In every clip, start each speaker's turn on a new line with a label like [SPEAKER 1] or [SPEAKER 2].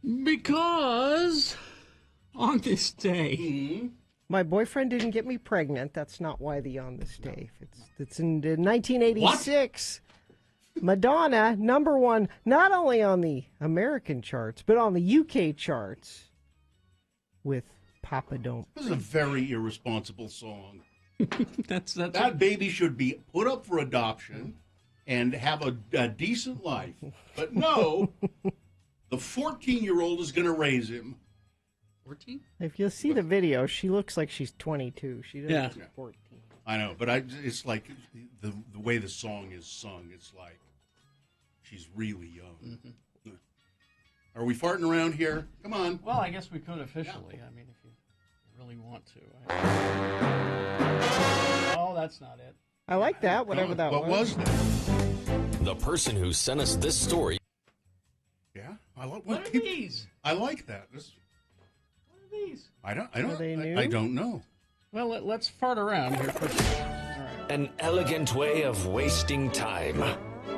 [SPEAKER 1] Because on this day,
[SPEAKER 2] My boyfriend didn't get me pregnant. That's not why the on this day. It's in 1986. Madonna, number one, not only on the American charts, but on the UK charts with Papa Don't.
[SPEAKER 3] This is a very irresponsible song.
[SPEAKER 1] that's
[SPEAKER 3] That baby should be put up for adoption and have a decent life. But no, the 14-year-old is going to raise him.
[SPEAKER 1] 14.
[SPEAKER 2] If you see the video, she looks like she's 22. She doesn't look 14.
[SPEAKER 3] I know, but it's like the way the song is sung. It's like she's really young. Mm-hmm. Are we farting around here? Come on.
[SPEAKER 1] Well, I guess we could officially. I mean, if you really want to. Oh, that's not it.
[SPEAKER 2] I like that, whatever that was.
[SPEAKER 3] What was that?
[SPEAKER 4] The person who sent us this story.
[SPEAKER 3] Yeah, I like.
[SPEAKER 1] What are these?
[SPEAKER 3] I like that.
[SPEAKER 1] What are these?
[SPEAKER 3] I don't.
[SPEAKER 2] Are they new?
[SPEAKER 3] I don't know.
[SPEAKER 1] Well, let's fart around here first. All right.
[SPEAKER 4] An elegant way of wasting time.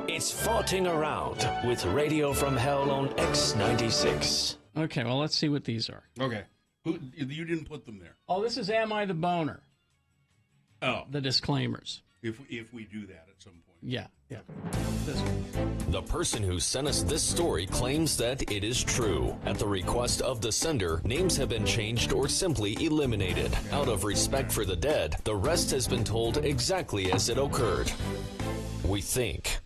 [SPEAKER 4] It's Farting Around with Radio from Hell on X96.
[SPEAKER 1] Okay, well, let's see what these are.
[SPEAKER 3] Okay, you didn't put them there.
[SPEAKER 1] Oh, this is Am I the Boner?
[SPEAKER 3] Oh,
[SPEAKER 1] The disclaimers.
[SPEAKER 3] if we do that at some point.
[SPEAKER 1] Yeah. This one.
[SPEAKER 4] The person who sent us this story claims that it is true. At the request of the sender, names have been changed or simply eliminated. Out of respect for the dead, the rest has been told exactly as it occurred. We think.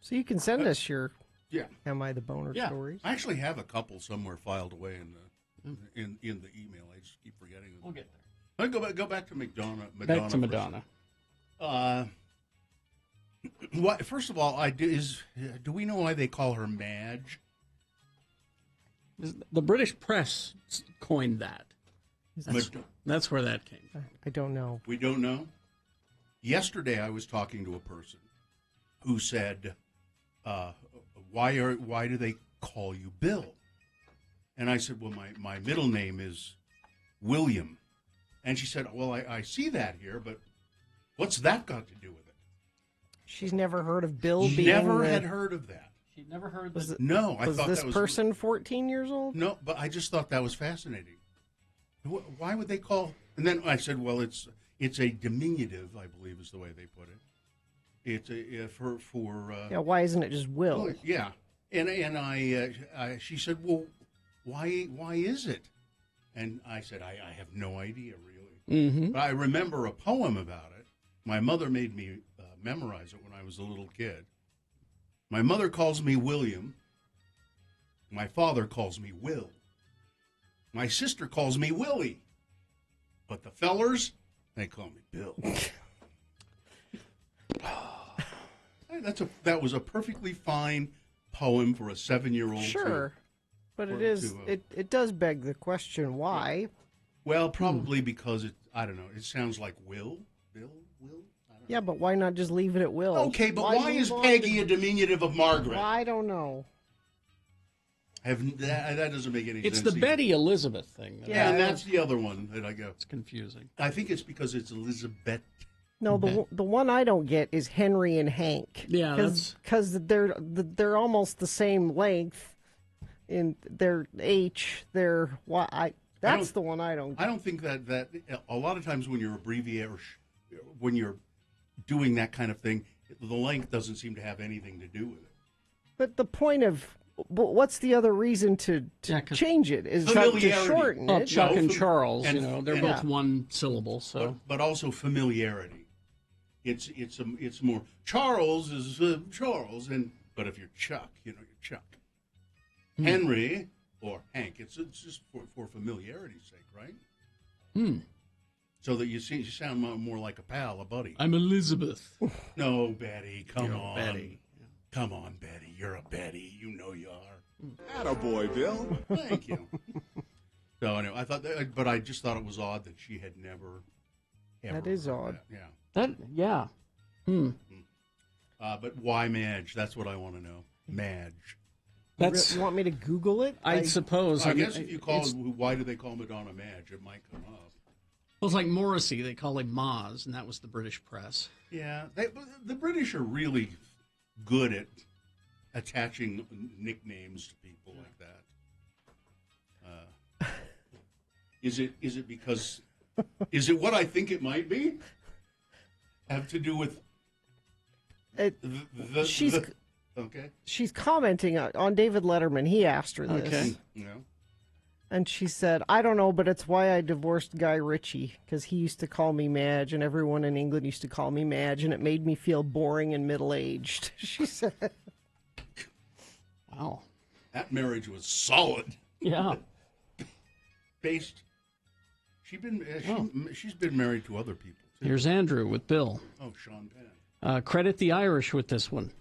[SPEAKER 2] So you can send us your Am I the Boner
[SPEAKER 1] Yeah.
[SPEAKER 2] stories.
[SPEAKER 3] I actually have a couple somewhere filed away in the email. I just keep forgetting them.
[SPEAKER 1] We'll get there.
[SPEAKER 3] Go back to Madonna.
[SPEAKER 1] Back to Madonna.
[SPEAKER 3] First of all, do we know why they call her Madge?
[SPEAKER 1] The British press coined that. That's where that came from.
[SPEAKER 2] I don't know.
[SPEAKER 3] We don't know. Yesterday, I was talking to a person who said, "Why do they call you Bill?" And I said, "Well, my middle name is William." And she said, "Well, I see that here, but what's that got to do with it?"
[SPEAKER 2] She's never heard of Bill
[SPEAKER 3] She
[SPEAKER 2] being
[SPEAKER 3] never
[SPEAKER 2] the-
[SPEAKER 3] had heard of that.
[SPEAKER 1] She'd never heard
[SPEAKER 2] Was
[SPEAKER 1] that.
[SPEAKER 2] it-
[SPEAKER 3] No, I
[SPEAKER 2] Was
[SPEAKER 3] thought
[SPEAKER 2] this
[SPEAKER 3] that was
[SPEAKER 2] person 14 years old?
[SPEAKER 3] No, but I just thought that was fascinating. Why would they call? And then I said, "Well, it's a diminutive, I believe is the way they put it. It's for
[SPEAKER 2] Yeah, why isn't it just Will?
[SPEAKER 3] well, yeah." And she said, "Well, why is it?" And I said, "I have no idea really."
[SPEAKER 1] Mm-hmm.
[SPEAKER 3] But I remember a poem about it. My mother made me memorize it when I was a little kid. My mother calls me William. My father calls me Will. My sister calls me Willie. But the fellers, they call me Bill. That was a perfectly fine poem for a 7-year-old.
[SPEAKER 2] Sure, but
[SPEAKER 3] or
[SPEAKER 2] it does beg the question why.
[SPEAKER 3] Well, probably because I don't know. It sounds like Bill. I don't know.
[SPEAKER 2] Yeah, but why not just leave it at Will?
[SPEAKER 3] Okay, but why
[SPEAKER 2] move
[SPEAKER 3] is
[SPEAKER 2] on
[SPEAKER 3] Peggy
[SPEAKER 2] to-
[SPEAKER 3] a diminutive of Margaret?
[SPEAKER 2] I don't know.
[SPEAKER 3] That doesn't make any
[SPEAKER 1] It's
[SPEAKER 3] sense.
[SPEAKER 1] the
[SPEAKER 3] either.
[SPEAKER 1] Betty Elizabeth thing.
[SPEAKER 3] Yeah, and that's the other one that I go.
[SPEAKER 1] It's confusing.
[SPEAKER 3] I think it's because it's Elizabeth.
[SPEAKER 2] No, the one I don't get is Henry and Hank.
[SPEAKER 1] Yeah,
[SPEAKER 2] because they're almost the same length in their H. Their Y. That's the one I don't get.
[SPEAKER 3] I don't think that a lot of times when you're when you're doing that kind of thing, the length doesn't seem to have anything to do with it.
[SPEAKER 2] But the point of what's the other reason to change it is to shorten
[SPEAKER 1] Well,
[SPEAKER 2] it.
[SPEAKER 1] Chuck and
[SPEAKER 3] No,
[SPEAKER 1] Charles,
[SPEAKER 3] and-
[SPEAKER 1] they're
[SPEAKER 3] and-
[SPEAKER 1] both one syllable. So
[SPEAKER 3] But also familiarity. It's more Charles is Charles, but if you're Chuck, you're Chuck. Henry or Hank, it's just for familiarity's sake, right? So that you sound more like a pal, a buddy.
[SPEAKER 1] I'm Elizabeth.
[SPEAKER 3] No, Betty, come
[SPEAKER 1] You're a
[SPEAKER 3] on.
[SPEAKER 1] Betty.
[SPEAKER 3] Come on, Betty. You're a Betty. You know you are.
[SPEAKER 5] Attaboy, Bill.
[SPEAKER 3] Thank you. So anyway, I thought but I just thought it was odd that she had never ever
[SPEAKER 2] That is
[SPEAKER 3] heard
[SPEAKER 2] odd.
[SPEAKER 3] that. Yeah. But why Madge? That's what I want to know. Madge.
[SPEAKER 1] That's.
[SPEAKER 2] You want me to Google it?
[SPEAKER 1] I suppose.
[SPEAKER 3] I
[SPEAKER 1] mean,
[SPEAKER 3] guess if you call
[SPEAKER 1] it's,
[SPEAKER 3] it, why do they call Madonna Madge? It might come up.
[SPEAKER 1] well, it's like Morrissey. They call him Moz, and that was the British press.
[SPEAKER 3] Yeah, the British are really good at attaching nicknames to people like that. Is it because? Is it what I think it might be? Have to do with okay.
[SPEAKER 2] She's commenting on David Letterman. He asked her this.
[SPEAKER 1] Okay.
[SPEAKER 3] Yeah.
[SPEAKER 2] And she said, I don't know, but it's why I divorced Guy Ritchie, because he used to call me Madge, and everyone in England used to call me Madge, and it made me feel boring and middle-aged, she said.
[SPEAKER 1] Wow.
[SPEAKER 3] That marriage was solid.
[SPEAKER 1] Yeah.
[SPEAKER 3] Based. She's been married to other people, too.
[SPEAKER 1] Here's Andrew with Bill.
[SPEAKER 3] Oh, Sean Penn.
[SPEAKER 1] Credit the Irish with this one.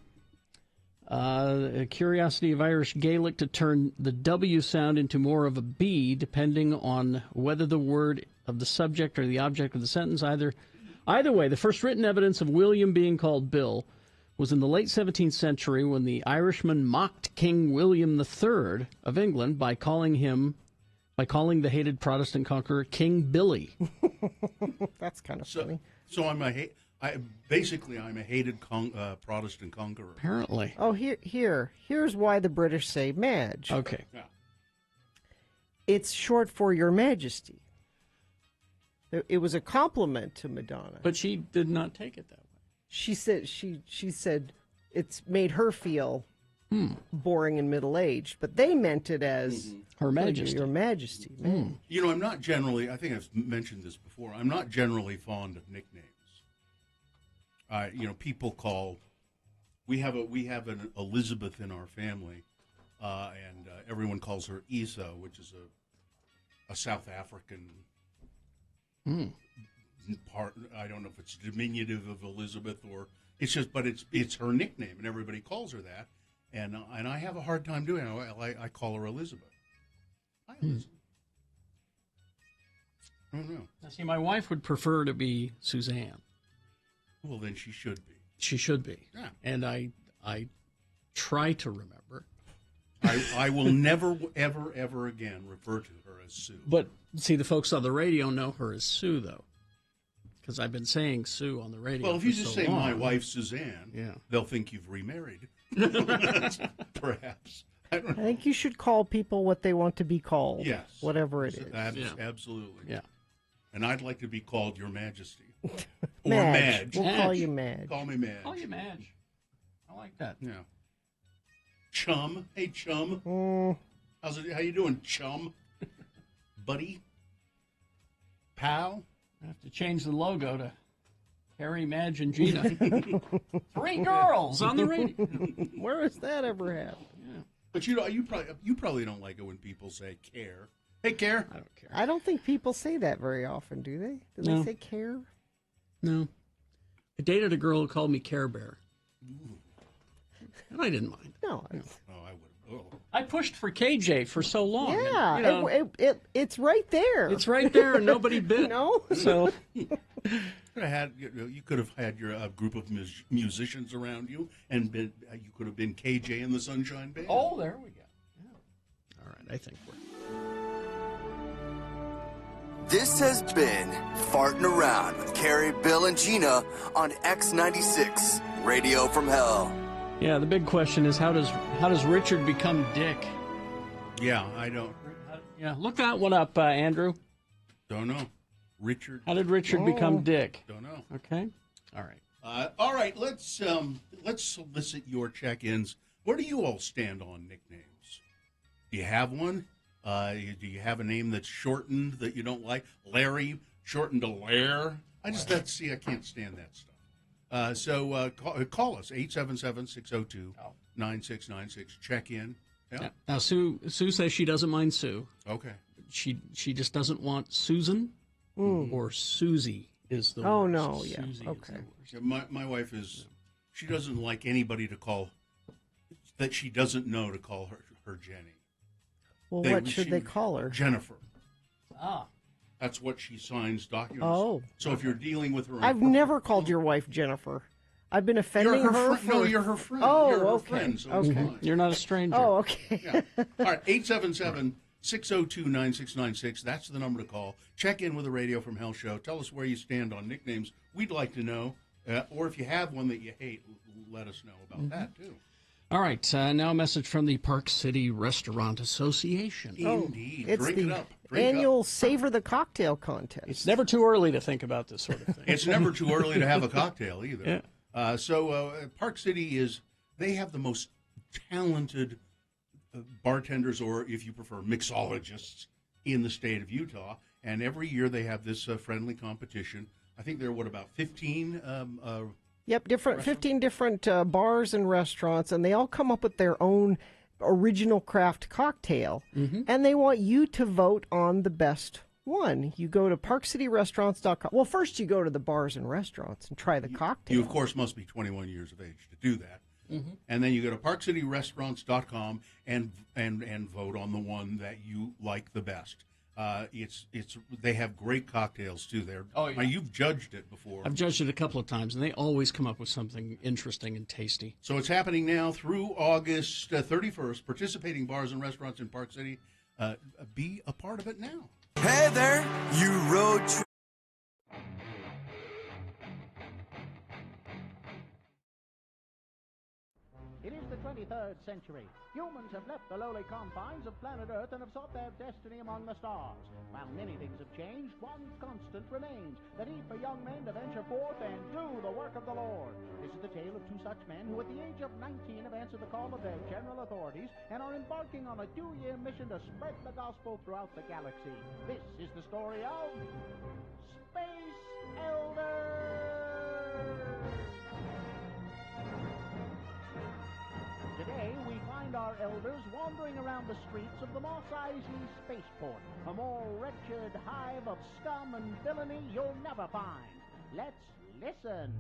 [SPEAKER 1] A curiosity of Irish Gaelic to turn the W sound into more of a B, depending on whether the word of the subject or the object of the sentence. Either way, the first written evidence of William being called Bill was in the late 17th century when the Irishman mocked King William III of England by calling the hated Protestant conqueror King Billy.
[SPEAKER 2] That's kind of funny.
[SPEAKER 3] So I'm a hated Protestant conqueror.
[SPEAKER 1] Apparently.
[SPEAKER 2] Oh, here's why the British say Madge.
[SPEAKER 1] Okay.
[SPEAKER 3] Yeah.
[SPEAKER 2] It's short for Your Majesty. It was a compliment to Madonna.
[SPEAKER 1] But she did not take it that way.
[SPEAKER 2] She said it's made her feel boring and middle-aged, but they meant it as
[SPEAKER 1] Her Majesty.
[SPEAKER 2] Your Majesty. Man.
[SPEAKER 3] You know, I'm not generally, I think I've mentioned this before, I'm not generally fond of nicknames. People call, we have an Elizabeth in our family, and everyone calls her Isa, which is a South African part. I don't know if it's diminutive of Elizabeth or it's just, but it's her nickname, and everybody calls her that. And I have a hard time doing it. I call her Elizabeth. Hi, Elizabeth. I don't know.
[SPEAKER 1] Now, see, my wife would prefer to be Suzanne.
[SPEAKER 3] Well, then she should be.
[SPEAKER 1] She should be.
[SPEAKER 3] Yeah.
[SPEAKER 1] And I try to remember.
[SPEAKER 3] I will never, ever, ever again refer to her as Sue.
[SPEAKER 1] But, see, the folks on the radio know her as Sue, though. Because I've been saying Sue on the radio.
[SPEAKER 3] Well, if you just say
[SPEAKER 1] long.
[SPEAKER 3] my wife Suzanne,
[SPEAKER 1] Yeah.
[SPEAKER 3] they'll think you've remarried. Perhaps. I don't know.
[SPEAKER 2] I think you should call people what they want to be called.
[SPEAKER 3] Yes.
[SPEAKER 2] Whatever it is.
[SPEAKER 3] Absolutely.
[SPEAKER 1] Yeah.
[SPEAKER 3] And I'd like to be called Your Majesty. Or
[SPEAKER 2] Madge.
[SPEAKER 3] Madge.
[SPEAKER 2] We'll call you Madge.
[SPEAKER 3] Call me Madge.
[SPEAKER 1] Call you Madge. I like that.
[SPEAKER 3] Yeah. Chum. Hey, Chum. How's it? How you doing, Chum? Buddy? Pal?
[SPEAKER 1] I have to change the logo to Harry, Madge, and Gina. 3 girls on the radio.
[SPEAKER 2] Where has that ever happened?
[SPEAKER 1] Yeah.
[SPEAKER 3] But you probably don't like it when people say care. Hey, care.
[SPEAKER 1] I don't care.
[SPEAKER 2] I don't think people say that very often, do they? Do
[SPEAKER 1] No.
[SPEAKER 2] they say care?
[SPEAKER 1] No. I dated a girl who called me Care Bear. And I didn't mind.
[SPEAKER 2] No.
[SPEAKER 3] Oh, I would. Oh.
[SPEAKER 1] I pushed for KJ for so long.
[SPEAKER 2] Yeah,
[SPEAKER 1] and, you know,
[SPEAKER 2] it's right there.
[SPEAKER 1] it's right there and nobody bit.
[SPEAKER 2] No?
[SPEAKER 1] So,
[SPEAKER 3] You could have had your group of musicians around you, and you could have been KJ and the Sunshine Band.
[SPEAKER 1] oh, there we go. Yeah. All right, I think we're...
[SPEAKER 5] This has been Farting Around with Carrie, Bill, and Gina on X96, Radio from Hell.
[SPEAKER 1] Yeah, the big question is how does Richard become Dick?
[SPEAKER 3] Yeah, I don't
[SPEAKER 1] Yeah, look that one up, Andrew.
[SPEAKER 3] know. Richard.
[SPEAKER 1] How did Richard become Dick?
[SPEAKER 3] Don't know.
[SPEAKER 1] Okay. All right.
[SPEAKER 3] All right, let's solicit your check-ins. Where do you all stand on nicknames? Do you have one? Do you have a name that's shortened that you don't like? Larry shortened to Lair. I can't stand that stuff. So call us 877-602-9696. Check in. Yeah.
[SPEAKER 1] Now Sue says she doesn't mind Sue.
[SPEAKER 3] Okay.
[SPEAKER 1] She just doesn't want Susan or Susie is the
[SPEAKER 2] Oh,
[SPEAKER 1] worst.
[SPEAKER 2] no, yeah,
[SPEAKER 1] Susie is the
[SPEAKER 2] okay.
[SPEAKER 1] worst.
[SPEAKER 3] So my wife she doesn't like anybody to call that she doesn't know to call her Jenny.
[SPEAKER 2] Well, what should they call her?
[SPEAKER 3] Jennifer.
[SPEAKER 1] Ah.
[SPEAKER 3] That's what she signs documents.
[SPEAKER 2] Oh.
[SPEAKER 3] So if you're dealing with her,
[SPEAKER 2] I've never called your wife Jennifer. I've been offending
[SPEAKER 3] You're
[SPEAKER 2] her.
[SPEAKER 3] No, you're her friend.
[SPEAKER 2] Oh,
[SPEAKER 3] you're her
[SPEAKER 2] okay.
[SPEAKER 3] friend. So
[SPEAKER 2] Okay.
[SPEAKER 3] it's fine.
[SPEAKER 1] You're not a stranger.
[SPEAKER 2] Oh, okay.
[SPEAKER 3] Yeah. All right, 877-602-9696. That's the number to call. Check in with the Radio from Hell show. Tell us where you stand on nicknames. We'd like to know. Or if you have one that you hate, let us know about that, too.
[SPEAKER 1] All right, now a message from the Park City Restaurant Association.
[SPEAKER 3] Indeed.
[SPEAKER 2] It's
[SPEAKER 3] Drink
[SPEAKER 2] the
[SPEAKER 3] it up. Drink
[SPEAKER 2] annual
[SPEAKER 3] up.
[SPEAKER 2] Savor the Cocktail contest.
[SPEAKER 1] It's never too early to think about this sort of thing.
[SPEAKER 3] It's never too early to have a cocktail either. So Park City they have the most talented bartenders, or if you prefer, mixologists in the state of Utah. And every year they have this friendly competition. I think there are, about 15?
[SPEAKER 2] Yep, 15 different bars and restaurants, and they all come up with their own original craft cocktail. And they want you to vote on the best one. You go to parkcityrestaurants.com. Well, first you go to the bars and restaurants and try the cocktail.
[SPEAKER 3] You, of course, must be 21 years of age to do that. And then you go to parkcityrestaurants.com and vote on the one that you like the best. They have great cocktails too there.
[SPEAKER 1] Oh, yeah.
[SPEAKER 3] Now, you've judged it before.
[SPEAKER 1] I've judged it a couple of times, and they always come up with something interesting and tasty.
[SPEAKER 3] So it's happening now through August 31st. Participating bars and restaurants in Park City, be a part of it now.
[SPEAKER 5] Hey there, you road trip.
[SPEAKER 6] It is the 23rd century. Humans have left the lowly confines of planet Earth and have sought their destiny among the stars. While many things have changed, one constant remains, the need for young men to venture forth and do the work of the Lord. This is the tale of two such men who at the age of 19 have answered the call of their general authorities and are embarking on a 2-year mission to spread the gospel throughout the galaxy. This is the story of Space Elders! Today, we find our elders wandering around the streets of the Mos Eisley Spaceport, a more wretched hive of scum and villainy you'll never find. Let's listen.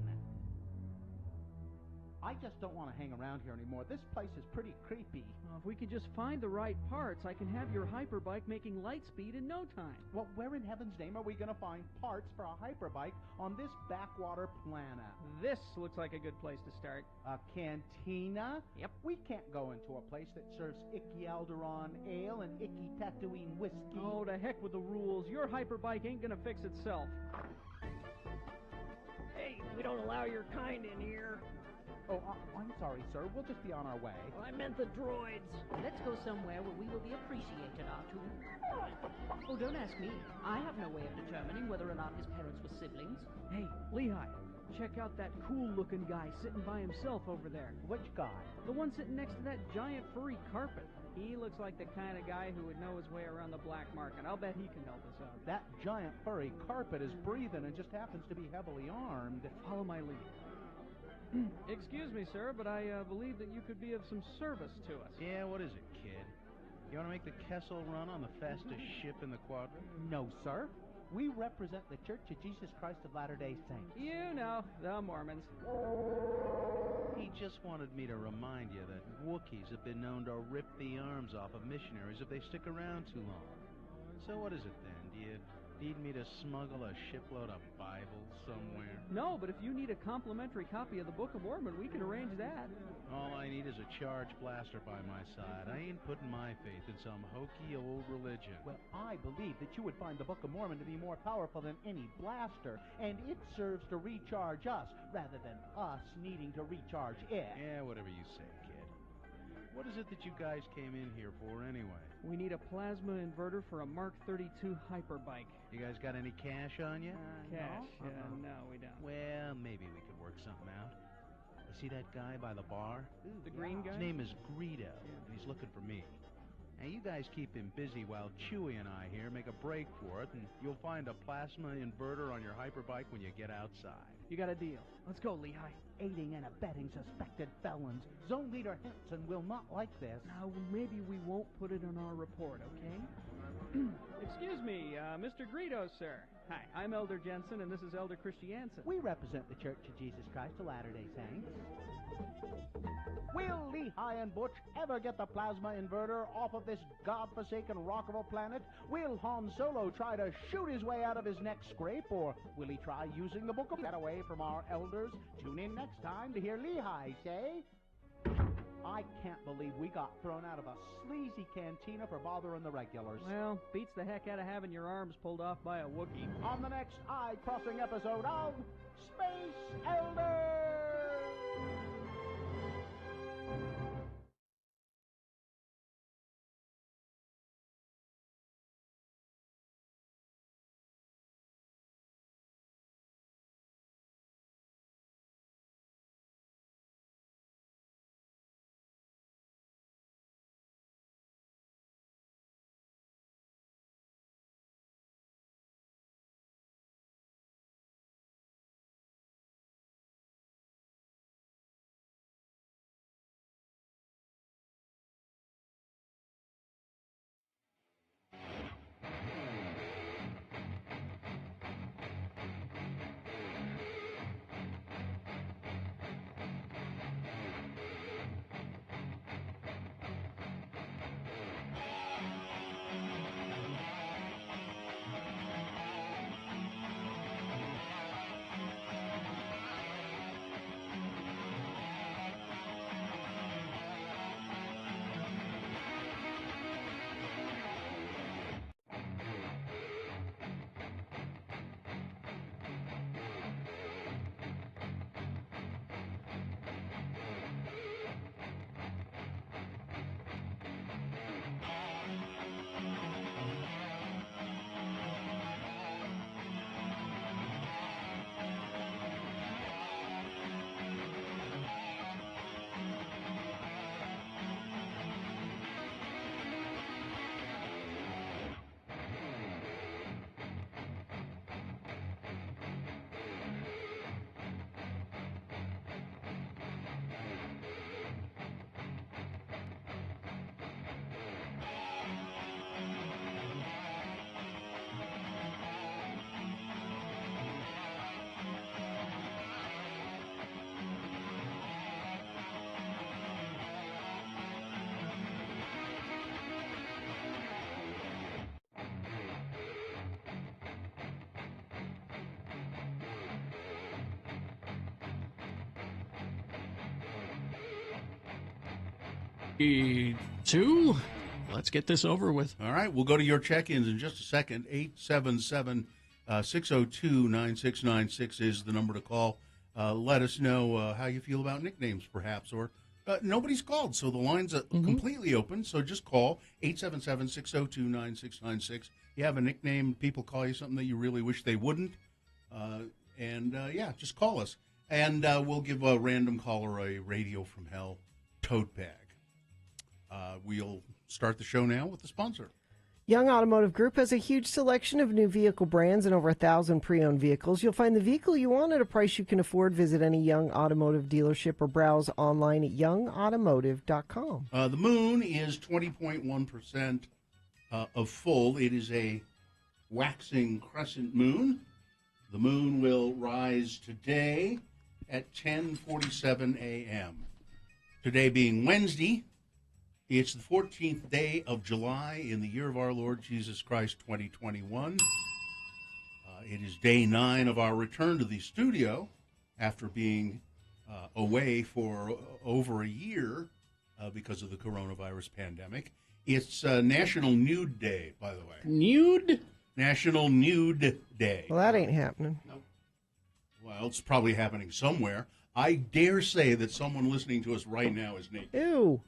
[SPEAKER 6] I just don't want to hang around here anymore. This place is pretty creepy.
[SPEAKER 7] Well, if we could just find the right parts, I can have your hyperbike making light speed in no time.
[SPEAKER 6] Well, where in heaven's name are we going to find parts for a hyperbike on this backwater planet?
[SPEAKER 7] This looks like a good place to start.
[SPEAKER 6] A cantina?
[SPEAKER 7] Yep.
[SPEAKER 6] We can't go into a place that serves icky Alderaan ale and icky Tatooine whiskey.
[SPEAKER 7] Oh, to heck with the rules. Your hyperbike ain't gonna fix itself. Hey, we don't allow your kind in here.
[SPEAKER 6] Oh, I'm sorry, sir. We'll just be on our way.
[SPEAKER 7] Well, I meant the droids.
[SPEAKER 8] Let's go somewhere where we will be appreciated, R2. Oh, don't ask me. I have no way of determining whether or not his parents were siblings.
[SPEAKER 7] Hey, Lehigh, check out that cool-looking guy sitting by himself over there.
[SPEAKER 6] Which guy?
[SPEAKER 7] The one sitting next to that giant furry carpet. He looks like the kind of guy who would know his way around the black market. I'll bet he can help us out.
[SPEAKER 6] That giant furry carpet is breathing and just happens to be heavily armed.
[SPEAKER 7] Follow my lead. Excuse me, sir, but I believe that you could be of some service to us.
[SPEAKER 9] Yeah, what is it, kid? You want to make the Kessel run on the fastest ship in the quadrant?
[SPEAKER 6] No, sir. We represent the Church of Jesus Christ of Latter-day Saints.
[SPEAKER 7] You know, the Mormons.
[SPEAKER 9] He just wanted me to remind you that Wookiees have been known to rip the arms off of missionaries if they stick around too long. So what is it then? Do you need me to smuggle a shipload of Bibles somewhere?
[SPEAKER 7] No, but if you need a complimentary copy of the Book of Mormon, we can arrange that.
[SPEAKER 9] All I need is a charge blaster by my side. I ain't putting my faith in some hokey old religion.
[SPEAKER 6] Well, I believe that you would find the Book of Mormon to be more powerful than any blaster, and it serves to recharge us rather than us needing to recharge it.
[SPEAKER 9] Yeah, whatever you say, kid. What is it that you guys came in here for anyway?
[SPEAKER 7] We need a plasma inverter for a Mark 32 hyperbike.
[SPEAKER 9] You guys got any cash on you?
[SPEAKER 7] Cash? No, we don't.
[SPEAKER 9] Well, maybe we could work something out. You see that guy by the bar?
[SPEAKER 7] The green guy?
[SPEAKER 9] His name is Greedo, and he's looking for me. Now, you guys keep him busy while Chewie and I here make a break for it, and you'll find a plasma inverter on your hyperbike when you get outside.
[SPEAKER 7] You got a deal. Let's go, Lehigh.
[SPEAKER 6] Aiding and abetting suspected felons. Zone Leader Henson will not like this.
[SPEAKER 7] Now, maybe we won't put it on our report, okay? Excuse me, Mr. Greedo, sir. Hi, I'm Elder Jensen, and this is Elder Christiansen.
[SPEAKER 6] We represent the Church of Jesus Christ of Latter-day Saints. Will Lehigh and Butch ever get the plasma inverter off of this godforsaken rockable planet? Will Han Solo try to shoot his way out of his neck scrape, or will he try using the Book of... Get away from our elders. Tune in next time to hear Lehigh say... I can't believe we got thrown out of a sleazy cantina for bothering the regulars.
[SPEAKER 7] Well, beats the heck out of having your arms pulled off by a Wookiee.
[SPEAKER 6] On the next eye-crossing episode of Space Elders!
[SPEAKER 1] 877-602. Let's get this over with.
[SPEAKER 3] All right, we'll go to your check-ins in just a second. 877-602-9696 is the number to call. Let us know how you feel about nicknames, perhaps, or nobody's called, so the line's completely open. So just call 877-602-9696. You have a nickname, people call you something that you really wish they wouldn't, just call us. And we'll give a random caller a Radio from Hell tote bag. We'll start the show now with the sponsor.
[SPEAKER 2] Young Automotive Group has a huge selection of new vehicle brands and over 1,000 pre-owned vehicles. You'll find the vehicle you want at a price you can afford. Visit any Young Automotive dealership or browse online at youngautomotive.com.
[SPEAKER 3] The moon is 20.1% of full. It is a waxing crescent moon. The moon will rise today at 10:47 a.m. Today being Wednesday, it's the 14th day of July in the year of our Lord Jesus Christ, 2021. It is day 9 of our return to the studio after being away for over a year because of the coronavirus pandemic. It's National Nude Day, by the way.
[SPEAKER 1] Nude?
[SPEAKER 3] National Nude Day.
[SPEAKER 2] Well, that ain't happening.
[SPEAKER 3] Nope. Well, it's probably happening somewhere. I dare say that someone listening to us right now is naked.
[SPEAKER 2] Ew.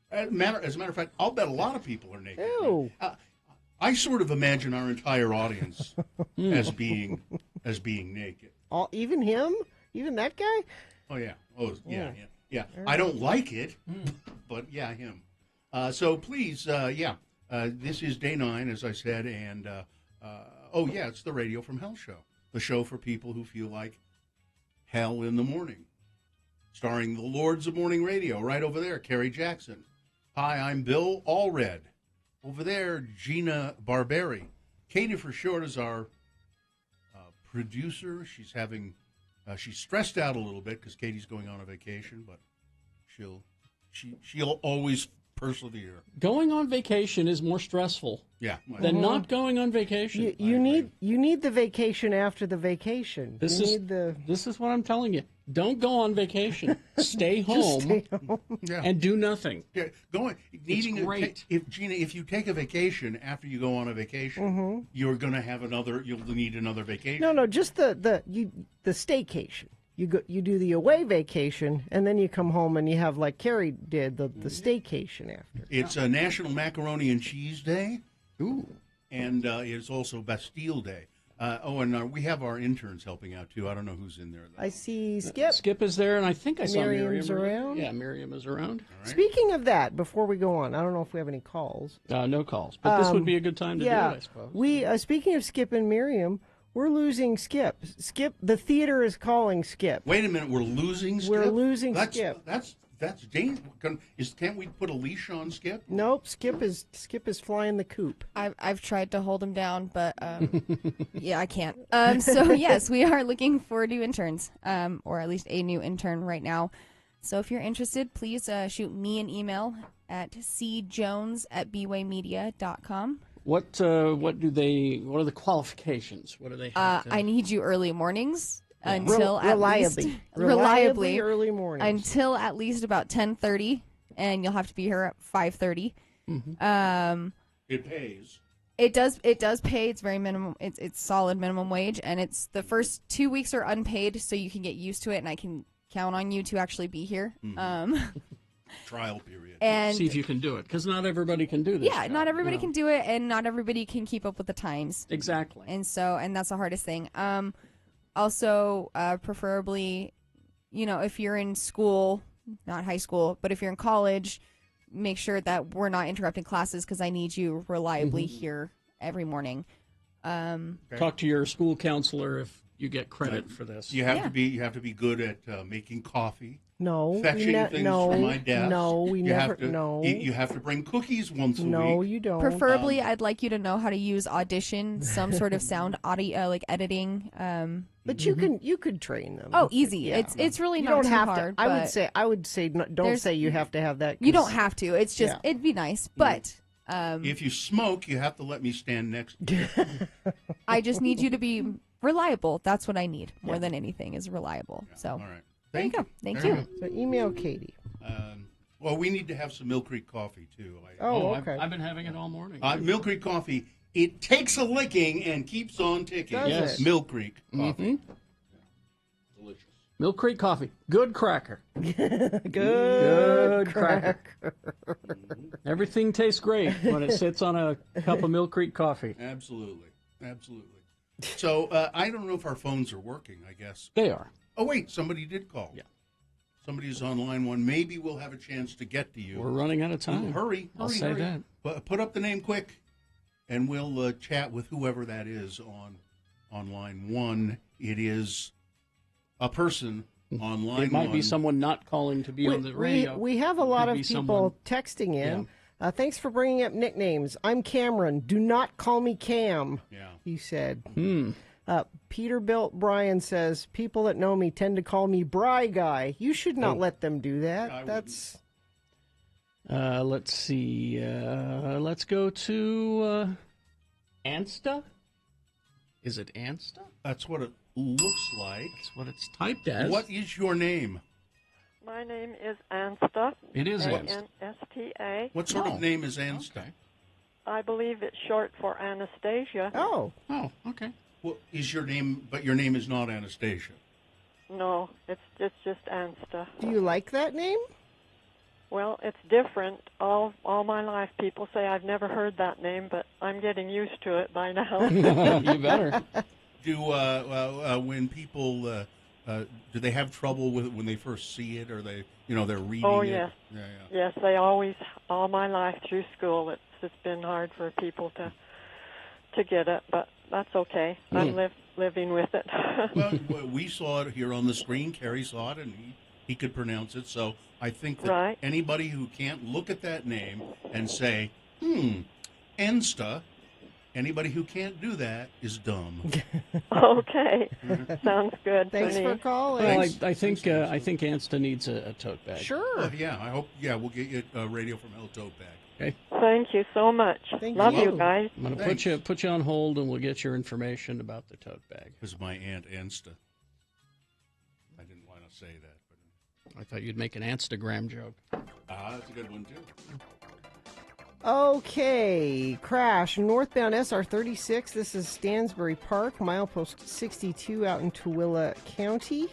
[SPEAKER 3] As a matter of fact, I'll bet a lot of people are naked.
[SPEAKER 2] Ew.
[SPEAKER 3] I sort of imagine our entire audience as being naked.
[SPEAKER 2] Even him? Even that guy?
[SPEAKER 3] Oh yeah. Yeah. I don't like it, but yeah, him. So please, this is day 9, as I said, and it's the Radio from Hell show, the show for people who feel like hell in the morning, starring the Lords of Morning Radio right over there, Kerry Jackson. Hi, I'm Bill Allred. Over there, Gina Barberi. Katie for short is our producer. She's stressed out a little bit because Katie's going on a vacation, but she'll always persevere.
[SPEAKER 1] Going on vacation is more stressful than not going on vacation.
[SPEAKER 2] You need the vacation after the vacation.
[SPEAKER 1] This is what I'm telling you. Don't go on vacation. Stay home, and do nothing.
[SPEAKER 3] Yeah,
[SPEAKER 1] it's great.
[SPEAKER 3] If you take a vacation after you go on a vacation, you're going to have you'll need another vacation.
[SPEAKER 2] No, just the staycation. You do the away vacation, and then you come home and you have, like Carrie did, the staycation after.
[SPEAKER 3] It's a National Macaroni and Cheese Day.
[SPEAKER 1] Ooh.
[SPEAKER 3] And it's also Bastille Day. And we have our interns helping out, too. I don't know who's in there, though.
[SPEAKER 2] I see Skip.
[SPEAKER 1] Skip is there, and I think I saw
[SPEAKER 2] Miriam's
[SPEAKER 1] Miriam.
[SPEAKER 2] around.
[SPEAKER 1] Yeah, Miriam is around.
[SPEAKER 3] Right.
[SPEAKER 2] Speaking of that, before we go on, I don't know if we have any calls.
[SPEAKER 1] No calls, but this would be a good time to do it, I suppose.
[SPEAKER 2] Speaking of Skip and Miriam, we're losing Skip. Skip, the theater is calling Skip.
[SPEAKER 3] Wait a minute, we're losing Skip?
[SPEAKER 2] We're losing Skip.
[SPEAKER 3] That's dangerous. Can't we put a leash on Skip?
[SPEAKER 2] Nope, Skip is flying the coop.
[SPEAKER 10] I've tried to hold him down, but yeah, I can't. So yes, we are looking for new interns, or at least a new intern right now. So if you're interested, please shoot me an email at cjones@bwaymedia.com.
[SPEAKER 1] What are the qualifications? What do they have
[SPEAKER 10] I need you early mornings.
[SPEAKER 2] Until reliably early mornings
[SPEAKER 10] until at least about 10:30, and you'll have to be here at 5:30.
[SPEAKER 3] It pays.
[SPEAKER 10] It does pay. It's very minimum. It's solid minimum wage, and it's the first 2 weeks are unpaid, so you can get used to it, and I can count on you to actually be here.
[SPEAKER 3] Trial period.
[SPEAKER 10] And
[SPEAKER 1] see if you can do it, because not everybody can do this.
[SPEAKER 10] Yeah, not everybody can do it, and not everybody can keep up with the times.
[SPEAKER 1] Exactly.
[SPEAKER 10] And that's the hardest thing. Also, preferably, if you're in school, not high school, but if you're in college, make sure that we're not interrupting classes because I need you reliably here every morning.
[SPEAKER 1] Talk to your school counselor if you get credit for this.
[SPEAKER 3] You have to be good at making coffee.
[SPEAKER 2] No,
[SPEAKER 3] fetching things from my desk.
[SPEAKER 2] No, we never.
[SPEAKER 3] You have to bring cookies once a week.
[SPEAKER 2] No, you don't.
[SPEAKER 10] Preferably, I'd like you to know how to use Audition, some sort of sound audio, like editing.
[SPEAKER 2] But you could train them.
[SPEAKER 10] Oh, easy.
[SPEAKER 2] Yeah.
[SPEAKER 10] It's really
[SPEAKER 2] you
[SPEAKER 10] not
[SPEAKER 2] don't
[SPEAKER 10] too
[SPEAKER 2] have
[SPEAKER 10] hard.
[SPEAKER 2] To. I would say don't say you have to have that.
[SPEAKER 10] You don't have to. It's just it'd be nice, but.
[SPEAKER 3] If you smoke, you have to let me stand next to you.
[SPEAKER 10] I just need you to be reliable. That's what I need more than anything is reliable. So.
[SPEAKER 3] All right.
[SPEAKER 10] There you go. Thank you.
[SPEAKER 2] So email Katie.
[SPEAKER 3] Well, we need to have some Mill Creek coffee, too.
[SPEAKER 1] I've been having it all morning.
[SPEAKER 3] Mill Creek coffee, it takes a licking and keeps on ticking.
[SPEAKER 2] Does
[SPEAKER 1] Yes.
[SPEAKER 2] it?
[SPEAKER 3] Mill Creek coffee. Delicious.
[SPEAKER 1] Mill Creek coffee. Good cracker.
[SPEAKER 2] Good
[SPEAKER 1] cracker. Everything tastes great when it sits on a cup of Mill Creek coffee.
[SPEAKER 3] Absolutely. So, I don't know if our phones are working, I guess.
[SPEAKER 1] They are.
[SPEAKER 3] Oh, wait, somebody did call.
[SPEAKER 1] Yeah.
[SPEAKER 3] Somebody's on line one. Maybe we'll have a chance to get to you.
[SPEAKER 1] We're running out of time.
[SPEAKER 3] Hurry.
[SPEAKER 1] I'll say that.
[SPEAKER 3] Put up the name quick, and we'll chat with whoever that is on line one. It is a person on line one.
[SPEAKER 1] It might be someone not calling to be on the radio.
[SPEAKER 2] We have a lot
[SPEAKER 1] Could
[SPEAKER 2] of
[SPEAKER 1] be
[SPEAKER 2] people
[SPEAKER 1] someone-
[SPEAKER 2] texting in. Thanks for bringing up nicknames. I'm Cameron. Do not call me Cam.
[SPEAKER 3] Yeah.
[SPEAKER 2] He said.
[SPEAKER 1] Hmm.
[SPEAKER 2] Peterbilt Brian says, people that know me tend to call me Bry Guy. You should not let them do that. That's
[SPEAKER 1] Let's see. Let's go to Ansta. Is it Ansta?
[SPEAKER 3] That's what it looks like.
[SPEAKER 1] That's what it's typed as.
[SPEAKER 3] What is your name?
[SPEAKER 11] My name is Ansta.
[SPEAKER 1] It is Ansta.
[SPEAKER 11] Ansta.
[SPEAKER 3] What sort of name is Ansta?
[SPEAKER 11] I believe it's short for Anastasia.
[SPEAKER 2] Oh,
[SPEAKER 1] okay.
[SPEAKER 3] Well, is your name? But your name is not Anastasia.
[SPEAKER 11] No, it's just Ansta.
[SPEAKER 2] Do you like that name?
[SPEAKER 11] Well, it's different. All my life, people say I've never heard that name, but I'm getting used to it by now.
[SPEAKER 1] You better.
[SPEAKER 3] Do when people do they have trouble with it when they first see it, or they're reading
[SPEAKER 11] Oh,
[SPEAKER 3] it?
[SPEAKER 11] yes.
[SPEAKER 3] Yeah.
[SPEAKER 11] Yes, they always, all my life through school, it's been hard for people to get it, but that's okay. I'm living with it.
[SPEAKER 3] Well, we saw it here on the screen. Kerry saw it, and he could pronounce it. So I think that anybody who can't look at that name and say, Ensta, anybody who can't do that is dumb.
[SPEAKER 11] Okay. Sounds good.
[SPEAKER 2] Thanks
[SPEAKER 11] to
[SPEAKER 2] for
[SPEAKER 11] me.
[SPEAKER 2] calling.
[SPEAKER 1] Well, I think Ansta needs a tote bag.
[SPEAKER 2] Sure.
[SPEAKER 3] Yeah, I hope. Yeah, we'll get you a Radio from Hell tote bag.
[SPEAKER 1] Okay.
[SPEAKER 11] Thank you so much. Love you guys.
[SPEAKER 1] I'm going to put you on hold, and we'll get your information about the tote bag.
[SPEAKER 3] This is my Aunt Ensta. I didn't want to say that, but
[SPEAKER 1] I thought you'd make an Instagram joke.
[SPEAKER 3] That's a good one too.
[SPEAKER 2] Okay, crash. Northbound SR 36. This is Stansbury Park, milepost 62 out in Tooele County.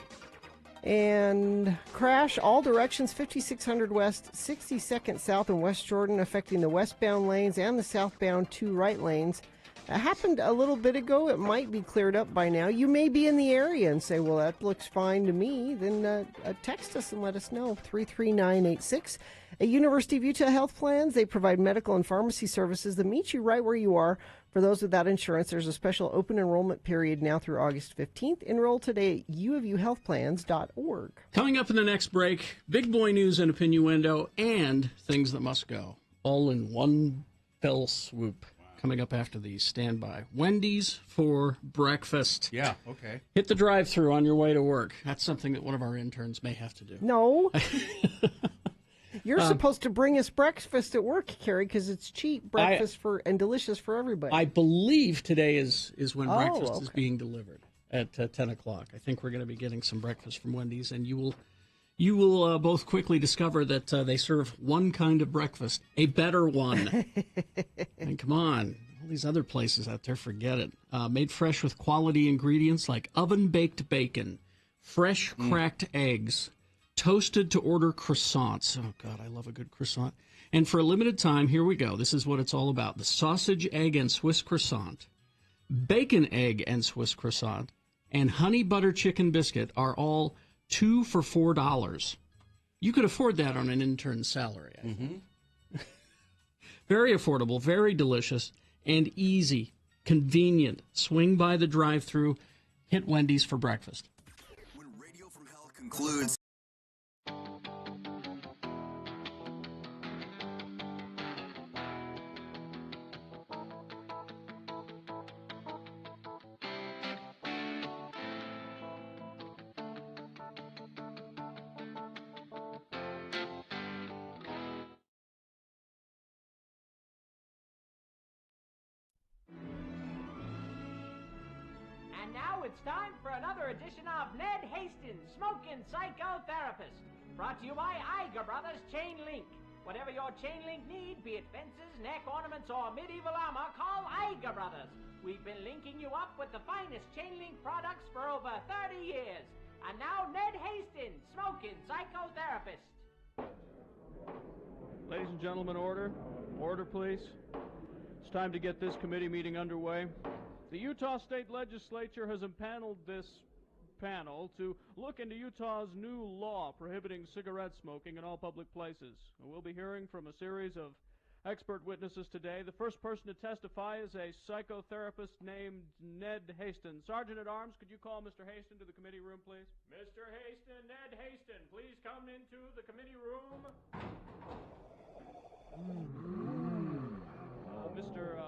[SPEAKER 2] And crash all directions 5600 west, 62nd south and West Jordan, affecting the westbound lanes and the southbound 2 right lanes. It happened a little bit ago. It might be cleared up by now. You may be in the area and say, well, that looks fine to me. Then text us and let us know. 33986. At University of Utah Health Plans, they provide medical and pharmacy services that meet you right where you are. For those without insurance, there's a special open enrollment period now through August 15th. Enroll today at uofuhealthplans.org.
[SPEAKER 1] Coming up in the next break, big boy news and opinioendo and things that must go, all in one fell swoop. Coming up after these, stand by. Wendy's for breakfast.
[SPEAKER 3] Yeah, okay.
[SPEAKER 1] Hit the drive-thru on your way to work. That's something that one of our interns may have to do.
[SPEAKER 2] No. You're supposed to bring us breakfast at work, Carrie, because it's cheap breakfast and delicious for everybody.
[SPEAKER 1] I believe today is when breakfast is
[SPEAKER 2] okay.
[SPEAKER 1] being delivered at 10 o'clock. I think we're going to be getting some breakfast from Wendy's, and you will both quickly discover that they serve one kind of breakfast, a better one. And come on, all these other places out there, forget it. Made fresh with quality ingredients like oven-baked bacon, fresh cracked eggs, toasted to order croissants. Oh, God, I love a good croissant. And for a limited time, here we go. This is what it's all about. The sausage, egg, and Swiss croissant, bacon, egg, and Swiss croissant, and honey butter chicken biscuit are all 2 for $4. You could afford that on an intern's salary, I think. Very affordable, very delicious, and easy, convenient. Swing by the drive-thru, hit Wendy's for breakfast.
[SPEAKER 5] When Radio from Hell concludes.
[SPEAKER 6] And now it's time for another edition of Ned Hastings, Smoking Psychotherapist.
[SPEAKER 12] Brought to you by Iger Brothers Chain Link. Whatever your chain link need, be it fences, neck ornaments, or medieval armor, call Iger Brothers. We've been linking you up with the finest chain link products for over 30 years. And now Ned Hastings, smoking psychotherapist.
[SPEAKER 7] Ladies and gentlemen, order. Order, please. It's time to get this committee meeting underway. The Utah State Legislature has impaneled this panel to look into Utah's new law prohibiting cigarette smoking in all public places. We'll be hearing from a series of expert witnesses today. The first person to testify is a psychotherapist named Ned Haston. Sergeant at Arms, could you call Mr. Haston to the committee room, please? Mr. Haston, Ned Haston, please come into the committee room.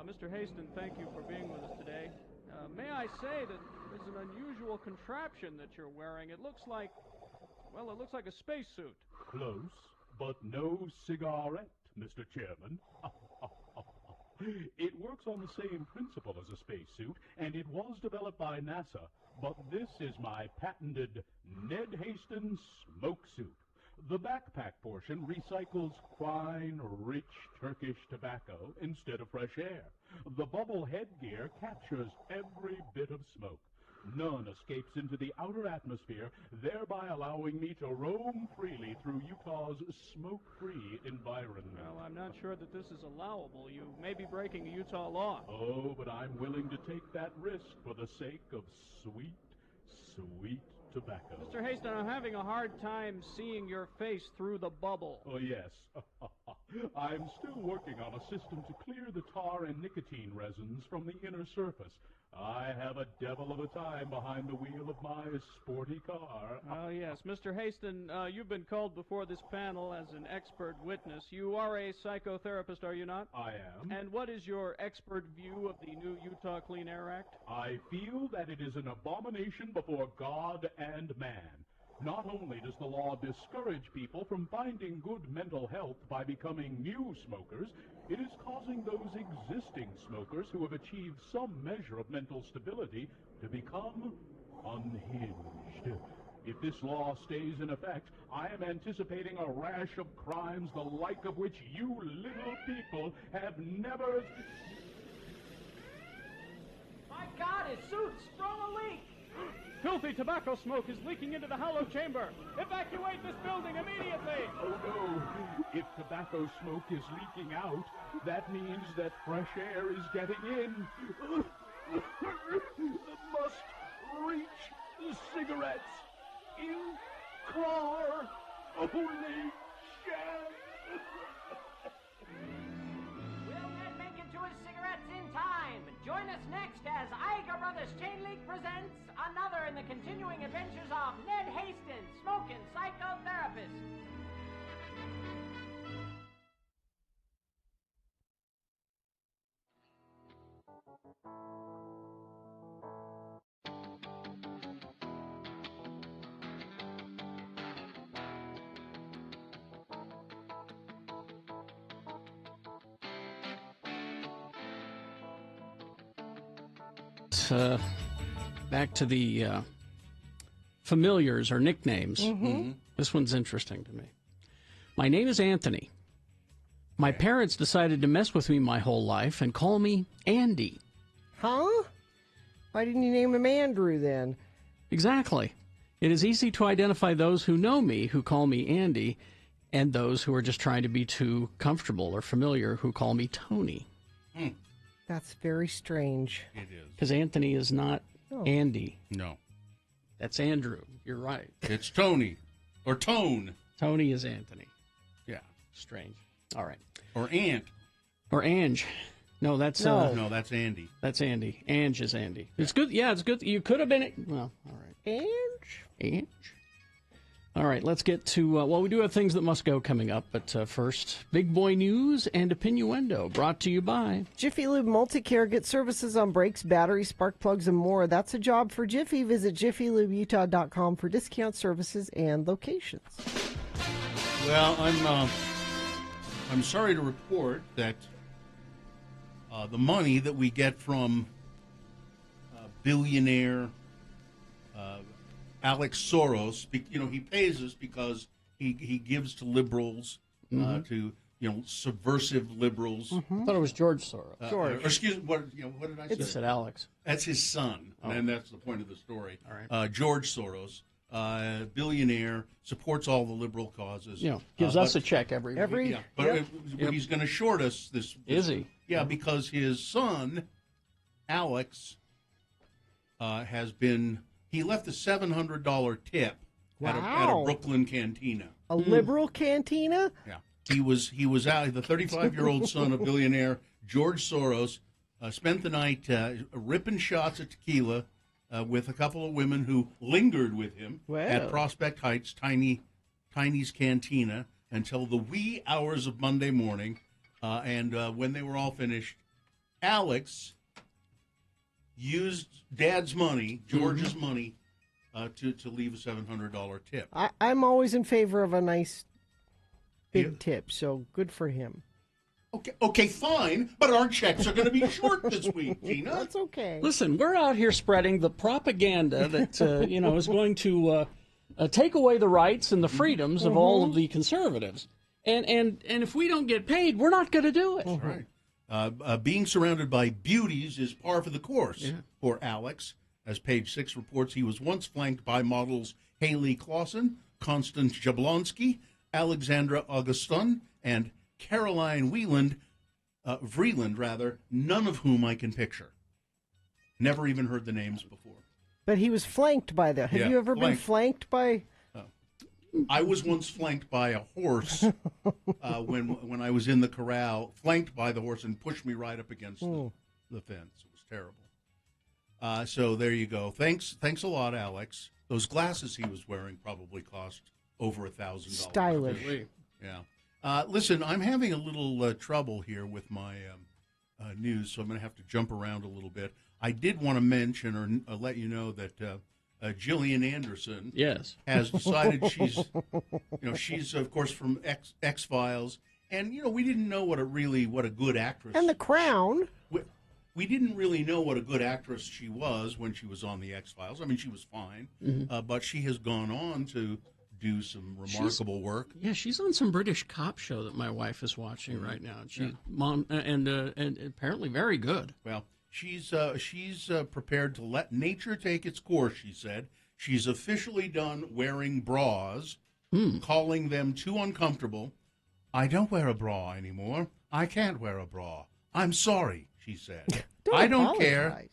[SPEAKER 7] Mr. Haston, thank you for being with us today. May I say that this is an unusual contraption that you're wearing. It looks like a spacesuit.
[SPEAKER 13] Close, but no cigarette, Mr. Chairman. It works on the same principle as a spacesuit, and it was developed by NASA, but this is my patented Ned Hastings smoke suit. The backpack portion recycles fine, rich Turkish tobacco instead of fresh air. The bubble headgear captures every bit of smoke. None escapes into the outer atmosphere, thereby allowing me to roam freely through Utah's smoke-free environment.
[SPEAKER 7] Well, I'm not sure that this is allowable. You may be breaking a Utah law.
[SPEAKER 13] Oh, but I'm willing to take that risk for the sake of sweet, sweet tobacco.
[SPEAKER 7] Mr. Haston, I'm having a hard time seeing your face through the bubble.
[SPEAKER 13] Oh, yes. I'm still working on a system to clear the tar and nicotine resins from the inner surface. I have a devil of a time behind the wheel of my sporty car.
[SPEAKER 7] Oh, yes. Mr. Haston, you've been called before this panel as an expert witness. You are a psychotherapist, are you not?
[SPEAKER 13] I am.
[SPEAKER 7] And what is your expert view of the new Utah Clean Air Act?
[SPEAKER 13] I feel that it is an abomination before God and man. Not only does the law discourage people from finding good mental health by becoming new smokers, it is causing those existing smokers who have achieved some measure of mental stability to become unhinged. If this law stays in effect, I am anticipating a rash of crimes the like of which you little people have never...
[SPEAKER 12] My God, his suit's sprung a leak!
[SPEAKER 7] Filthy tobacco smoke is leaking into the hollow chamber. Evacuate this building immediately!
[SPEAKER 13] Oh, no. If tobacco smoke is leaking out, that means that fresh air is getting in. Must reach the cigarettes in car. Holy shit!
[SPEAKER 12] Will Ned make it to his cigarettes in time? Join us next as Iger Brothers Chain Link presents another in the continuing adventures of Ned Hastings, smoking psychotherapist.
[SPEAKER 1] Back to the familiars or nicknames.
[SPEAKER 2] Mm-hmm.
[SPEAKER 1] This one's interesting to me. My name is Anthony. My parents decided to mess with me my whole life and call me Andy.
[SPEAKER 2] Huh? Why didn't you name him Andrew then?
[SPEAKER 1] Exactly. It is easy to identify those who know me, who call me Andy, and those who are just trying to be too comfortable or familiar, who call me Tony.
[SPEAKER 2] That's very strange.
[SPEAKER 3] It is.
[SPEAKER 1] Because Anthony is not Andy.
[SPEAKER 3] No.
[SPEAKER 1] That's Andrew. You're right.
[SPEAKER 3] It's Tony. Or Tone.
[SPEAKER 1] Tony is Anthony.
[SPEAKER 3] Yeah.
[SPEAKER 1] Strange. All right.
[SPEAKER 3] Or Ant.
[SPEAKER 1] Or Ange. No, that's...
[SPEAKER 3] No, that's Andy.
[SPEAKER 1] That's Andy. Ange is Andy. It's good. Yeah, it's good. You could have been... Well, all right. Ange? All right, let's get to... well, we do have things that must go coming up, but first, Big Boy News and Opinioendo, brought to you by...
[SPEAKER 2] Jiffy Lube Multicare gets services on brakes, batteries, spark plugs, and more. That's a job for Jiffy. Visit JiffyLubeUtah.com for discount services and locations.
[SPEAKER 3] Well, I'm sorry to report that the money that we get from billionaire Alex Soros, he pays us because he gives to liberals, to subversive liberals.
[SPEAKER 1] I thought it was George Soros.
[SPEAKER 3] Or excuse me, what did I say?
[SPEAKER 1] You said Alex.
[SPEAKER 3] That's his son, and that's the point of the story.
[SPEAKER 1] All right.
[SPEAKER 3] George Soros, billionaire, supports all the liberal causes.
[SPEAKER 1] Gives us a check every week.
[SPEAKER 3] Yeah, but he's going to short us this.
[SPEAKER 1] Is he?
[SPEAKER 3] Yeah, because his son, Alex, he left a $700 tip at a Brooklyn cantina.
[SPEAKER 2] A liberal cantina?
[SPEAKER 3] Yeah. He was out. The 35-year-old son of billionaire George Soros spent the night ripping shots of tequila with a couple of women who lingered with him at Prospect Heights Tiny's Cantina until the wee hours of Monday morning. And when they were all finished, Alex used Dad's money, George's money, to leave a $700 tip.
[SPEAKER 2] I'm always in favor of a nice big tip, so good for him.
[SPEAKER 3] Okay, fine, but our checks are going to be short this week, Gina.
[SPEAKER 2] That's okay.
[SPEAKER 1] Listen, we're out here spreading the propaganda that is going to take away the rights and the freedoms of all of the conservatives, and if we don't get paid, we're not going to do it.
[SPEAKER 3] That's right. Being surrounded by beauties is par for the course for Alex. As Page 6 reports, he was once flanked by models Haley Clausen, Constance Jablonski, Alexandra Augustin, and Caroline Vreeland, none of whom I can picture. Never even heard the names before.
[SPEAKER 2] But he was flanked by them. Have you ever been flanked by...
[SPEAKER 3] I was once flanked by a horse when I was in the corral, flanked by the horse and pushed me right up against the fence. It was terrible. So there you go. Thanks a lot, Alex. Those glasses he was wearing probably cost over $1,000.
[SPEAKER 2] Stylish.
[SPEAKER 3] Yeah. Listen, I'm having a little trouble here with my news, so I'm going to have to jump around a little bit. I did want to mention or let you know that Gillian Anderson has decided she's of course from X-Files, and we didn't know what a good actress.
[SPEAKER 2] And The Crown.
[SPEAKER 3] We didn't really know what a good actress she was when she was on the X-Files. I mean, she was fine, but she has gone on to do some remarkable work.
[SPEAKER 1] Yeah, she's on some British cop show that my wife is watching right now. She's and apparently very good.
[SPEAKER 3] Well, she's prepared to let nature take its course, she said. She's officially done wearing bras, calling them too uncomfortable. I don't wear a bra anymore. I can't wear a bra. I'm sorry, she said. I don't care.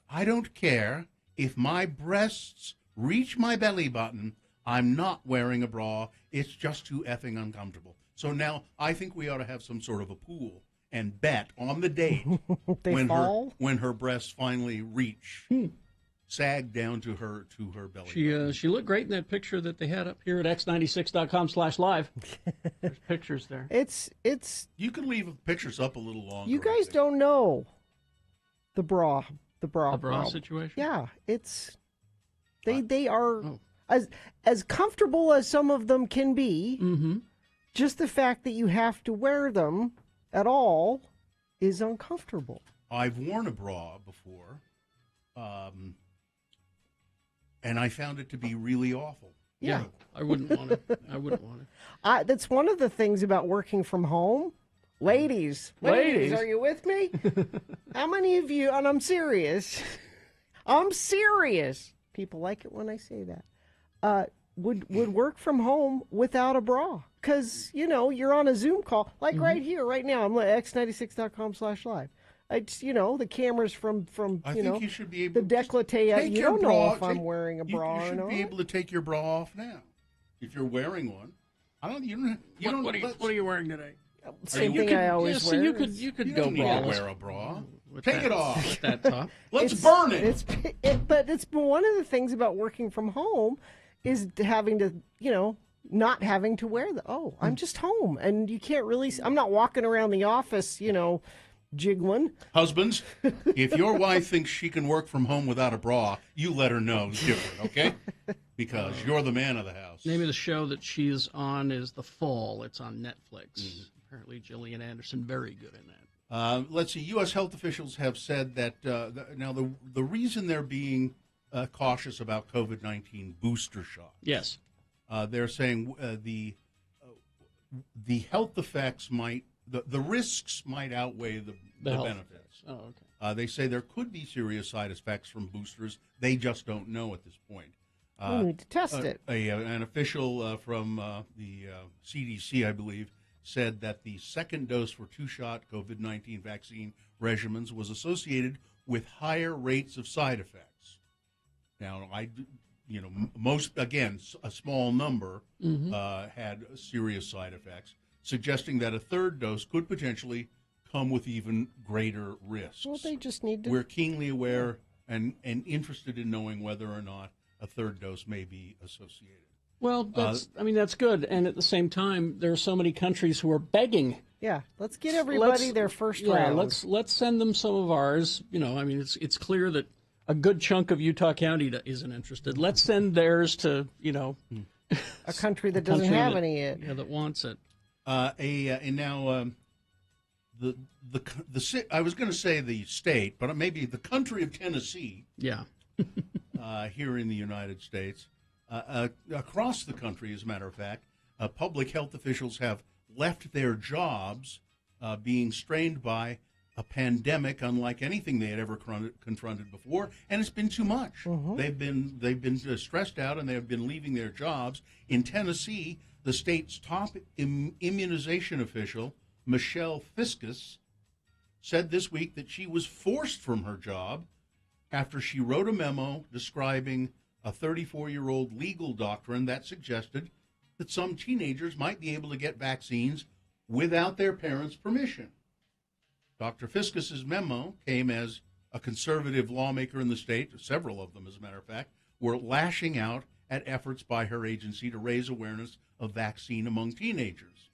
[SPEAKER 3] I don't care if my breasts reach my belly button. I'm not wearing a bra. It's just too effing uncomfortable. So now I think we ought to have some sort of a pool and bet on the date when her breasts finally reach, sag down to her belly button.
[SPEAKER 1] She looked great in that picture that they had up here at x96.com/live. There's pictures there.
[SPEAKER 2] It's
[SPEAKER 3] you can leave pictures up a little longer.
[SPEAKER 2] You guys don't know the bra
[SPEAKER 1] situation.
[SPEAKER 2] Yeah, they are as comfortable as some of them can be. Just the fact that you have to wear them at all is uncomfortable.
[SPEAKER 3] I've worn a bra before, and I found it to be really awful.
[SPEAKER 1] Yeah, I wouldn't want it.
[SPEAKER 2] That's one of the things about working from home. Ladies, are you with me? How many of you, and I'm serious, people like it when I say that, would work from home without a bra? Because, you're on a Zoom call, like right here, right now. I'm at x96.com/live. It's, the cameras from
[SPEAKER 3] I think you should be able
[SPEAKER 2] the décolleté. You don't know if I'm wearing a bra
[SPEAKER 3] you
[SPEAKER 2] or not.
[SPEAKER 3] should be able to take your bra off now if you're wearing one. What
[SPEAKER 1] are you wearing today?
[SPEAKER 2] Same thing I always wear.
[SPEAKER 1] So you could go
[SPEAKER 3] need
[SPEAKER 1] braless.
[SPEAKER 3] to wear a bra. Take it off.
[SPEAKER 1] With that top.
[SPEAKER 3] Let's burn it.
[SPEAKER 2] But it's one of the things about working from home is having to, not having to wear I'm just home, and you can't really. I'm not walking around the office, jiggling.
[SPEAKER 3] Husbands, if your wife thinks she can work from home without a bra, you let her know it's different, okay? Because you're the man of the house.
[SPEAKER 1] The name of the show that she's on is The Fall. It's on Netflix. Apparently, Gillian Anderson, very good in that.
[SPEAKER 3] Let's see. U.S. health officials have said that now the reason they're being cautious about COVID-19 booster shots they're saying the health effects the risks might outweigh the benefits.
[SPEAKER 1] Oh, okay.
[SPEAKER 3] They say there could be serious side effects from boosters. They just don't know at this point.
[SPEAKER 2] We need to test it.
[SPEAKER 3] An official from the CDC, I believe, said that the second dose for two-shot COVID-19 vaccine regimens was associated with higher rates of side effects. Now, most, again, a small number had serious side effects, suggesting that a third dose could potentially come with even greater risks.
[SPEAKER 2] Well, they just need to...
[SPEAKER 3] We're keenly aware and interested in knowing whether or not a third dose may be associated.
[SPEAKER 1] Well, that's good. And at the same time, there are so many countries who are begging.
[SPEAKER 2] Yeah, let's get everybody their first round.
[SPEAKER 1] Let's send them some of ours. It's clear that a good chunk of Utah County isn't interested. Let's send theirs to,
[SPEAKER 2] a country that doesn't have any yet.
[SPEAKER 1] Yeah, that wants it.
[SPEAKER 3] And now the I was going to say the state, but maybe the country of Tennessee.
[SPEAKER 1] Yeah.
[SPEAKER 3] Here in the United States, across the country, as a matter of fact, public health officials have left their jobs being strained by a pandemic unlike anything they had ever confronted before, and it's been too much. They've been stressed out, and they have been leaving their jobs. In Tennessee, the state's top immunization official, Michelle Fiskus, said this week that she was forced from her job after she wrote a memo describing a 34-year-old legal doctrine that suggested that some teenagers might be able to get vaccines without their parents' permission. Dr. Fiskus's memo came as a conservative lawmaker in the state, several of them, as a matter of fact, were lashing out at efforts by her agency to raise awareness of vaccine among teenagers.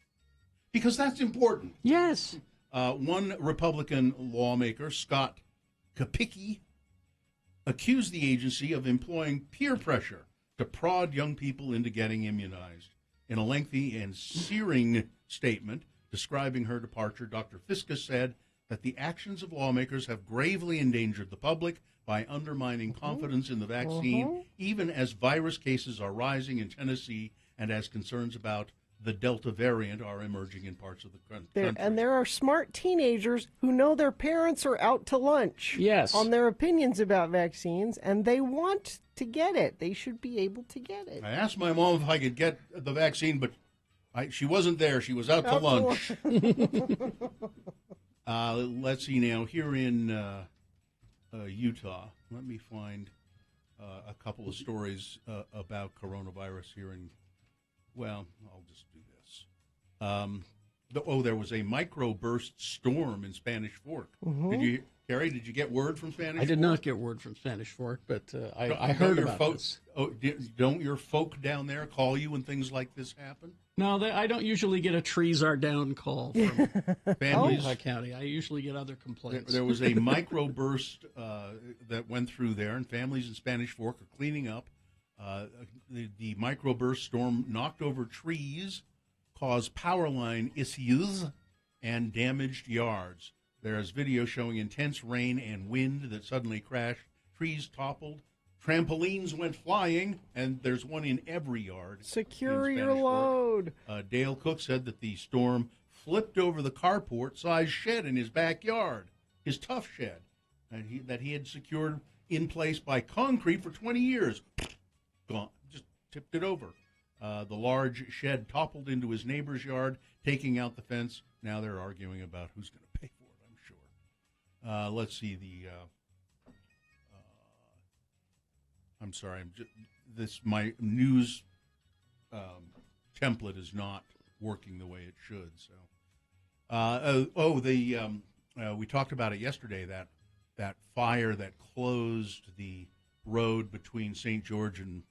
[SPEAKER 3] Because that's important.
[SPEAKER 1] Yes.
[SPEAKER 3] One Republican lawmaker, Scott Kopicki, accused the agency of employing peer pressure to prod young people into getting immunized. In a lengthy and searing statement describing her departure, Dr. Fiskus said that the actions of lawmakers have gravely endangered the public by undermining confidence in the vaccine, even as virus cases are rising in Tennessee and as concerns about the Delta variant are emerging in parts of the country.
[SPEAKER 2] And there are smart teenagers who know their parents are out to lunch on their opinions about vaccines, and they want to get it. They should be able to get it.
[SPEAKER 3] I asked my mom if I could get the vaccine, but she wasn't there. She was out to lunch. Let's see now. Here in Utah, let me find a couple of stories about coronavirus here in... Well, I'll just do this. There was a microburst storm in Spanish Fork. Did you get word from Spanish Fork?
[SPEAKER 1] I did not get word from Spanish Fork, but I heard about this.
[SPEAKER 3] Don't your folk down there call you when things like this happen?
[SPEAKER 1] No, I don't usually get a trees are down call from Utah County. I usually get other complaints.
[SPEAKER 3] There was a microburst that went through there, and families in Spanish Fork are cleaning up. The microburst storm knocked over trees, caused power line issues, and damaged yards. There is video showing intense rain and wind that suddenly crashed. Trees toppled. Trampolines went flying, and there's one in every yard.
[SPEAKER 2] Secure your load.
[SPEAKER 3] Dale Cook said that the storm flipped over the carport-sized shed in his backyard, his tough shed, that he had secured in place by concrete for 20 years. Gone. Just tipped it over. The large shed toppled into his neighbor's yard, taking out the fence. Now they're arguing about who's going to pay for it, I'm sure. Let's see. I'm sorry. My news template is not working the way it should. So, we talked about it yesterday. That fire that closed the road between St. George and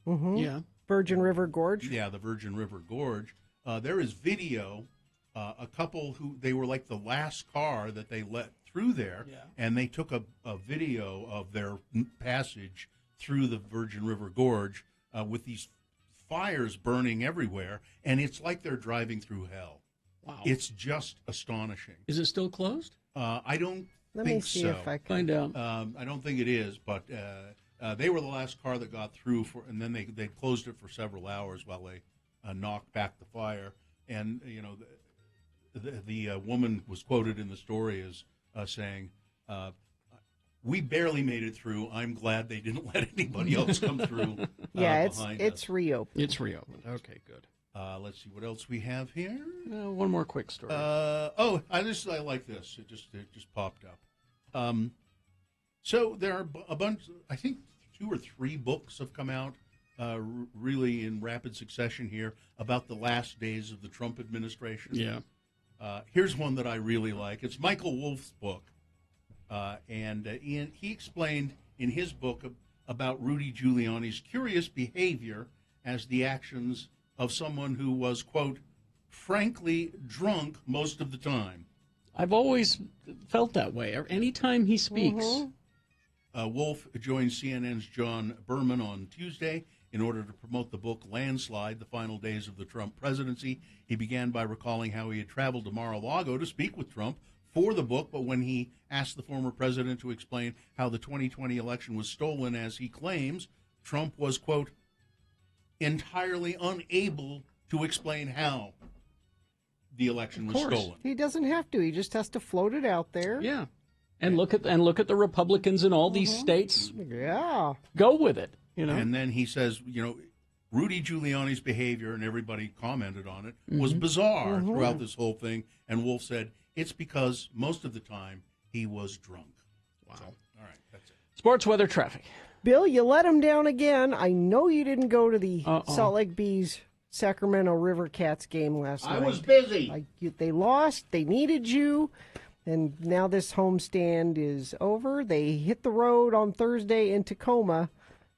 [SPEAKER 2] Virgin River Gorge.
[SPEAKER 3] Yeah, the Virgin River Gorge. There is video. A couple they were like the last car that they let through there, and they took a video of their passage through the Virgin River Gorge with these fires burning everywhere, and it's like they're driving through hell.
[SPEAKER 1] Wow.
[SPEAKER 3] It's just astonishing.
[SPEAKER 1] Is it still closed?
[SPEAKER 3] I don't
[SPEAKER 2] Let
[SPEAKER 3] think
[SPEAKER 2] me see
[SPEAKER 3] so.
[SPEAKER 2] if I can
[SPEAKER 1] find out.
[SPEAKER 3] I don't think it is, but They were the last car that got through, and then they closed it for several hours while they knocked back the fire. And, the woman was quoted in the story as saying, we barely made it through. I'm glad they didn't let anybody else come through.
[SPEAKER 2] Yeah,
[SPEAKER 3] it's
[SPEAKER 2] reopened.
[SPEAKER 1] It's reopened. Okay, good.
[SPEAKER 3] Let's see what else we have here.
[SPEAKER 1] One more quick story.
[SPEAKER 3] I like this. It just popped up. So there are a bunch. I think 2 or 3 books have come out, really in rapid succession here about the last days of the Trump administration.
[SPEAKER 1] Yeah.
[SPEAKER 3] Here's one that I really like. It's Michael Wolff's book, and he explained in his book about Rudy Giuliani's curious behavior as the actions of someone who was, quote, frankly drunk most of the time.
[SPEAKER 1] I've always felt that way. Anytime he speaks.
[SPEAKER 3] Wolff joined CNN's John Berman on Tuesday in order to promote the book Landslide, The Final Days of the Trump Presidency. He began by recalling how he had traveled to Mar-a-Lago to speak with Trump for the book, but when he asked the former president to explain how the 2020 election was stolen, as he claims, Trump was, quote, entirely unable to explain how the election was stolen.
[SPEAKER 2] He doesn't have to. He just has to float it out there.
[SPEAKER 1] Yeah. And look at the Republicans in all these states.
[SPEAKER 2] Yeah.
[SPEAKER 1] Go with it.
[SPEAKER 3] And then he says, Rudy Giuliani's behavior, and everybody commented on it, was bizarre throughout this whole thing. And Wolff said, it's because most of the time he was drunk.
[SPEAKER 1] Wow.
[SPEAKER 3] So, all right, that's it.
[SPEAKER 1] Sports, weather, traffic.
[SPEAKER 2] Bill, you let him down again. I know you didn't go to the Salt Lake Bees Sacramento River Cats game last night.
[SPEAKER 3] I was busy.
[SPEAKER 2] They lost. They needed you. And now this homestand is over. They hit the road on Thursday in Tacoma.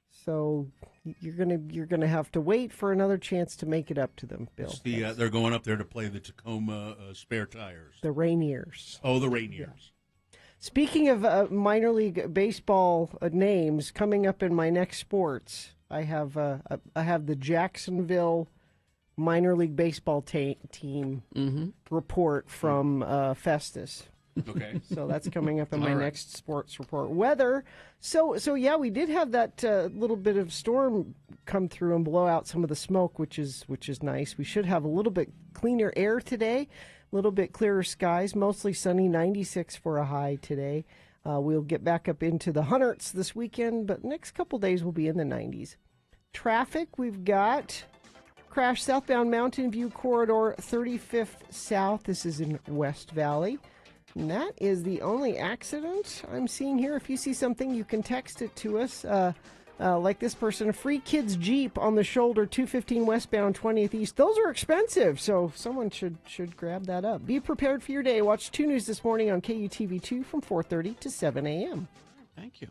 [SPEAKER 2] So you're gonna have to wait for another chance to make it up to them, Bill.
[SPEAKER 3] They're going up there to play the Tacoma Spare Tires.
[SPEAKER 2] The Rainiers.
[SPEAKER 3] Oh, the Rainiers.
[SPEAKER 2] Yeah. Speaking of minor league baseball names, coming up in my next sports, I have the Jacksonville minor league baseball team report from Festus.
[SPEAKER 3] Okay.
[SPEAKER 2] So that's coming up in my next sports report. Weather. So yeah, we did have that little bit of storm come through and blow out some of the smoke, which is nice. We should have a little bit cleaner air today, a little bit clearer skies, mostly sunny, 96 for a high today. We'll get back up into the hundreds this weekend, but next couple days we'll be in the 90s. Traffic, we've got crash southbound Mountain View Corridor, 35th South. This is in West Valley. And that is the only accident I'm seeing here. If you see something, you can text it to us. Like this person, a free kids Jeep on the shoulder, 215 westbound, 20th East. Those are expensive, so someone should grab that up. Be prepared for your day. Watch 2 News this morning on KUTV2 from 4:30 to 7 a.m.
[SPEAKER 1] Thank you.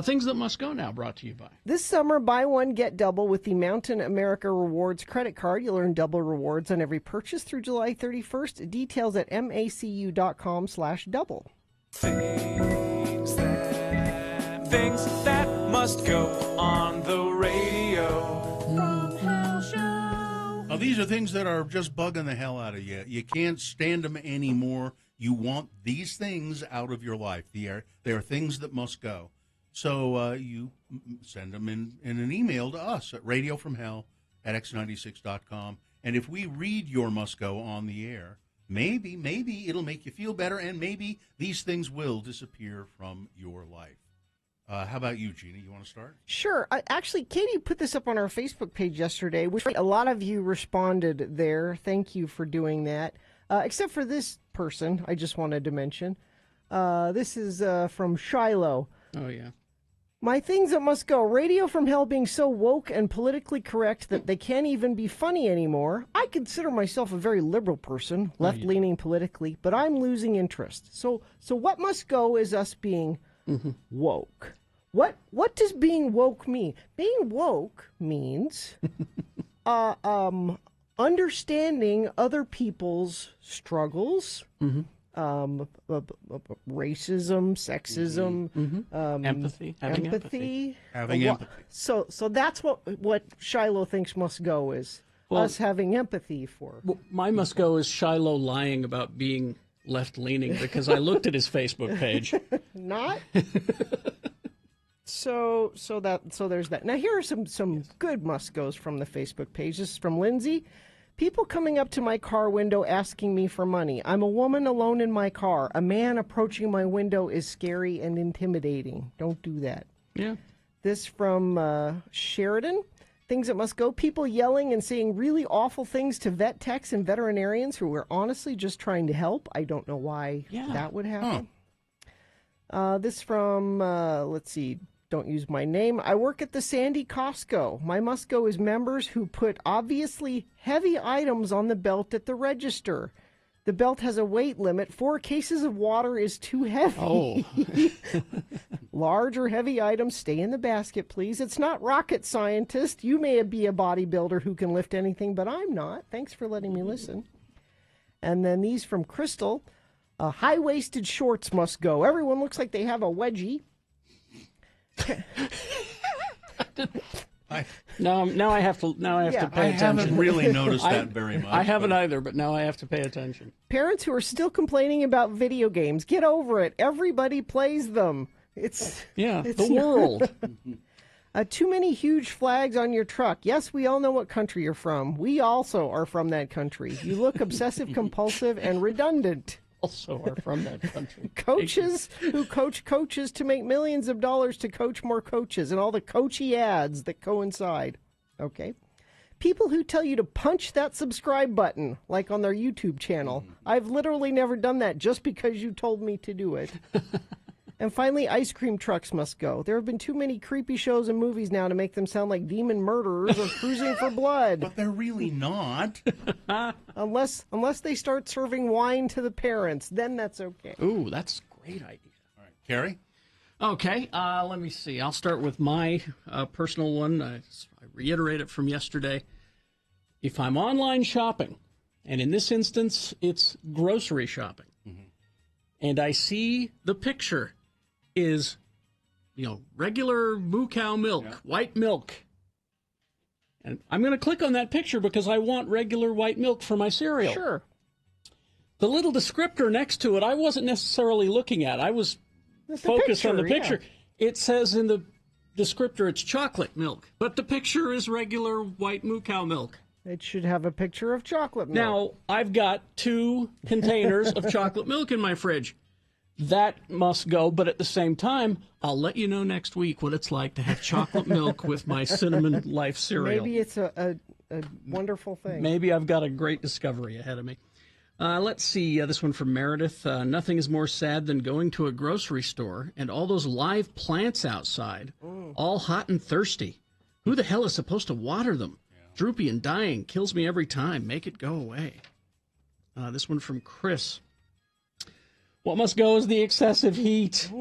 [SPEAKER 1] Things that must go now, brought to you by.
[SPEAKER 2] This summer, buy one, get double with the Mountain America Rewards credit card. You'll earn double rewards on every purchase through July 31st. Details at macu.com/double.
[SPEAKER 14] Things that must go on the radio.
[SPEAKER 2] From Hell Show.
[SPEAKER 3] Now, these are things that are just bugging the hell out of you. You can't stand them anymore. You want these things out of your life. They are things that must go. So you send them in an email to us at radiofromhell@x96.com. And if we read your must go on the air, maybe it'll make you feel better, and maybe these things will disappear from your life. How about you, Gina? You want to start?
[SPEAKER 2] Sure. Actually, Katie put this up on our Facebook page yesterday, which a lot of you responded there. Thank you for doing that. Except for this person I just wanted to mention. This is from Shiloh.
[SPEAKER 1] Oh, yeah.
[SPEAKER 2] My things that must go. Radio from Hell being so woke and politically correct that they can't even be funny anymore. I consider myself a very liberal person, left-leaning politically, but I'm losing interest. So what must go is us being woke. What does being woke mean? Being woke means understanding other people's struggles, racism, sexism,
[SPEAKER 1] empathy, having empathy.
[SPEAKER 3] Having empathy.
[SPEAKER 2] So that's what Shiloh thinks must go is us having empathy for.
[SPEAKER 1] Well, my must go is Shiloh lying about being left-leaning, because I looked at his Facebook page.
[SPEAKER 2] Not? So there's that. Now here are some good must-goes from the Facebook page. This is from Lindsay. People coming up to my car window asking me for money. I'm a woman alone in my car. A man approaching my window is scary and intimidating. Don't do that.
[SPEAKER 1] Yeah.
[SPEAKER 2] This from Sheridan. Things that must go. People yelling and saying really awful things to vet techs and veterinarians who are honestly just trying to help. I don't know why that would happen. This from, let's see, don't use my name. I work at the Sandy Costco. My must go is members who put obviously heavy items on the belt at the register. The belt has a weight limit. 4 cases of water is too heavy.
[SPEAKER 1] Oh.
[SPEAKER 2] Large or heavy items stay in the basket, please. It's not rocket scientist. You may be a bodybuilder who can lift anything, but I'm not. Thanks for letting me listen. And then these from Crystal. High-waisted shorts must go. Everyone looks like they have a wedgie.
[SPEAKER 1] Now I have to pay attention.
[SPEAKER 3] I haven't really noticed that very much.
[SPEAKER 1] I haven't either, but now I have to pay attention.
[SPEAKER 2] Parents who are still complaining about video games, get over it. Everybody plays them. It's
[SPEAKER 1] the world.
[SPEAKER 2] Too many huge flags on your truck. Yes, we all know what country you're from. We also are from that country. You look obsessive, compulsive, and redundant.
[SPEAKER 1] Also are from that country.
[SPEAKER 2] Coaches who coach coaches to make millions of dollars to coach more coaches and all the coachy ads that coincide. Okay. People who tell you to punch that subscribe button, like on their YouTube channel. I've literally never done that just because you told me to do it. And finally, ice cream trucks must go. There have been too many creepy shows and movies now to make them sound like demon murderers or cruising for blood.
[SPEAKER 3] But they're really not.
[SPEAKER 2] Unless they start serving wine to the parents, then that's okay.
[SPEAKER 1] Ooh, that's a great idea.
[SPEAKER 3] All right, Carrie?
[SPEAKER 1] Okay, let me see. I'll start with my personal one. I reiterate it from yesterday. If I'm online shopping, and in this instance, it's grocery shopping, and I see the picture is, regular moo cow milk, white milk. And I'm going to click on that picture because I want regular white milk for my cereal.
[SPEAKER 2] Sure.
[SPEAKER 1] The little descriptor next to it, I wasn't necessarily looking at. I was focused on the picture. Yeah. It says in the descriptor it's chocolate milk, but the picture is regular white moo cow milk.
[SPEAKER 2] It should have a picture of chocolate milk.
[SPEAKER 1] Now, I've got 2 containers of chocolate milk in my fridge. That must go, but at the same time, I'll let you know next week what it's like to have chocolate milk with my Cinnamon Life cereal.
[SPEAKER 2] Maybe it's a wonderful thing.
[SPEAKER 1] Maybe I've got a great discovery ahead of me. Let's see, this one from Meredith. Nothing is more sad than going to a grocery store and all those live plants outside, all hot and thirsty. Who the hell is supposed to water them? Droopy and dying. Kills me every time. Make it go away. This one from Chris. What must go is the excessive heat.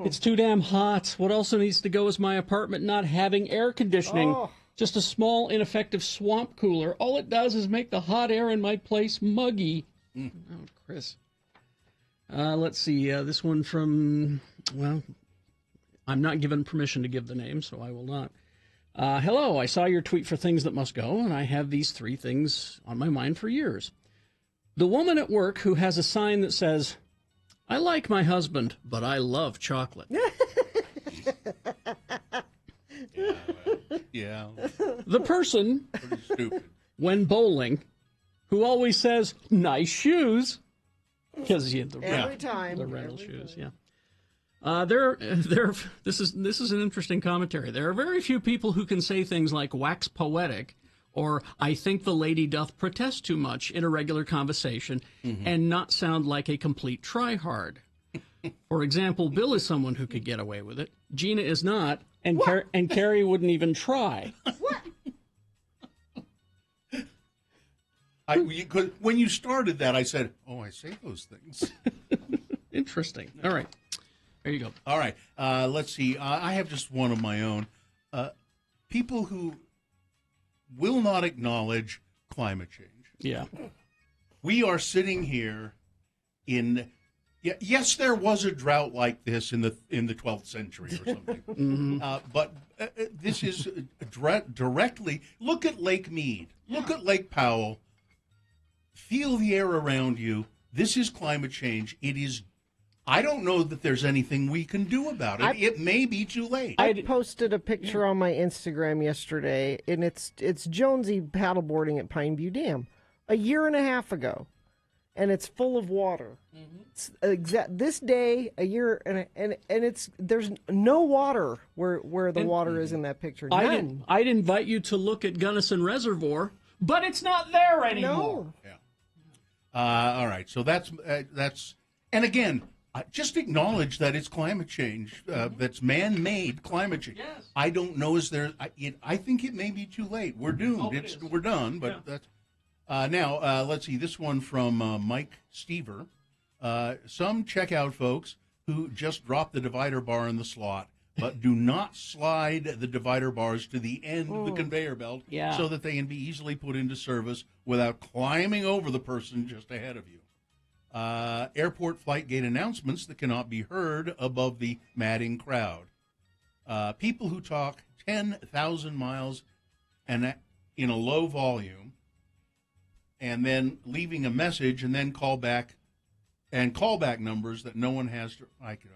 [SPEAKER 1] It's too damn hot. What also needs to go is my apartment not having air conditioning. Just a small, ineffective swamp cooler. All it does is make the hot air in my place muggy. Oh, Chris. Let's see. This one from, I'm not given permission to give the name, so I will not. Hello, I saw your tweet for things that must go, and I have these 3 things on my mind for years. The woman at work who has a sign that says, I like my husband, but I love chocolate.
[SPEAKER 3] Yeah.
[SPEAKER 1] The person,
[SPEAKER 3] pretty stupid,
[SPEAKER 1] when bowling, who always says, nice shoes, because
[SPEAKER 2] every time
[SPEAKER 1] the rental shoes, yeah. This is an interesting commentary. There are very few people who can say things like wax poetic or I think the lady doth protest too much in a regular conversation and not sound like a complete tryhard. For example, Bill is someone who could get away with it. Gina is not, and Carrie wouldn't even try.
[SPEAKER 3] When you started that, I said, I say those things.
[SPEAKER 1] Interesting. All right. There you go.
[SPEAKER 3] All right. Let's see. I have just one of my own. People who will not acknowledge climate change.
[SPEAKER 1] Yeah.
[SPEAKER 3] We are sitting here in... yes, there was a drought like this in the 12th century or something. But this is directly... Look at Lake Mead. Look at Lake Powell. Feel the air around you. This is climate change. It is I don't know that there's anything we can do about it. It may be too late.
[SPEAKER 2] I posted a picture on my Instagram yesterday, and it's Jonesy paddleboarding at Pineview Dam a year and a half ago, and it's full of water. It's this day a year, and there's no water where the water is in that picture. None.
[SPEAKER 1] I'd invite you to look at Gunnison Reservoir, but it's not there anymore.
[SPEAKER 2] No.
[SPEAKER 3] Yeah. All right. So that's and again. Just acknowledge that it's climate change. That's man-made climate change.
[SPEAKER 1] Yes.
[SPEAKER 3] I don't know. I think it may be too late. We're doomed. We're done. But that's now. Let's see. This one from Mike Stever. Some checkout folks who just drop the divider bar in the slot, but do not slide the divider bars to the end of the conveyor belt, so that they can be easily put into service without climbing over the person just ahead of you. Airport flight gate announcements that cannot be heard above the madding crowd. People who talk 10,000 miles and in a low volume, and then leaving a message, and then callback numbers that no one has to. I can't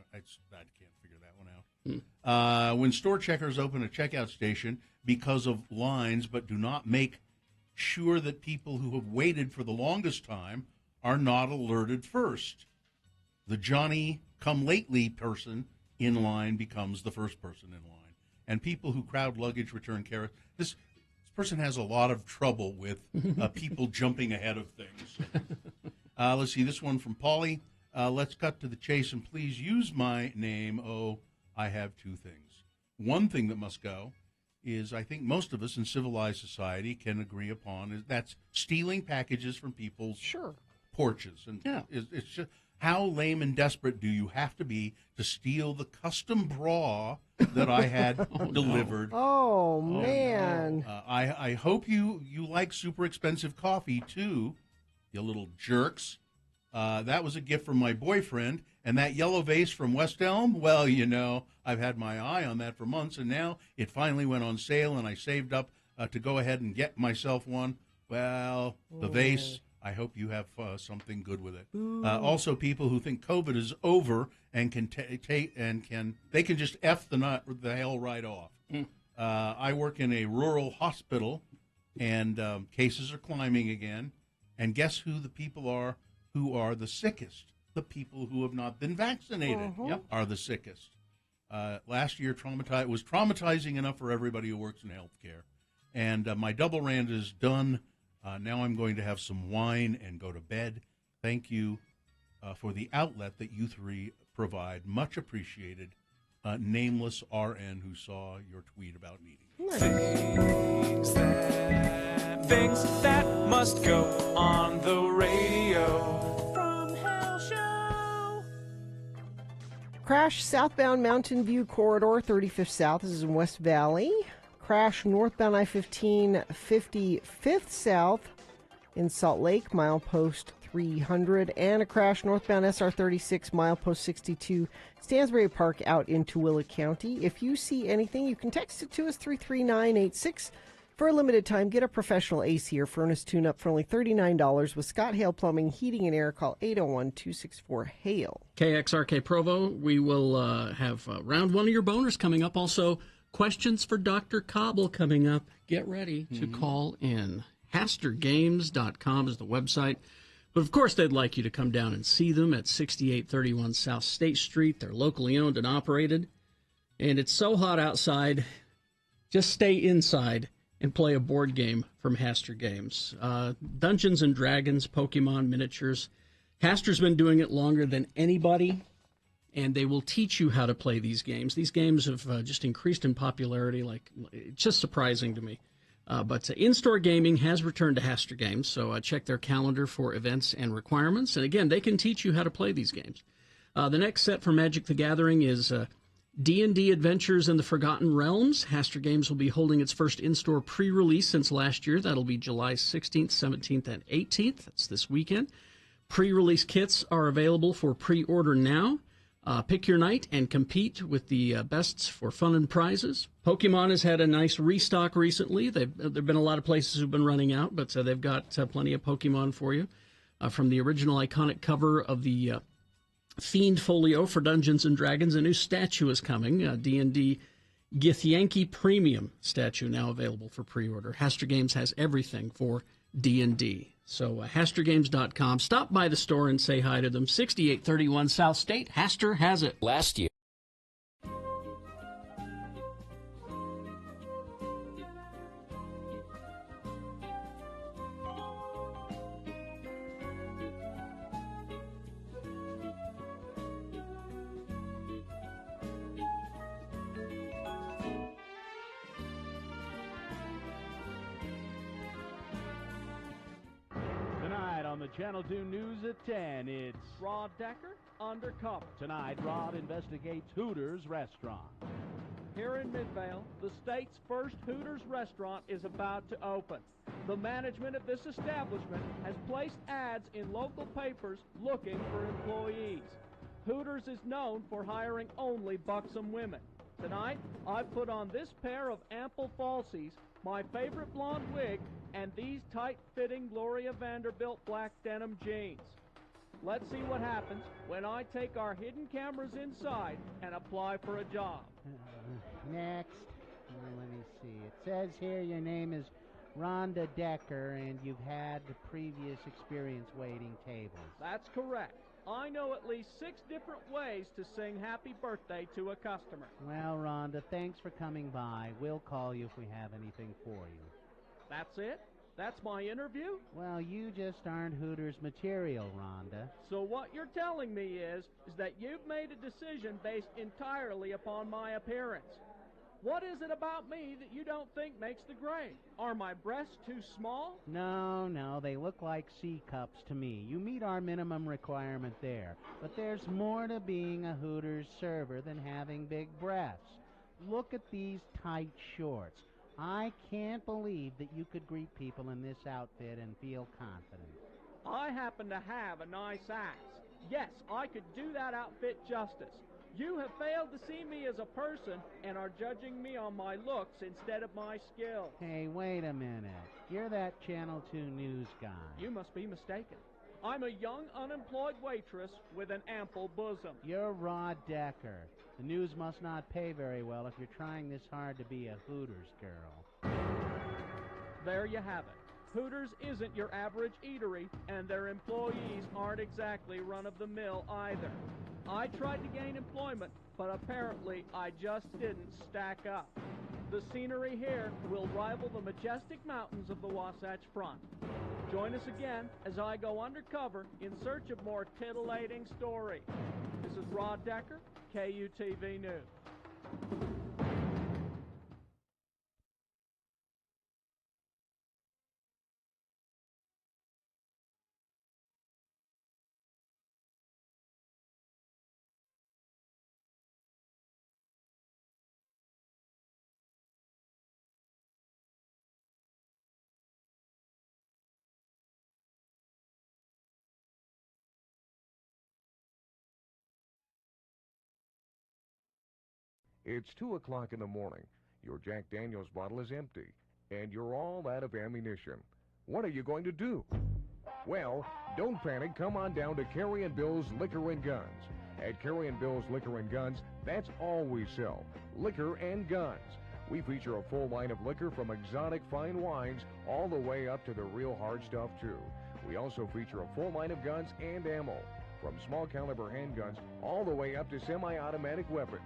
[SPEAKER 3] figure that one out. When store checkers open a checkout station because of lines, but do not make sure that people who have waited for the longest time are not alerted first. The Johnny-come-lately person in line becomes the first person in line. And people who crowd luggage, return carriage. This person has a lot of trouble with people jumping ahead of things. Let's see, this one from Polly. Let's cut to the chase, and please use my name. Oh, I have two things. One thing that must go is, I think most of us in civilized society can agree upon, is that's stealing packages from people's porches. And it's just, how lame and desperate do you have to be to steal the custom bra that I had delivered?
[SPEAKER 2] Oh, man.
[SPEAKER 3] I hope you like super expensive coffee, too, you little jerks. That was a gift from my boyfriend. And that yellow vase from West Elm, well, I've had my eye on that for months, and now it finally went on sale, and I saved up to go ahead and get myself one. Well, the vase, I hope you have something good with it. Also, people who think COVID is over and can they can just F the hell right off. I work in a rural hospital, and cases are climbing again. And guess who the people are who are the sickest? The people who have not been vaccinated are the sickest. Last year, was traumatizing enough for everybody who works in healthcare. And my double rant is done. Now I'm going to have some wine and go to bed. Thank you for the outlet that you three provide. Much appreciated. Nameless RN who saw your tweet about needing it.
[SPEAKER 14] Things that must go on the radio.
[SPEAKER 2] Crash southbound Mountain View Corridor, 35th South. This is in West Valley. Crash northbound I-15, 55th South in Salt Lake, milepost 300. And a crash northbound SR-36, milepost 62, Stansbury Park out into Willett County. If you see anything, you can text it to us, 33986. For a limited time, get a professional AC or furnace tune-up for only $39 with Scott Hale Plumbing, Heating, and Air. Call 801-264-HALE.
[SPEAKER 1] KXRK Provo, we will have round one of your boners coming up. Also, questions for Dr. Cobble coming up. Get ready to call in. HasterGames.com is the website. But, of course, they'd like you to come down and see them at 6831 South State Street. They're locally owned and operated. And it's so hot outside, just stay inside and play a board game from Haster Games. Dungeons and Dragons, Pokemon, miniatures. Haster's been doing it longer than anybody, and they will teach you how to play these games. These games have just increased in popularity, it's just surprising to me. But in-store gaming has returned to Haster Games, so check their calendar for events and requirements. And again, they can teach you how to play these games. The next set for Magic the Gathering is D&D Adventures in the Forgotten Realms. Haster Games will be holding its first in-store pre-release since last year. That'll be July 16th, 17th, and 18th. That's this weekend. Pre-release kits are available for pre-order now. Pick your night and compete with the bests for fun and prizes. Pokemon has had a nice restock recently. There have been a lot of places who've been running out, but they've got plenty of Pokemon for you. From the original iconic cover of the Fiend Folio for Dungeons and Dragons. A new statue is coming. D&D Githyanki Premium statue now available for pre-order. Haster Games has everything for D&D. So HasterGames.com. Stop by the store and say hi to them. 6831 South State. Haster has it.
[SPEAKER 4] Last year.
[SPEAKER 15] Channel 2 News at 10, it's Rod Decker, Undercover. Tonight, Rod investigates Hooters restaurant.
[SPEAKER 7] Here in Midvale, the state's first Hooters restaurant is about to open. The management of this establishment has placed ads in local papers looking for employees. Hooters is known for hiring only buxom women. Tonight, I've put on this pair of ample falsies, my favorite blonde wig, and these tight-fitting Gloria Vanderbilt black denim jeans. Let's see what happens when I take our hidden cameras inside and apply for a job.
[SPEAKER 9] Next. Let me see. It says here your name is Rhonda Decker, and you've had the previous experience waiting tables.
[SPEAKER 7] That's correct. I know at least 6 different ways to sing happy birthday to a customer.
[SPEAKER 9] Well, Rhonda, thanks for coming by. We'll call you if we have anything for you.
[SPEAKER 7] That's it? That's my interview?
[SPEAKER 9] Well, you just aren't Hooters material, Rhonda.
[SPEAKER 7] So what you're telling me is that you've made a decision based entirely upon my appearance. What is it about me that you don't think makes the grade? Are my breasts too small?
[SPEAKER 9] No, they look like C cups to me. You meet our minimum requirement there. But there's more to being a Hooters server than having big breasts. Look at these tight shorts. I can't believe that you could greet people in this outfit and feel confident.
[SPEAKER 7] I happen to have a nice ass. Yes, I could do that outfit justice. You have failed to see me as a person and are judging me on my looks instead of my skill.
[SPEAKER 9] Hey, wait a minute. You're that Channel 2 News guy.
[SPEAKER 7] You must be mistaken. I'm a young, unemployed waitress with an ample bosom.
[SPEAKER 9] You're Rod Decker. The news must not pay very well if you're trying this hard to be a Hooters girl.
[SPEAKER 7] There you have it. Hooters isn't your average eatery, and their employees aren't exactly run-of-the-mill either. I tried to gain employment, but apparently I just didn't stack up. The scenery here will rival the majestic mountains of the Wasatch Front. Join us again as I go undercover in search of more titillating stories. This is Rod Decker, KUTV News.
[SPEAKER 16] It's 2 o'clock in the morning. Your Jack Daniels bottle is empty, and you're all out of ammunition. What are you going to do? Well, don't panic. Come on down to Carrie and Bill's Liquor and Guns. At Carrie and Bill's Liquor and Guns, that's all we sell, liquor and guns. We feature a full line of liquor from exotic fine wines all the way up to the real hard stuff, too. We also feature a full line of guns and ammo, from small caliber handguns all the way up to semi-automatic weapons.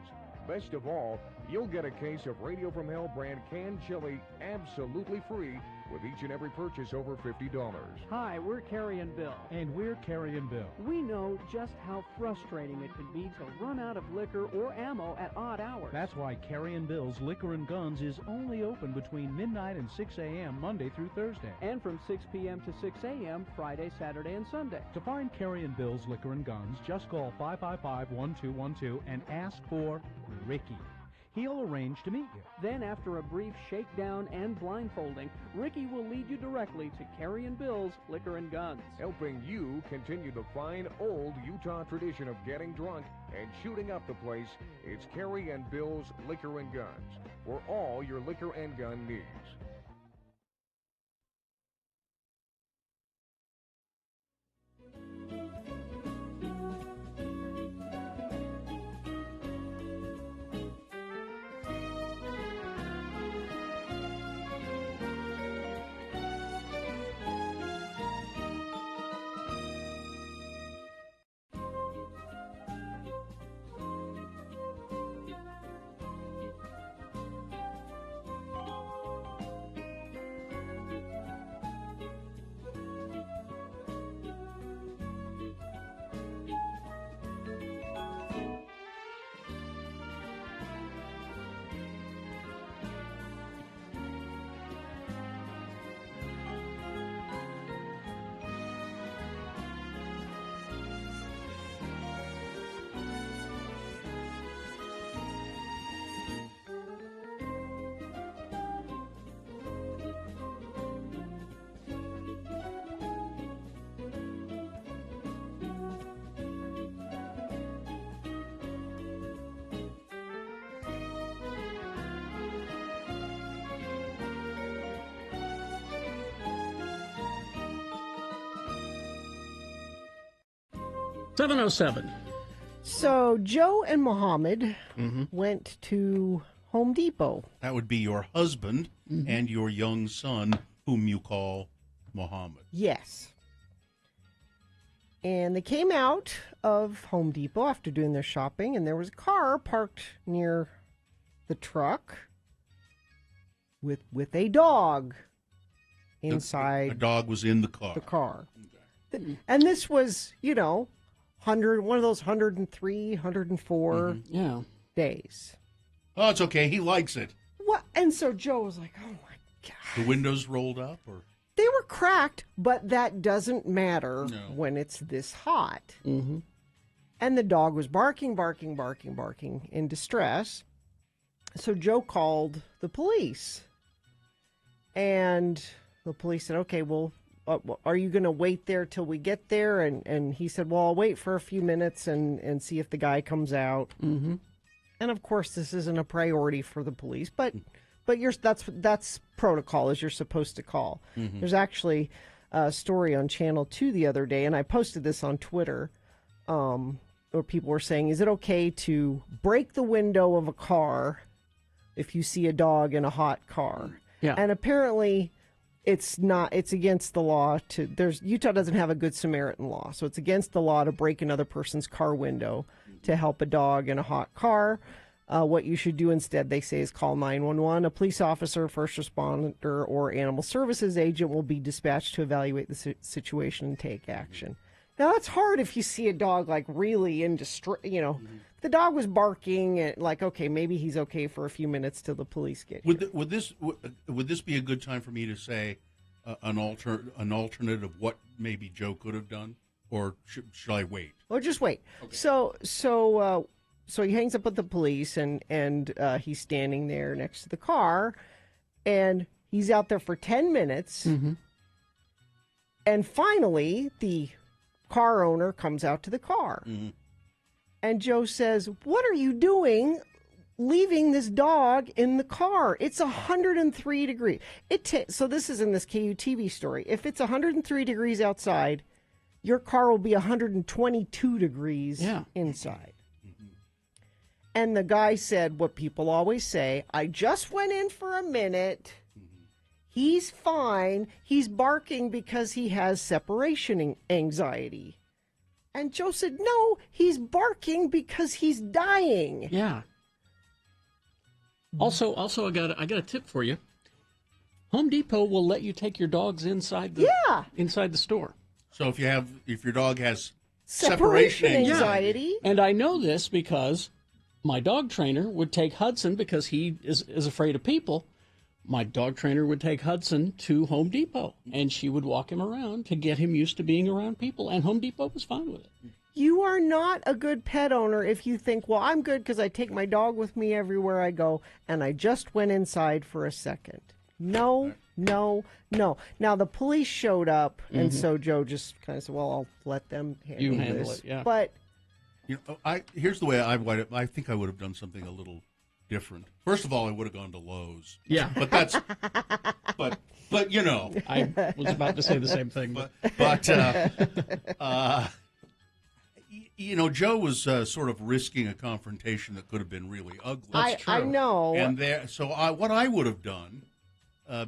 [SPEAKER 16] Best of all, you'll get a case of Radio from Hell brand canned chili absolutely free with each and every purchase over $50.
[SPEAKER 17] Hi, we're Carrie and Bill.
[SPEAKER 18] And we're Carrie and Bill.
[SPEAKER 17] We know just how frustrating it can be to run out of liquor or ammo at odd hours.
[SPEAKER 18] That's why Carrie and Bill's Liquor and Guns is only open between midnight and 6 a.m. Monday through Thursday.
[SPEAKER 17] And from 6 p.m. to 6 a.m. Friday, Saturday, and Sunday.
[SPEAKER 18] To find Carrie and Bill's Liquor and Guns, just call 555-1212 and ask for Ricky. He'll arrange to meet you.
[SPEAKER 17] Then, after a brief shakedown and blindfolding, Ricky will lead you directly to Carrie and Bill's Liquor and Guns.
[SPEAKER 16] Helping you continue the fine old Utah tradition of getting drunk and shooting up the place, it's Carrie and Bill's Liquor and Guns for all your liquor and gun needs.
[SPEAKER 1] 7:07.
[SPEAKER 2] So Joe and Mohammed went to Home Depot.
[SPEAKER 3] That would be your husband and your young son, whom you call Muhammad.
[SPEAKER 2] Yes. And they came out of Home Depot after doing their shopping, and there was a car parked near the truck with a dog inside.
[SPEAKER 3] A dog was in the car.
[SPEAKER 2] The car. And this was, one of those 103, 104 days.
[SPEAKER 3] Oh, it's okay. He likes it.
[SPEAKER 2] What? And so Joe was like, oh, my God.
[SPEAKER 3] The windows rolled up? Or
[SPEAKER 2] They were cracked, but that doesn't matter when it's this hot.
[SPEAKER 1] Mm-hmm.
[SPEAKER 2] And the dog was barking in distress. So Joe called the police. And the police said, okay, well, are you going to wait there till we get there? And he said, well, I'll wait for a few minutes and see if the guy comes out.
[SPEAKER 1] Mm-hmm.
[SPEAKER 2] And of course, this isn't a priority for the police, but that's protocol, as you're supposed to call.
[SPEAKER 1] Mm-hmm.
[SPEAKER 2] There's actually a story on Channel 2 the other day, and I posted this on Twitter, where people were saying, is it okay to break the window of a car if you see a dog in a hot car?
[SPEAKER 1] Yeah.
[SPEAKER 2] And apparently it's against the law Utah doesn't have a Good Samaritan law, so it's against the law to break another person's car window to help a dog in a hot car. What you should do instead, they say, is call 911. A police officer, first responder, or animal services agent will be dispatched to evaluate the situation and take action. Now, that's hard if you see a dog, like, really in distress. The dog was barking, and, like, okay, maybe he's okay for a few minutes till the police get here.
[SPEAKER 3] Would this be a good time for me to say an alternate of what maybe Joe could have done? Or should I wait?
[SPEAKER 2] Well, just wait. Okay. So he hangs up with the police, and he's standing there next to the car, and he's out there for 10 minutes.
[SPEAKER 1] Mm-hmm.
[SPEAKER 2] And finally, the car owner comes out to the car.
[SPEAKER 3] Mm-hmm.
[SPEAKER 2] And Joe says, what are you doing leaving this dog in the car? It's 103 degrees. So this is in this KUTV story. If it's 103 degrees outside, your car will be 122 degrees inside. And the guy said what people always say, I just went in for a minute. He's fine. He's barking because he has separation anxiety. And Joe said, no, he's barking because he's dying.
[SPEAKER 1] Yeah. Also, I got a tip for you. Home Depot will let you take your dogs inside the store.
[SPEAKER 3] So if your dog has
[SPEAKER 2] separation anxiety.
[SPEAKER 1] And I know this because my dog trainer would take Hudson, because he is afraid of people. My dog trainer would take Hudson to Home Depot, and she would walk him around to get him used to being around people, and Home Depot was fine with it.
[SPEAKER 2] You are not a good pet owner if you think, well, I'm good because I take my dog with me everywhere I go, and I just went inside for a second. No. Now, the police showed up, and so Joe just kind of said, well, I'll let them handle this.
[SPEAKER 1] It, yeah.
[SPEAKER 2] But
[SPEAKER 3] here's the way I think I would have done something a little different. First of all, I would have gone to Lowe's.
[SPEAKER 1] Yeah.
[SPEAKER 3] But that's but
[SPEAKER 1] I was about to say the same thing.
[SPEAKER 3] But Joe was sort of risking a confrontation that could have been really ugly.
[SPEAKER 2] That's true. I know.
[SPEAKER 3] And what I would have done,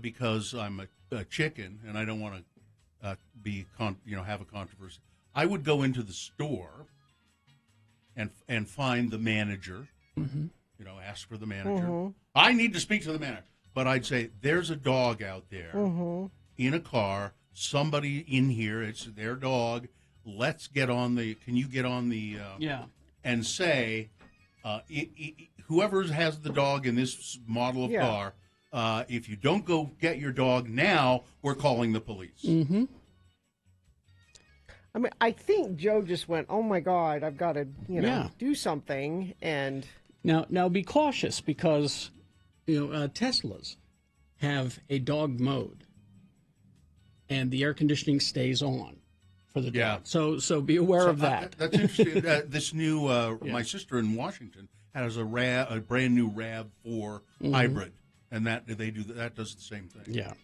[SPEAKER 3] because I'm a chicken and I don't want to have a controversy, I would go into the store and find the manager.
[SPEAKER 1] Mm-hmm.
[SPEAKER 3] Ask for the manager. Mm-hmm. I need to speak to the manager. But I'd say, there's a dog out there in a car. Somebody in here. It's their dog. Let's get on can you get on the, and say, whoever has the dog in this model of car, if you don't go get your dog now, we're calling the police.
[SPEAKER 1] Mm-hmm.
[SPEAKER 2] I mean, I think Joe just went, oh, my God, I've got to, do something. And
[SPEAKER 1] Now be cautious, because, Teslas have a dog mode, and the air conditioning stays on for the dog. So be aware of that.
[SPEAKER 3] That's interesting. This new, my sister in Washington has a brand new RAV4 hybrid, and that does the same thing.
[SPEAKER 1] Yeah.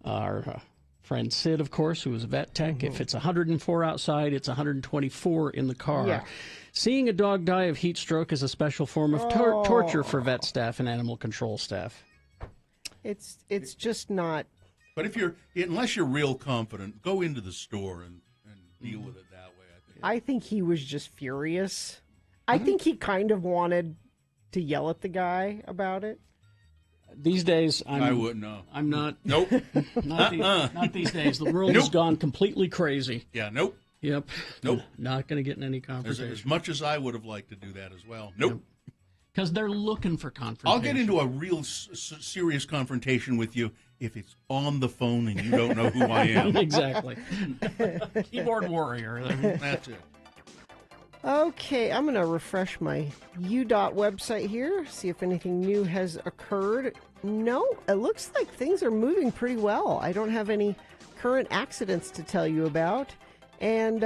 [SPEAKER 1] Our Friend Sid, of course, who was a vet tech. If it's 104 outside, it's 124 in the car.
[SPEAKER 2] Yeah.
[SPEAKER 1] Seeing a dog die of heat stroke is a special form of torture for vet staff and animal control staff.
[SPEAKER 2] It's just not.
[SPEAKER 3] But unless you're real confident, go into the store and deal with it that way, I think.
[SPEAKER 2] I think he was just furious. I think he kind of wanted to yell at the guy about it.
[SPEAKER 1] These days,
[SPEAKER 3] I wouldn't know.
[SPEAKER 1] I'm not.
[SPEAKER 3] Nope.
[SPEAKER 1] Not these days. The world has gone completely crazy.
[SPEAKER 3] Yeah, nope.
[SPEAKER 1] Yep.
[SPEAKER 3] Nope.
[SPEAKER 1] Not going to get in any confrontation.
[SPEAKER 3] As much as I would have liked to do that as well. Nope.
[SPEAKER 1] Because they're looking for confrontation.
[SPEAKER 3] I'll get into a real serious confrontation with you if it's on the phone and you don't know who I am.
[SPEAKER 1] Exactly. Keyboard warrior.
[SPEAKER 3] That's it.
[SPEAKER 2] Okay, I'm going to refresh my UDOT website here, see if anything new has occurred. No, it looks like things are moving pretty well. I don't have any current accidents to tell you about. And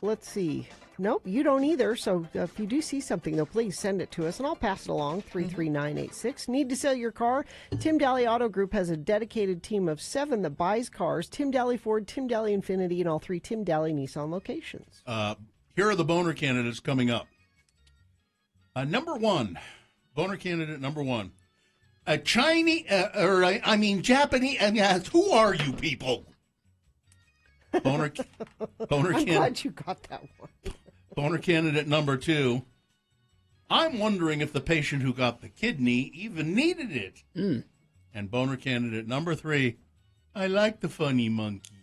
[SPEAKER 2] let's see. Nope, you don't either. So if you do see something, though, please send it to us, and I'll pass it along, 33986. Need to sell your car? Tim Daly Auto Group has a dedicated team of 7 that buys cars. Tim Daly Ford, Tim Daly Infiniti, and all 3 Tim Daly Nissan locations.
[SPEAKER 3] Here are the boner candidates coming up. Number 1, boner candidate number 1. A Chinese, Japanese, who are you people? Boner
[SPEAKER 2] I'm glad you got that one.
[SPEAKER 3] Boner candidate number 2. I'm wondering if the patient who got the kidney even needed it. And boner candidate number 3. I like the funny monkey.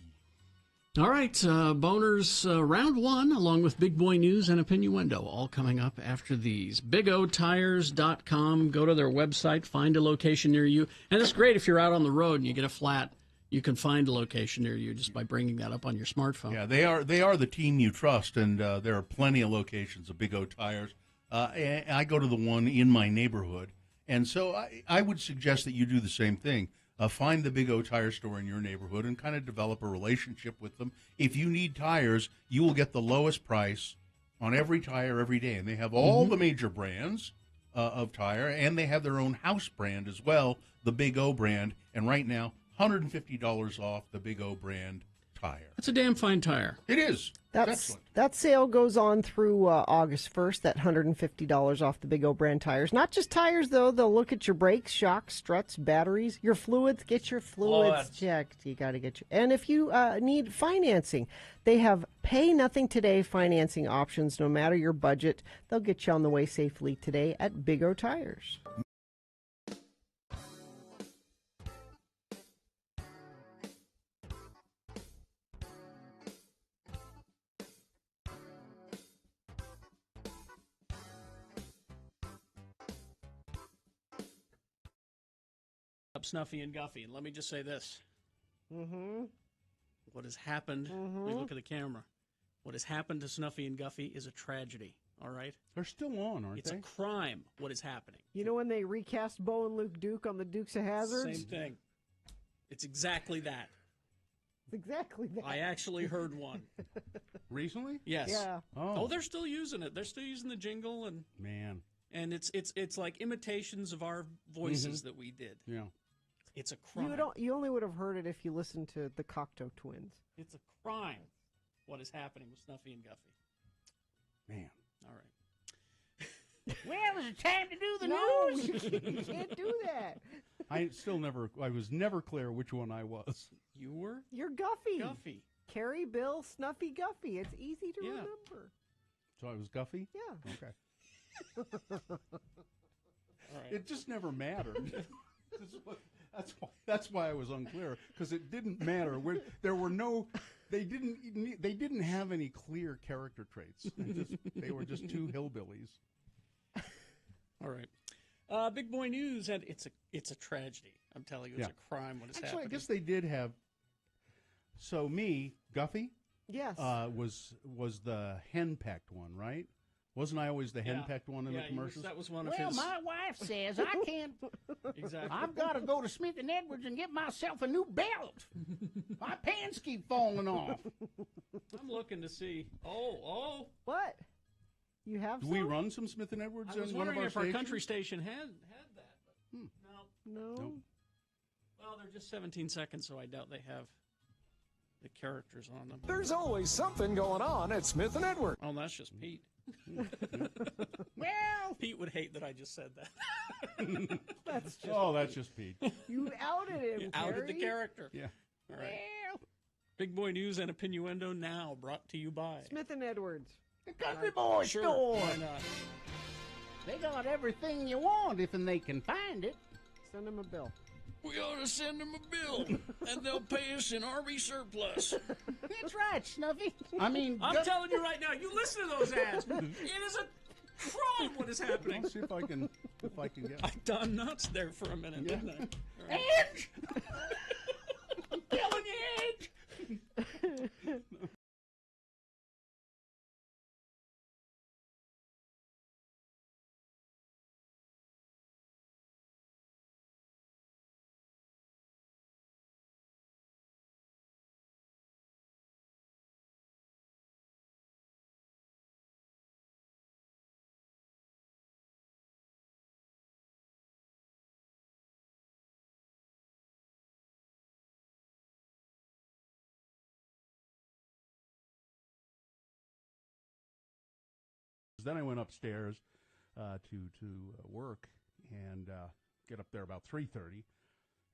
[SPEAKER 1] All right, boners round 1, along with Big Boy News and Opinioendo, all coming up after these. BigOTires.com. Go to their website, find a location near you. And it's great if you're out on the road and you get a flat. You can find a location near you just by bringing that up on your smartphone.
[SPEAKER 3] Yeah, they are the team you trust, and there are plenty of locations of Big O Tires. I go to the one in my neighborhood, and so I would suggest that you do the same thing. Find the Big O Tire store in your neighborhood and kind of develop a relationship with them. If you need tires, you will get the lowest price on every tire every day, and they have all the major brands of tire, and they have their own house brand as well, the Big O brand, and right now, $150 off the Big O brand tire.
[SPEAKER 1] That's a damn fine tire.
[SPEAKER 3] It is.
[SPEAKER 2] That sale goes on through August 1st, that $150 off the Big O brand tires. Not just tires, though. They'll look at your brakes, shocks, struts, batteries, your fluids. Get your fluids checked. You got to get your... And if you need financing, they have pay nothing today financing options. No matter your budget, they'll get you on the way safely today at Big O Tires.
[SPEAKER 1] Snuffy and Guffy, and let me just say this. What has happened, we look at the camera, what has happened to Snuffy and Guffy is a tragedy, all right?
[SPEAKER 19] They're still on, aren't
[SPEAKER 1] it's
[SPEAKER 19] they?
[SPEAKER 1] It's a crime, what is happening.
[SPEAKER 2] You know when they recast Bo and Luke Duke on the Dukes of Hazzard?
[SPEAKER 1] Same thing. It's exactly that.
[SPEAKER 2] It's exactly that.
[SPEAKER 1] I actually heard one.
[SPEAKER 19] Recently?
[SPEAKER 1] Yes.
[SPEAKER 2] Yeah.
[SPEAKER 1] Oh, they're still using it. They're still using the jingle, and and it's like imitations of our voices that we did.
[SPEAKER 19] Yeah.
[SPEAKER 1] It's a crime.
[SPEAKER 2] You only would have heard it if you listened to the Cocteau Twins.
[SPEAKER 1] It's a crime what is happening with Snuffy and Guffy.
[SPEAKER 19] Man.
[SPEAKER 1] All right.
[SPEAKER 12] Well, is it time to do the
[SPEAKER 2] No,
[SPEAKER 12] news?
[SPEAKER 2] you can't do that.
[SPEAKER 19] I was never clear which one I was.
[SPEAKER 1] You were?
[SPEAKER 2] You're Guffy.
[SPEAKER 1] Guffy.
[SPEAKER 2] Carrie, Bill, Snuffy, Guffy. It's easy to remember.
[SPEAKER 19] So I was Guffy?
[SPEAKER 2] Yeah.
[SPEAKER 19] Okay.
[SPEAKER 1] All right.
[SPEAKER 19] It just never mattered. That's why I was unclear, because it didn't matter. There were no, they didn't have any clear character traits. They were just two hillbillies.
[SPEAKER 1] All right, Big Boy News, and it's a tragedy. I'm telling you, it's a crime what is happening.
[SPEAKER 19] I guess they did have. So Guffy,
[SPEAKER 2] yes,
[SPEAKER 19] was the henpecked one, right? Wasn't I always the henpecked one in the commercials?
[SPEAKER 1] That was one of
[SPEAKER 12] Well,
[SPEAKER 1] his.
[SPEAKER 12] my wife says I can't.
[SPEAKER 1] Exactly.
[SPEAKER 12] I've got to go to Smith and Edwards and get myself a new belt. My pants keep falling off.
[SPEAKER 1] I'm looking to see. Oh.
[SPEAKER 2] What? You have?
[SPEAKER 19] Do we run some Smith and Edwards
[SPEAKER 1] I was
[SPEAKER 19] in one of
[SPEAKER 1] wondering
[SPEAKER 19] our
[SPEAKER 1] if
[SPEAKER 19] stations?
[SPEAKER 1] our country station had that. But
[SPEAKER 2] No.
[SPEAKER 1] Well, they're just 17 seconds, so I doubt they have. the characters on them.
[SPEAKER 20] There's always something going on at Smith and Edward.
[SPEAKER 1] Oh, that's just Pete.
[SPEAKER 2] Well,
[SPEAKER 1] Pete would hate that I just said that.
[SPEAKER 2] That's just
[SPEAKER 19] that's just Pete.
[SPEAKER 2] You outed him,
[SPEAKER 1] You outed the
[SPEAKER 2] Carrie.
[SPEAKER 1] character.
[SPEAKER 19] Yeah.
[SPEAKER 1] All right. Big Boy News and Opinioendo now brought to you by
[SPEAKER 2] Smith and Edwards.
[SPEAKER 19] The Country Boy
[SPEAKER 1] Sure,
[SPEAKER 19] Store.
[SPEAKER 1] why not?
[SPEAKER 6] They got everything you want if they can find it.
[SPEAKER 2] Send him a bill.
[SPEAKER 1] We ought to send them a bill, and they'll pay us in Army surplus.
[SPEAKER 6] That's right, Snuffy. I mean,
[SPEAKER 1] I'm telling you right now, you listen to those ads. It is a crime what is happening.
[SPEAKER 19] I'll see if I can get.
[SPEAKER 1] I done nuts there for a minute, didn't I?
[SPEAKER 6] Edge! I'm telling you, Edge!
[SPEAKER 19] Then I went upstairs to work and get up there about 3:30,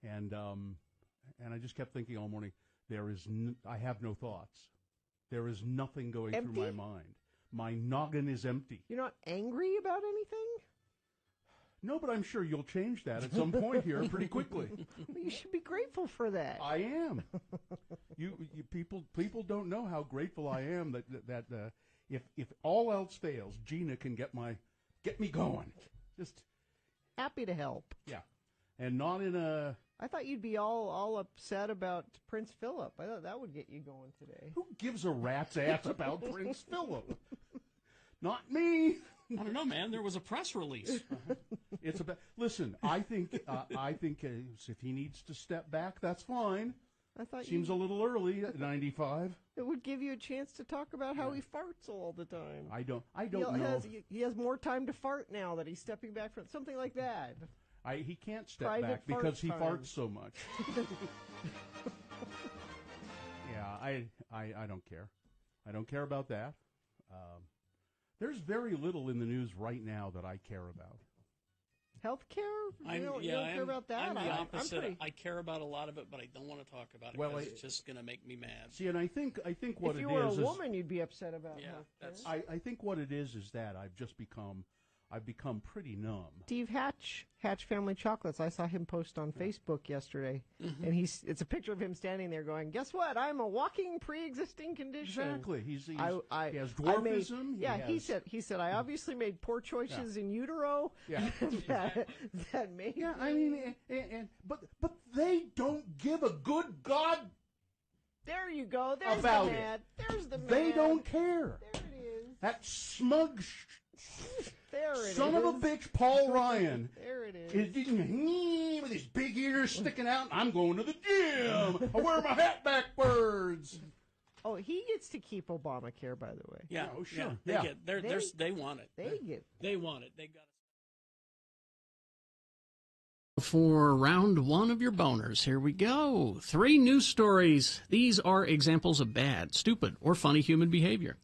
[SPEAKER 19] and I just kept thinking all morning. I have no thoughts. There is nothing going through my mind. My noggin is empty.
[SPEAKER 2] You're not angry about anything?
[SPEAKER 19] No, but I'm sure you'll change that at some point here pretty quickly.
[SPEAKER 2] You should be grateful for that.
[SPEAKER 19] I am. You people don't know how grateful I am that if all else fails, Gina can get me going. Just
[SPEAKER 2] happy to help.
[SPEAKER 19] Yeah, and not in a.
[SPEAKER 2] I thought you'd be all upset about Prince Philip. I thought that would get you going today.
[SPEAKER 19] Who gives a rat's ass about Prince Philip? Not me.
[SPEAKER 1] I don't know, man. There was a press release.
[SPEAKER 19] It's about. Listen, I think if he needs to step back, that's fine.
[SPEAKER 2] I thought
[SPEAKER 19] seems a little early at 95.
[SPEAKER 2] It would give you a chance to talk about how he farts all the time.
[SPEAKER 19] I don't know.
[SPEAKER 2] He has more time to fart now that he's stepping back from something like that.
[SPEAKER 19] He can't step
[SPEAKER 2] Private
[SPEAKER 19] back because he
[SPEAKER 2] fart
[SPEAKER 19] farts so much. Yeah, I don't care. I don't care about that. There's very little in the news right now that I care about.
[SPEAKER 2] Healthcare? You don't care about that?
[SPEAKER 1] I'm the opposite.
[SPEAKER 2] I'm pretty...
[SPEAKER 1] I care about a lot of it, but I don't want to talk about it because it's just going to make me mad.
[SPEAKER 19] See, and I think what it is.
[SPEAKER 2] If you were a woman, you'd be upset about healthcare.
[SPEAKER 19] I think what it is that I've become pretty numb.
[SPEAKER 2] Steve Hatch Family Chocolates. I saw him post on Facebook yesterday, and it's a picture of him standing there going, "Guess what? I'm a walking pre-existing condition."
[SPEAKER 19] Exactly. He has dwarfism.
[SPEAKER 2] He said I obviously made poor choices in utero.
[SPEAKER 19] Yeah.
[SPEAKER 2] that made.
[SPEAKER 19] Yeah, I mean, but they don't give a good God.
[SPEAKER 2] There you go. There's
[SPEAKER 19] about
[SPEAKER 2] the mad. There's the mad.
[SPEAKER 19] They don't care.
[SPEAKER 2] There it is.
[SPEAKER 19] That smug.
[SPEAKER 2] There it
[SPEAKER 19] Son of a bitch, Paul Ryan.
[SPEAKER 2] There it is.
[SPEAKER 19] With his big ears sticking out. I'm going to the gym. I wear my hat backwards.
[SPEAKER 2] Oh, he gets to keep Obamacare, by the way.
[SPEAKER 1] Yeah,
[SPEAKER 19] oh, sure.
[SPEAKER 1] They want it. They want it. They got it. For round one of your boners, here we go. 3 news stories. These are examples of bad, stupid, or funny human behavior.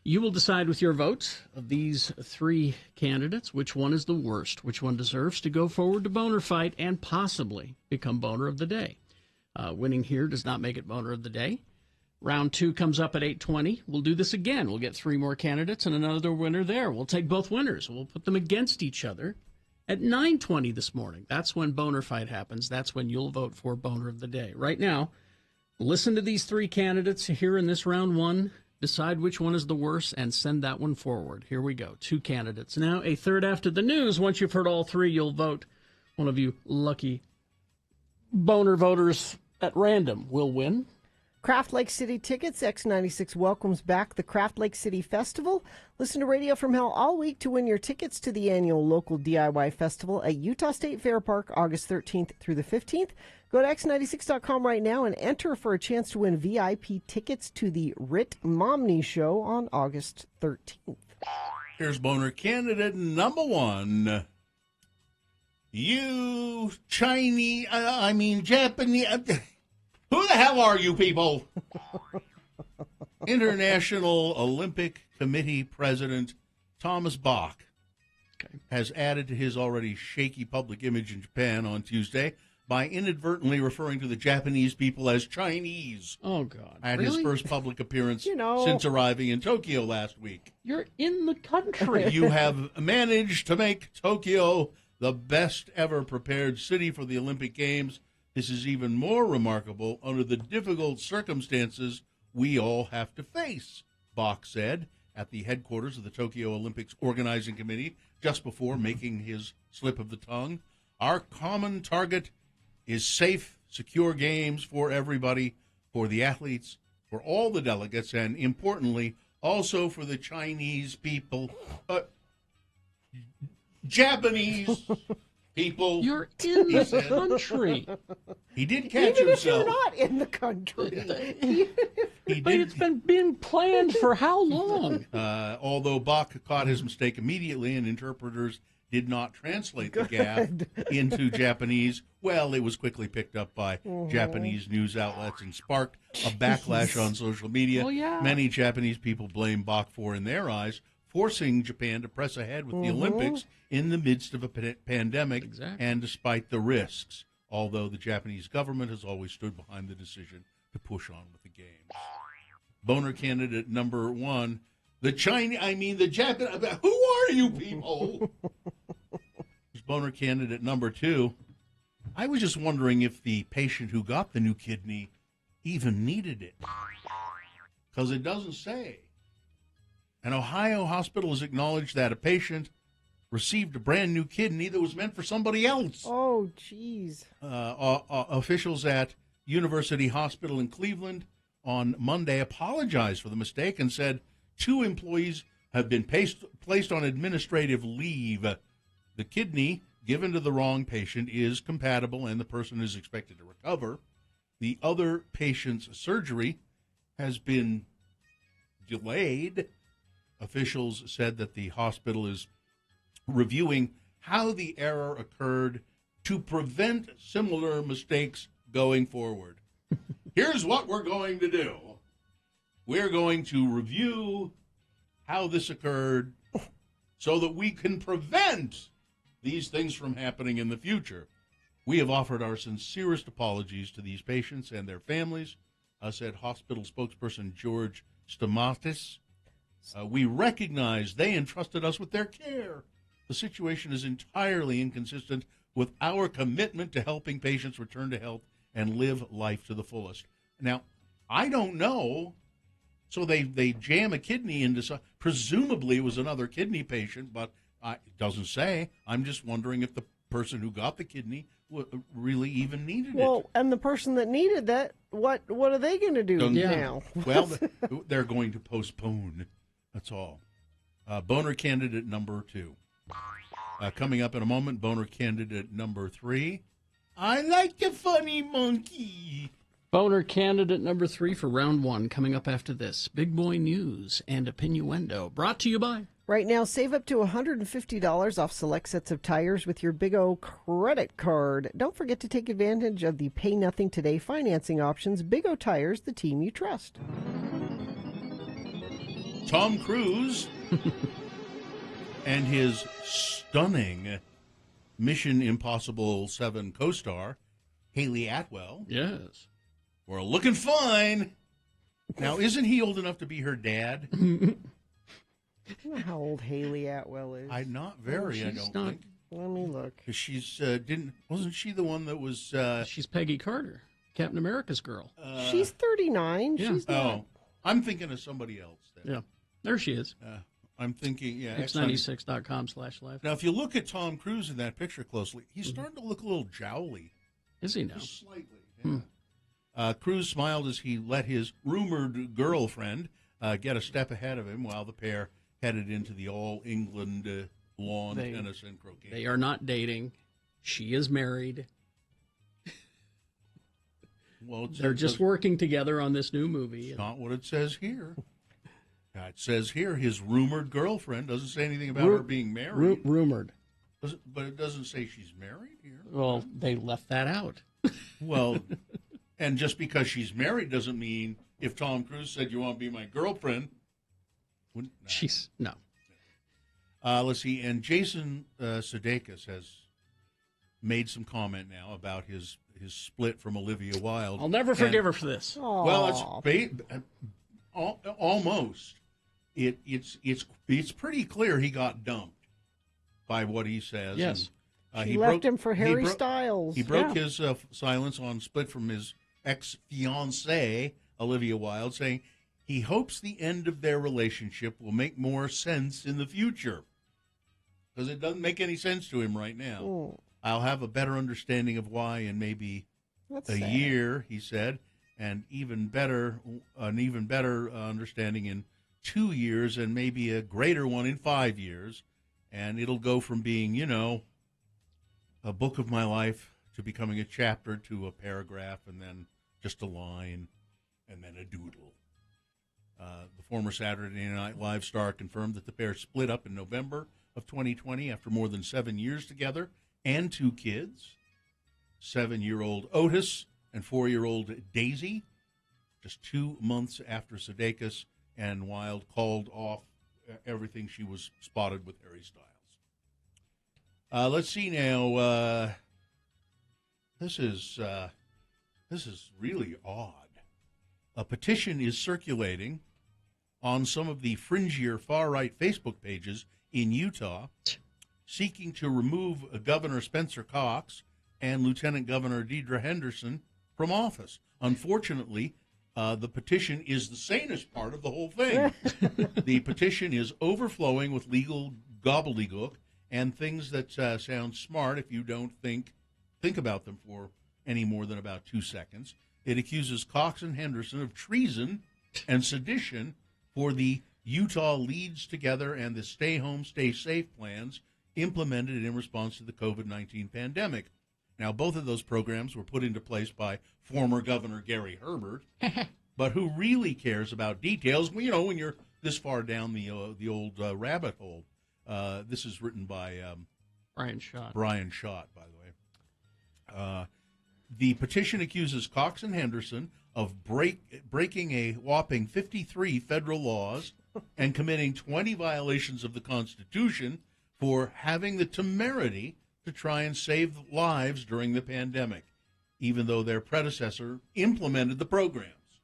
[SPEAKER 1] You will decide with your votes of these 3 candidates which one is the worst, which one deserves to go forward to boner fight and possibly become boner of the day. Winning here does not make it boner of the day. Round 2 comes up at 8:20. We'll do this again. We'll get 3 more candidates and another winner there. We'll take both winners. We'll put them against each other at 9:20 this morning. That's when boner fight happens. That's when you'll vote for boner of the day. Right now, listen to these 3 candidates here in this round 1. Decide which one is the worst and send that one forward. Here we go. 2 candidates. Now, a third after the news. Once you've heard all 3, you'll vote. One of you lucky boner voters at random will win.
[SPEAKER 2] Craft Lake City Tickets. X96 welcomes back the Craft Lake City Festival. Listen to Radio from Hell all week to win your tickets to the annual local DIY festival at Utah State Fair Park, August 13th through the 15th. Go to x96.com right now and enter for a chance to win VIP tickets to the Rit Momney Show on August 13th.
[SPEAKER 3] Here's boner candidate number 1. You Japanese, Who the hell are you people? International Olympic Committee President Thomas Bach has added to his already shaky public image in Japan on Tuesday by inadvertently referring to the Japanese people as Chinese.
[SPEAKER 1] Oh, God.
[SPEAKER 3] At
[SPEAKER 1] Really?
[SPEAKER 3] his first public appearance since arriving in Tokyo last week.
[SPEAKER 1] You're in the country.
[SPEAKER 3] You have managed to make Tokyo the best ever prepared city for the Olympic Games. This is even more remarkable under the difficult circumstances we all have to face, Bach said at the headquarters of the Tokyo Olympics Organizing Committee just before making his slip of the tongue. Our common target is safe, secure games for everybody, for the athletes, for all the delegates, and importantly, also for the Chinese people, Japanese people.
[SPEAKER 1] You're in the
[SPEAKER 3] said.
[SPEAKER 1] country.
[SPEAKER 3] He did catch
[SPEAKER 2] Even
[SPEAKER 3] himself.
[SPEAKER 2] if you're not in the country.
[SPEAKER 1] But it's been being planned for how long?
[SPEAKER 3] Although Bach caught his mistake immediately and interpreters did not translate the gaffe into Japanese, well, it was quickly picked up by Japanese news outlets and sparked a backlash on social media.
[SPEAKER 1] Oh, yeah.
[SPEAKER 3] Many Japanese people blame Bach for, in their eyes, forcing Japan to press ahead with the Olympics in the midst of a pandemic and despite the risks, although the Japanese government has always stood behind the decision to push on with the games. Boner candidate number one, the Japan. Who are you people? Boner candidate number two, I was just wondering if the patient who got the new kidney even needed it. Because it doesn't say. An Ohio hospital has acknowledged that a patient received a brand new kidney that was meant for somebody else.
[SPEAKER 2] Oh, jeez.
[SPEAKER 3] Officials at University Hospital in Cleveland on Monday apologized for the mistake and said 2 employees have been placed on administrative leave. The kidney given to the wrong patient is compatible and the person is expected to recover. The other patient's surgery has been delayed. Officials said that the hospital is reviewing how the error occurred to prevent similar mistakes going forward. Here's what we're going to do. We're going to review how this occurred so that we can prevent these things from happening in the future. We have offered our sincerest apologies to these patients and their families, said hospital spokesperson George Stamatis. We recognize they entrusted us with their care. The situation is entirely inconsistent with our commitment to helping patients return to health and live life to the fullest. Now, I don't know. So they jam a kidney into presumably it was another kidney patient, but it doesn't say. I'm just wondering if the person who got the kidney really even needed it.
[SPEAKER 2] Well, and the person that needed that, what are they going to do now?
[SPEAKER 3] Well, they're going to postpone. That's all. Boner candidate number 2. Coming up in a moment, boner candidate number 3. I like the funny monkey.
[SPEAKER 1] Boner candidate number 3 for round 1 coming up after this. Big Boy News and Opinioendo. Brought to you by...
[SPEAKER 2] Right now, save up to $150 off select sets of tires with your Big O credit card. Don't forget to take advantage of the Pay Nothing Today financing options. Big O Tires, the team you trust.
[SPEAKER 3] Tom Cruise and his stunning Mission Impossible 7 co-star, Haley Atwell.
[SPEAKER 1] Yes.
[SPEAKER 3] We're looking fine. Now, isn't he old enough to be her dad?
[SPEAKER 2] I don't know how old Haley Atwell is.
[SPEAKER 3] Not very, I don't think.
[SPEAKER 2] Let me look.
[SPEAKER 3] She's wasn't she the one that was?
[SPEAKER 1] She's Peggy Carter, Captain America's girl.
[SPEAKER 2] She's 39.
[SPEAKER 1] Yeah.
[SPEAKER 2] She's not.
[SPEAKER 3] Oh, I'm thinking of somebody else. Then.
[SPEAKER 1] Yeah, there she is.
[SPEAKER 3] I'm thinking, yeah.
[SPEAKER 1] X96.com/live.
[SPEAKER 3] Now, if you look at Tom Cruise in that picture closely, he's starting to look a little jowly.
[SPEAKER 1] Is he now?
[SPEAKER 3] Just slightly. Yeah. Cruise smiled as he let his rumored girlfriend get a step ahead of him while the pair headed into the All-England lawn tennis and croquet.
[SPEAKER 1] They are not dating. She is married.
[SPEAKER 3] Well,
[SPEAKER 1] they're just working together on this new movie.
[SPEAKER 3] It's not what it says here. It says here his rumored girlfriend. Doesn't say anything about her being married.
[SPEAKER 1] Rumored.
[SPEAKER 3] But it doesn't say she's married here.
[SPEAKER 1] Well, they left that out.
[SPEAKER 3] Well, And just because she's married doesn't mean if Tom Cruise said, "You want to be my girlfriend?"
[SPEAKER 1] She's no.
[SPEAKER 3] Let's see. And Jason Sudeikis has made some comment now about his split from Olivia Wilde.
[SPEAKER 1] I'll never forgive her for this.
[SPEAKER 3] Well, almost. It's pretty clear he got dumped by what he says.
[SPEAKER 2] Yes.
[SPEAKER 3] And,
[SPEAKER 2] She
[SPEAKER 3] he
[SPEAKER 2] left
[SPEAKER 3] broke-
[SPEAKER 2] him for
[SPEAKER 3] he
[SPEAKER 2] Harry
[SPEAKER 3] bro-
[SPEAKER 2] Styles.
[SPEAKER 3] He broke
[SPEAKER 2] Yeah.
[SPEAKER 3] his silence on split from his ex-fiancée, Olivia Wilde, saying he hopes the end of their relationship will make more sense in the future. Because it doesn't make any sense to him right now.
[SPEAKER 2] Mm.
[SPEAKER 3] I'll have a better understanding of why in maybe
[SPEAKER 2] That's
[SPEAKER 3] a
[SPEAKER 2] sad.
[SPEAKER 3] year, he said, and an even better understanding in 2 years, and maybe a greater one in 5 years. And it'll go from being, a book of my life to becoming a chapter to a paragraph, and then just a line, and then a doodle. The former Saturday Night Live star confirmed that the pair split up in November of 2020 after more than 7 years together and 2 kids, 7-year-old Otis and 4-year-old Daisy, just 2 months after Sudeikis and Wilde called off everything she was spotted with Harry Styles. Let's see now. This is really odd. A petition is circulating on some of the fringier far-right Facebook pages in Utah seeking to remove Governor Spencer Cox and Lieutenant Governor Deidre Henderson from office. Unfortunately, the petition is the sanest part of the whole thing. The petition is overflowing with legal gobbledygook and things that sound smart if you don't think about them for any more than about 2 seconds. It accuses Cox and Henderson of treason and sedition for the Utah Leads Together and the Stay Home, Stay Safe plans implemented in response to the COVID-19 pandemic. Now, both of those programs were put into place by former Governor Gary Herbert, but who really cares about details? Well, when you're this far down the old rabbit hole. This is written by
[SPEAKER 1] Brian Schott.
[SPEAKER 3] Brian Schott, by the way. The petition accuses Cox and Henderson of breaking a whopping 53 federal laws and committing 20 violations of the Constitution for having the temerity to try and save lives during the pandemic, even though their predecessor implemented the programs.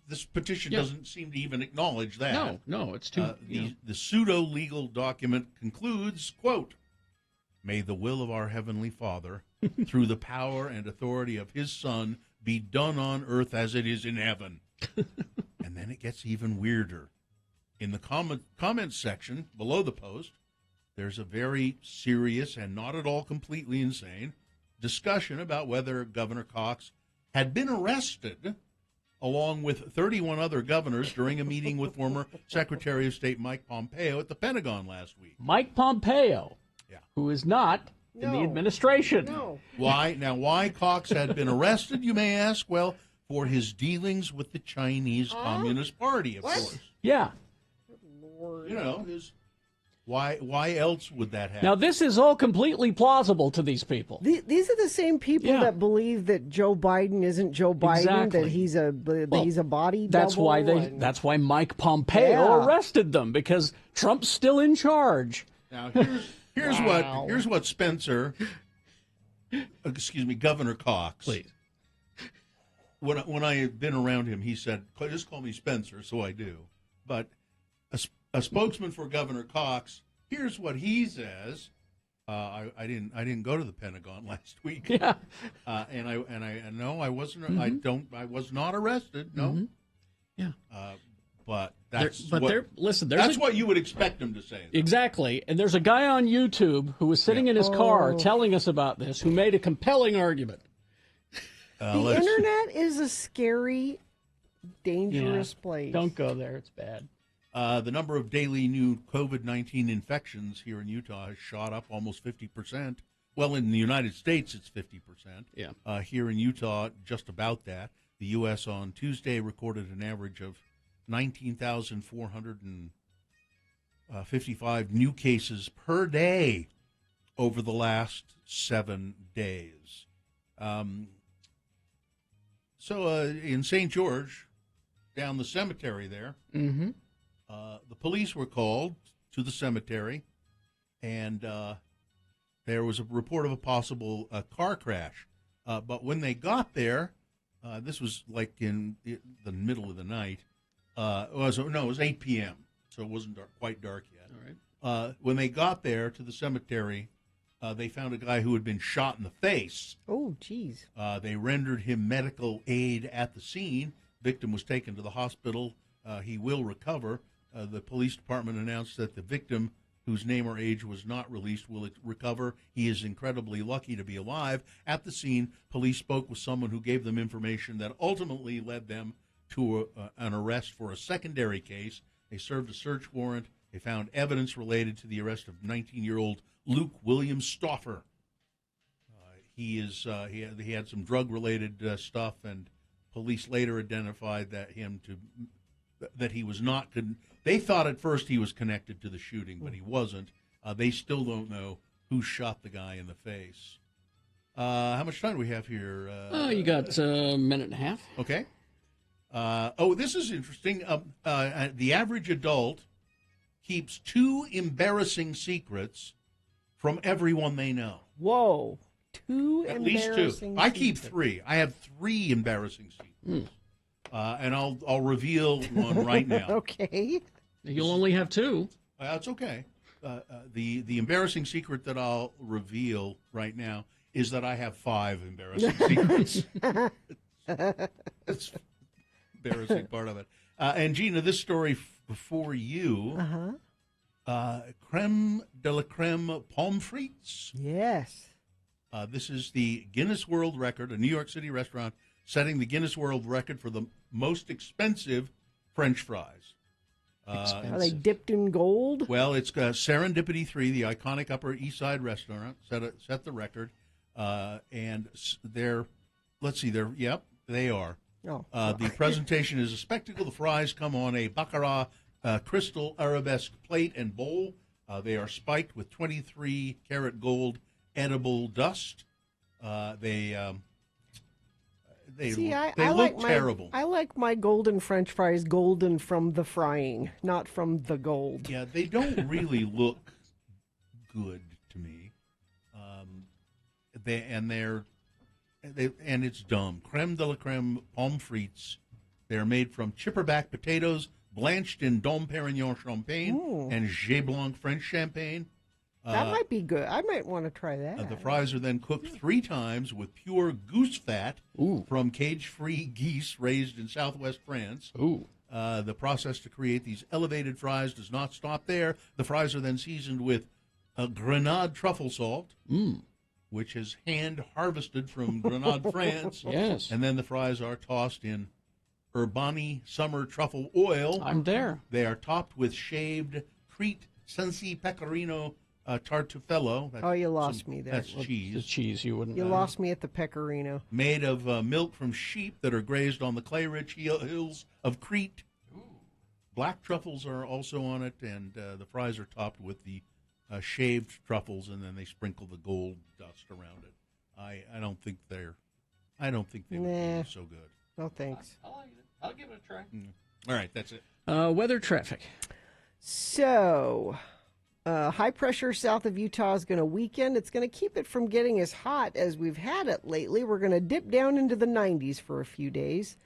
[SPEAKER 3] This petition doesn't seem to even acknowledge that.
[SPEAKER 1] No, it's too...
[SPEAKER 3] The pseudo-legal document concludes, quote, "May the will of our Heavenly Father, through the power and authority of His Son, be done on earth as it is in heaven." And then it gets even weirder. In the comments section below the post, there's a very serious and not at all completely insane discussion about whether Governor Cox had been arrested along with 31 other governors during a meeting with former Secretary of State Mike Pompeo at the Pentagon last week.
[SPEAKER 1] Mike Pompeo, who is not in the administration.
[SPEAKER 3] Why Cox had been arrested, you may ask? Well, for his dealings with the Chinese Communist Party, of course.
[SPEAKER 1] Yeah.
[SPEAKER 3] Why else would that happen?
[SPEAKER 1] Now, this is all completely plausible to these people.
[SPEAKER 2] These are the same people that believe that Joe Biden isn't Joe Biden,
[SPEAKER 1] Exactly.
[SPEAKER 2] that he's a body
[SPEAKER 1] That's
[SPEAKER 2] double.
[SPEAKER 1] why that's why Mike Pompeo arrested them, because Trump's still in charge.
[SPEAKER 3] Now, here's what Spencer, Governor Cox.
[SPEAKER 1] Please.
[SPEAKER 3] When I had been around him, he said, "Just call me Spencer," so I do. But a spokesman for Governor Cox, here's what he says. I didn't go to the Pentagon last week.
[SPEAKER 1] Yeah.
[SPEAKER 3] And I wasn't.
[SPEAKER 1] Mm-hmm.
[SPEAKER 3] I was not arrested. No.
[SPEAKER 1] Mm-hmm. Yeah.
[SPEAKER 3] But that's
[SPEAKER 1] there's
[SPEAKER 3] what you would expect him to say.
[SPEAKER 1] Exactly. And there's a guy on YouTube who was sitting in his car telling us about this, who made a compelling argument.
[SPEAKER 2] The internet is a scary, dangerous place.
[SPEAKER 1] Don't go there. It's bad.
[SPEAKER 3] The number of daily new COVID-19 infections here in Utah has shot up almost 50%. Well, in the United States, it's 50%.
[SPEAKER 1] Yeah.
[SPEAKER 3] Here in Utah, just about that. The U.S. on Tuesday recorded an average of 19,455 new cases per day over the last 7 days. So in St. George, down the cemetery there,
[SPEAKER 1] Mm-hmm.
[SPEAKER 3] The police were called to the cemetery, and there was a report of a possible car crash. But when they got there, this was like in the middle of the night. It was 8 p.m., so it wasn't quite dark yet.
[SPEAKER 1] All right.
[SPEAKER 3] When they got there to the cemetery, they found a guy who had been shot in the face.
[SPEAKER 2] Oh, geez.
[SPEAKER 3] They rendered him medical aid at the scene. Victim was taken to the hospital. He will recover. The police department announced that the victim, whose name or age was not released, will recover. He is incredibly lucky to be alive. At the scene, police spoke with someone who gave them information that ultimately led them to an arrest for a secondary case. They served a search warrant. They found evidence related to the arrest of 19-year-old Luke William Stauffer. He had some drug-related stuff, and police later identified that he was not. They thought at first he was connected to the shooting, but he wasn't. They still don't know who shot the guy in the face. How much time do we have here?
[SPEAKER 1] You got a minute and a half.
[SPEAKER 3] Okay. This is interesting. The average adult keeps 2 embarrassing secrets from everyone they know.
[SPEAKER 2] Whoa. 2
[SPEAKER 3] At least 2.
[SPEAKER 2] embarrassing
[SPEAKER 3] I keep
[SPEAKER 2] secrets.
[SPEAKER 3] 3. I have 3 embarrassing secrets. And I'll reveal one right now.
[SPEAKER 2] Okay.
[SPEAKER 1] You'll only have 2.
[SPEAKER 3] That's okay. The embarrassing secret that I'll reveal right now is that I have 5 embarrassing secrets. That's the embarrassing part of it. And Gina, this story for you. Creme de la creme pommes frites.
[SPEAKER 2] Yes.
[SPEAKER 3] This is the Guinness World Record, a New York City restaurant setting the Guinness World Record for the most expensive French fries.
[SPEAKER 2] Are they dipped in gold?
[SPEAKER 3] Well, it's Serendipity 3, the iconic Upper East Side restaurant, set the record. And they are.
[SPEAKER 2] Oh.
[SPEAKER 3] The presentation is a spectacle. The fries come on a Baccarat crystal arabesque plate and bowl. They are spiked with 23-karat gold edible dust. They look terrible.
[SPEAKER 2] I like my golden French fries golden from the frying, not from the gold.
[SPEAKER 3] Yeah, they don't really look good to me. And it's dumb. Creme de la creme pommes frites. They're made from chipperback potatoes, blanched in Dom Perignon Champagne and J. Blanc French Champagne.
[SPEAKER 2] That might be good. I might want to try that.
[SPEAKER 3] The fries are then cooked 3 times with pure goose fat from cage-free geese raised in southwest France. The process to create these elevated fries does not stop there. The fries are then seasoned with Grenade truffle salt, which is hand-harvested from Grenade, France.
[SPEAKER 1] Yes.
[SPEAKER 3] And then the fries are tossed in Urbani summer truffle oil.
[SPEAKER 1] I'm there.
[SPEAKER 3] They are topped with shaved Crete Sensi Pecorino tartufello.
[SPEAKER 2] You lost me there.
[SPEAKER 3] That's cheese.
[SPEAKER 1] The cheese you wouldn't.
[SPEAKER 2] You lost me at the pecorino.
[SPEAKER 3] Made of milk from sheep that are grazed on the clay-rich hills of Crete. Black truffles are also on it, and the fries are topped with the shaved truffles, and then they sprinkle the gold dust around it. I don't think they would be so good.
[SPEAKER 2] No thanks.
[SPEAKER 1] I'll give it a try.
[SPEAKER 3] All right, that's it.
[SPEAKER 1] Weather traffic.
[SPEAKER 2] So, high pressure south of Utah is going to weaken. It's going to keep it from getting as hot as we've had it lately. We're going to dip down into the 90s for a few days.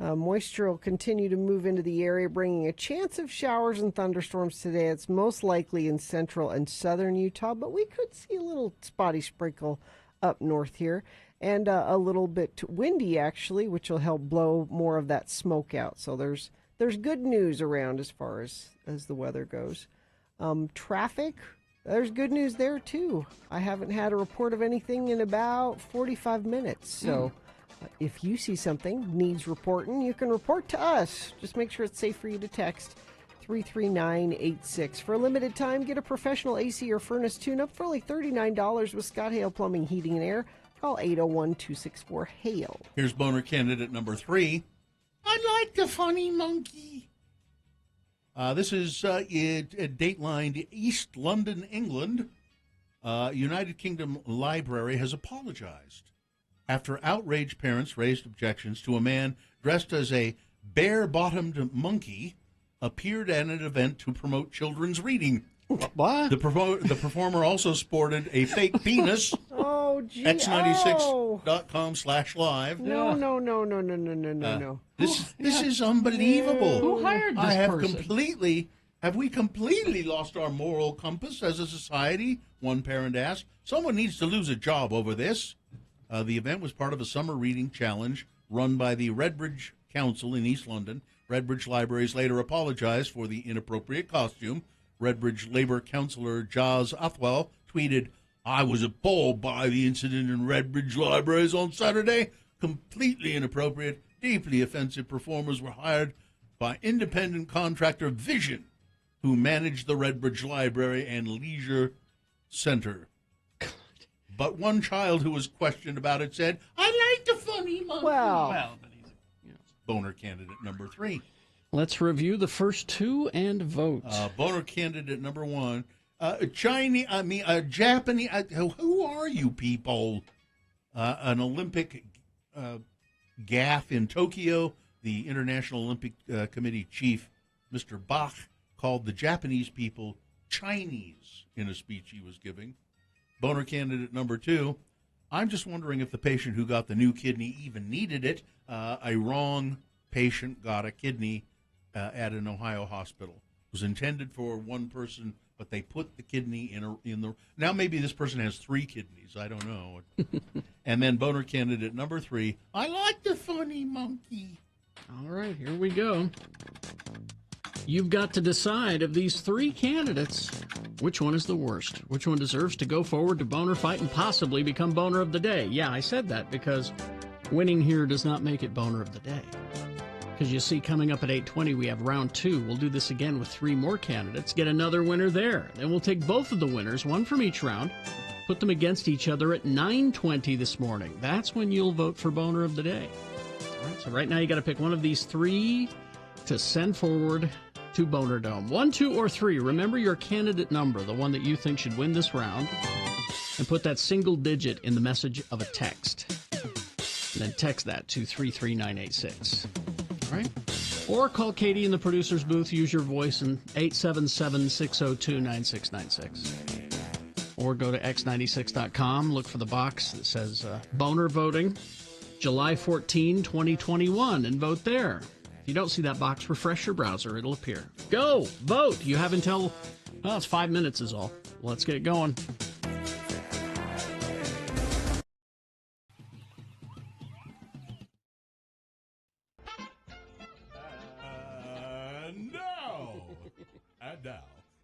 [SPEAKER 2] Moisture will continue to move into the area, bringing a chance of showers and thunderstorms today. It's most likely in central and southern Utah, but we could see a little spotty sprinkle up north here. And a little bit windy, actually, which will help blow more of that smoke out. So there's good news around as far as the weather goes. Traffic, there's good news there, too. I haven't had a report of anything in about 45 minutes. So if you see something needs reporting, you can report to us. Just make sure it's safe for you to text 33986. For a limited time, get a professional AC or furnace tune-up for only $39 with Scott Hale Plumbing, Heating, and Air. Call 801-264-HALE.
[SPEAKER 3] Here's boner candidate number 3. I like the funny monkey. This is datelined East London, England. United Kingdom Library has apologized after outraged parents raised objections to a man dressed as a bare-bottomed monkey appeared at an event to promote children's reading.
[SPEAKER 1] What?
[SPEAKER 3] The performer also sported a fake penis.
[SPEAKER 2] Oh, gee.
[SPEAKER 3] X96.com/live.
[SPEAKER 2] No.
[SPEAKER 3] This is unbelievable.
[SPEAKER 1] Who hired this person?
[SPEAKER 3] Have we completely lost our moral compass as a society? One parent asked. Someone needs to lose a job over this. The event was part of a summer reading challenge run by the Redbridge Council in East London. Redbridge Libraries later apologized for the inappropriate costume. Redbridge Labour Councillor Jaz Athwell tweeted, "I was appalled by the incident in Redbridge Libraries on Saturday. Completely inappropriate, deeply offensive. Performers were hired by independent contractor Vision, who managed the Redbridge Library and Leisure Centre." But one child who was questioned about it said, "I like the funny monkey."
[SPEAKER 2] Well,
[SPEAKER 1] but he's,
[SPEAKER 3] Boner candidate number 3.
[SPEAKER 1] Let's review the first two and vote.
[SPEAKER 3] Boner candidate number 1. Japanese. Who are you people? An Olympic gaffe in Tokyo. The International Olympic Committee chief, Mr. Bach, called the Japanese people Chinese in a speech he was giving. Boner candidate number 2. I'm just wondering if the patient who got the new kidney even needed it. A wrong patient got a kidney at an Ohio hospital. It was intended for one person, but they put the kidney in the. Now maybe this person has 3 kidneys. I don't know. And then Boner candidate number 3. I like the funny monkey.
[SPEAKER 1] All right, here we go. You've got to decide of these 3 candidates, which one is the worst? Which one deserves to go forward to Boner Fight and possibly become Boner of the Day? Yeah, I said that because winning here does not make it Boner of the Day. Because you see, coming up at 8:20, we have round 2. We'll do this again with 3 more candidates, get another winner there. Then we'll take both of the winners, one from each round, put them against each other at 9:20 this morning. That's when you'll vote for Boner of the Day. All right, so right now you got to pick one of these 3 to send forward to Boner Dome. 1, 2, or 3. Remember your candidate number, the one that you think should win this round, and put that single digit in the message of a text. And then text that to 33986. All right? Or call Katie in the producer's booth. Use your voice in 877-602-9696. Or go to x96.com. Look for the box that says Boner Voting, July 14, 2021, and vote there. If you don't see that box, refresh your browser. It'll appear. Go! Vote! You have until, well, it's 5 minutes is all. Let's get going.
[SPEAKER 19] And now,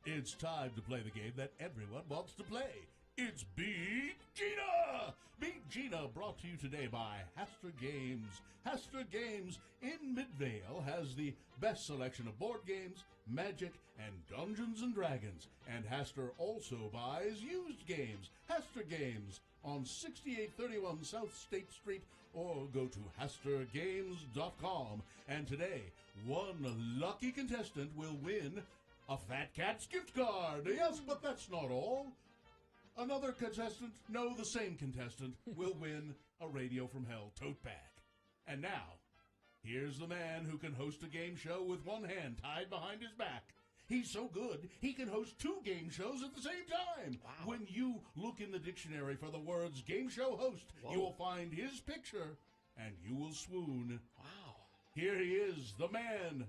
[SPEAKER 19] it's time to play the game that everyone wants to play. It's Beat Gina! Beat Gina brought to you today by Haster Games. Haster Games in Midvale has the best selection of board games, Magic, and Dungeons & Dragons. And Haster also buys used games. Haster Games on 6831 South State Street, or go to HasterGames.com. And today, one lucky contestant will win a Fat Cats gift card. Yes, but that's not all. Another contestant, no, the same contestant, will win a Radio from Hell tote bag. And now, here's the man who can host a game show with one hand tied behind his back. He's so good, he can host 2 game shows at the same time. Wow. When you look in the dictionary for the words game show host, you will find his picture, and you will swoon. Wow. Here he is, the man,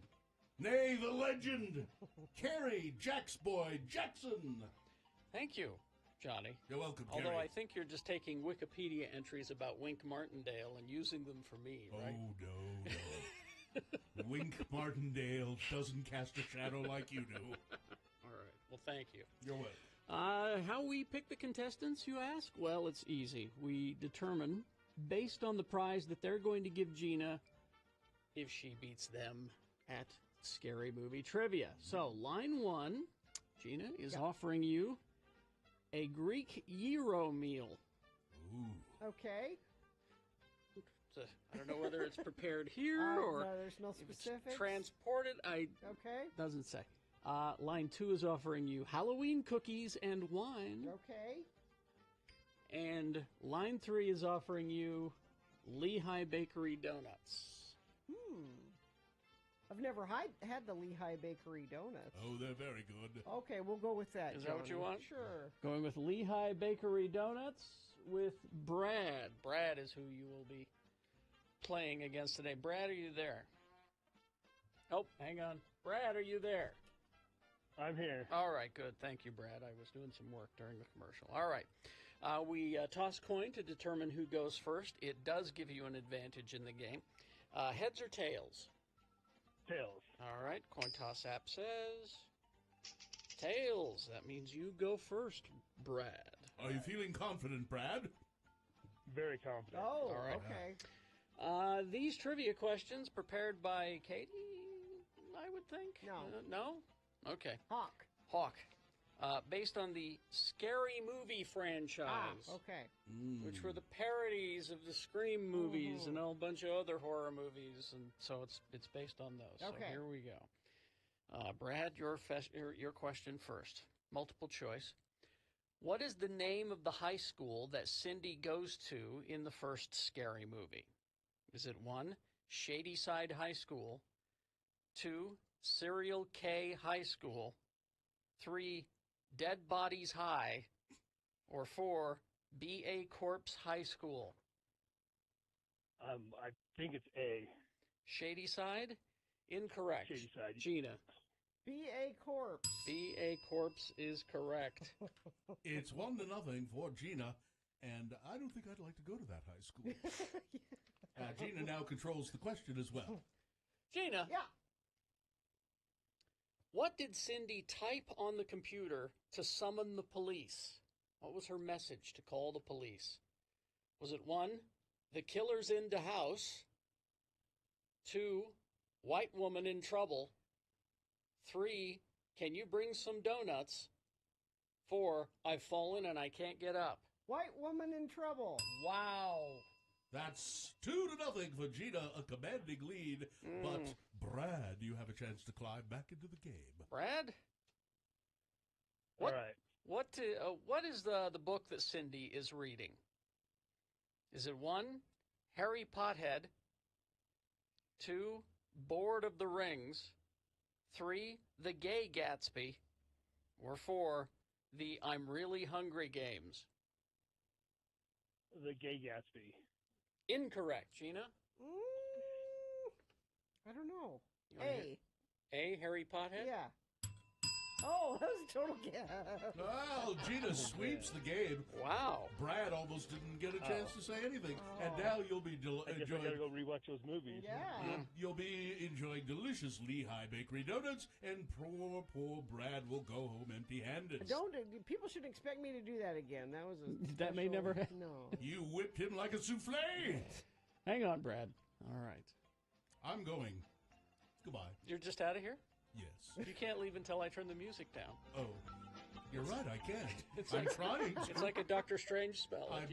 [SPEAKER 19] nay, the legend, Kerry Jacksboy Jackson.
[SPEAKER 1] Thank you, Johnny.
[SPEAKER 19] You're welcome,
[SPEAKER 1] Although
[SPEAKER 19] Kerry.
[SPEAKER 1] I think you're just taking Wikipedia entries about Wink Martindale and using them for me, right?
[SPEAKER 19] Oh, no. Wink Martindale doesn't cast a shadow like you do.
[SPEAKER 1] All right. Well, thank you.
[SPEAKER 19] You're welcome.
[SPEAKER 1] How we pick the contestants, you ask? Well, it's easy. We determine, based on the prize that they're going to give Gina, if she beats them at Scary Movie Trivia. So, line 1, Gina is offering you a Greek gyro meal.
[SPEAKER 19] Ooh.
[SPEAKER 2] Okay.
[SPEAKER 1] I don't know whether it's prepared here or
[SPEAKER 2] no, there's no
[SPEAKER 1] if
[SPEAKER 2] specifics.
[SPEAKER 1] it's transported.
[SPEAKER 2] Okay.
[SPEAKER 1] Doesn't say. Line 2 is offering you Halloween cookies and wine.
[SPEAKER 2] Okay.
[SPEAKER 1] And line 3 is offering you Lehigh Bakery Donuts.
[SPEAKER 2] I've never had the Lehigh Bakery donuts.
[SPEAKER 3] Oh, they're very good.
[SPEAKER 2] Okay, we'll go with that.
[SPEAKER 1] Is that what you
[SPEAKER 2] Johnny.
[SPEAKER 1] want?
[SPEAKER 2] Sure.
[SPEAKER 1] Going with Lehigh Bakery Donuts with Brad. Brad is who you will be playing against today. Brad, are you there? Oh, hang on. Brad, are you there?
[SPEAKER 21] I'm here.
[SPEAKER 1] All right, good. Thank you, Brad. I was doing some work during the commercial. All right. We toss coin to determine who goes first. It does give you an advantage in the game. Heads or tails?
[SPEAKER 21] Tails.
[SPEAKER 1] All right. Coin toss app says tails. That means you go first, Brad.
[SPEAKER 3] Are you feeling confident, Brad?
[SPEAKER 21] Very confident.
[SPEAKER 2] Oh,
[SPEAKER 1] All right.
[SPEAKER 2] okay.
[SPEAKER 1] These trivia questions prepared by Katie, I would think.
[SPEAKER 2] No.
[SPEAKER 1] No? Okay.
[SPEAKER 2] Hawk.
[SPEAKER 1] Based on the Scary Movie franchise.
[SPEAKER 2] Okay.
[SPEAKER 1] Which were the parodies of the Scream movies and a whole bunch of other horror movies, and so it's based on those.
[SPEAKER 2] Okay.
[SPEAKER 1] So here we go. Brad, your question first. Multiple choice. What is the name of the high school that Cindy goes to in the first Scary Movie? Is it 1, Shadyside High School, 2, Serial K High School, 3, Dead Bodies High, or 4, B.A. Corpse High School?
[SPEAKER 21] I think it's A.
[SPEAKER 1] Shadyside? Incorrect.
[SPEAKER 21] Shadyside.
[SPEAKER 1] Gina.
[SPEAKER 2] B.A. Corpse.
[SPEAKER 1] B.A. Corpse is correct.
[SPEAKER 3] It's 1-0 for Gina, and I don't think I'd like to go to that high school. Gina now controls the question as well.
[SPEAKER 1] Gina.
[SPEAKER 2] Yeah.
[SPEAKER 1] What did Cindy type on the computer to summon the police? What was her message to call the police? Was it 1, the killer's into house, 2, white woman in trouble, 3, can you bring some donuts, 4, I've fallen and I can't get up?
[SPEAKER 2] White woman in trouble.
[SPEAKER 1] Wow.
[SPEAKER 3] That's 2-0 for Gina, a commanding lead. But, Brad, you have a chance to climb back into the game.
[SPEAKER 1] Brad?
[SPEAKER 21] All right.
[SPEAKER 1] What is the book that Cindy is reading? Is it 1, Harry Pothead, 2, Board of the Rings, 3, The Gay Gatsby, or 4, The I'm Really Hungry Games?
[SPEAKER 21] The Gay Gatsby.
[SPEAKER 1] Incorrect, Gina.
[SPEAKER 2] I don't know.
[SPEAKER 1] A, Harry Pothead?
[SPEAKER 2] Yeah. Oh, that was a total guess.
[SPEAKER 3] Well, Gina sweeps the game.
[SPEAKER 1] Wow.
[SPEAKER 3] Brad almost didn't get a chance to say anything. And now you'll be
[SPEAKER 21] I guess I gotta go rewatch those movies.
[SPEAKER 2] Yeah.
[SPEAKER 3] You'll be enjoying delicious Lehigh Bakery donuts, and poor Brad will go home empty-handed.
[SPEAKER 2] People should expect me to do that again. That was a
[SPEAKER 1] That may never happen.
[SPEAKER 2] No.
[SPEAKER 3] You whipped him like a souffle.
[SPEAKER 1] Hang on, Brad. All right.
[SPEAKER 3] I'm going. Goodbye.
[SPEAKER 1] You're just out of here?
[SPEAKER 3] Yes.
[SPEAKER 1] You can't leave until I turn the music down.
[SPEAKER 3] Oh, you're right. I can't. I'm
[SPEAKER 1] like,
[SPEAKER 3] trying to.
[SPEAKER 1] It's like a Doctor Strange spell.
[SPEAKER 3] I'm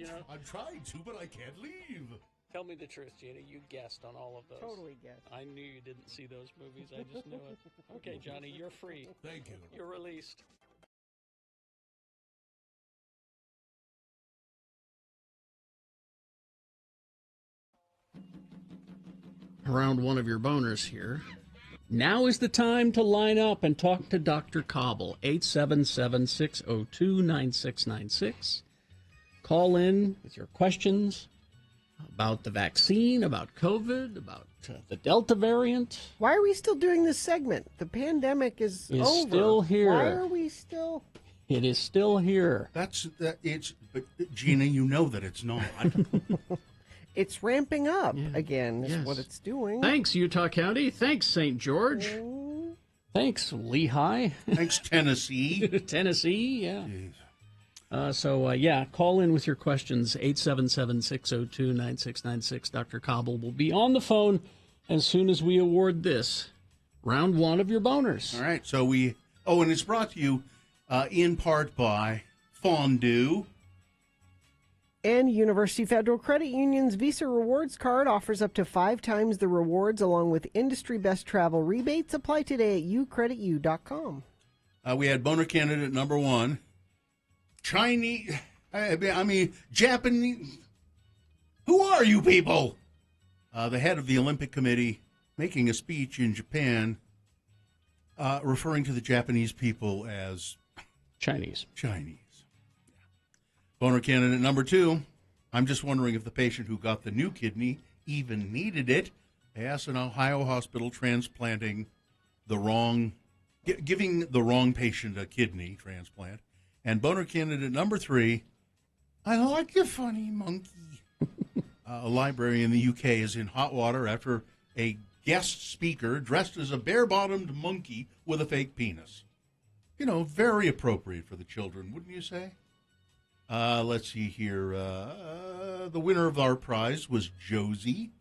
[SPEAKER 3] trying to, but I can't leave.
[SPEAKER 1] Tell me the truth, Gina. You guessed on all of those.
[SPEAKER 2] Totally guessed.
[SPEAKER 1] I knew you didn't see those movies. I just knew it. Okay, Johnny, you're free.
[SPEAKER 3] Thank you.
[SPEAKER 1] You're released. Round 1 of your boners here. Now is the time to line up and talk to Dr. Cobble. 877-602-9696. Call in with your questions about the vaccine, about COVID, about the Delta variant.
[SPEAKER 2] Why are we still doing this segment? The pandemic is over.
[SPEAKER 1] Still here.
[SPEAKER 2] Why are we still?
[SPEAKER 1] It is still here.
[SPEAKER 3] But Gina, you know that it's not.
[SPEAKER 2] It's ramping up again, is what it's doing.
[SPEAKER 1] Thanks, Utah County. Thanks, St. George. Thanks, Lehigh.
[SPEAKER 3] Thanks, Tennessee.
[SPEAKER 1] Tennessee, yeah. Call in with your questions, 877-602-9696. Dr. Cobble will be on the phone as soon as we award this. Round 1 of your boners.
[SPEAKER 3] All right, so and it's brought to you in part by Fondue.
[SPEAKER 2] And University Federal Credit Union's Visa Rewards Card offers up to 5 times the rewards along with industry best travel rebates. Apply today at ucreditu.com.
[SPEAKER 3] We had boner candidate number 1. Japanese. Who are you people? The head of the Olympic Committee making a speech in Japan referring to the Japanese people as
[SPEAKER 1] Chinese.
[SPEAKER 3] Boner candidate number 2. I'm just wondering if the patient who got the new kidney even needed it. They asked an Ohio hospital transplanting giving the wrong patient a kidney transplant. And boner candidate number 3, I like the funny monkey. A library in the UK is in hot water after a guest speaker dressed as a bare-bottomed monkey with a fake penis. You know, very appropriate for the children, wouldn't you say? Let's see here. The winner of our prize was Josie,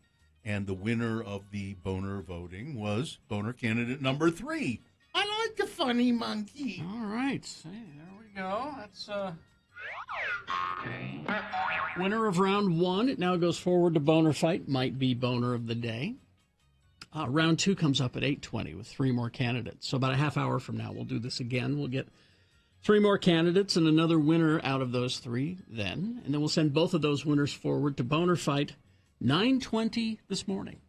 [SPEAKER 3] and the winner of the boner voting was boner candidate number 3. I like the funny monkey.
[SPEAKER 1] All right. There we go. That's winner of round 1. It now goes forward to boner fight. Might be boner of the day. Round 2 comes up at 8:20 with 3 more candidates. So about a half hour from now, we'll do this again. We'll get 3 more candidates and another winner out of those 3 then. And then we'll send both of those winners forward to boner fight. 9:20 this morning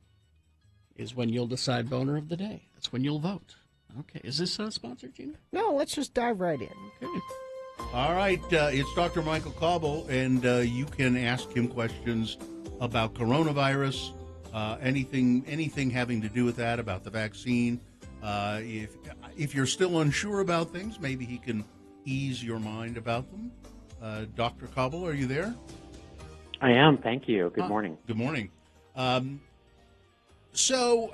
[SPEAKER 1] is when you'll decide boner of the day. That's when you'll vote. Okay. Is this sponsored, Gina?
[SPEAKER 2] No, let's just dive right in.
[SPEAKER 1] Okay.
[SPEAKER 3] All right, it's Dr. Michael Cobble, and you can ask him questions about coronavirus, anything having to do with that, about the vaccine. If you're still unsure about things, maybe he can ease your mind about them. Dr. Cobble, are you there?
[SPEAKER 8] I am. Thank you. Good morning.
[SPEAKER 3] Good morning. So,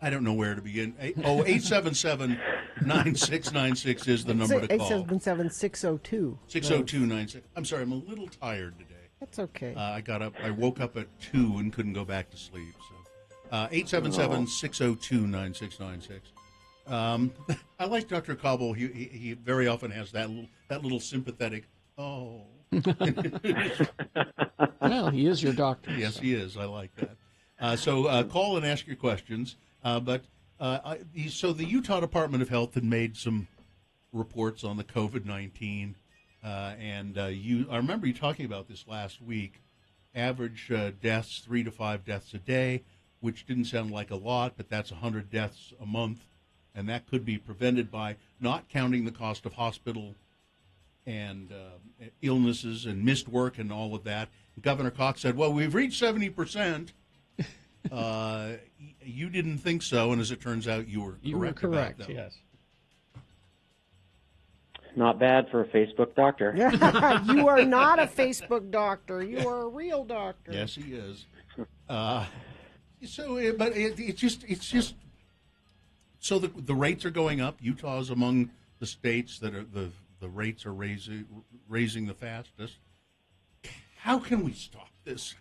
[SPEAKER 3] I don't know where to begin. 877-9696 is the number to call.
[SPEAKER 2] 877-602.
[SPEAKER 3] 602-96. I'm sorry, I'm a little tired today.
[SPEAKER 2] That's okay.
[SPEAKER 3] I woke up at 2 and couldn't go back to sleep. So, 877-602-9696. I like Dr. Cobble. He very often has that little sympathetic, oh.
[SPEAKER 1] Well, he is your doctor.
[SPEAKER 3] Yes,
[SPEAKER 1] so.
[SPEAKER 3] He is. I like that. So call and ask your questions. So the Utah Department of Health had made some reports on the COVID-19, and I remember you talking about this last week. Average deaths, 3 to 5 deaths a day, which didn't sound like a lot, but that's 100 deaths a month, and that could be prevented by not counting the cost of hospital and illnesses and missed work and all of that. Governor Cox said, well, we've reached 70%. You didn't think so, and as it turns out, you were correct. About that.
[SPEAKER 1] Yes.
[SPEAKER 8] Not bad for a Facebook doctor.
[SPEAKER 2] You are not a Facebook doctor. You are a real doctor.
[SPEAKER 3] Yes, he is. It's just. So the rates are going up. Utah is among the states that are the rates are raising the fastest. How can we stop this?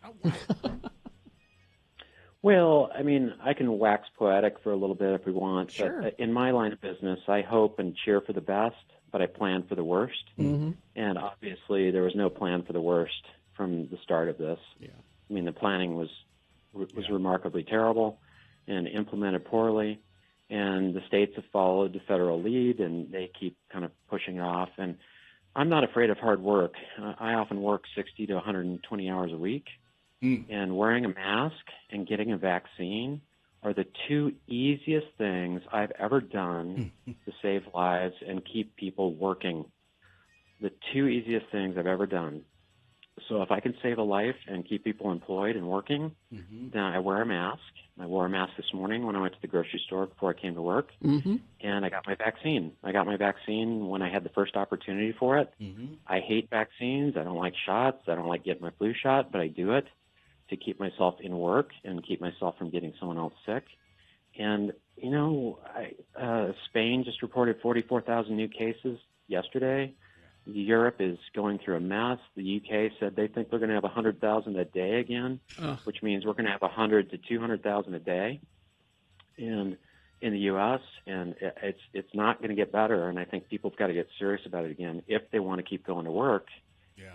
[SPEAKER 8] Well, I mean, I can wax poetic for a little bit if we want.
[SPEAKER 2] Sure.
[SPEAKER 8] But in my line of business, I hope and cheer for the best, but I plan for the worst.
[SPEAKER 2] Mm-hmm.
[SPEAKER 8] And obviously, there was no plan for the worst from the start of this.
[SPEAKER 1] Yeah.
[SPEAKER 8] I mean, the planning was remarkably terrible and implemented poorly. And the states have followed the federal lead, and they keep kind of pushing it off. And I'm not afraid of hard work. I often work 60 to 120 hours a week. And wearing a mask and getting a vaccine are the 2 easiest things I've ever done to save lives and keep people working. The 2 easiest things I've ever done. So if I can save a life and keep people employed and working, then I wear a mask. I wore a mask this morning when I went to the grocery store before I came to work, and I got my vaccine. I got my vaccine when I had the first opportunity for it. I hate vaccines. I don't like shots. I don't like getting my flu shot, but I do it to keep myself in work and keep myself from getting someone else sick. And, you know, Spain just reported 44,000 new cases yesterday. Europe is going through a mess. The UK said they think they're going to have 100,000 a day again, which means we're going to have 100 to 200,000 a day in the U.S., and it's not going to get better. And I think people have got to get serious about it again if they want to keep going to work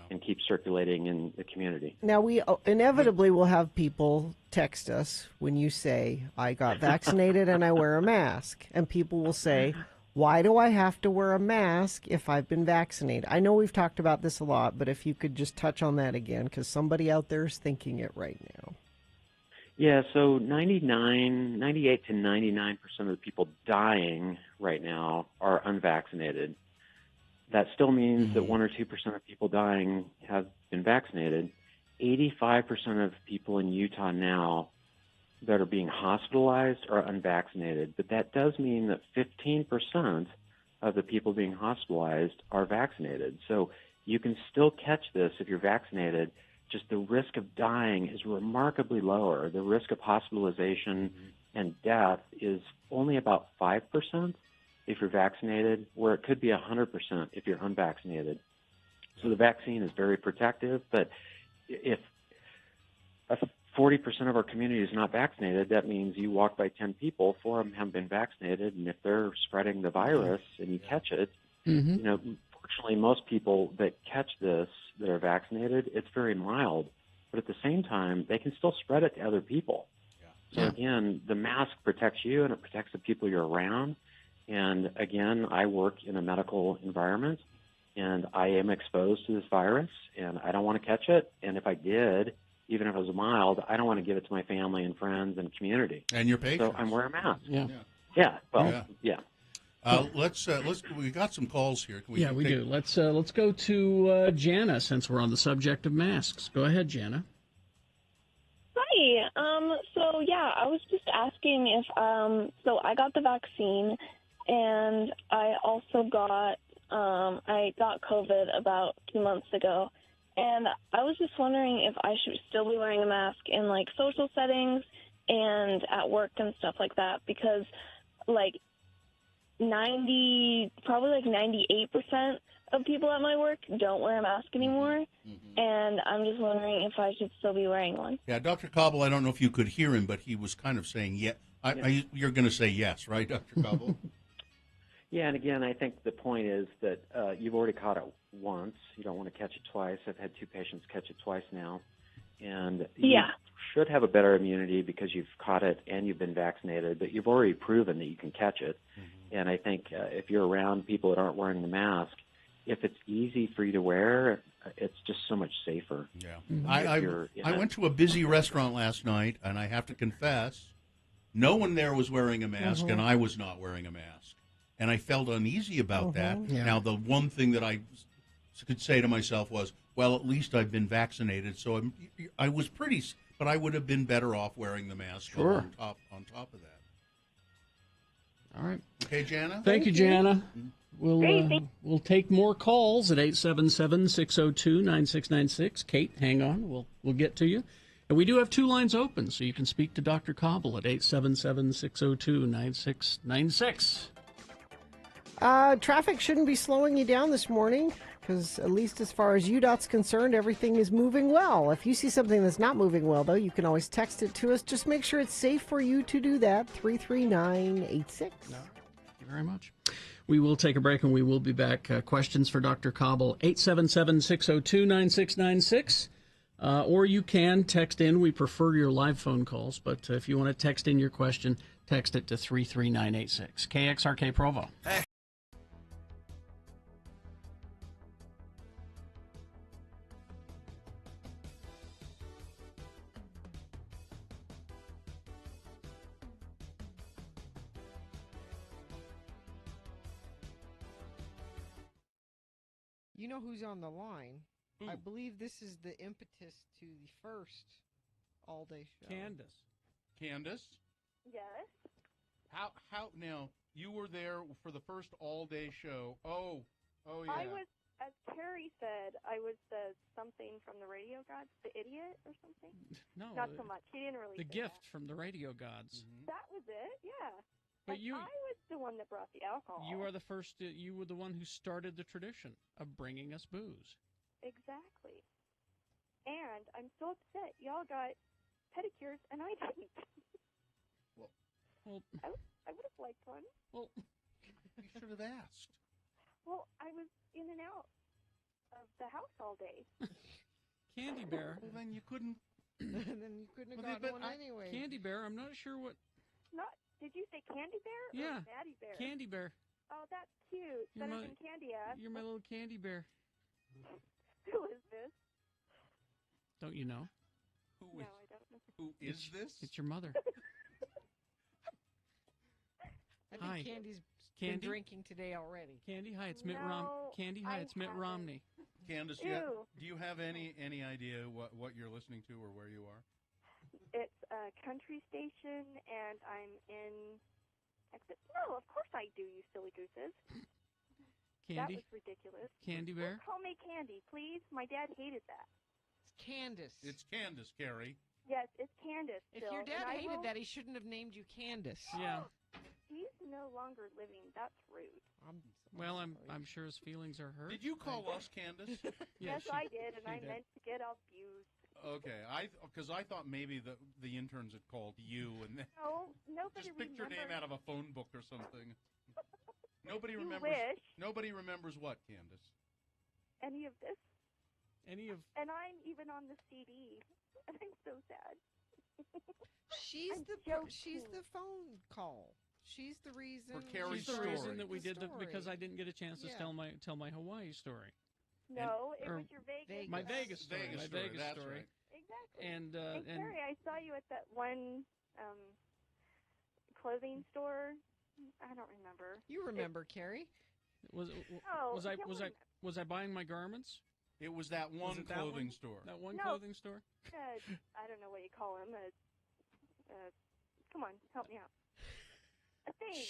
[SPEAKER 8] and keep circulating in the community.
[SPEAKER 2] Now, we inevitably will have people text us when you say, I got vaccinated and I wear a mask. And people will say, Why do I have to wear a mask if I've been vaccinated? I know we've talked about this a lot, but if you could just touch on that again, because somebody out there is thinking it right now.
[SPEAKER 8] Yeah, so 98 to 99% of the people dying right now are unvaccinated. That still means that 1 or 2% of people dying have been vaccinated. 85% of people in Utah now that are being hospitalized are unvaccinated, but that does mean that 15% of the people being hospitalized are vaccinated. So you can still catch this if you're vaccinated, just the risk of dying is remarkably lower. The risk of hospitalization and death is only about 5% if you're vaccinated, where it could be 100% if you're unvaccinated. So the vaccine is very protective, but if 40% of our community is not vaccinated, that means you walk by 10 people, 4 of them haven't been vaccinated, and if they're spreading the virus and you catch it, you know, fortunately most people that catch this that are vaccinated, it's very mild, but at the same time, they can still spread it to other people. So again, the mask protects you and it protects the people you're around. And again, I work in a medical environment and I am exposed to this virus and I don't want to catch it. And if I did, even if it was mild, I don't want to give it to my family and friends and community.
[SPEAKER 3] And your patients.
[SPEAKER 8] So I'm wearing a mask.
[SPEAKER 1] Yeah.
[SPEAKER 8] Well, yeah.
[SPEAKER 3] Let's we got some calls here. Can
[SPEAKER 1] we do. Let's go to Jana since we're on the subject of masks. Go ahead, Jana.
[SPEAKER 10] Hi. So yeah, I was just asking if so I got the vaccine and I also got COVID about 2 months ago. And I was just wondering if I should still be wearing a mask in like social settings and at work and stuff like that, because like 98% of people at my work don't wear a mask anymore. And I'm just wondering if I should still be wearing one.
[SPEAKER 3] Yeah, Dr. Cobble, I don't know if you could hear him, but he was kind of saying, you're going to say yes, right, Dr. Cobble?
[SPEAKER 8] Yeah, and again, I think the point is that you've already caught it once. You don't want to catch it twice. I've had 2 patients catch it twice now. And you should have a better immunity because you've caught it and you've been vaccinated, but you've already proven that you can catch it. And I think if you're around people that aren't wearing the mask, if it's easy for you to wear, it's just so much safer.
[SPEAKER 3] Yeah. I went to a busy restaurant last night, and I have to confess, no one there was wearing a mask, and I was not wearing a mask. And I felt uneasy about that.
[SPEAKER 1] Yeah.
[SPEAKER 3] Now, the one thing that I could say to myself was, well, at least I've been vaccinated, so I was pretty, but I would have been better off wearing the mask on top of that.
[SPEAKER 1] All right.
[SPEAKER 3] Okay, Jana?
[SPEAKER 1] Thank you, Jana. We'll take more calls at 877-602-9696. Kate, hang on. We'll get to you. And we do have 2 lines open, so you can speak to Dr. Cobble at 877-602-9696.
[SPEAKER 2] Traffic shouldn't be slowing you down this morning because at least as far as UDOT's concerned, everything is moving well. If you see something that's not moving well, though, you can always text it to us. Just make sure it's safe for you to do that, 33986.
[SPEAKER 1] Thank you very much. We will take a break and we will be back. Questions for Dr. Cobble, 877-602-9696. Or you can text in. We prefer your live phone calls, but if you want to text in your question, text it to 33986. KXRK Provo.
[SPEAKER 5] Hey.
[SPEAKER 2] You know who's on the line? I believe this is the impetus to the first all-day show.
[SPEAKER 3] Candace?
[SPEAKER 11] Yes.
[SPEAKER 3] How now, you were there for the first all-day show. Oh, yeah.
[SPEAKER 11] I was, as Terry said, I was the something from the radio gods, the idiot or something?
[SPEAKER 1] No.
[SPEAKER 11] Not so much. He didn't really
[SPEAKER 1] The
[SPEAKER 11] say
[SPEAKER 1] gift from the radio gods.
[SPEAKER 11] That was it, yeah.
[SPEAKER 1] But
[SPEAKER 11] I was the one that brought the alcohol.
[SPEAKER 1] You are the first. You were the one who started the tradition of bringing us booze.
[SPEAKER 11] Exactly. And I'm so upset. Y'all got pedicures and I didn't.
[SPEAKER 1] Well,
[SPEAKER 11] I would have liked one.
[SPEAKER 3] Well, you should have asked.
[SPEAKER 11] Well, I was in and out of the house all day.
[SPEAKER 1] Candy Bear.
[SPEAKER 3] Well, then you couldn't.
[SPEAKER 2] Then you couldn't have gotten one anyway.
[SPEAKER 1] Candy Bear. I'm not sure what.
[SPEAKER 11] Did you say Candy Bear?
[SPEAKER 1] Yeah.
[SPEAKER 11] Or Daddy Bear?
[SPEAKER 1] Candy Bear.
[SPEAKER 13] Oh, that's cute. Better than Candy Ass.
[SPEAKER 1] You're my little candy bear.
[SPEAKER 13] Who is this?
[SPEAKER 1] Don't you know?
[SPEAKER 13] No, I don't know.
[SPEAKER 3] Who is this?
[SPEAKER 1] It's your mother.
[SPEAKER 2] I think
[SPEAKER 1] Hi.
[SPEAKER 2] Candy's
[SPEAKER 1] Candy?
[SPEAKER 2] been drinking today already.
[SPEAKER 1] Candy, hi, it's
[SPEAKER 13] No,
[SPEAKER 1] Candy, hi,
[SPEAKER 13] I
[SPEAKER 1] it's Mitt
[SPEAKER 13] haven't.
[SPEAKER 1] Romney.
[SPEAKER 3] Candace,
[SPEAKER 13] Ew.
[SPEAKER 3] do you have any idea what you're listening to or where you are?
[SPEAKER 13] It's a country station, and I'm in Texas. No, of course I do, you silly gooses. That
[SPEAKER 1] Candy?
[SPEAKER 13] was ridiculous.
[SPEAKER 1] Candy Bear?
[SPEAKER 13] Don't call me Candy, please. My dad hated that.
[SPEAKER 2] It's Candace.
[SPEAKER 3] It's Candace, Carrie.
[SPEAKER 13] Yes, it's Candace.
[SPEAKER 2] If
[SPEAKER 13] still,
[SPEAKER 2] your dad
[SPEAKER 13] and I
[SPEAKER 2] hated
[SPEAKER 13] will-
[SPEAKER 2] that, he shouldn't have named you Candace.
[SPEAKER 1] Yeah.
[SPEAKER 13] He's no longer living. That's rude.
[SPEAKER 1] Well, I'm sure his feelings are hurt.
[SPEAKER 3] Did you call us Candace?
[SPEAKER 13] Yes, I did, and
[SPEAKER 1] she
[SPEAKER 13] I
[SPEAKER 1] did.
[SPEAKER 13] meant to get abused.
[SPEAKER 3] Okay, because I thought maybe the interns had called you and then
[SPEAKER 13] No, nobody
[SPEAKER 3] just picked your name
[SPEAKER 13] remembers.
[SPEAKER 3] out of a phone book or something. Nobody
[SPEAKER 13] You
[SPEAKER 3] remembers.
[SPEAKER 13] wish.
[SPEAKER 3] Nobody remembers what, Candace?
[SPEAKER 13] Any of this,
[SPEAKER 1] Any of
[SPEAKER 13] and I'm even on the CD, and I'm so sad.
[SPEAKER 2] She's
[SPEAKER 13] I'm
[SPEAKER 2] the
[SPEAKER 13] joking.
[SPEAKER 2] she's the phone call. She's the reason.
[SPEAKER 3] Carrie's
[SPEAKER 1] She's the reason
[SPEAKER 3] story.
[SPEAKER 1] that we did
[SPEAKER 2] story.
[SPEAKER 1] because I didn't get a chance to
[SPEAKER 2] Yeah.
[SPEAKER 1] tell my Hawaii story.
[SPEAKER 13] No, it
[SPEAKER 1] or
[SPEAKER 13] was your Vegas.
[SPEAKER 1] My Vegas story.
[SPEAKER 3] Vegas
[SPEAKER 1] my
[SPEAKER 3] story,
[SPEAKER 1] Vegas
[SPEAKER 3] that's
[SPEAKER 1] story.
[SPEAKER 3] right.
[SPEAKER 13] Exactly.
[SPEAKER 1] And
[SPEAKER 13] and Carrie, I saw you at that one clothing store. I don't remember.
[SPEAKER 2] You remember, Carrie?
[SPEAKER 1] was
[SPEAKER 13] Oh,
[SPEAKER 1] was I
[SPEAKER 13] yeah,
[SPEAKER 1] was
[SPEAKER 13] wait
[SPEAKER 1] I
[SPEAKER 13] a minute.
[SPEAKER 1] was I buying my garments?
[SPEAKER 3] It was that one
[SPEAKER 1] Was it that
[SPEAKER 3] clothing
[SPEAKER 1] one?
[SPEAKER 3] store.
[SPEAKER 1] That one
[SPEAKER 13] No.
[SPEAKER 1] clothing store?
[SPEAKER 13] I don't know what you call him. Come on, help me out. A thing.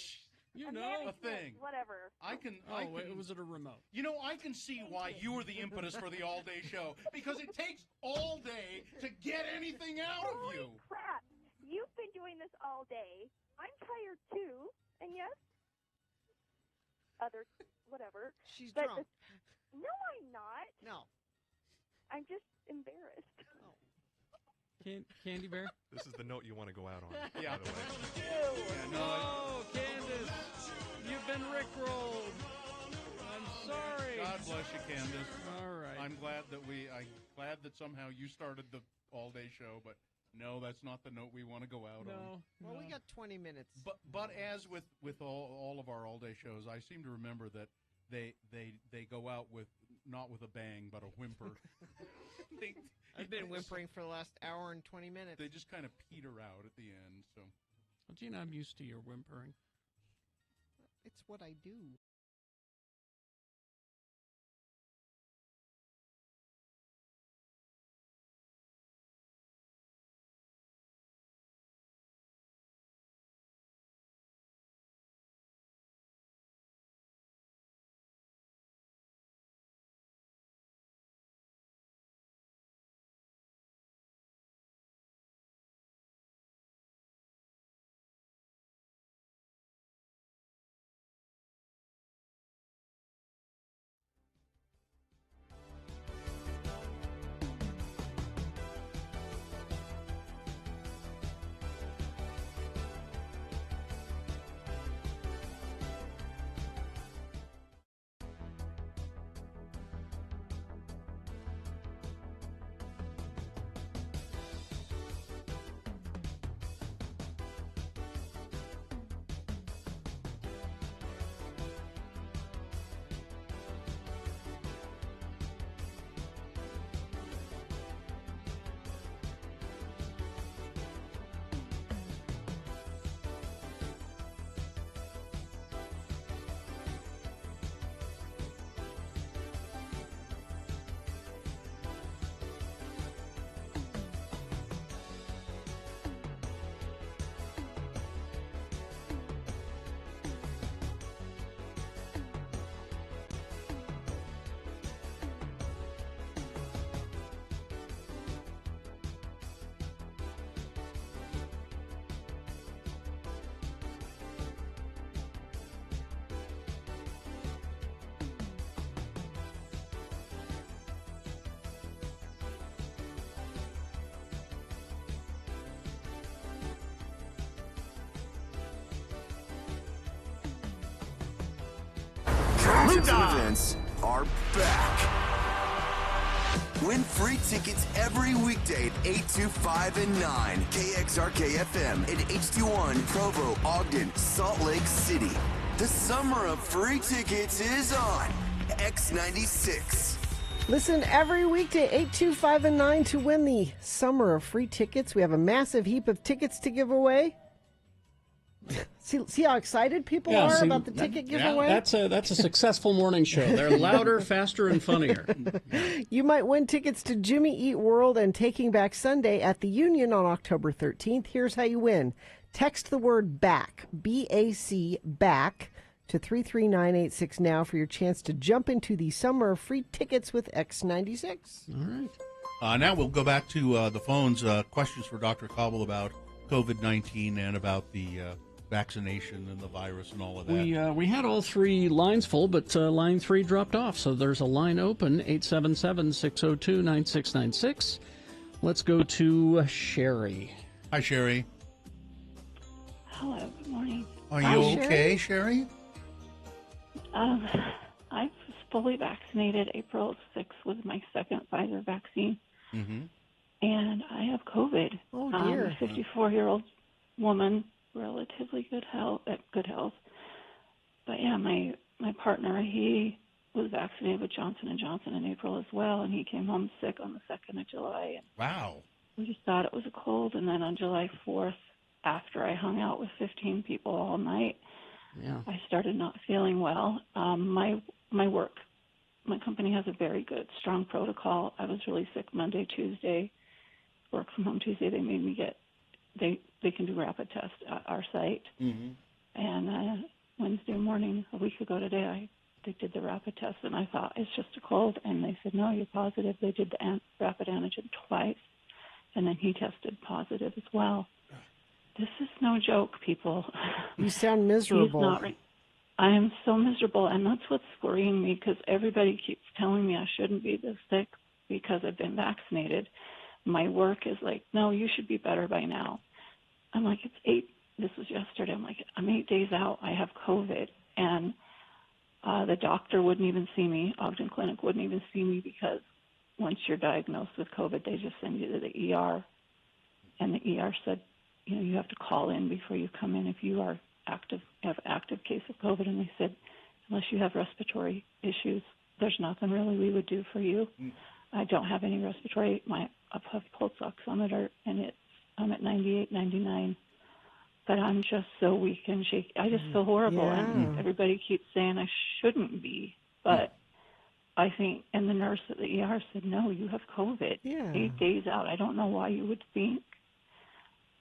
[SPEAKER 1] You
[SPEAKER 13] a
[SPEAKER 1] know.
[SPEAKER 13] management,
[SPEAKER 3] A thing.
[SPEAKER 13] Whatever.
[SPEAKER 3] I can.
[SPEAKER 1] Oh,
[SPEAKER 3] I can,
[SPEAKER 1] was it a remote?
[SPEAKER 3] You know, I can see why you were the impetus for the all-day show because it takes all day to get anything out of
[SPEAKER 13] Holy
[SPEAKER 3] you.
[SPEAKER 13] crap! You've been doing this all day. I'm tired too, and yes, other whatever.
[SPEAKER 2] She's
[SPEAKER 13] But
[SPEAKER 2] drunk.
[SPEAKER 13] No, I'm not.
[SPEAKER 2] No.
[SPEAKER 13] I'm just embarrassed.
[SPEAKER 1] Candy Bear?
[SPEAKER 22] This is the note you want to go out on,
[SPEAKER 3] Yeah.
[SPEAKER 22] by the way.
[SPEAKER 3] Yeah, no,
[SPEAKER 1] Oh, Candace, you've been rickrolled. I'm sorry.
[SPEAKER 3] God bless you, Candace.
[SPEAKER 1] All right.
[SPEAKER 3] I'm glad that somehow you started the all-day show, but no, that's not the note we want to go out on.
[SPEAKER 2] Well, we got 20 minutes.
[SPEAKER 3] But as with all of our all-day shows, I seem to remember that they go out not with a bang, but a whimper.
[SPEAKER 2] I've been whimpering for the last hour and 20 minutes.
[SPEAKER 3] They just kind of peter out at the end. So,
[SPEAKER 1] Well, Gina, I'm used to your whimpering.
[SPEAKER 2] It's what I do.
[SPEAKER 5] Current events are back. Win free tickets every weekday at 8, 2, 5, and 9. KXRK FM at HD1, Provo, Ogden, Salt Lake City. The summer of free tickets is on X96.
[SPEAKER 2] Listen every weekday, 8, 2, 5, and 9 to win the summer of free tickets. We have a massive heap of tickets to give away. See how excited people are about the ticket giveaway?
[SPEAKER 1] That's a successful morning show. They're louder, faster, and funnier.
[SPEAKER 2] You might win tickets to Jimmy Eat World and Taking Back Sunday at the Union on October 13th. Here's how you win. Text the word BACK, B-A-C, BACK, to 33986 now for your chance to jump into the summer of free tickets with X96.
[SPEAKER 1] All
[SPEAKER 3] right. Now we'll go back to the phones. Questions for Dr. Cobble about COVID-19 and about the vaccination and the virus and all of that.
[SPEAKER 1] We had all three lines full, but line 3 dropped off, so there's a line open, 877-602-9696. Let's go to Sherry.
[SPEAKER 3] Hi, Sherry.
[SPEAKER 4] Hello, good morning.
[SPEAKER 3] Are you okay, Sherry?
[SPEAKER 4] I was fully vaccinated. April 6th was my second Pfizer vaccine.
[SPEAKER 3] Mm-hmm.
[SPEAKER 4] And I have COVID.
[SPEAKER 2] Oh, dear.
[SPEAKER 4] I'm a 54-year-old woman, relatively good health. But yeah, my partner, he was vaccinated with Johnson & Johnson in April as well, and he came home sick on the 2nd of July. And
[SPEAKER 3] wow.
[SPEAKER 4] we just thought it was a cold, and then on July 4th, after I hung out with 15 people all night, I started not feeling well. My work, my company has a very good, strong protocol. I was really sick Monday, Tuesday, work from home Tuesday. They made me they can do rapid tests at our site.
[SPEAKER 3] Mm-hmm.
[SPEAKER 4] And Wednesday morning, a week ago today, they did the rapid test, and I thought, it's just a cold. And they said, no, you're positive. They did the rapid antigen twice, and then he tested positive as well. This is no joke, people.
[SPEAKER 2] You sound miserable.
[SPEAKER 4] I am so miserable, and that's what's worrying me, because everybody keeps telling me I shouldn't be this sick because I've been vaccinated. My work is like, no, you should be better by now. I'm like, this was yesterday. I'm like, I'm 8 days out. I have COVID, and the doctor wouldn't even see me. Ogden Clinic wouldn't even see me because once you're diagnosed with COVID, they just send you to the ER, and the ER said, you have to call in before you come in if you have active case of COVID. And they said, unless you have respiratory issues, there's nothing really we would do for you. I don't have any respiratory. I have pulse oximeter, and I'm at 98, 99. But I'm just so weak and shaky. I just feel horrible.
[SPEAKER 2] Yeah.
[SPEAKER 4] And everybody keeps saying I shouldn't be. But I think, and the nurse at the ER said, no, you have COVID.
[SPEAKER 2] Yeah.
[SPEAKER 4] 8 days out. I don't know why you would think.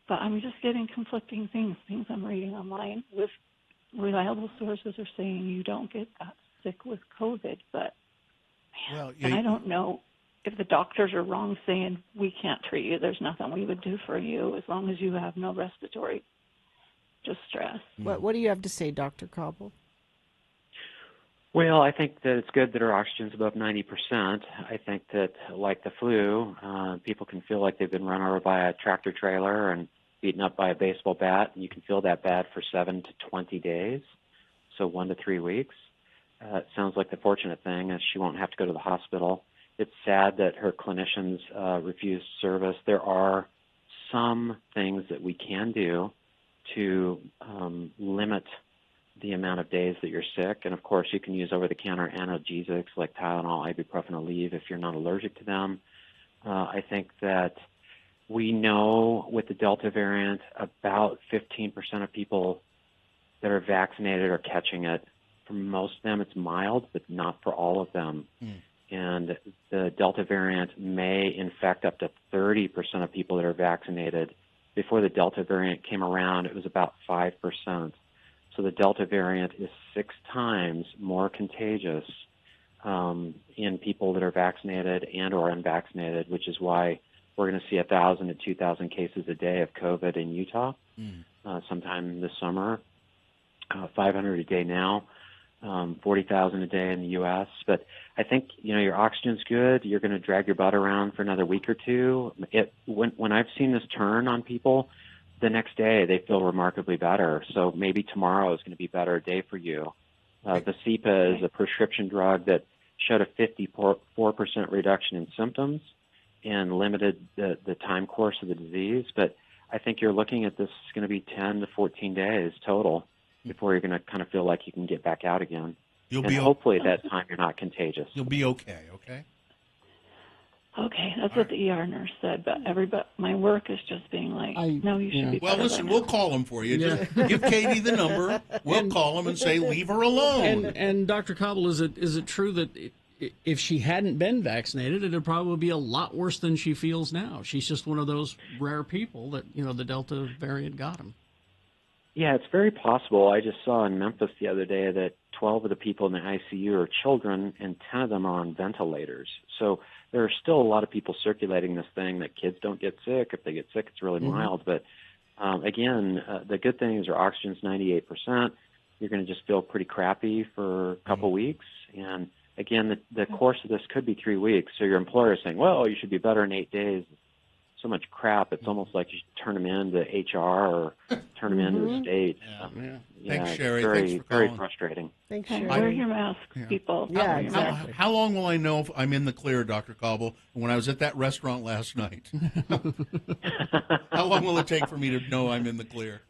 [SPEAKER 4] But I'm just getting conflicting things I'm reading online with reliable sources are saying you don't get that sick with COVID. But, and I don't know if the doctors are wrong saying we can't treat you. There's nothing we would do for you as long as you have no respiratory distress.
[SPEAKER 2] What do you have to say, Dr. Cobble?
[SPEAKER 8] Well, I think that it's good that our oxygen's above 90%. I think that, like the flu, people can feel like they've been run over by a tractor trailer and beaten up by a baseball bat, and you can feel that bad for 7 to 20 days, so 1 to 3 weeks. It sounds like the fortunate thing is she won't have to go to the hospital. It's sad that her clinicians refuse service. There are some things that we can do to limit the amount of days that you're sick. And, of course, you can use over-the-counter analgesics like Tylenol, ibuprofen, Aleve if you're not allergic to them. I think that we know with the Delta variant about 15% of people that are vaccinated are catching it. For most of them, it's mild, but not for all of them. And the Delta variant may infect up to 30% of people that are vaccinated. Before the Delta variant came around, it was about 5%. So the Delta variant is 6 times more contagious in people that are vaccinated and or unvaccinated, which is why we're going to see 1,000 to 2,000 cases a day of COVID in Utah sometime this summer, 500 a day now, 40,000 a day in the U.S. But I think, your oxygen's good. You're going to drag your butt around for another week or two. When I've seen this turn on people, the next day they feel remarkably better. So maybe tomorrow is going to be a better day for you. Vascepa is a prescription drug that showed a 54% reduction in symptoms and limited the time course of the disease. But I think you're looking at this is going to be 10 to 14 days total. before you're going to kind of feel like you can get back out again.
[SPEAKER 3] You'll
[SPEAKER 8] and
[SPEAKER 3] be
[SPEAKER 8] hopefully at that time you're not contagious.
[SPEAKER 3] You'll be okay. Okay.
[SPEAKER 4] Okay, that's what the ER nurse said, but my work is just being like, no, you should be
[SPEAKER 3] Well,
[SPEAKER 4] better
[SPEAKER 3] listen,
[SPEAKER 4] by
[SPEAKER 3] we'll
[SPEAKER 4] now.
[SPEAKER 3] call him for you. Just give Katie the number. We'll call him and say, leave her alone.
[SPEAKER 1] And Dr. Cobble, is it true that if she hadn't been vaccinated, it'd probably be a lot worse than she feels now? She's just one of those rare people that, the Delta variant got him.
[SPEAKER 8] Yeah, it's very possible. I just saw in Memphis the other day that 12 of the people in the ICU are children and 10 of them are on ventilators. So there are still a lot of people circulating this thing that kids don't get sick. If they get sick, it's really mild. But again, the good thing is your oxygen's 98%. You're going to just feel pretty crappy for a couple weeks. And again, the course of this could be 3 weeks. So your employer is saying, well, you should be better in 8 days. So much crap. It's almost like you should turn them into HR or turn them into the state.
[SPEAKER 3] Thanks, Sherry.
[SPEAKER 8] Very,
[SPEAKER 3] Thanks for
[SPEAKER 8] very
[SPEAKER 3] calling.
[SPEAKER 8] frustrating.
[SPEAKER 2] Thanks,
[SPEAKER 4] Hey,
[SPEAKER 2] Sherry.
[SPEAKER 4] wear your mask, people.
[SPEAKER 2] Yeah,
[SPEAKER 4] Wear your mask.
[SPEAKER 3] How long will I know if I'm in the clear, Dr. Cobble? When I was at that restaurant last night, how long will it take for me to know I'm in the clear?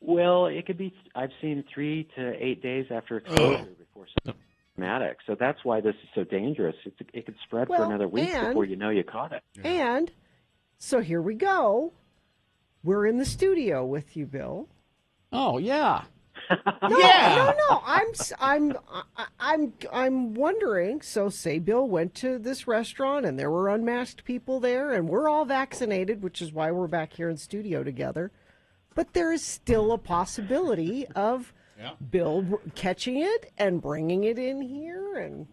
[SPEAKER 8] Well, it could be, I've seen 3 to 8 days after exposure before symptomatic. So that's why this is so dangerous. It could spread for another week before you know you caught it.
[SPEAKER 2] And so here we go. We're in the studio with you, Bill.
[SPEAKER 1] Oh, yeah.
[SPEAKER 2] No. I'm wondering. So, say Bill went to this restaurant and there were unmasked people there, and we're all vaccinated, which is why we're back here in studio together. But there is still a possibility of Bill catching it and bringing it in here, and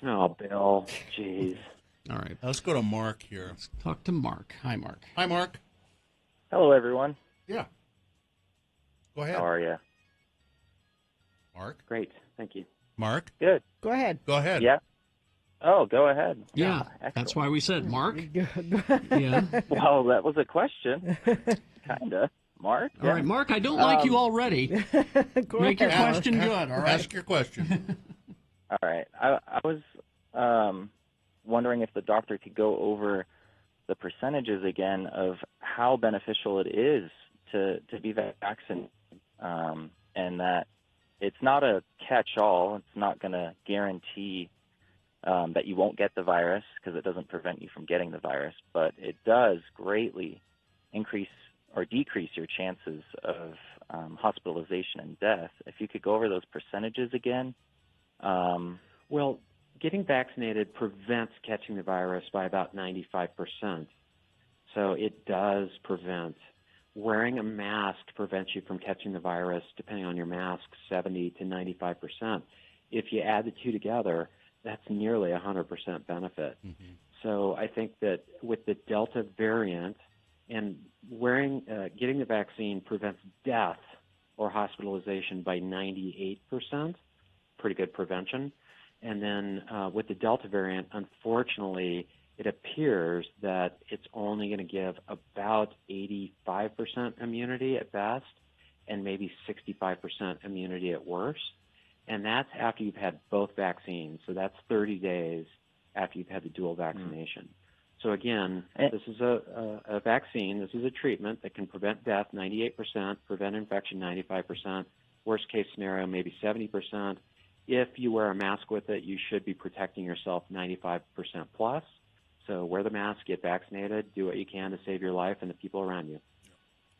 [SPEAKER 8] Oh, Bill, jeez.
[SPEAKER 1] All right,
[SPEAKER 3] let's go to Mark here.
[SPEAKER 1] Let's talk to Mark. Hi, Mark.
[SPEAKER 3] Hi, Mark.
[SPEAKER 14] Hello, everyone.
[SPEAKER 3] Yeah. Go ahead.
[SPEAKER 14] How are you?
[SPEAKER 3] Mark?
[SPEAKER 8] Great. Thank you.
[SPEAKER 3] Mark?
[SPEAKER 14] Good.
[SPEAKER 2] Go ahead.
[SPEAKER 3] Go ahead.
[SPEAKER 14] Yeah. Oh, go ahead.
[SPEAKER 1] Yeah,
[SPEAKER 14] excellent.
[SPEAKER 1] that's why we said Mark.
[SPEAKER 2] Yeah.
[SPEAKER 14] Well, that was a question. Kinda. Mark?
[SPEAKER 1] All right, Mark, I don't like you already. Make your question good, all right?
[SPEAKER 3] Ask your question.
[SPEAKER 14] All right. I was wondering if the doctor could go over the percentages again of how beneficial it is to be vaccinated, and that it's not a catch-all. It's not going to guarantee that you won't get the virus because it doesn't prevent you from getting the virus, but it does greatly increase or decrease your chances of hospitalization and death. If you could go over those percentages again.
[SPEAKER 8] Well, getting vaccinated prevents catching the virus by about 95%. So it does prevent. Wearing a mask prevents you from catching the virus, depending on your mask, 70 to 95%. If you add the two together, that's nearly 100% benefit.
[SPEAKER 3] Mm-hmm.
[SPEAKER 8] So I think that with the Delta variant and getting the vaccine prevents death or hospitalization by 98%, pretty good prevention. And then with the Delta variant, unfortunately, it appears that it's only going to give about 85% immunity at best and maybe 65% immunity at worst. And that's after you've had both vaccines. So that's 30 days after you've had the dual vaccination. So again, this is a vaccine. This is a treatment that can prevent death 98%, prevent infection 95%, worst case scenario maybe 70%. If you wear a mask with it, you should be protecting yourself 95% plus. So wear the mask, get vaccinated, do what you can to save your life and the people around you.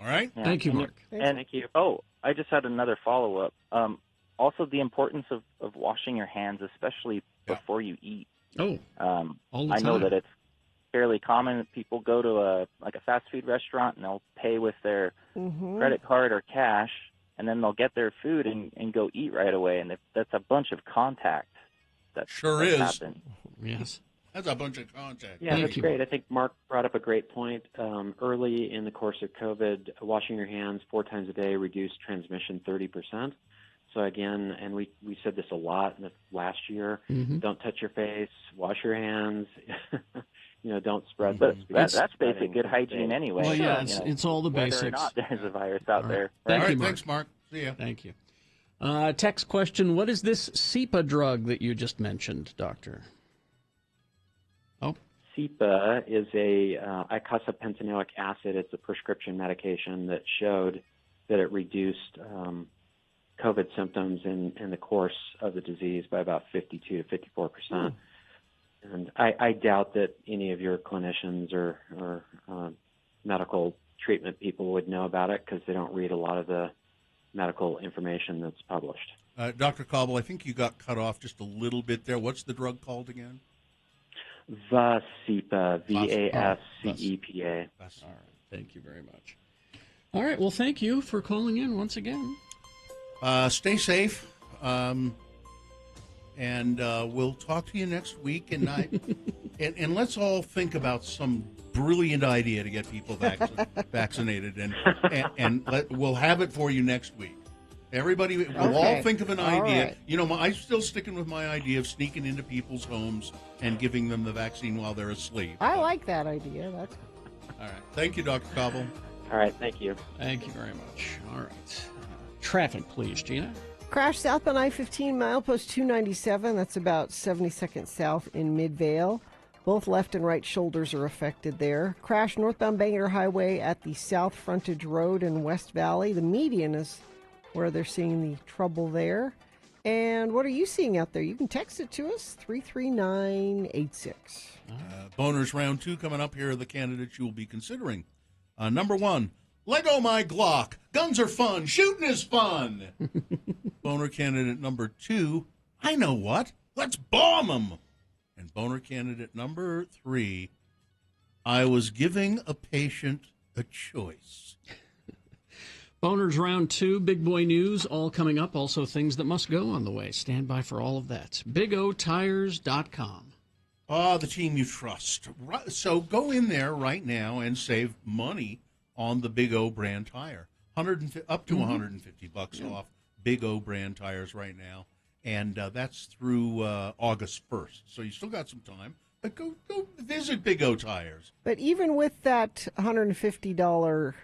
[SPEAKER 3] All right.
[SPEAKER 14] Yeah.
[SPEAKER 1] Thank you, Mark.
[SPEAKER 14] Thank you. Oh, I just had another follow-up. Also, the importance of washing your hands, especially before you eat.
[SPEAKER 1] Oh, all the
[SPEAKER 14] I know
[SPEAKER 1] time.
[SPEAKER 14] that it's fairly common that people go to a fast food restaurant and they'll pay with their credit card or cash, and then they'll get their food and go eat right away, and that's a bunch of contact. That
[SPEAKER 3] Sure is.
[SPEAKER 14] Happened.
[SPEAKER 1] Yes.
[SPEAKER 3] That's a bunch of contact.
[SPEAKER 8] Yeah, that's great. I think Mark brought up a great point. Early in the course of COVID, washing your hands 4 times a day reduced transmission 30%. So again, and we said this a lot in the last year, don't touch your face, wash your hands, don't spread.
[SPEAKER 14] But
[SPEAKER 8] this.
[SPEAKER 14] that's basic good hygiene anyway.
[SPEAKER 1] Well, yeah,
[SPEAKER 14] so,
[SPEAKER 1] it's all the
[SPEAKER 14] whether
[SPEAKER 1] basics.
[SPEAKER 14] or not there's a virus out there.
[SPEAKER 1] Thank
[SPEAKER 14] right?
[SPEAKER 1] you, Mark.
[SPEAKER 3] Thanks, Mark. See ya.
[SPEAKER 1] Thank you. Text question, what is this SEPA drug that you just mentioned, Doctor? Oh.
[SPEAKER 8] SEPA is a eicosapentaenoic acid. It's a prescription medication that showed that it reduced COVID symptoms in the course of the disease by about 52 to 54%. And I doubt that any of your clinicians or medical treatment people would know about it because they don't read a lot of the medical information that's published.
[SPEAKER 3] Dr. Cobble, I think you got cut off just a little bit there. What's the drug called again?
[SPEAKER 8] Vascepa, Vascepa.
[SPEAKER 1] All right. Thank you very much. All right. Well, thank you for calling in once again.
[SPEAKER 3] Stay safe, and we'll talk to you next week. And and let's all think about some brilliant idea to get people vaccinated, and we'll have it for you next week. Everybody, we'll all think of an idea.
[SPEAKER 2] Right.
[SPEAKER 3] You know, I'm still sticking with my idea of sneaking into people's homes and giving them the vaccine while they're asleep.
[SPEAKER 2] I like that idea. That's
[SPEAKER 3] all right. Thank you, Dr. Cobble.
[SPEAKER 8] All right. Thank you.
[SPEAKER 1] Thank you very much. All right. Traffic, please, Gina.
[SPEAKER 2] Crash southbound I-15, milepost 297. That's about 72nd south in Midvale. Both left and right shoulders are affected there. Crash northbound Bangor Highway at the South Frontage Road in West Valley. The median is where they're seeing the trouble there. And what are you seeing out there? You can text it to us, 33986.
[SPEAKER 3] Boners round 2 coming up. Here are the candidates you will be considering. Number 1, Lego my Glock. Guns are fun. Shooting is fun. Boner candidate number 2, I know what. Let's bomb them. And boner candidate number 3, I was giving a patient a choice.
[SPEAKER 1] Boners round 2, big boy news, all coming up. Also things that must go on the way. Stand by for all of that. BigOTires.com.
[SPEAKER 3] The team you trust. So go in there right now and save money on the Big O brand tire. Up to $150 off Big O brand tires right now. And that's through August 1st. So you still got some time. But go visit Big O Tires.
[SPEAKER 2] But even with that $150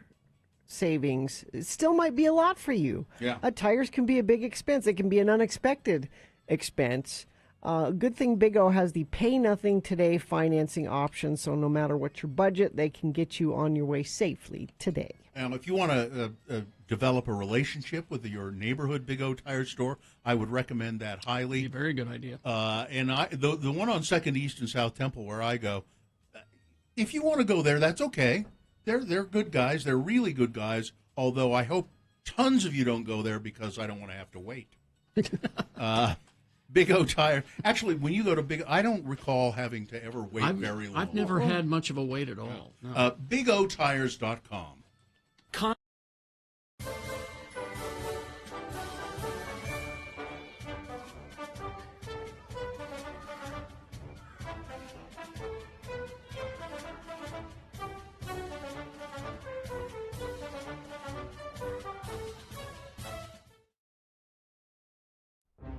[SPEAKER 2] savings, it still might be a lot for you.
[SPEAKER 3] Yeah.
[SPEAKER 2] Tires can be a big expense. It can be an unexpected expense. Good thing Big O has the pay nothing today financing option, so no matter what your budget, they can get you on your way safely today.
[SPEAKER 3] If you want to develop a relationship with your neighborhood Big O Tire store, I would recommend that highly.
[SPEAKER 1] A very good idea.
[SPEAKER 3] And the one on 2nd East and South Temple where I go, if you want to go there, that's okay. They're good guys. They're really good guys, although I hope tons of you don't go there because I don't want to have to wait. Big O Tire. Actually, when you go to Big, I don't recall having to ever wait very long.
[SPEAKER 1] I've never had much of a wait at all. No.
[SPEAKER 3] BigOTires.com.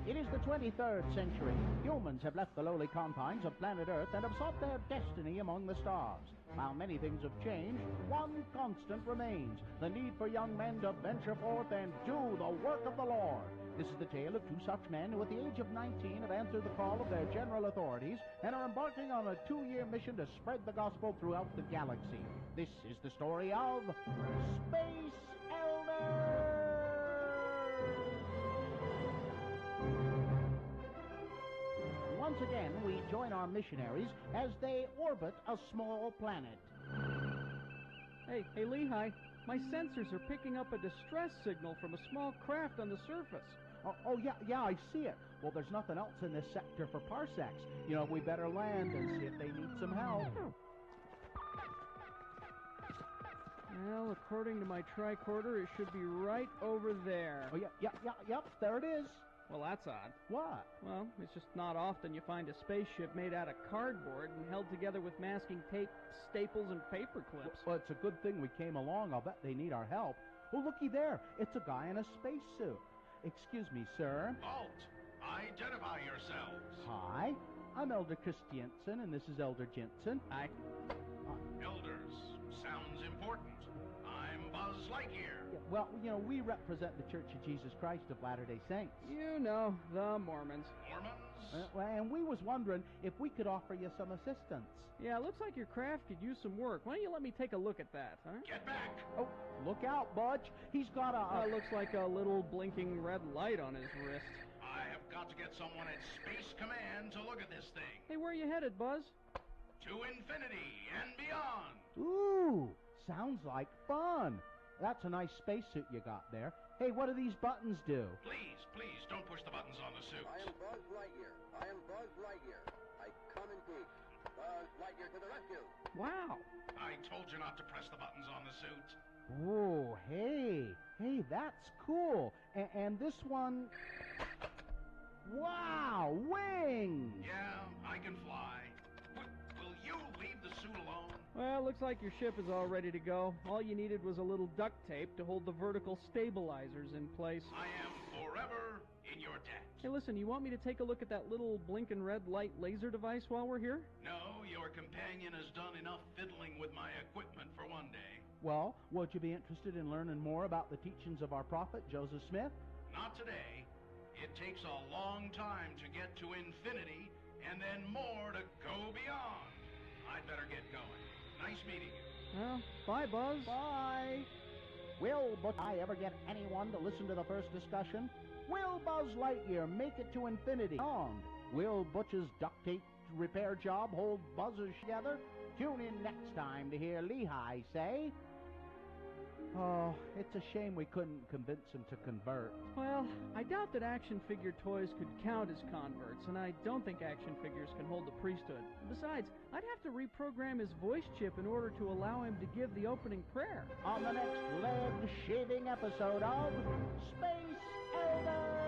[SPEAKER 6] It is the 23rd century. Humans have left the lowly confines of planet Earth and have sought their destiny among the stars. While many things have changed, one constant remains: the need for young men to venture forth and do the work of the Lord. This is the tale of 2 such men who at the age of 19 have answered the call of their general authorities and are embarking on a 2-year mission to spread the gospel throughout the galaxy. This is the story of Space Elders! Once again, we join our missionaries as they orbit a small planet.
[SPEAKER 17] Hey, Lehigh, my sensors are picking up a distress signal from a small craft on the surface.
[SPEAKER 6] Yeah, I see it. Well, there's nothing else in this sector for parsecs. We better land and see if they need some help.
[SPEAKER 17] Well, according to my tricorder, it should be right over there.
[SPEAKER 6] Oh, yep, there it is.
[SPEAKER 17] Well, that's odd.
[SPEAKER 6] What?
[SPEAKER 17] Well, it's just not often you find a spaceship made out of cardboard and held together with masking tape, staples, and paper clips.
[SPEAKER 6] Well, it's a good thing we came along. I'll bet they need our help. Oh, looky there. It's a guy in a spacesuit. Excuse me, sir.
[SPEAKER 9] Halt! Identify yourselves.
[SPEAKER 6] Hi, I'm Elder Christiansen, and this is Elder Jensen.
[SPEAKER 17] Hi.
[SPEAKER 9] Elders, sounds important. I'm Buzz Lightyear.
[SPEAKER 6] Well, we represent the Church of Jesus Christ of Latter-day Saints.
[SPEAKER 17] You know, the Mormons.
[SPEAKER 9] Mormons?
[SPEAKER 6] And we was wondering if we could offer you some assistance.
[SPEAKER 17] Yeah, looks like your craft could use some work. Why don't you let me take a look at that, huh?
[SPEAKER 9] Get back!
[SPEAKER 6] Oh, look out, Budge. He's got a...
[SPEAKER 17] looks like a little blinking red light on his wrist.
[SPEAKER 9] I have got to get someone at Space Command to look at this thing.
[SPEAKER 17] Hey, where are you headed, Buzz?
[SPEAKER 9] To infinity and beyond.
[SPEAKER 6] Ooh, sounds like fun. That's a nice spacesuit you got there. Hey, what do these buttons do?
[SPEAKER 9] Please, don't push the buttons on the suit.
[SPEAKER 7] I am Buzz Lightyear. I am Buzz Lightyear. I come in peace. Buzz Lightyear to the rescue.
[SPEAKER 6] Wow.
[SPEAKER 9] I told you not to press the buttons on the suit.
[SPEAKER 6] Oh, hey, that's cool. And this one... Wow, wings!
[SPEAKER 9] Yeah, I can fly. Will you leave the suit alone?
[SPEAKER 17] Well, looks like your ship is all ready to go. All you needed was a little duct tape to hold the vertical stabilizers in place.
[SPEAKER 9] I am forever in your debt.
[SPEAKER 17] Hey, listen, you want me to take a look at that little blinking red light laser device while we're here?
[SPEAKER 9] No, your companion has done enough fiddling with my equipment for one day.
[SPEAKER 6] Well, would you be interested in learning more about the teachings of our prophet, Joseph Smith?
[SPEAKER 9] Not today. It takes a long time to get to infinity, and then more to go beyond. I'd better get going. Nice meeting you.
[SPEAKER 17] Well, bye, Buzz.
[SPEAKER 6] Bye. Will I ever get anyone to listen to the first discussion? Will Buzz Lightyear make it to infinity? Will Butch's duct tape repair job hold buzzers together? Tune in next time to hear Lehigh say... Oh, it's a shame we couldn't convince him to convert.
[SPEAKER 17] Well, I doubt that action figure toys could count as converts, and I don't think action figures can hold the priesthood. Besides, I'd have to reprogram his voice chip in order to allow him to give the opening prayer.
[SPEAKER 6] On the next lead-shaving episode of Space Elders!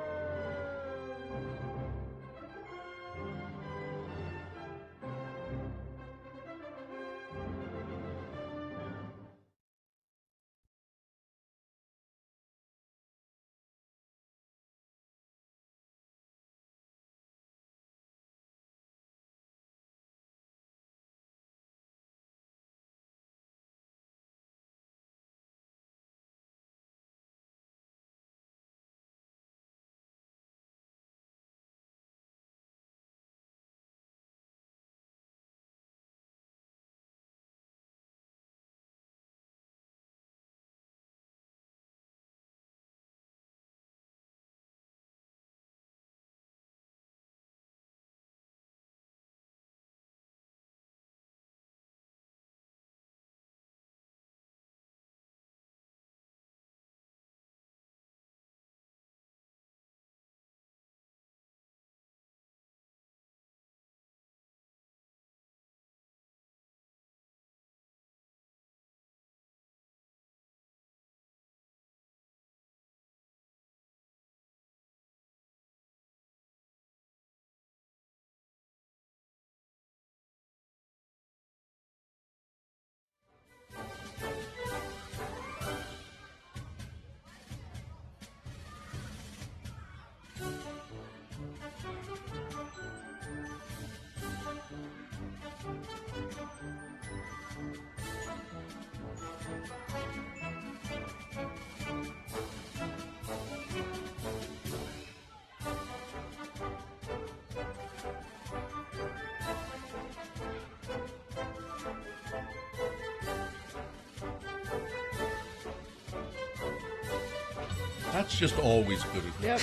[SPEAKER 3] That's just always good.
[SPEAKER 1] Yep.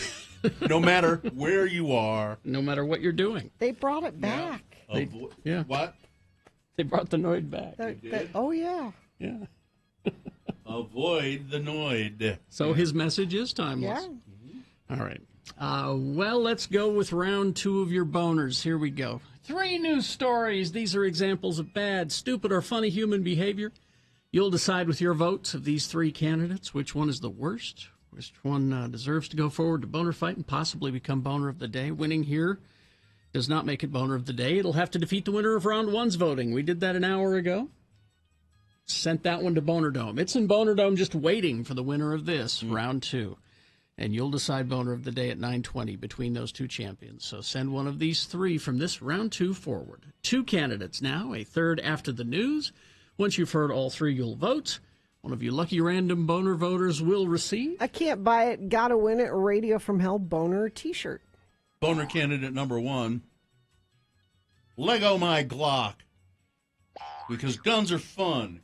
[SPEAKER 3] No matter where you are.
[SPEAKER 1] No matter what you're doing.
[SPEAKER 2] They brought it back.
[SPEAKER 1] Yeah.
[SPEAKER 3] What?
[SPEAKER 1] They brought the Noid back.
[SPEAKER 2] Oh, yeah.
[SPEAKER 1] Yeah.
[SPEAKER 3] Avoid the Noid.
[SPEAKER 1] So his message is timeless.
[SPEAKER 2] Yeah.
[SPEAKER 1] All right. Well, let's go with round 2 of your boners. Here we go. 3 news stories. These are examples of bad, stupid, or funny human behavior. You'll decide with your votes of these 3 candidates which one is the worst, which one deserves to go forward to Boner Fight and possibly become Boner of the Day. Winning here does not make it Boner of the Day. It'll have to defeat the winner of round 1's voting. We did that an hour ago. Sent that one to Boner Dome. It's in Boner Dome just waiting for the winner of this, round 2. And you'll decide Boner of the Day at 9:20 between those 2 champions. So send one of these 3 from this round 2 forward. 2 candidates now, a third after the news. Once you've heard all 3, you'll vote. One of you lucky random Boner voters will receive.
[SPEAKER 2] I can't buy it, gotta win it, Radio from Hell Boner t-shirt.
[SPEAKER 3] Boner candidate number 1. Lego my Glock. Because guns are fun.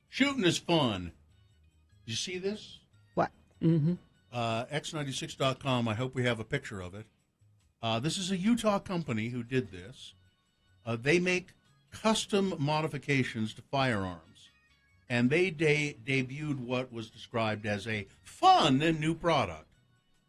[SPEAKER 3] Shooting is fun. Did you see this?
[SPEAKER 2] What?
[SPEAKER 1] Mm-hmm.
[SPEAKER 3] X96.com. I hope we have a picture of it. This is a Utah company who did this. They make custom modifications to firearms. And they debuted what was described as a fun and new product.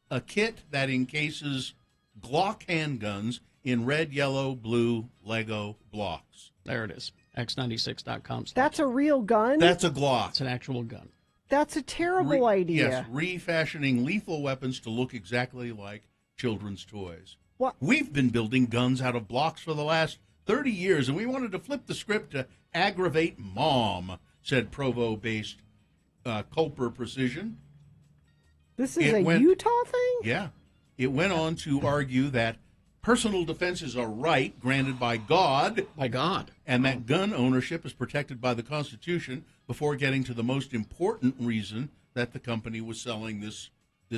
[SPEAKER 3] A kit that encases Glock handguns in red, yellow, blue Lego blocks.
[SPEAKER 1] There it is. X96.com.
[SPEAKER 2] That's a real gun?
[SPEAKER 3] That's a Glock.
[SPEAKER 1] It's an actual gun.
[SPEAKER 2] That's a terrible idea.
[SPEAKER 3] Yes, refashioning lethal weapons to look exactly like children's toys.
[SPEAKER 2] What?
[SPEAKER 3] We've been building guns out of blocks for the last 30 years, and we wanted to flip the script to aggravate Mom, said Provo-based Culper Precision.
[SPEAKER 2] This is Utah thing?
[SPEAKER 3] Yeah. It went on to argue that personal defense is a right granted by God.
[SPEAKER 1] By God.
[SPEAKER 3] And that gun ownership is protected by the Constitution, before getting to the most important reason that the company was selling this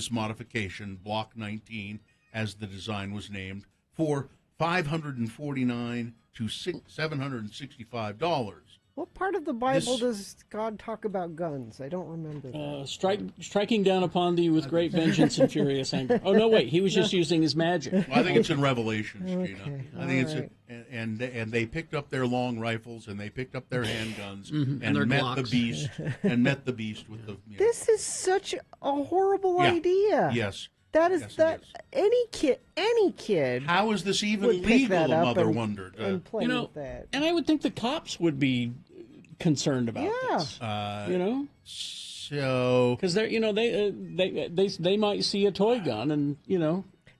[SPEAKER 3] modification, Block 19, as the design was named, for $549 to $765.
[SPEAKER 2] What part of the Bible does God talk about guns? I don't remember that.
[SPEAKER 1] Striking down upon thee with great vengeance and furious anger. Oh, no, wait. He was just using his magic.
[SPEAKER 3] Well, I think it's in Revelations, Gina.
[SPEAKER 2] Okay,
[SPEAKER 3] I think and they picked up their long rifles and they picked up their handguns
[SPEAKER 1] and
[SPEAKER 3] and
[SPEAKER 1] their
[SPEAKER 3] met
[SPEAKER 1] Glocks.
[SPEAKER 3] the beast and met the beast with the.
[SPEAKER 2] This is such a horrible
[SPEAKER 3] Yeah.
[SPEAKER 2] idea.
[SPEAKER 3] Yes.
[SPEAKER 2] That is
[SPEAKER 3] Yes, it
[SPEAKER 2] that any kid.
[SPEAKER 3] How is this even
[SPEAKER 2] would pick
[SPEAKER 3] legal?
[SPEAKER 2] that
[SPEAKER 3] A
[SPEAKER 2] up
[SPEAKER 3] mother
[SPEAKER 2] and-
[SPEAKER 3] wondered.
[SPEAKER 2] and play
[SPEAKER 1] You know,
[SPEAKER 2] with that.
[SPEAKER 1] and I would think the cops would be concerned about this. You know,
[SPEAKER 3] so
[SPEAKER 1] because they're they might see a toy gun and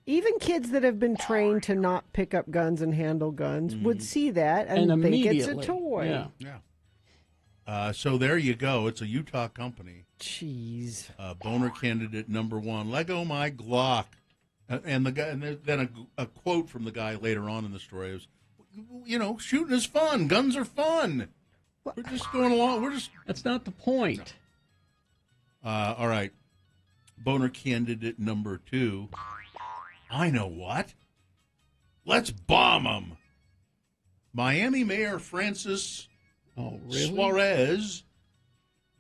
[SPEAKER 2] Even kids that have been trained to not pick up guns and handle guns would see that and,
[SPEAKER 1] And
[SPEAKER 2] think it's a
[SPEAKER 1] immediately,
[SPEAKER 2] toy.
[SPEAKER 1] yeah.
[SPEAKER 3] So there you go. It's a Utah company.
[SPEAKER 2] Jeez.
[SPEAKER 3] Boner candidate number 1. Lego my Glock. And the guy, and then a quote from the guy later on in the story was, shooting is fun. Guns are fun. We're just going along.
[SPEAKER 1] That's not the point.
[SPEAKER 3] All right. Boner candidate number 2. I know what. Let's bomb them. Miami Mayor Francis Suarez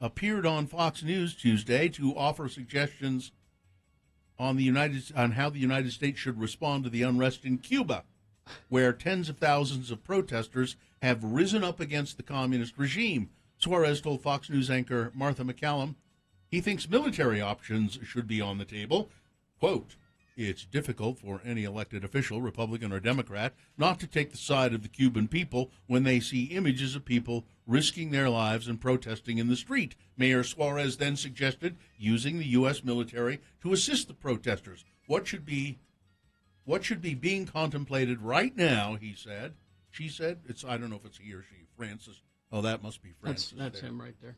[SPEAKER 3] appeared on Fox News Tuesday to offer suggestions on how the United States should respond to the unrest in Cuba, where tens of thousands of protesters have risen up against the communist regime. Suarez told Fox News anchor Martha McCallum he thinks military options should be on the table. Quote, "It's difficult for any elected official, Republican or Democrat, not to take the side of the Cuban people when they see images of people risking their lives and protesting in the street." Mayor Suarez then suggested using the U.S. military to assist the protesters. What should be being contemplated right now, he said. She said, I don't know if it's he or she, Francis. Oh, that must be Francis.
[SPEAKER 1] That's him right there.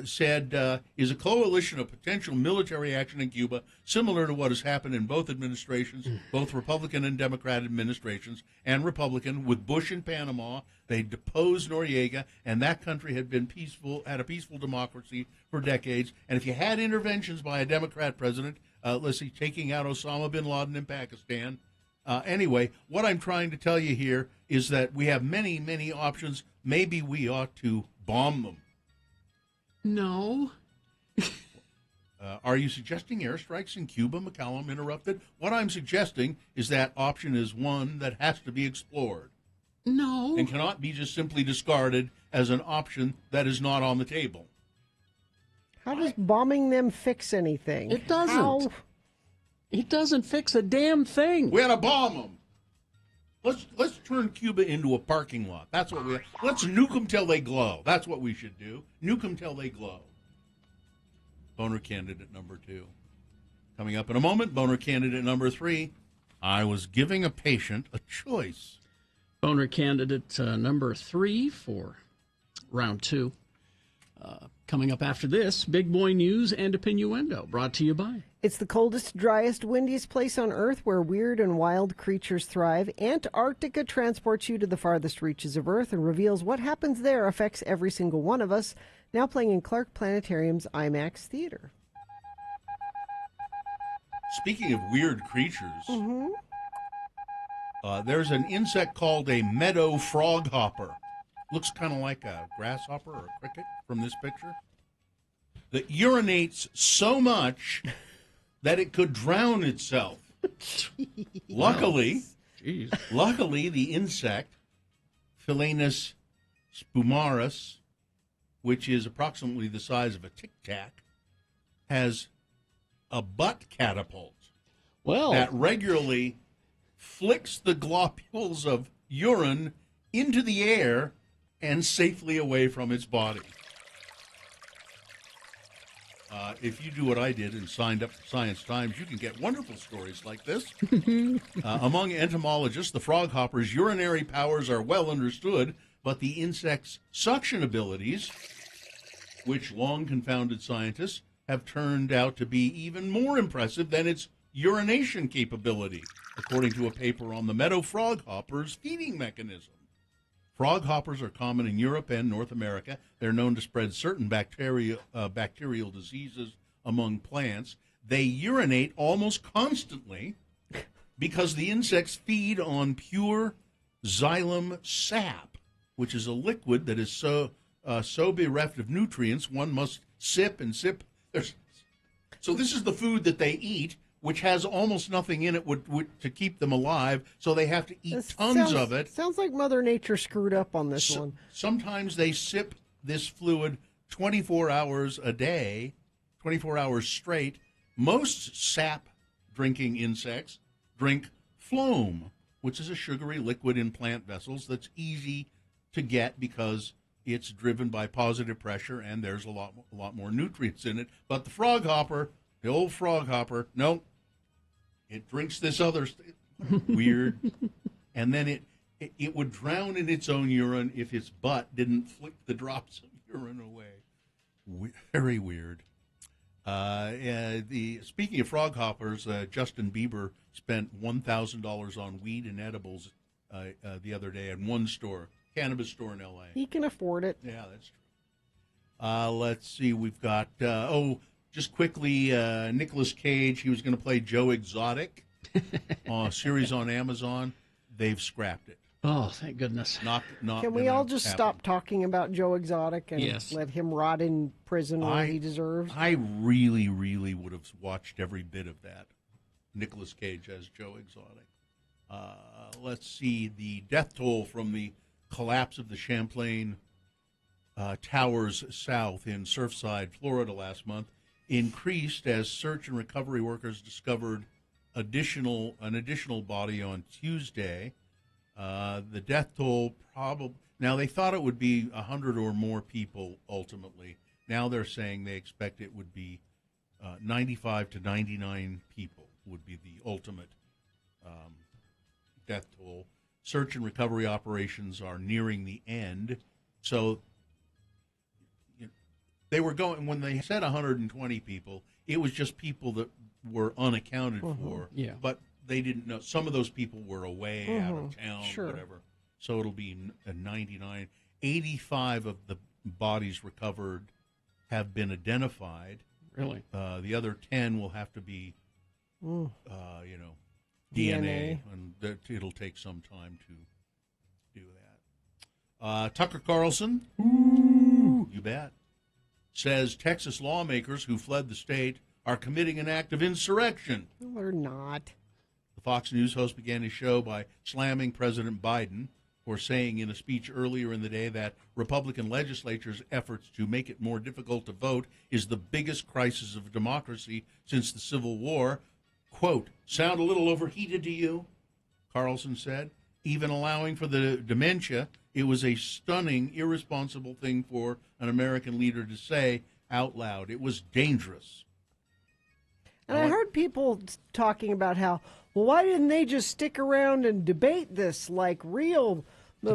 [SPEAKER 3] Said is a coalition of potential military action in Cuba, similar to what has happened in both administrations, both Republican and Democrat administrations, and Republican with Bush in Panama. They deposed Noriega, and that country had a peaceful democracy for decades. And if you had interventions by a Democrat president, let's see, taking out Osama bin Laden in Pakistan. Anyway, what I'm trying to tell you here is that we have many, many options. Maybe we ought to bomb them.
[SPEAKER 1] No.
[SPEAKER 3] Are you suggesting airstrikes in Cuba? McCallum interrupted. What I'm suggesting is that option is one that has to be explored.
[SPEAKER 1] No.
[SPEAKER 3] And cannot be just simply discarded as an option that is not on the table.
[SPEAKER 2] How does bombing them fix anything?
[SPEAKER 1] It doesn't.
[SPEAKER 2] How?
[SPEAKER 1] It doesn't fix a damn thing.
[SPEAKER 3] We had to bomb them. Let's turn Cuba into a parking lot. That's what we. Let's nuke them till they glow. That's what we should do. Nuke them till they glow. Boner candidate number 2. Coming up in a moment, Boner candidate number 3. I was giving a patient a choice.
[SPEAKER 1] Boner candidate number 3 for round 2. Coming up after this, Big Boy News and Opinioendo, brought to you by...
[SPEAKER 2] It's the coldest, driest, windiest place on Earth where weird and wild creatures thrive. Antarctica transports you to the farthest reaches of Earth and reveals what happens there affects every single one of us. Now playing in Clark Planetarium's IMAX Theater.
[SPEAKER 3] Speaking of weird creatures, There's an insect called a meadow froghopper. Looks kind of like a grasshopper or a cricket from this picture. That urinates so much that it could drown itself. Luckily, the insect, Philanus spumarus, which is approximately the size of a Tic Tac, has a butt catapult that regularly flicks the globules of urine into the air and safely away from its body. If you do what I did and signed up for Science Times, you can get wonderful stories like this. Among entomologists, the froghopper's urinary powers are well understood, but the insect's suction abilities, which long confounded scientists, have turned out to be even more impressive than its urination capability, according to a paper on the meadow froghopper's feeding mechanism. Froghoppers are common in Europe and North America. They're known to spread certain bacterial diseases among plants. They urinate almost constantly because the insects feed on pure xylem sap, which is a liquid that is so bereft of nutrients one must sip and sip. So this is the food that they eat, which has almost nothing in it to keep them alive, so they have to eat tons of it.
[SPEAKER 2] Sounds like Mother Nature screwed up on this one.
[SPEAKER 3] Sometimes they sip this fluid 24 hours a day, 24 hours straight. Most sap-drinking insects drink phloem, which is a sugary liquid in plant vessels that's easy to get because it's driven by positive pressure and there's a lot more nutrients in it. But the froghopper, the old froghopper, no, it drinks this other weird, and then it would drown in its own urine if its butt didn't flick the drops of urine away. Very weird. Speaking of froghoppers, Justin Bieber spent $1,000 on weed and edibles the other day at one store, cannabis store in L.A.
[SPEAKER 2] He can afford it.
[SPEAKER 3] Yeah, that's true. Let's see. We've got, just quickly, Nicolas Cage. He was going to play Joe Exotic on a series on Amazon. They've scrapped it.
[SPEAKER 1] Oh, thank goodness.
[SPEAKER 2] Can we all just stop talking about Joe Exotic and
[SPEAKER 1] Yes.
[SPEAKER 2] let him rot in prison where he deserves?
[SPEAKER 3] I really, really would have watched every bit of that. Nicolas Cage as Joe Exotic. Let's see. The death toll from the collapse of the Champlain Towers South in Surfside, Florida last month increased as search and recovery workers discovered an additional body on Tuesday. The death toll now they thought it would be 100 or more people ultimately. Now they're saying they expect it would be 95 to 99 people would be the ultimate death toll. Search and recovery operations are nearing the end. So they were going, when they said 120 people, it was just people that were unaccounted for.
[SPEAKER 1] Yeah.
[SPEAKER 3] But they didn't know. Some of those people were away, out of town, whatever. So it'll be 99. 85 of the bodies recovered have been identified.
[SPEAKER 1] Really?
[SPEAKER 3] The other 10 will have to be, DNA, and it'll take some time to do that. Tucker Carlson, you bet, says Texas lawmakers who fled the state are committing an act of insurrection.
[SPEAKER 2] No, they're not.
[SPEAKER 3] The Fox News host began his show by slamming President Biden for saying in a speech earlier in the day that Republican legislatures' efforts to make it more difficult to vote is the biggest crisis of democracy since the Civil War. Quote, sound a little overheated to you? Carlson said. Even allowing for the dementia, it was a stunning, irresponsible thing for an American leader to say out loud. It was dangerous.
[SPEAKER 2] And I heard people talking about how, well, why didn't they just stick around and debate this like real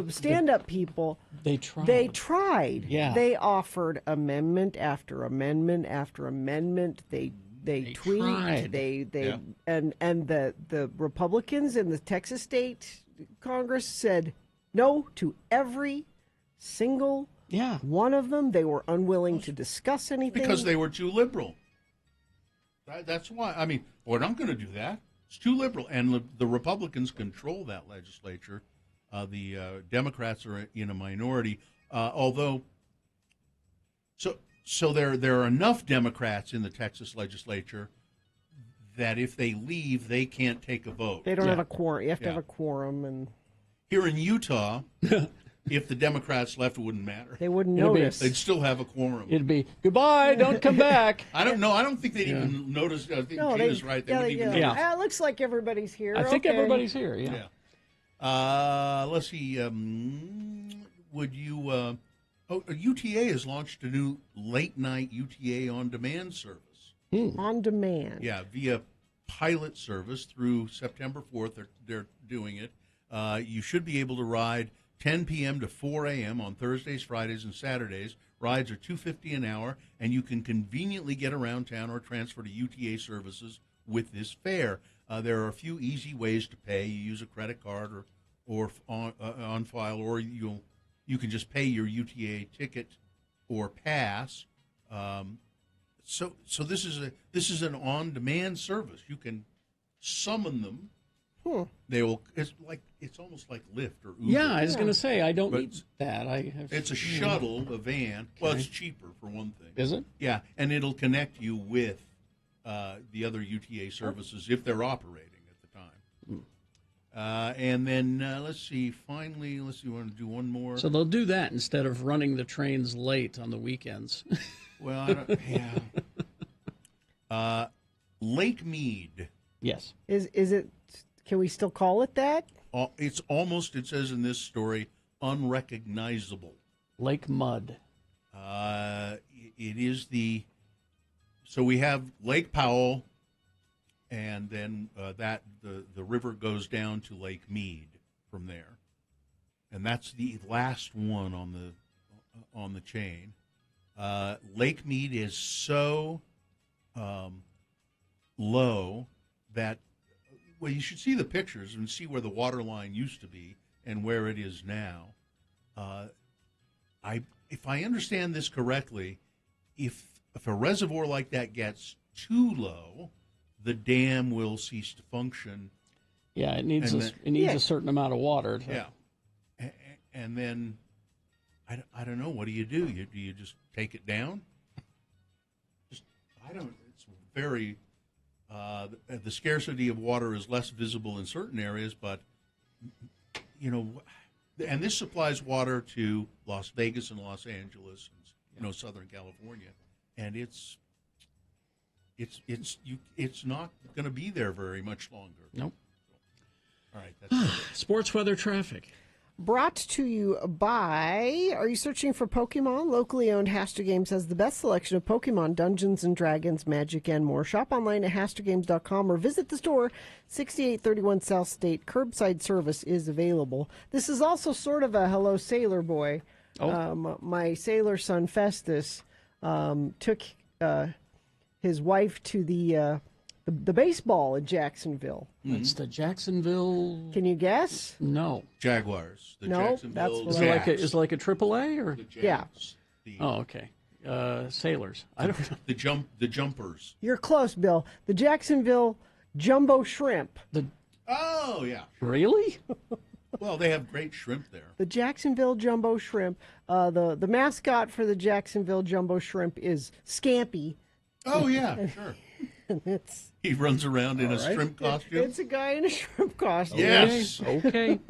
[SPEAKER 2] stand-up people?
[SPEAKER 1] They tried.
[SPEAKER 2] They tried.
[SPEAKER 1] Yeah.
[SPEAKER 2] They offered amendment after amendment after amendment. They tweaked.
[SPEAKER 1] tried.
[SPEAKER 2] And the Republicans in the Texas State Congress said no to every single one of them. They were unwilling to discuss anything
[SPEAKER 3] Because they were too liberal. That's why. I mean, we're not going to do that. It's too liberal, and the Republicans control that legislature. The Democrats are in a minority, although. So there are enough Democrats in the Texas legislature that if they leave, they can't take a vote.
[SPEAKER 2] They don't have a quorum. You have to have a quorum, and
[SPEAKER 3] here in Utah, if the Democrats left, it wouldn't matter.
[SPEAKER 2] they wouldn't notice.
[SPEAKER 3] They'd still have a quorum.
[SPEAKER 1] It'd be goodbye. Don't come back.
[SPEAKER 3] I don't know. I don't think they'd even notice. I think Gina's right. They wouldn't even notice.
[SPEAKER 2] It looks like everybody's here.
[SPEAKER 1] I think everybody's here.
[SPEAKER 3] Yeah. Let's see. Would you? UTA has launched a new late night UTA on demand service.
[SPEAKER 2] On demand.
[SPEAKER 3] Yeah, via pilot service through September 4th. They're doing it. You should be able to ride 10 p.m. to 4 a.m. on Thursdays, Fridays, and Saturdays. Rides are $2.50 an hour, and you can conveniently get around town or transfer to UTA services with this fare. There are a few easy ways to pay. You use a credit card or on file, or you can just pay your UTA ticket or pass. So this is an on-demand service. You can summon them. They will. It's almost like Lyft or Uber.
[SPEAKER 1] Yeah, I was going to say I don't need that.
[SPEAKER 3] It's a shuttle, a van. Well, it's cheaper for one thing.
[SPEAKER 1] Is it?
[SPEAKER 3] Yeah, and it'll connect you with the other UTA services if they're operating at the time. And then let's see. Finally, we want to do one more.
[SPEAKER 1] So they'll do that instead of running the trains late on the weekends.
[SPEAKER 3] Well, I don't, yeah. Lake Mead.
[SPEAKER 1] Yes.
[SPEAKER 2] Is it? Can we still call it that?
[SPEAKER 3] It's almost. It says in this story, unrecognizable.
[SPEAKER 1] Lake Mud.
[SPEAKER 3] It is the. So we have Lake Powell. And then the river goes down to Lake Mead from there, and that's the last one on the chain. Lake Mead is so low that you should see the pictures and see where the water line used to be and where it is now. If I understand this correctly, if a reservoir like that gets too low, the dam will cease to function.
[SPEAKER 1] Yeah, it needs a certain amount of water.
[SPEAKER 3] And then I don't know. What do? Do you just take it down? It's very. The scarcity of water is less visible in certain areas, but and this supplies water to Las Vegas and Los Angeles, and, Southern California, and it's not going to be there very much longer.
[SPEAKER 1] Nope.
[SPEAKER 3] All right. That's
[SPEAKER 1] Sports weather traffic.
[SPEAKER 2] Brought to you by, are you searching for Pokemon? Locally owned Haster Games has the best selection of Pokemon, Dungeons & Dragons, Magic, and more. Shop online at HasterGames.com or visit the store, 6831 South State. Curbside service is available. This is also sort of a Hello Sailor Boy. My sailor son, Festus, took his wife to the baseball in Jacksonville.
[SPEAKER 1] It's the Jacksonville.
[SPEAKER 2] Can you guess?
[SPEAKER 1] No.
[SPEAKER 3] Jaguars. The Jacksonville
[SPEAKER 1] is it like a AAA or?
[SPEAKER 2] Yeah.
[SPEAKER 1] Okay. Sailors. I don't know.
[SPEAKER 3] The Jumpers.
[SPEAKER 2] You're close, Bill. The Jacksonville Jumbo Shrimp.
[SPEAKER 3] Oh yeah.
[SPEAKER 1] Really?
[SPEAKER 3] Well, they have great shrimp there.
[SPEAKER 2] The Jacksonville Jumbo Shrimp. The mascot for the Jacksonville Jumbo Shrimp is Scampy.
[SPEAKER 3] Oh yeah, sure. He runs around in a shrimp costume.
[SPEAKER 2] It's a guy in a shrimp costume.
[SPEAKER 3] Yes.
[SPEAKER 1] Okay.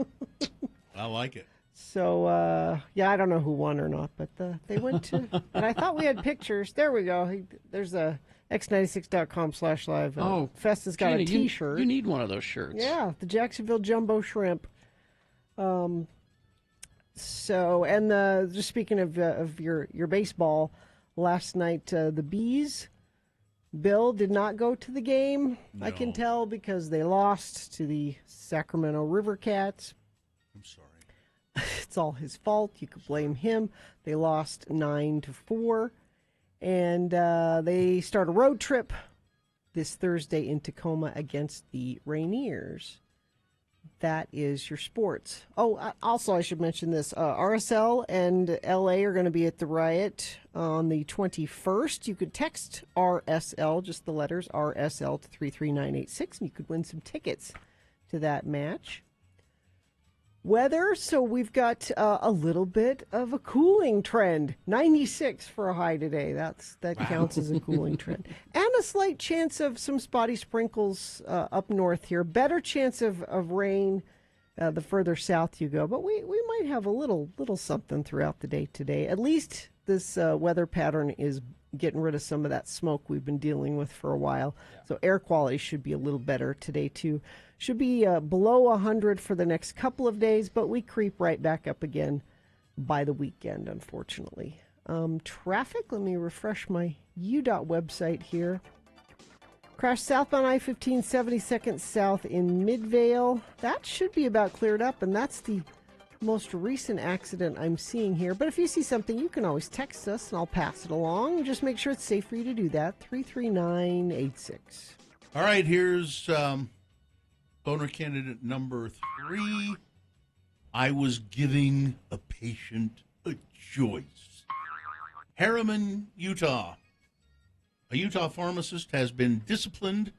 [SPEAKER 3] I like it.
[SPEAKER 2] So, I don't know who won or not, but they went to, and I thought we had pictures. There we go. There's a x96.com/live. Festus got a T-shirt.
[SPEAKER 1] You need one of those shirts.
[SPEAKER 2] Yeah, the Jacksonville Jumbo Shrimp. So, and just speaking of your baseball, last night the Bees. Bill did not go to the game, no. I can tell, because they lost to the Sacramento River Cats.
[SPEAKER 3] I'm sorry.
[SPEAKER 2] It's all his fault. You could blame him. They lost 9-4, and they start a road trip this Thursday in Tacoma against the Rainiers. that is your sports. Oh, also I should mention this. RSL and LA are going to be at the Riot on the 21st. You could text RSL, just the letters RSL, to 33986, and you could win some tickets to that match. Weather, so we've got a little bit of a cooling trend. 96 for a high today. That counts as a cooling trend. And a slight chance of some spotty sprinkles up north here. Better chance of rain the further south you go. But we might have a little something throughout the day today. At least this weather pattern is getting rid of some of that smoke we've been dealing with for a while. Yeah. So air quality should be a little better today, too. Should be below 100 for the next couple of days, but we creep right back up again by the weekend, unfortunately. Traffic, let me refresh my UDOT website here. Crash southbound I-15, 72nd south in Midvale. That should be about cleared up, and that's the most recent accident I'm seeing here. But if you see something, you can always text us, and I'll pass it along. Just make sure it's safe for you to do that, 33986.
[SPEAKER 3] All right, here's boner candidate number 3. I was giving a patient a choice. Harriman, Utah. A Utah pharmacist has been disciplined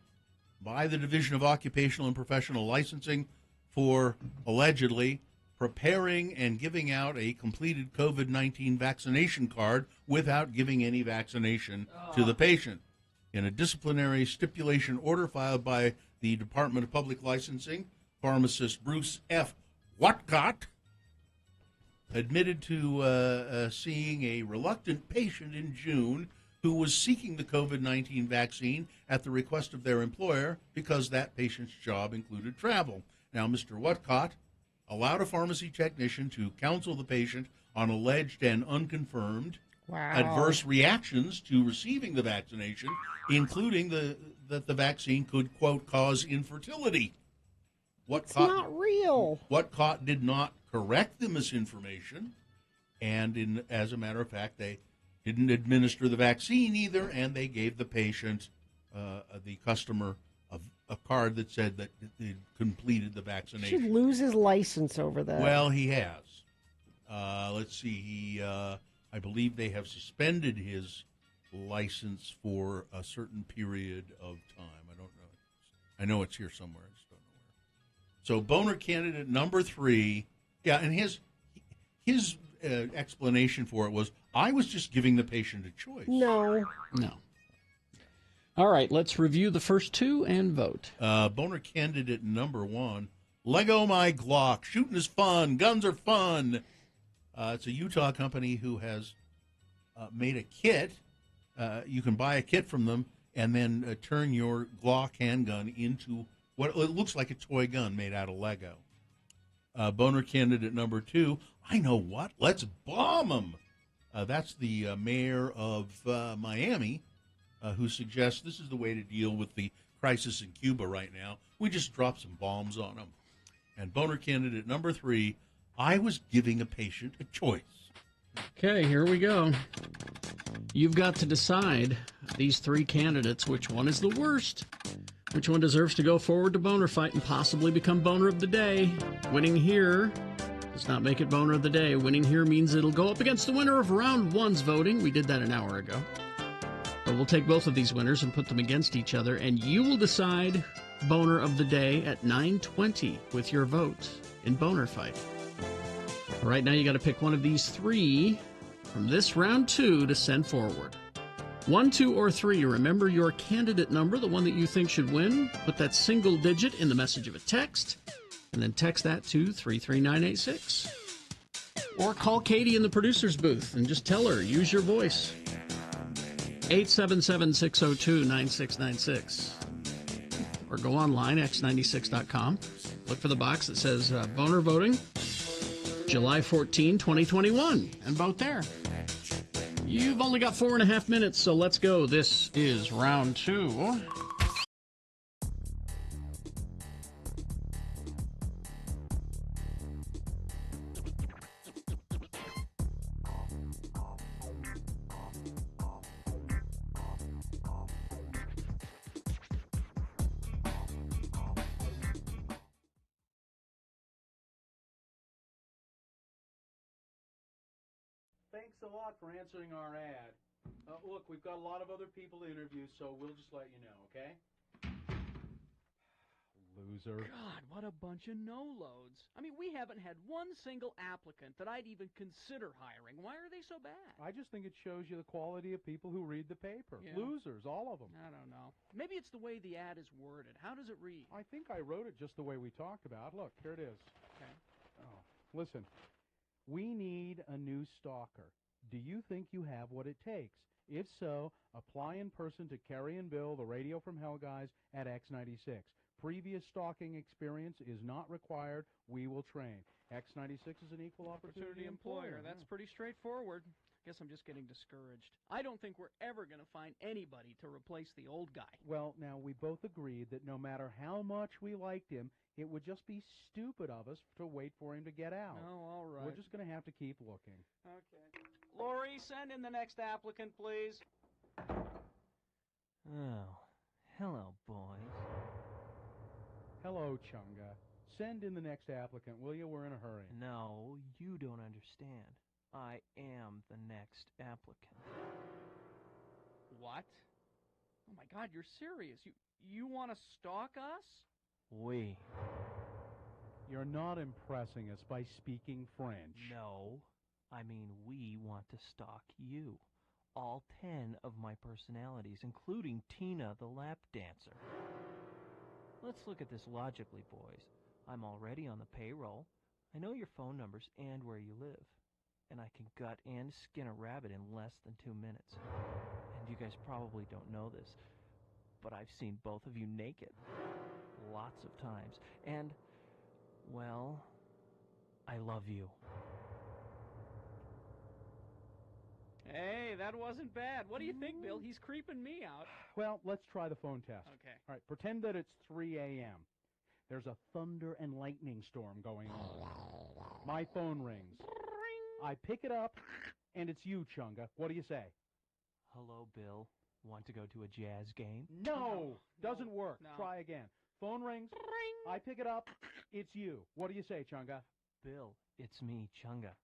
[SPEAKER 3] by the Division of Occupational and Professional Licensing for allegedly preparing and giving out a completed COVID-19 vaccination card without giving any vaccination to the patient. In a disciplinary stipulation order filed by the Department of Public Licensing, pharmacist Bruce F. Watcott admitted to seeing a reluctant patient in June who was seeking the COVID-19 vaccine at the request of their employer because that patient's job included travel. Now, Mr. Watcott allowed a pharmacy technician to counsel the patient on alleged and unconfirmed adverse reactions to receiving the vaccination, including that the vaccine could, quote, cause infertility.
[SPEAKER 2] It's not real.
[SPEAKER 3] Watcott did not correct the misinformation, and as a matter of fact, they didn't administer the vaccine either, and they gave the patient, the customer, a card that said that it completed the vaccination.
[SPEAKER 2] He should lose his license over that.
[SPEAKER 3] Well, he has. Let's see. I believe they have suspended his license for a certain period of time. I don't know. I know it's here somewhere. I just don't know where. So boner candidate number 3. Yeah, and his explanation for it was, I was just giving the patient a choice.
[SPEAKER 2] No.
[SPEAKER 1] All right, let's review the first 2 and vote.
[SPEAKER 3] Boner candidate number 1, Lego My Glock. Shooting is fun. Guns are fun. It's a Utah company who has made a kit. You can buy a kit from them and then turn your Glock handgun into what it looks like a toy gun made out of Lego. Boner candidate number 2, I know what. Let's bomb them. That's the mayor of Miami, who suggests this is the way to deal with the crisis in Cuba right now. We just drop some bombs on them. And boner candidate number 3, I was giving a patient a choice.
[SPEAKER 1] Okay, here we go. You've got to decide, these 3 candidates, which one is the worst. Which one deserves to go forward to Boner Fight and possibly become Boner of the Day. Winning here does not make it Boner of the Day. Winning here means it'll go up against the winner of round 1's voting. We did that an hour ago. But we'll take both of these winners and put them against each other, and you will decide Boner of the Day at 9:20 with your vote in Boner Fight. Right now, you got to pick one of these 3 from this round 2 to send forward. 1, 2, or 3. Remember your candidate number, the one that you think should win. Put that single digit in the message of a text, and then text that to 33986. Or call Katie in the producer's booth and just tell her, use your voice. 877-602-9696. Or go online, x96.com. Look for the box that says Boner Voting, July 14, 2021, and vote there. You've only got 4.5 minutes, so let's go. This is round 2.
[SPEAKER 15] thanks a lot for answering our ad. Look, we've got a lot of other people to interview, so we'll just let you know, okay? Loser.
[SPEAKER 17] God, what a bunch of no-loads. I mean, we haven't had one single applicant that I'd even consider hiring. Why are they so bad?
[SPEAKER 15] I just think it shows you the quality of people who read the paper.
[SPEAKER 17] Yeah.
[SPEAKER 15] Losers, all of them.
[SPEAKER 17] I don't know. Maybe it's the way the ad is worded. How does it read?
[SPEAKER 15] I think I wrote it just the way we talked about. Look, here it is.
[SPEAKER 17] Okay.
[SPEAKER 15] Oh, listen. We need a new stalker. Do you think you have what it takes? If so, apply in person to Kerry and Bill, the Radio from Hell guys at X96. Previous stalking experience is not required. We will train. X96 is an equal opportunity employer.
[SPEAKER 17] That's pretty straightforward. Guess I'm just getting discouraged. I don't think we're ever going to find anybody to replace the old guy.
[SPEAKER 15] Well, now, we both agreed that no matter how much we liked him, it would just be stupid of us to wait for him to get out.
[SPEAKER 17] Oh, all right.
[SPEAKER 15] We're just going to have to keep looking.
[SPEAKER 17] Okay. Lori, send in the next applicant, please.
[SPEAKER 18] Oh, hello, boys.
[SPEAKER 15] Hello, Chunga. Send in the next applicant, will you? We're in a hurry.
[SPEAKER 18] No, you don't understand. I am the next applicant.
[SPEAKER 17] What? Oh, my God, you're serious. You want to stalk us?
[SPEAKER 18] We.
[SPEAKER 15] You're not impressing us by speaking French.
[SPEAKER 18] No, I mean we want to stalk you. All 10 of my personalities, including Tina the lap dancer. Let's look at this logically, boys. I'm already on the payroll. I know your phone numbers and where you live. And I can gut and skin a rabbit in less than 2 minutes. And you guys probably don't know this, but I've seen both of you naked. Lots of times. And, well, I love you.
[SPEAKER 17] Hmm. Hey, that wasn't bad. What do you think, Bill? He's creeping me out.
[SPEAKER 15] Well, let's try the phone test.
[SPEAKER 17] Okay.
[SPEAKER 15] All right, pretend that it's 3 a.m. There's a thunder and lightning storm going on. My phone rings. I pick it up, and it's you, Chunga. What do you say?
[SPEAKER 18] Hello, Bill. Want to go to a jazz game?
[SPEAKER 15] No! Doesn't work.
[SPEAKER 17] No.
[SPEAKER 15] Try again. Phone rings. I pick it up. It's you. What do you say, Chunga?
[SPEAKER 18] Bill, it's me, Chunga.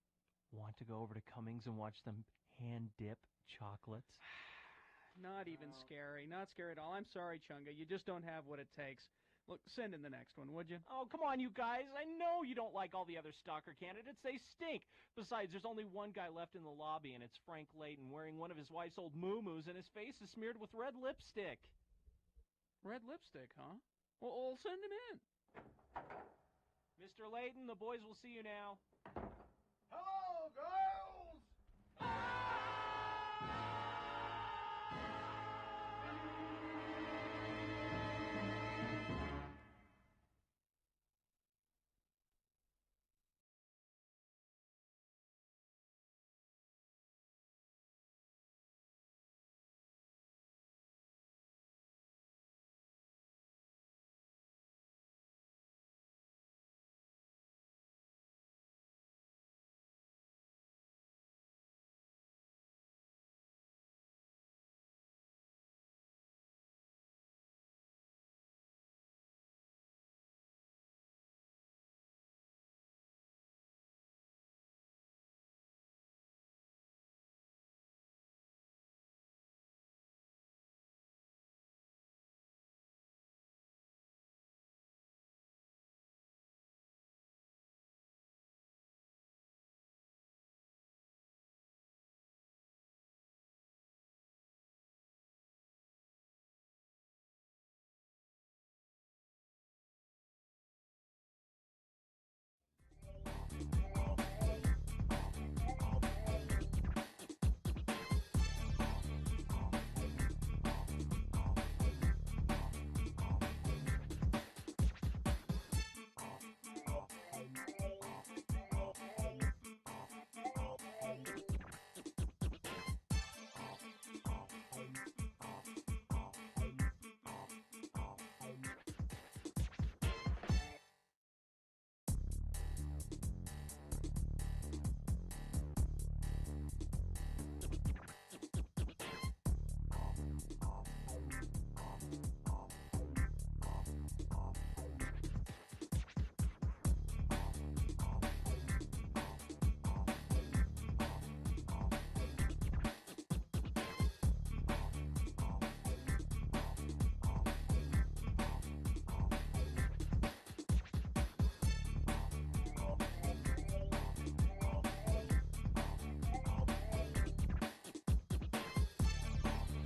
[SPEAKER 18] Want to go over to Cummings and watch them hand-dip chocolates?
[SPEAKER 17] Not even scary. Not scary at all. I'm sorry, Chunga. You just don't have what it takes. Look, send in the next one, would you?
[SPEAKER 12] Oh, come on, you guys. I know you don't like all the other stalker candidates. They stink. Besides, there's only one guy left in the lobby, and it's Frank Layton wearing one of his wife's old moo-moos, and his face is smeared with red lipstick.
[SPEAKER 17] Red lipstick, huh? Well, send him in.
[SPEAKER 12] Mr. Layton, the boys will see you now.
[SPEAKER 21] Hello, girls!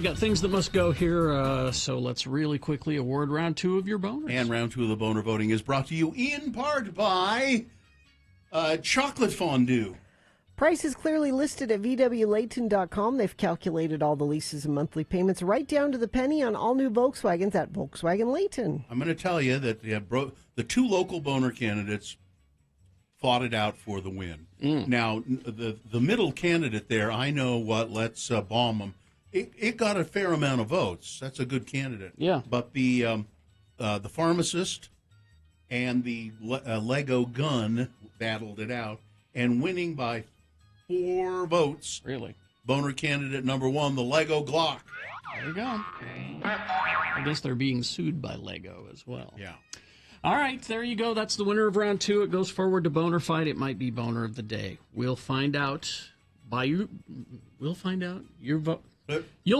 [SPEAKER 1] We got things that must go here, so let's really quickly award round 2 of your boners.
[SPEAKER 3] And round 2 of the boner voting is brought to you in part by chocolate fondue.
[SPEAKER 2] Price is clearly listed at VWLayton.com. They've calculated all the leases and monthly payments right down to the penny on all new Volkswagens at Volkswagen Layton.
[SPEAKER 3] I'm going to tell you that the 2 local boner candidates fought it out for the win. Now, the middle candidate there, I know what, let's bomb them. It got a fair amount of votes. That's a good candidate.
[SPEAKER 1] Yeah.
[SPEAKER 3] But the pharmacist and the Lego gun battled it out, and winning by 4 votes.
[SPEAKER 1] Really?
[SPEAKER 3] Boner candidate number 1, the Lego Glock.
[SPEAKER 1] There you go. I guess they're being sued by Lego as well.
[SPEAKER 3] Yeah.
[SPEAKER 1] All right, there you go. That's the winner of round 2. It goes forward to Boner Fight. It might be Boner of the Day. We'll find out We'll find out. You'll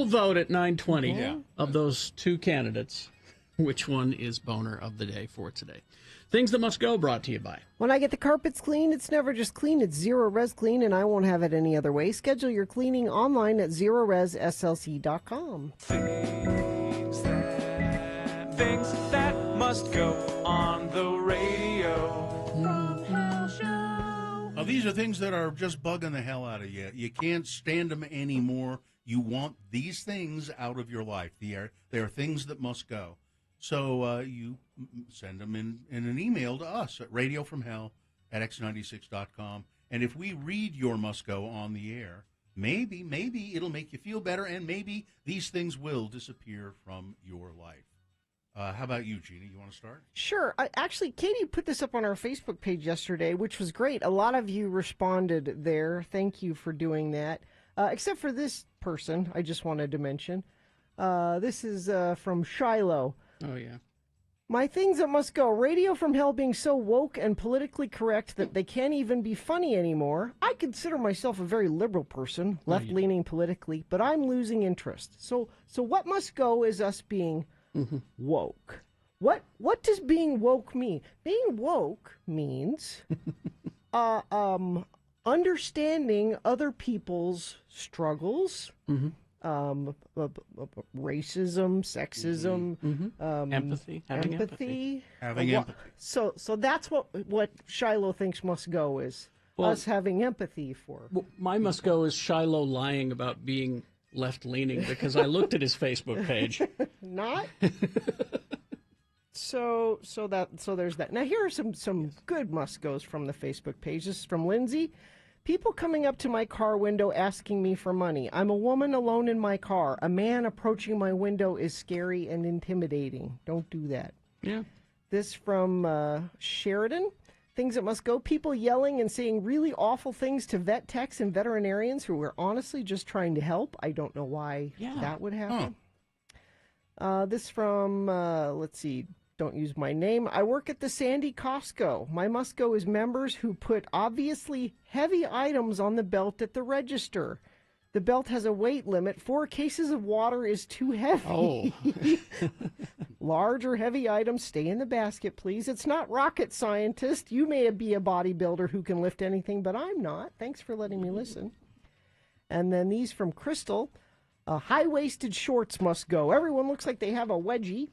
[SPEAKER 1] vote at 9:20 of those 2 candidates. Which one is Boner of the Day for today? Things that must go, brought to you by.
[SPEAKER 2] When I get the carpets clean, it's never just clean, it's Zero Res Clean, and I won't have it any other way. Schedule your cleaning online at ZeroResSLC.com.
[SPEAKER 16] Things that must go on the radio. From Hell Show.
[SPEAKER 3] Now, these are things that are just bugging the hell out of you. You can't stand them anymore. You want these things out of your life. They are things that must go. So you send them in an email to us at radiofromhell@x96.com. And if we read your must go on the air, maybe it'll make you feel better, and maybe these things will disappear from your life. How about you, Gina? You want to start?
[SPEAKER 2] Sure. Actually, Katie put this up on our Facebook page yesterday, which was great. A lot of you responded there. Thank you for doing that. Except for this person, I just wanted to mention. This is from Shiloh.
[SPEAKER 1] Oh, yeah.
[SPEAKER 2] My things that must go. Radio from Hell being so woke and politically correct that they can't even be funny anymore. I consider myself a very liberal person, left-leaning politically, but I'm losing interest. So what must go is us being woke. What does being woke mean? Being woke means understanding other people's struggles, racism, sexism,
[SPEAKER 1] empathy, having empathy.
[SPEAKER 3] Having empathy.
[SPEAKER 2] So that's what Shiloh thinks must go is us having empathy for.
[SPEAKER 1] Well, my must go is Shiloh lying about being left-leaning, because I looked at his Facebook page.
[SPEAKER 2] Not? So there's that. Now here are some good must-goes from the Facebook page. This is from Lindsay. People coming up to my car window asking me for money. I'm a woman alone in my car. A man approaching my window is scary and intimidating. Don't do that.
[SPEAKER 1] Yeah.
[SPEAKER 2] This from Sheridan. Things that must go. People yelling and saying really awful things to vet techs and veterinarians who are honestly just trying to help. I don't know why that would happen. This from, let's see, don't use my name. I work at the Sandy Costco. My must go is members who put obviously heavy items on the belt at the register. The belt has a weight limit. 4 cases of water is too heavy.
[SPEAKER 1] Oh.
[SPEAKER 2] Large or heavy items stay in the basket, please. It's not rocket scientist. You may be a bodybuilder who can lift anything, but I'm not. Thanks for letting me listen. And then these from Crystal. High-waisted shorts must go. Everyone looks like they have a wedgie.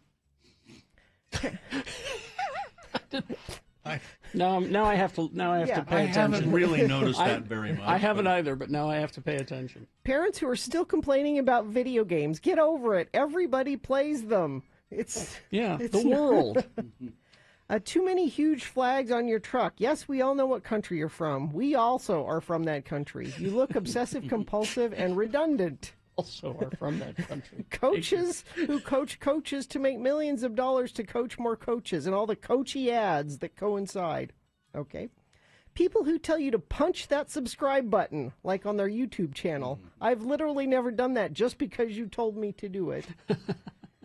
[SPEAKER 1] Now I have to pay attention.
[SPEAKER 3] I haven't really noticed that very much.
[SPEAKER 1] I haven't either, but now I have to pay attention.
[SPEAKER 2] Parents who are still complaining about video games, get over it. Everybody plays them. It's
[SPEAKER 1] the world.
[SPEAKER 2] Too many huge flags on your truck. Yes, we all know what country you're from. We also are from that country. You look obsessive, compulsive, and redundant.
[SPEAKER 1] Also are from that country.
[SPEAKER 2] Coaches who coach coaches to make millions of dollars to coach more coaches, and all the coachy ads that coincide. Okay. People who tell you to punch that subscribe button, like on their YouTube channel. I've literally never done that just because you told me to do it.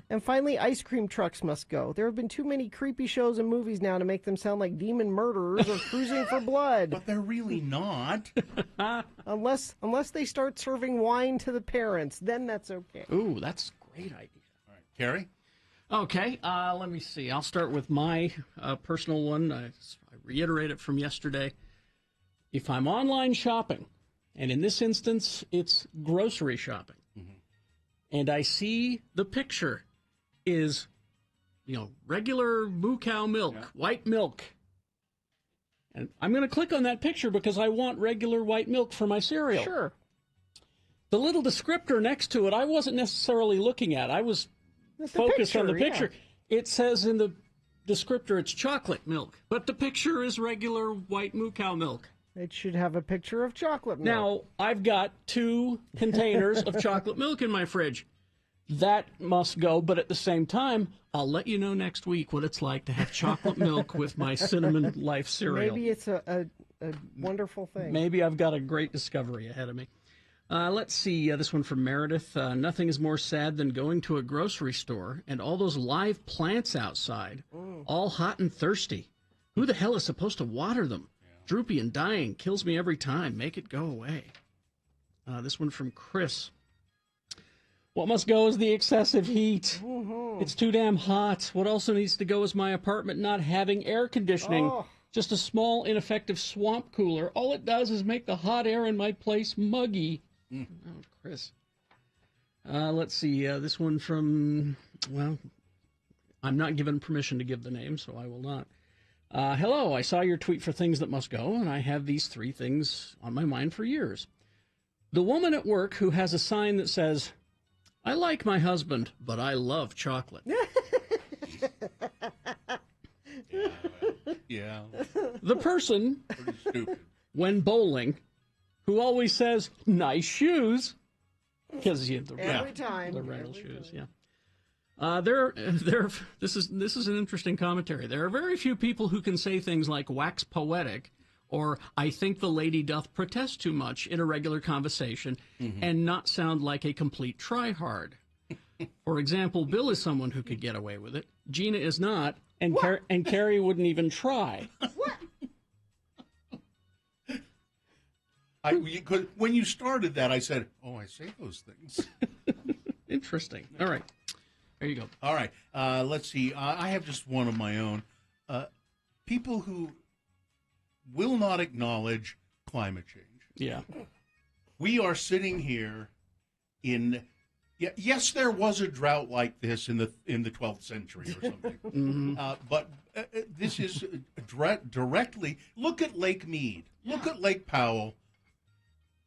[SPEAKER 2] And finally, ice cream trucks must go. There have been too many creepy shows and movies now to make them sound like demon murderers or cruising for blood.
[SPEAKER 3] But they're really not.
[SPEAKER 2] Unless they start serving wine to the parents, then that's okay.
[SPEAKER 1] Ooh, that's a great idea.
[SPEAKER 3] All right, Carrie?
[SPEAKER 1] Okay, let me see. I'll start with my personal one. I reiterate it from yesterday. If I'm online shopping, and in this instance, it's grocery shopping, and I see the picture is, regular moo cow milk, white milk. And I'm going to click on that picture because I want regular white milk for my cereal.
[SPEAKER 2] Sure.
[SPEAKER 1] The little descriptor next to it, I wasn't necessarily looking at. I was focused on the picture.
[SPEAKER 2] Yeah.
[SPEAKER 1] It says in the descriptor it's chocolate milk, but the picture is regular white moo cow milk.
[SPEAKER 2] It should have a picture of chocolate milk.
[SPEAKER 1] Now, I've got 2 containers of chocolate milk in my fridge. That must go, but at the same time, I'll let you know next week what it's like to have chocolate milk with my Cinnamon Life cereal.
[SPEAKER 2] Maybe it's a wonderful thing.
[SPEAKER 1] Maybe I've got a great discovery ahead of me. Let's see, this one from Meredith. Nothing is more sad than going to a grocery store and all those live plants outside, all hot and thirsty. Who the hell is supposed to water them? Droopy and dying, kills me every time. Make it go away. This one from Chris. What must go is the excessive heat. It's too damn hot. What also needs to go is my apartment not having air conditioning. Just a small, ineffective swamp cooler. All it does is make the hot air in my place muggy. Oh, Chris. Let's see. This one from, well, I'm not given permission to give the name, so I will not. Hello, I saw your tweet for things that must go, and I have these 3 things on my mind for years. The woman at work who has a sign that says, I like my husband, but I love chocolate.
[SPEAKER 3] Yeah.
[SPEAKER 1] The person,
[SPEAKER 3] Pretty stupid.
[SPEAKER 1] when bowling, who always says, nice shoes, because
[SPEAKER 2] Every time.
[SPEAKER 1] the rental
[SPEAKER 2] Every
[SPEAKER 1] shoes,
[SPEAKER 2] time.
[SPEAKER 1] yeah. This is an interesting commentary. There are very few people who can say things like wax poetic or I think the lady doth protest too much in a regular conversation and not sound like a complete tryhard. For example, Bill is someone who could get away with it. Gina is not, and Carrie wouldn't even try.
[SPEAKER 3] When you started that, I said, "Oh, I say those things."
[SPEAKER 1] Interesting. All right, there you go.
[SPEAKER 3] All right, let's see. I have just one of my own. People who will not acknowledge climate change.
[SPEAKER 1] Yeah,
[SPEAKER 3] we are sitting here in. Yes, there was a drought like this in the 12th century or something. But this is directly. Look at Lake Mead. Look at Lake Powell.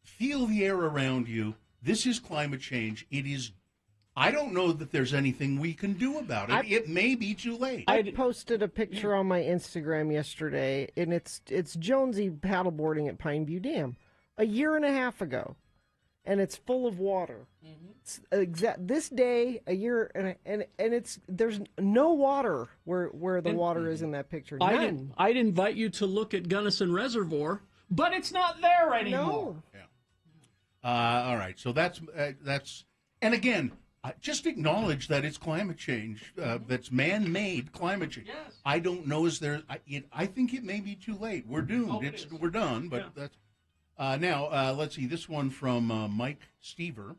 [SPEAKER 3] Feel the air around you. This is climate change. It is. I don't know that there's anything we can do about it. It may be too late.
[SPEAKER 2] I posted a picture on my Instagram yesterday, and it's Jonesy paddleboarding at Pineview Dam a year and a half ago, and it's full of water. It's this day a year, and it's there's no water where the water is in that picture. None.
[SPEAKER 1] I'd invite you to look at Gunnison Reservoir, but it's not there anymore.
[SPEAKER 2] No.
[SPEAKER 3] All right, so that's and again. Just acknowledge that it's climate change. That's man-made climate change.
[SPEAKER 1] Yes.
[SPEAKER 3] I don't know. I think it may be too late. We're doomed. We're done. But that's now. Let's see. This one from Mike Stever.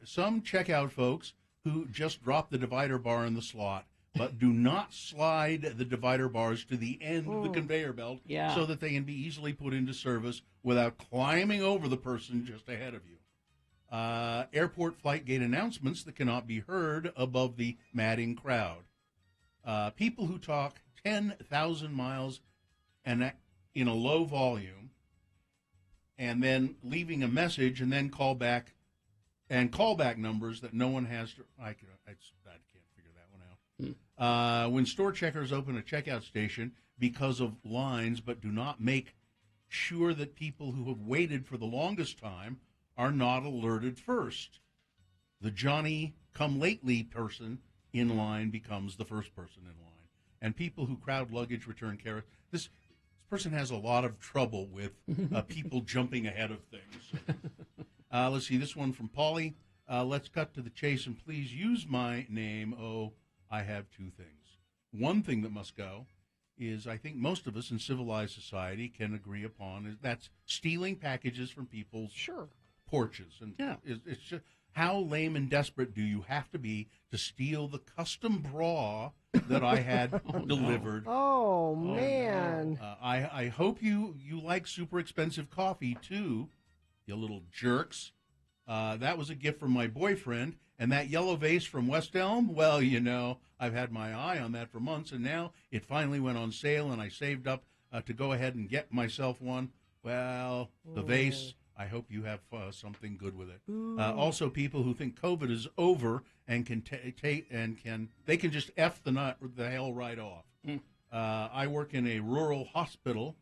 [SPEAKER 3] Some checkout folks who just drop the divider bar in the slot, but do not slide the divider bars to the end of the conveyor belt, so that they can be easily put into service without climbing over the person just ahead of you. Airport flight gate announcements that cannot be heard above the madding crowd. People who talk 10,000 miles and in a low volume and then leaving a message and then callback numbers that no one has to. I can't figure that one out. When store checkers open a checkout station because of lines but do not make sure that people who have waited for the longest time are not alerted first. The Johnny-come-lately person in line becomes the first person in line. And people who crowd luggage, return carrots. This person has a lot of trouble with people jumping ahead of things. Let's see, this one from Polly. Let's cut to the chase and please use my name. Oh, I have 2 things. One thing that must go is I think most of us in civilized society can agree upon that's stealing packages from people's porches. And it's just, how lame and desperate do you have to be to steal the custom bra that I had delivered?
[SPEAKER 2] Oh, man.
[SPEAKER 3] I hope you like super expensive coffee, too, you little jerks. That was a gift from my boyfriend, And that yellow vase from West Elm, well, I've had my eye on that for months, and now it finally went on sale, and I saved up to go ahead and get myself one. Well, the vase, I hope you have something good with it. Also, people who think COVID is over and can they can just F the hell right off. I work in a rural hospital,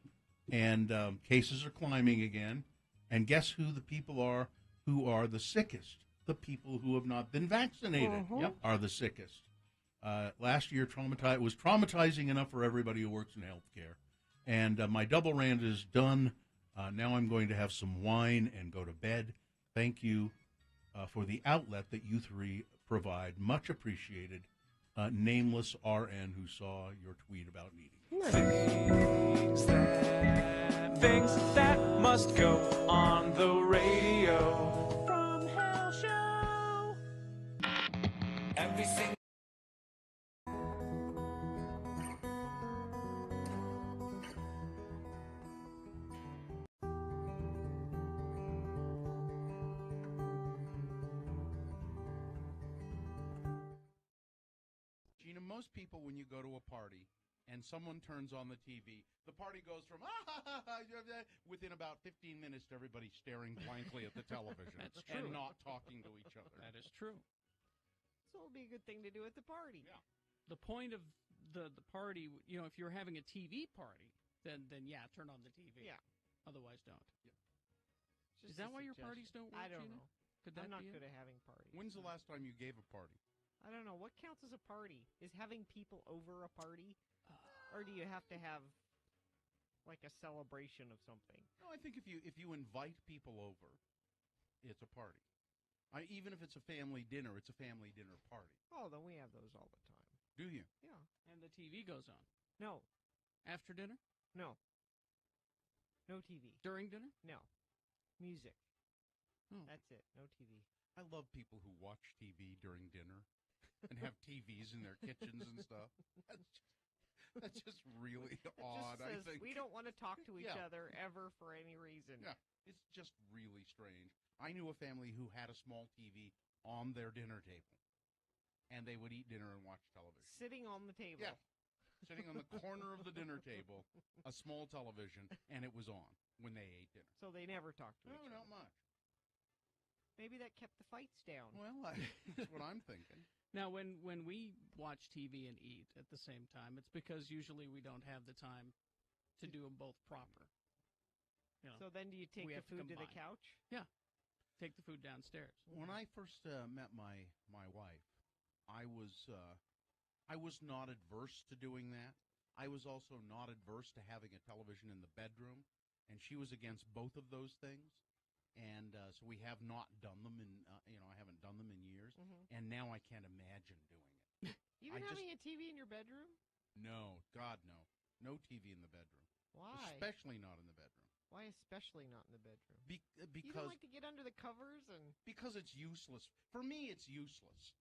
[SPEAKER 3] and cases are climbing again. And guess who the people are who are the sickest? The people who have not been vaccinated are the sickest. Last year was traumatizing enough for everybody who works in healthcare. And my double rant is done. Now I'm going to have some wine and go to bed. Thank you for the outlet that you three provide. Much appreciated. Nameless RN who saw your tweet about needing.
[SPEAKER 16] Things that must go on the radio. From Hell Show. Everything.
[SPEAKER 3] Gina, most people, when you go to a party and someone turns on the TV, the party goes from within about 15 minutes to everybody staring blankly at the television.
[SPEAKER 1] That's true.
[SPEAKER 3] And not talking to each other.
[SPEAKER 1] That is true.
[SPEAKER 2] So it'll be a good thing to do at the party.
[SPEAKER 3] Yeah.
[SPEAKER 1] The point of the party, if you're having a TV party, then yeah, turn on the TV.
[SPEAKER 2] Yeah.
[SPEAKER 1] Otherwise, don't.
[SPEAKER 2] Just
[SPEAKER 1] Is that
[SPEAKER 2] a
[SPEAKER 1] why your
[SPEAKER 2] suggestion.
[SPEAKER 1] parties don't work,
[SPEAKER 2] I don't
[SPEAKER 1] Gina?
[SPEAKER 2] know.
[SPEAKER 1] Could that
[SPEAKER 2] I'm not
[SPEAKER 1] be
[SPEAKER 2] good
[SPEAKER 1] it?
[SPEAKER 2] at having parties.
[SPEAKER 3] When's the last time you gave a party?
[SPEAKER 2] I don't know. What counts as a party? Is having people over a party? Or do you have to have, like, a celebration of something?
[SPEAKER 3] No, I think if you invite people over, it's a party. Even if it's a family dinner, it's a family dinner party.
[SPEAKER 2] Oh, then we have those all the time.
[SPEAKER 3] Do you?
[SPEAKER 2] Yeah.
[SPEAKER 1] And the TV goes on.
[SPEAKER 2] No.
[SPEAKER 1] After dinner?
[SPEAKER 2] No. No TV.
[SPEAKER 1] During dinner?
[SPEAKER 2] No. Music.
[SPEAKER 1] Oh.
[SPEAKER 2] That's it. No TV.
[SPEAKER 3] I love people who watch TV during dinner and have TVs in their kitchens and stuff. That's just really odd, I think.
[SPEAKER 2] We don't want to talk to each
[SPEAKER 3] Yeah.
[SPEAKER 2] other ever for any reason.
[SPEAKER 3] Yeah, it's just really strange. I knew a family who had a small TV on their dinner table, and they would eat dinner and watch television.
[SPEAKER 2] Sitting on the table.
[SPEAKER 3] Yeah, sitting on the corner of the dinner table, a small television, and it was on when they ate dinner.
[SPEAKER 2] So they never talked to each other.
[SPEAKER 3] No, not much.
[SPEAKER 2] Maybe that kept the fights down.
[SPEAKER 3] Well, that's what I'm thinking.
[SPEAKER 1] Now, when we watch TV and eat at the same time, it's because usually we don't have the time to do them both proper.
[SPEAKER 2] So then do you take
[SPEAKER 1] we
[SPEAKER 2] the
[SPEAKER 1] have to
[SPEAKER 2] food to the
[SPEAKER 1] combine.
[SPEAKER 2] couch?
[SPEAKER 1] Yeah. Take the food downstairs.
[SPEAKER 3] When I first met my wife, I was not adverse to doing that. I was also not adverse to having a television in the bedroom, and she was against both of those things. And so we have not done them I haven't done them in years, and now I can't imagine doing it.
[SPEAKER 2] Even having a TV in your bedroom?
[SPEAKER 3] No, God, no. No TV in the bedroom.
[SPEAKER 2] Why?
[SPEAKER 3] Especially not in the bedroom.
[SPEAKER 2] Why especially not in the bedroom?
[SPEAKER 3] Because
[SPEAKER 2] you don't like to get under the covers and...
[SPEAKER 3] Because it's useless. For me, it's useless.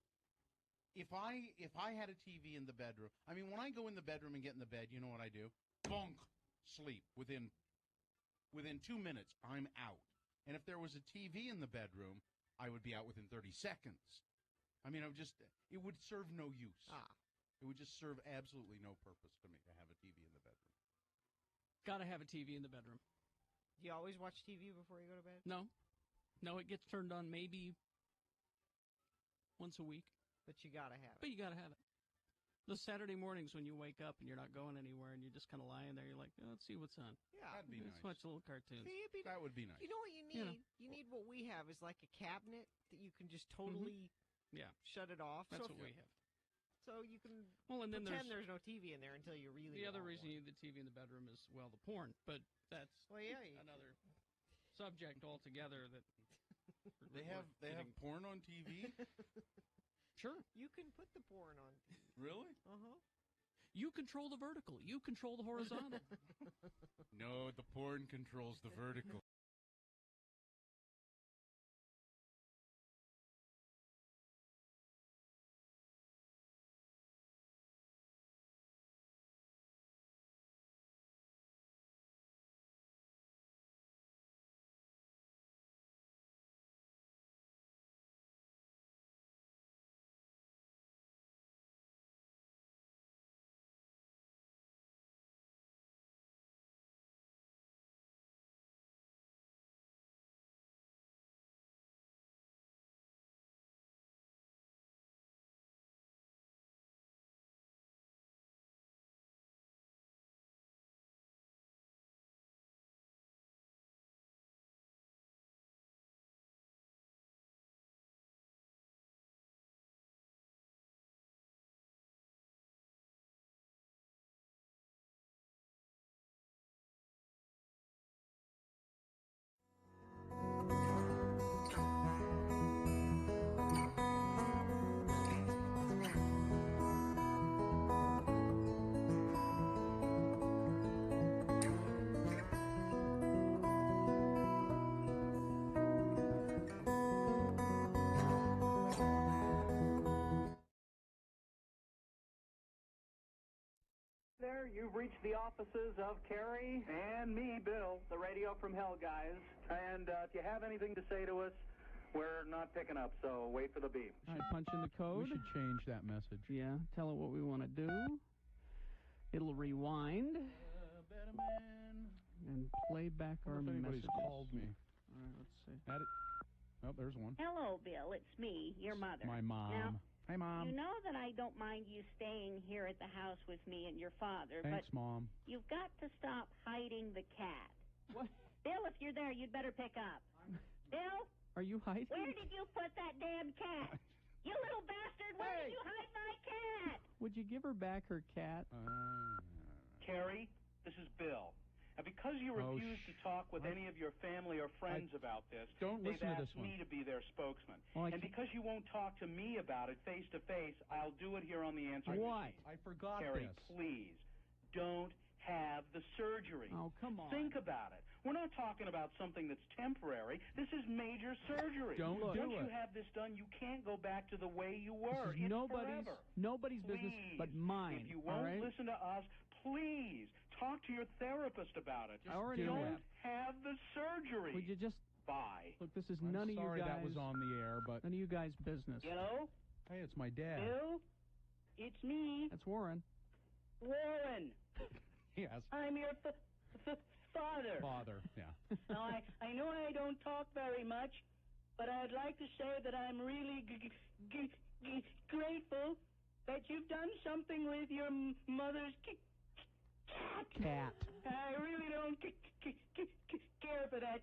[SPEAKER 3] If I had a TV in the bedroom, I mean, when I go in the bedroom and get in the bed, you know what I do? Bonk, sleep. Within 2 minutes, I'm out. And if there was a TV in the bedroom, I would be out within 30 seconds. I mean, it would serve no use. It would just serve absolutely no purpose to me to have a TV in the bedroom.
[SPEAKER 1] Got to have a TV in the bedroom.
[SPEAKER 2] Do you always watch TV before you go to bed?
[SPEAKER 1] No, it gets turned on maybe once a week.
[SPEAKER 2] But you got to have it.
[SPEAKER 1] But you got to have it. Those Saturday mornings when you wake up and you're not going anywhere and you're just kind of lying there, you're like, let's see what's on.
[SPEAKER 2] Yeah.
[SPEAKER 3] That'd be
[SPEAKER 1] Let's
[SPEAKER 3] nice.
[SPEAKER 1] watch a little cartoon.
[SPEAKER 3] That would be nice.
[SPEAKER 2] You know what you need?
[SPEAKER 1] You know.
[SPEAKER 2] You need what we have is like a cabinet that you can just totally shut it off.
[SPEAKER 1] That's
[SPEAKER 2] so
[SPEAKER 1] what we have.
[SPEAKER 2] So you can
[SPEAKER 1] Well, and then
[SPEAKER 2] pretend there's no TV in there until you really
[SPEAKER 1] The other
[SPEAKER 2] want
[SPEAKER 1] reason
[SPEAKER 2] one.
[SPEAKER 1] you need the TV in the bedroom is, well, the porn. But that's another subject altogether that
[SPEAKER 3] They have porn on TV?
[SPEAKER 1] Sure.
[SPEAKER 2] You can put the porn on TV.
[SPEAKER 3] Really?
[SPEAKER 2] Uh-huh.
[SPEAKER 1] You control the vertical. You control the horizontal.
[SPEAKER 3] No, the porn controls the vertical.
[SPEAKER 19] There, you've reached the offices of Carrie and me, Bill, the Radio from Hell guys. And if you have anything to say to us, we're not picking up, so wait for the beep.
[SPEAKER 1] All right, punch in the code.
[SPEAKER 15] We should change that message.
[SPEAKER 1] Yeah, tell it what we want to do. It'll rewind and play back our messages.
[SPEAKER 15] Called me.
[SPEAKER 1] All right, let's see.
[SPEAKER 15] Oh, there's one.
[SPEAKER 20] Hello, Bill. It's me, your mother.
[SPEAKER 15] My mom.
[SPEAKER 20] Now,
[SPEAKER 15] Hi, Mom.
[SPEAKER 20] you know that I don't mind you staying here at the house with me and your father,
[SPEAKER 15] Thanks,
[SPEAKER 20] but
[SPEAKER 15] Mom.
[SPEAKER 20] you've got to stop hiding the cat.
[SPEAKER 1] What?
[SPEAKER 20] Bill, if you're there, you'd better pick up. Bill?
[SPEAKER 1] Are you hiding?
[SPEAKER 20] Where did you put that damn cat? You little bastard, where did you hide my cat?
[SPEAKER 1] Would you give her back her cat?
[SPEAKER 19] Carrie, this is Bill. And because you refuse to talk with any of your family or friends about this,
[SPEAKER 15] don't
[SPEAKER 19] they've
[SPEAKER 15] listen to
[SPEAKER 19] asked
[SPEAKER 15] this one.
[SPEAKER 19] me to be their spokesman.
[SPEAKER 1] Well,
[SPEAKER 19] and because you won't talk to me about it face to face, I'll do it here on the answer
[SPEAKER 1] Why?
[SPEAKER 19] machine.
[SPEAKER 15] I forgot
[SPEAKER 19] Carrie,
[SPEAKER 15] this.
[SPEAKER 19] please, don't have the surgery.
[SPEAKER 1] Oh, come on.
[SPEAKER 19] Think about it. We're not talking about something that's temporary. This is major surgery.
[SPEAKER 15] Don't do
[SPEAKER 19] Once
[SPEAKER 15] it.
[SPEAKER 19] you have this done, you can't go back to the way you were.
[SPEAKER 1] This is
[SPEAKER 19] It's forever.
[SPEAKER 1] nobody's business
[SPEAKER 19] Please,
[SPEAKER 1] but mine.
[SPEAKER 19] If you
[SPEAKER 1] all
[SPEAKER 19] won't
[SPEAKER 1] right?
[SPEAKER 19] listen to us, please talk to your therapist about it.
[SPEAKER 1] I already
[SPEAKER 19] don't
[SPEAKER 1] have.
[SPEAKER 19] have the surgery.
[SPEAKER 1] Would you just
[SPEAKER 19] Bye.
[SPEAKER 1] look? This is
[SPEAKER 15] I'm
[SPEAKER 1] none of
[SPEAKER 15] sorry
[SPEAKER 1] you guys.
[SPEAKER 15] that was on the air, but
[SPEAKER 1] None of you guys' business.
[SPEAKER 19] Hello?
[SPEAKER 15] hey, it's my dad.
[SPEAKER 19] Bill? It's me,
[SPEAKER 1] That's Warren.
[SPEAKER 19] Warren.
[SPEAKER 15] Yes.
[SPEAKER 19] I'm your father.
[SPEAKER 15] Father. Yeah.
[SPEAKER 19] Now, I know I don't talk very much, but I'd like to say that I'm really grateful that you've done something with your mother's
[SPEAKER 1] Cat.
[SPEAKER 19] I really don't care for that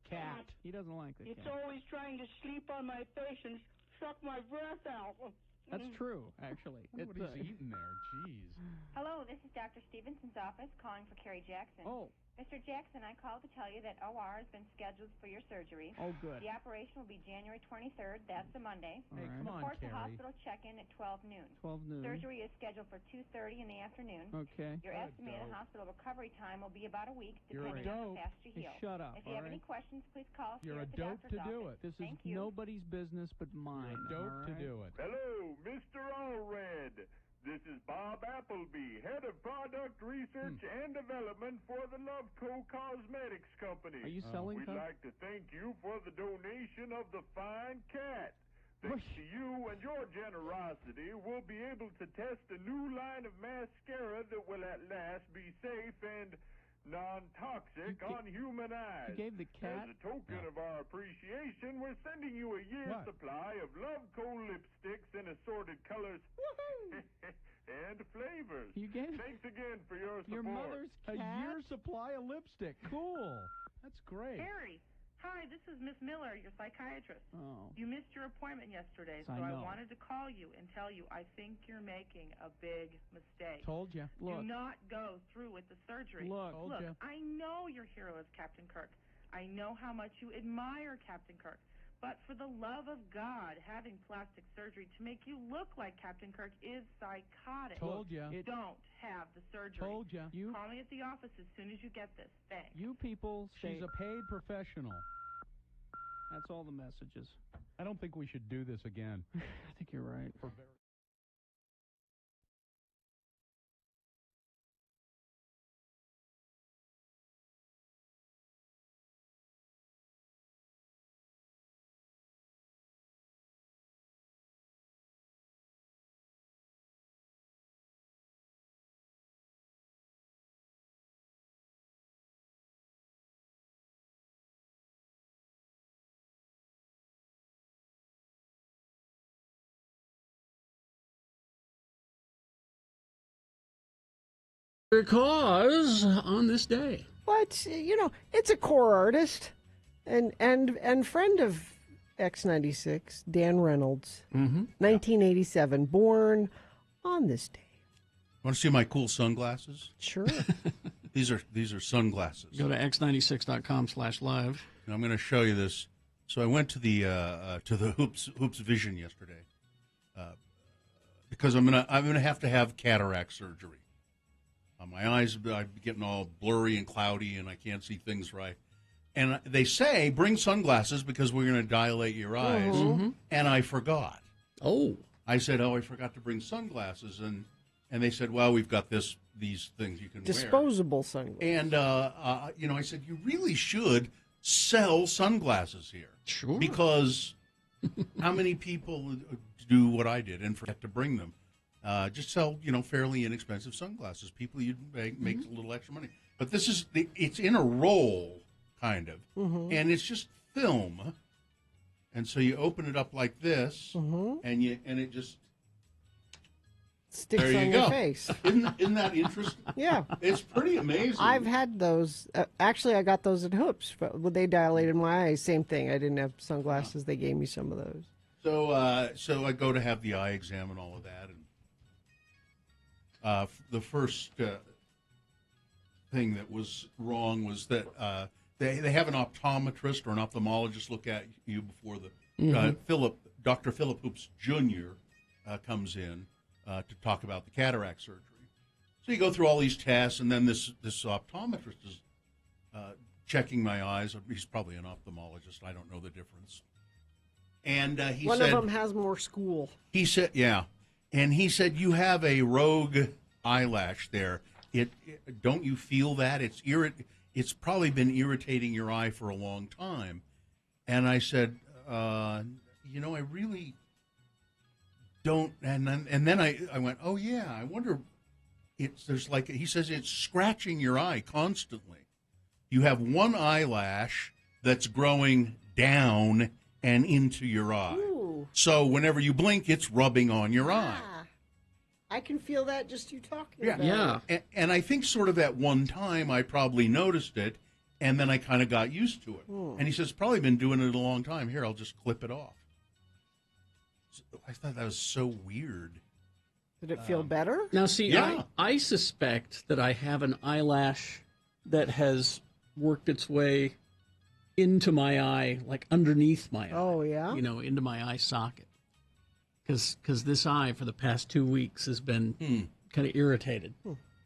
[SPEAKER 1] Cat. He doesn't like the
[SPEAKER 19] It's
[SPEAKER 1] cat.
[SPEAKER 19] always trying to sleep on my face and suck my breath out.
[SPEAKER 1] That's true, actually.
[SPEAKER 15] What he's eating there. Jeez.
[SPEAKER 23] Hello, this is Dr. Stevenson's office calling for Carrie Jackson.
[SPEAKER 1] Oh.
[SPEAKER 23] Mr. Jackson, I called to tell you that OR has been scheduled for your surgery.
[SPEAKER 1] Oh, good.
[SPEAKER 23] The operation will be January 23rd. That's a Monday.
[SPEAKER 1] Hey, right. Come on,
[SPEAKER 23] Report to
[SPEAKER 1] Carrie.
[SPEAKER 23] hospital check-in at 12 noon.
[SPEAKER 1] 12 noon.
[SPEAKER 23] Surgery is scheduled for 2:30 in the afternoon.
[SPEAKER 1] Okay.
[SPEAKER 23] Your estimated hospital recovery time will be about a week,
[SPEAKER 1] You're a
[SPEAKER 23] depending on
[SPEAKER 1] dope.
[SPEAKER 23] how fast you
[SPEAKER 1] Hey,
[SPEAKER 23] heal.
[SPEAKER 1] shut up,
[SPEAKER 23] If you
[SPEAKER 1] all
[SPEAKER 23] have any
[SPEAKER 1] right?
[SPEAKER 23] questions, please call us
[SPEAKER 15] You're
[SPEAKER 23] here
[SPEAKER 15] a
[SPEAKER 23] at the
[SPEAKER 15] dope
[SPEAKER 23] doctor's
[SPEAKER 15] to do
[SPEAKER 23] office.
[SPEAKER 15] it.
[SPEAKER 1] This is
[SPEAKER 23] Thank you.
[SPEAKER 1] nobody's business but mine.
[SPEAKER 15] Dope
[SPEAKER 1] all
[SPEAKER 15] to
[SPEAKER 1] right?
[SPEAKER 15] do it.
[SPEAKER 24] Hello, Mr. Allred. This is Bob Appleby, head of product research and development for the Loveco Cosmetics Company.
[SPEAKER 1] Are you selling
[SPEAKER 24] We'd
[SPEAKER 1] co-
[SPEAKER 24] like to thank you for the donation of the fine cat. Thanks to you and your generosity, we'll be able to test a new line of mascara that will at last be safe and non-toxic on human eyes.
[SPEAKER 1] You gave the cat?
[SPEAKER 24] As a token of our appreciation, we're sending you a year's
[SPEAKER 15] What?
[SPEAKER 24] supply of Loveco lipsticks in assorted colors and flavors.
[SPEAKER 1] You gave
[SPEAKER 24] Thanks again for your support.
[SPEAKER 1] your mother's
[SPEAKER 15] A
[SPEAKER 1] cat?
[SPEAKER 15] year's supply of lipstick. Cool. That's great.
[SPEAKER 25] Harry, hi, this is Miss Miller, your psychiatrist.
[SPEAKER 1] Oh.
[SPEAKER 25] You missed your appointment yesterday, so
[SPEAKER 1] I
[SPEAKER 25] I
[SPEAKER 1] know.
[SPEAKER 25] wanted to call you and tell you I think you're making a big mistake.
[SPEAKER 1] Told you.
[SPEAKER 25] Do
[SPEAKER 1] Look.
[SPEAKER 25] not go through with the surgery.
[SPEAKER 1] Look. Told
[SPEAKER 25] Look,
[SPEAKER 1] ya.
[SPEAKER 25] I know your hero is Captain Kirk. I know how much you admire Captain Kirk. But for the love of God, having plastic surgery to make you look like Captain Kirk is psychotic.
[SPEAKER 15] Told ya.
[SPEAKER 25] Don't have the surgery.
[SPEAKER 15] Told ya. You-
[SPEAKER 25] Call me at the office as soon as you get this. Thanks.
[SPEAKER 1] You people say...
[SPEAKER 15] She's a paid professional.
[SPEAKER 1] That's all the messages.
[SPEAKER 15] I don't think we should do this again.
[SPEAKER 1] I think you're right.
[SPEAKER 15] For very
[SPEAKER 1] Because on this day.
[SPEAKER 2] But it's a core artist, and friend of X96, Dan Reynolds, 1987, born on this day.
[SPEAKER 3] Want to see my cool sunglasses?
[SPEAKER 2] Sure.
[SPEAKER 3] These are sunglasses.
[SPEAKER 1] Go to x96.com/live.
[SPEAKER 3] And I'm going to show you this. So I went to the Hoops Vision yesterday because I'm gonna have to have cataract surgery. My eyes are getting all blurry and cloudy, and I can't see things right. And they say bring sunglasses because we're going to dilate your eyes.
[SPEAKER 1] Mhm.
[SPEAKER 3] And I forgot.
[SPEAKER 1] Oh.
[SPEAKER 3] I said, I forgot to bring sunglasses, and And they said, well, we've got these things you can
[SPEAKER 2] Disposable sunglasses.
[SPEAKER 3] And, I said, you really should sell sunglasses here.
[SPEAKER 1] Sure.
[SPEAKER 3] Because how many people do what I did and forget to bring them? Just sell, fairly inexpensive sunglasses. People you'd make a little extra money. But it's in a roll, kind of. And it's just film. And so you open it up like this, and it just
[SPEAKER 2] sticks on your face.
[SPEAKER 3] Isn't that interesting?
[SPEAKER 2] Yeah.
[SPEAKER 3] It's pretty amazing.
[SPEAKER 2] I've had those. Actually, I got those at Hoops. But when they dilated my eyes, same thing. I didn't have sunglasses. They gave me some of those.
[SPEAKER 3] So I go to have the eye exam and all of that. And the first thing that was wrong was that they have an optometrist or an ophthalmologist look at you before Dr. Philip Hoops Jr. Comes in to talk about the cataract surgery. So you go through all these tests, and then this optometrist is checking my eyes. He's probably an ophthalmologist. I don't know the difference. And he said...
[SPEAKER 2] One of them has more school.
[SPEAKER 3] He said, yeah. And he said, you have a rogue eyelash there. Don't you feel that? It's probably been irritating your eye for a long time. And I said, I really don't. And then I went, oh, yeah, I wonder. He says it's scratching your eye constantly. You have one eyelash that's growing down and into your eye.
[SPEAKER 2] Ooh.
[SPEAKER 3] So whenever you blink, it's rubbing on your eye.
[SPEAKER 2] I can feel that just you talking about
[SPEAKER 3] it. And I think sort of at one time I probably noticed it, and then I kind of got used to it. And he says, probably been doing it a long time. Here, I'll just clip it off. So I thought that was so weird.
[SPEAKER 2] Did it feel better?
[SPEAKER 1] Now, see, I suspect that I have an eyelash that has worked its way into my eye, like underneath my eye.
[SPEAKER 2] Oh, yeah?
[SPEAKER 1] Into my eye socket. Because this eye for the past 2 weeks has been kind of irritated.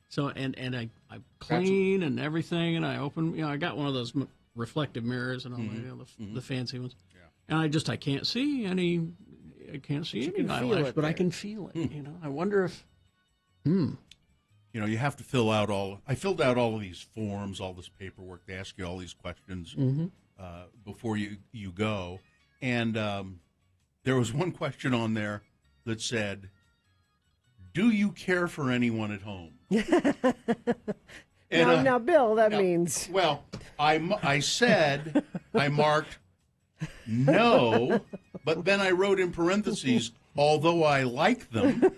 [SPEAKER 1] So and I clean and everything, and I open. I got one of those reflective mirrors and all the fancy ones. Yeah. And I can't see any. I can't see any eyelash, but I can feel it. I wonder if.
[SPEAKER 3] You have to fill out I filled out all of these forms, all this paperwork. They ask you all these questions before you go, and. There was one question on there that said, do you care for anyone at home?
[SPEAKER 2] Now, Bill, that means...
[SPEAKER 3] Well, I marked no, but then I wrote in parentheses, although I like them.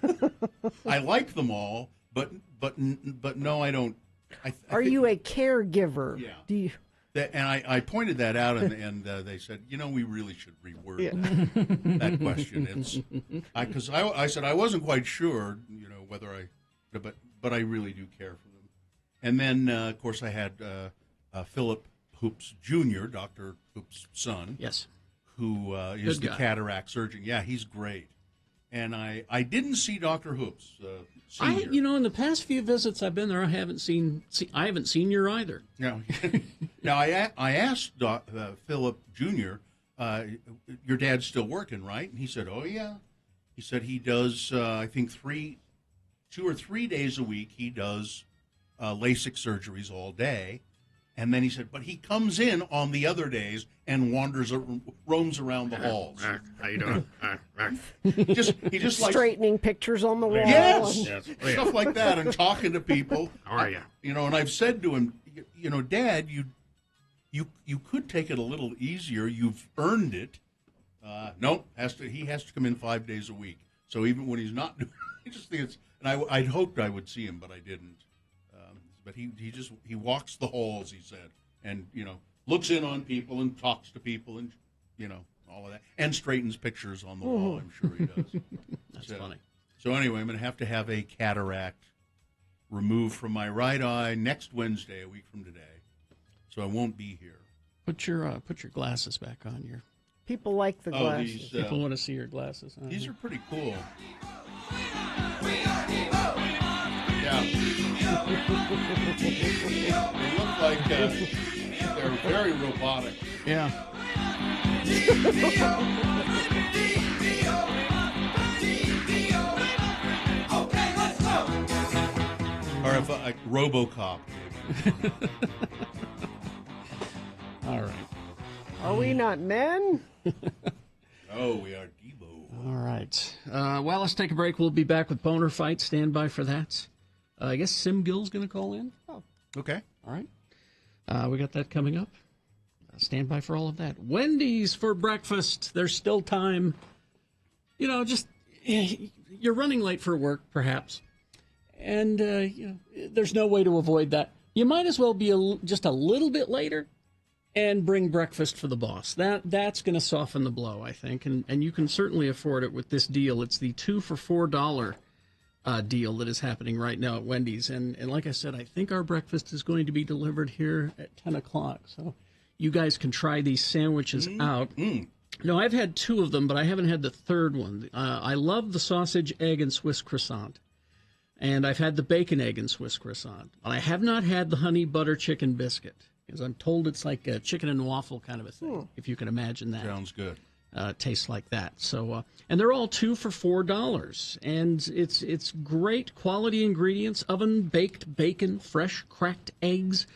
[SPEAKER 3] I like them all, but no, I don't.
[SPEAKER 2] Are you a caregiver?
[SPEAKER 3] Yeah.
[SPEAKER 2] Do you...
[SPEAKER 3] And I pointed that out, and they said, we really should reword that question. Because I said I wasn't quite sure, whether but I really do care for them. And then, of course, I had Philip Hoops Jr., Dr. Hoops' son,
[SPEAKER 1] yes,
[SPEAKER 3] who is the cataract surgeon. Yeah, he's great. And I didn't see Dr. Hoops.
[SPEAKER 1] In the past few visits I've been there, I haven't seen your either.
[SPEAKER 3] No. Now I asked Philip Jr., your dad's still working, right? And he said, oh yeah. He said he does. I think 2 or 3 days a week he does LASIK surgeries all day. And then he said, but he comes in on the other days and roams around the halls.
[SPEAKER 5] How you doing?
[SPEAKER 3] He just likes
[SPEAKER 2] straightening pictures on the wall.
[SPEAKER 3] Yes, stuff like that, and talking to people.
[SPEAKER 5] How are you?
[SPEAKER 3] And I've said to him, Dad, you could take it a little easier. You've earned it. No, he has to come in 5 days a week. So even when he's not doing it, I just think it's. And I'd hoped I would see him, but I didn't. But he walks the halls, he said, and looks in on people and talks to people and all of that, and straightens pictures on the wall. I'm sure he does.
[SPEAKER 1] That's funny.
[SPEAKER 3] So anyway, I'm going to have a cataract removed from my right eye next Wednesday, a week from today. So I won't be here.
[SPEAKER 1] Put your glasses back on.
[SPEAKER 2] People like the glasses.
[SPEAKER 1] People want to see your glasses.
[SPEAKER 3] These are pretty cool. They look like they're very robotic.
[SPEAKER 1] Yeah.
[SPEAKER 16] Okay, let's go.
[SPEAKER 3] if RoboCop.
[SPEAKER 1] All right.
[SPEAKER 2] Are we not men?
[SPEAKER 3] Oh, we are Debo.
[SPEAKER 1] All right. Well, let's take a break. We'll be back with Boner Fight. Stand by for that. I guess Sim Gill's going to call in.
[SPEAKER 3] Oh, okay.
[SPEAKER 1] All right. We got that coming up. Stand by for all of that. Wendy's for breakfast. There's still time. You know, just you're running late for work, perhaps, and there's no way to avoid that. You might as well be just a little bit later and bring breakfast for the boss. That's going to soften the blow, I think, and you can certainly afford it with this deal. It's the 2 for $4 deal that is happening right now at Wendy's, and like I said, I think our breakfast is going to be delivered here at 10 o'clock. So you guys can try these sandwiches out. No, I've had 2 of them, but I haven't had the third one. I love the sausage, egg, and Swiss croissant. And I've had the bacon, egg, and Swiss croissant. I have not had the honey butter chicken biscuit, because I'm told it's like a chicken and waffle kind of a thing, if you can imagine that.
[SPEAKER 3] Sounds good.
[SPEAKER 1] Tastes like that. So, and they're all 2 for $4. And it's great quality ingredients, oven-baked bacon, fresh cracked eggs,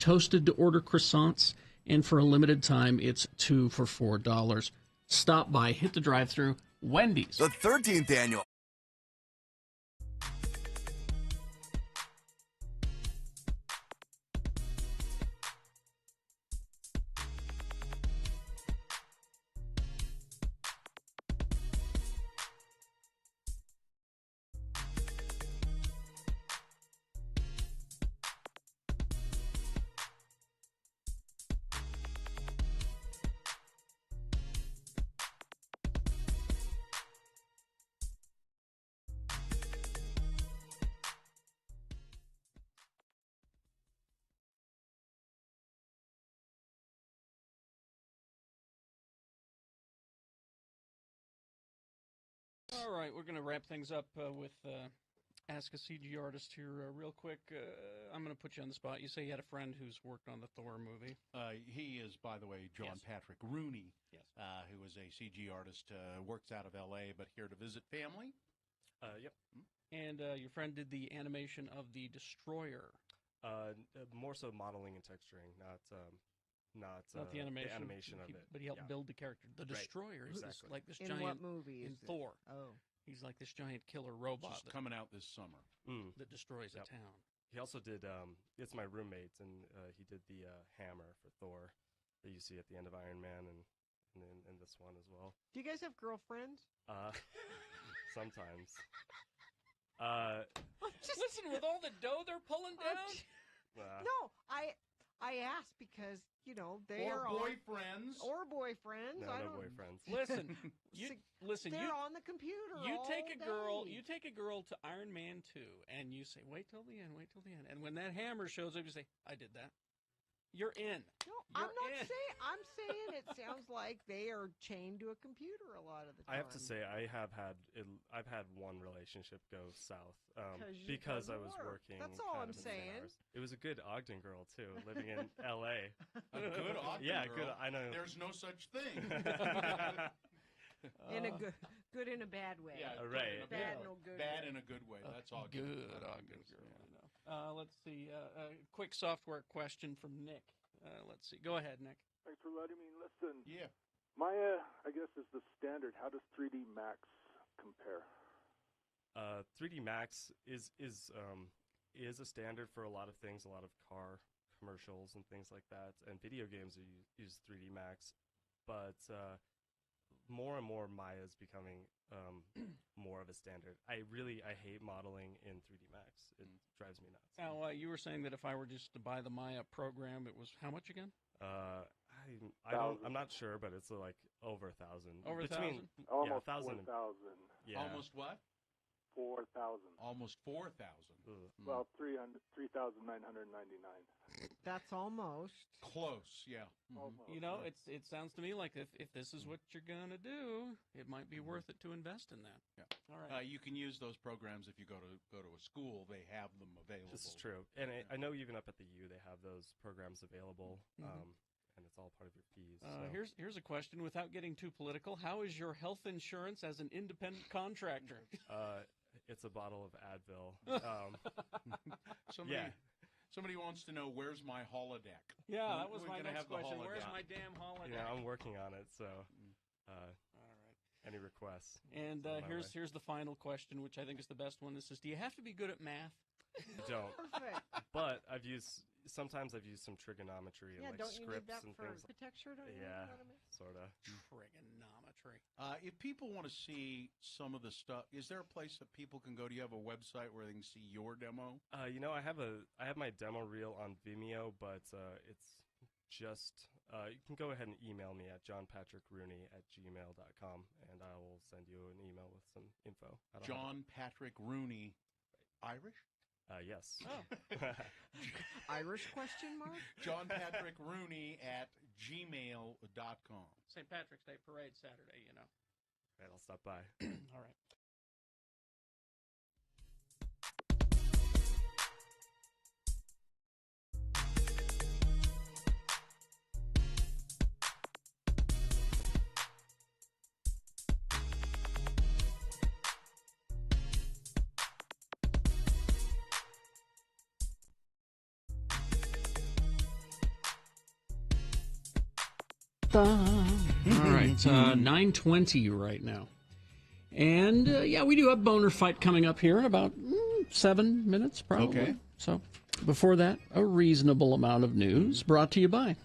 [SPEAKER 1] toasted-to-order croissants. And for a limited time, it's 2 for $4. Stop by, hit the drive-thru, Wendy's.
[SPEAKER 5] The 13th annual.
[SPEAKER 1] All right, we're going to wrap things up with Ask a CG Artist here real quick. I'm going to put you on the spot. You say you had a friend who's worked on the Thor movie.
[SPEAKER 3] He is, by the way, John Patrick Rooney, who is a CG artist, works out of L.A., but here to visit family.
[SPEAKER 10] Yep.
[SPEAKER 1] And your friend did the animation of the Destroyer.
[SPEAKER 10] More so modeling and texturing, not
[SPEAKER 1] the animation.
[SPEAKER 10] The animation of it.
[SPEAKER 1] But he helped build the character. The Destroyer is
[SPEAKER 10] Exactly.
[SPEAKER 1] like this
[SPEAKER 2] In
[SPEAKER 1] giant...
[SPEAKER 2] what movie is
[SPEAKER 1] in
[SPEAKER 2] this?
[SPEAKER 1] Thor.
[SPEAKER 2] Oh.
[SPEAKER 1] He's like this giant killer robot.
[SPEAKER 3] Just coming out this summer.
[SPEAKER 1] That destroys a town.
[SPEAKER 10] He also did, it's my roommate, and he did the hammer for Thor that you see at the end of Iron Man and in this one as well.
[SPEAKER 2] Do you guys have girlfriends?
[SPEAKER 10] Sometimes.
[SPEAKER 1] Listen, with all the dough they're pulling down?
[SPEAKER 2] No, I asked because, they are
[SPEAKER 3] boyfriends.
[SPEAKER 2] Or boyfriends.
[SPEAKER 10] No,
[SPEAKER 2] I
[SPEAKER 10] no
[SPEAKER 2] don't
[SPEAKER 10] boyfriends.
[SPEAKER 1] Listen,
[SPEAKER 2] they're on the computer
[SPEAKER 1] You
[SPEAKER 2] all
[SPEAKER 1] take a girl.
[SPEAKER 2] day.
[SPEAKER 1] You take a girl to Iron Man 2, and you say, "Wait till the end. Wait till the end." And when that hammer shows up, you say, "I did that." You're in.
[SPEAKER 2] No, I'm not saying. I'm saying it sounds like they are chained to a computer a lot of the time.
[SPEAKER 10] I have to say, I've had one relationship go south because I was working.
[SPEAKER 2] That's all I'm
[SPEAKER 10] kind of insane
[SPEAKER 2] saying.
[SPEAKER 10] hours. It was a good Ogden girl too, living in L.A.
[SPEAKER 3] A good Ogden
[SPEAKER 10] yeah,
[SPEAKER 3] girl?
[SPEAKER 10] good. I know.
[SPEAKER 3] There's no such thing.
[SPEAKER 2] In a good in a bad way.
[SPEAKER 3] Yeah,
[SPEAKER 10] right.
[SPEAKER 2] Bad in a good
[SPEAKER 3] Bad
[SPEAKER 2] way.
[SPEAKER 3] in a good way. That's all
[SPEAKER 1] Good Ogden girl. Let's see. Quick software question from Nick. Let's see. Go ahead, Nick.
[SPEAKER 24] Thanks for letting me listen.
[SPEAKER 3] Yeah.
[SPEAKER 24] Maya, I guess, is the standard. How does 3D Max compare?
[SPEAKER 10] 3D Max is a standard for a lot of things, a lot of car commercials and things like that, and video games use 3D Max, but more and more Maya is becoming more of a standard. I hate modeling in 3D Max. It drives me nuts.
[SPEAKER 1] Now, you were saying that if I were just to buy the Maya program, it was how much again?
[SPEAKER 10] I'm not sure, but it's like over 1,000.
[SPEAKER 1] Over 1,000?
[SPEAKER 24] Almost
[SPEAKER 10] 1,000.
[SPEAKER 24] 4,000.
[SPEAKER 10] Yeah.
[SPEAKER 3] Almost what?
[SPEAKER 24] 4,000.
[SPEAKER 3] Almost 4,000.
[SPEAKER 24] Well, 3,999.
[SPEAKER 2] That's almost
[SPEAKER 3] close. Yeah.
[SPEAKER 24] Almost.
[SPEAKER 1] It sounds to me like if this is what you're gonna do, it might be worth it to invest in that.
[SPEAKER 3] Yeah.
[SPEAKER 1] All right.
[SPEAKER 3] You can use those programs if you go to a school. They have them available.
[SPEAKER 10] This is true, and I know even up at the U they have those programs available, and it's all part of your fees.
[SPEAKER 1] Here's a question without getting too political. How is your health insurance as an independent contractor?
[SPEAKER 10] It's a bottle of Advil.
[SPEAKER 4] Somebody wants to know, where's my holodeck?
[SPEAKER 1] Yeah, that
[SPEAKER 4] When
[SPEAKER 1] was
[SPEAKER 4] we
[SPEAKER 1] my
[SPEAKER 4] gonna
[SPEAKER 1] next
[SPEAKER 4] have the
[SPEAKER 1] question. Where's
[SPEAKER 4] holodeck?
[SPEAKER 1] my damn holiday?
[SPEAKER 10] Yeah, I'm working on it. So,
[SPEAKER 1] All right.
[SPEAKER 10] any requests?
[SPEAKER 1] And
[SPEAKER 10] send my way.
[SPEAKER 1] here's the final question, which I think is the best one. This is: do you have to be good at math?
[SPEAKER 10] Don't.
[SPEAKER 2] Perfect.
[SPEAKER 10] But sometimes I've used some trigonometry and
[SPEAKER 2] Yeah,
[SPEAKER 10] like
[SPEAKER 2] don't you need
[SPEAKER 10] scripts
[SPEAKER 2] that
[SPEAKER 10] and
[SPEAKER 2] for
[SPEAKER 10] things.
[SPEAKER 2] architecture? Don't you
[SPEAKER 10] Yeah,
[SPEAKER 2] need that in it?
[SPEAKER 10] sort of.
[SPEAKER 1] Trigonometry.
[SPEAKER 4] If people want to see some of the stuff, is there a place that people can go? Do you have a website where they can see your demo?
[SPEAKER 10] I have my demo reel on Vimeo, but it's just you can go ahead and email me at johnpatrickrooney@gmail.com, and I will send you an email with some info.
[SPEAKER 4] John Patrick Rooney, Irish?
[SPEAKER 10] Yes.
[SPEAKER 2] Oh. Irish question mark?
[SPEAKER 4] John Patrick Rooney at gmail.com.
[SPEAKER 1] St. Patrick's Day Parade Saturday, you know.
[SPEAKER 10] Right, I'll stop by.
[SPEAKER 1] All right. All right, 9:20 right now. And, yeah, we do have Boner Fight coming up here in about 7 minutes, probably.
[SPEAKER 4] Okay.
[SPEAKER 1] So, before that, a reasonable amount of news brought to you by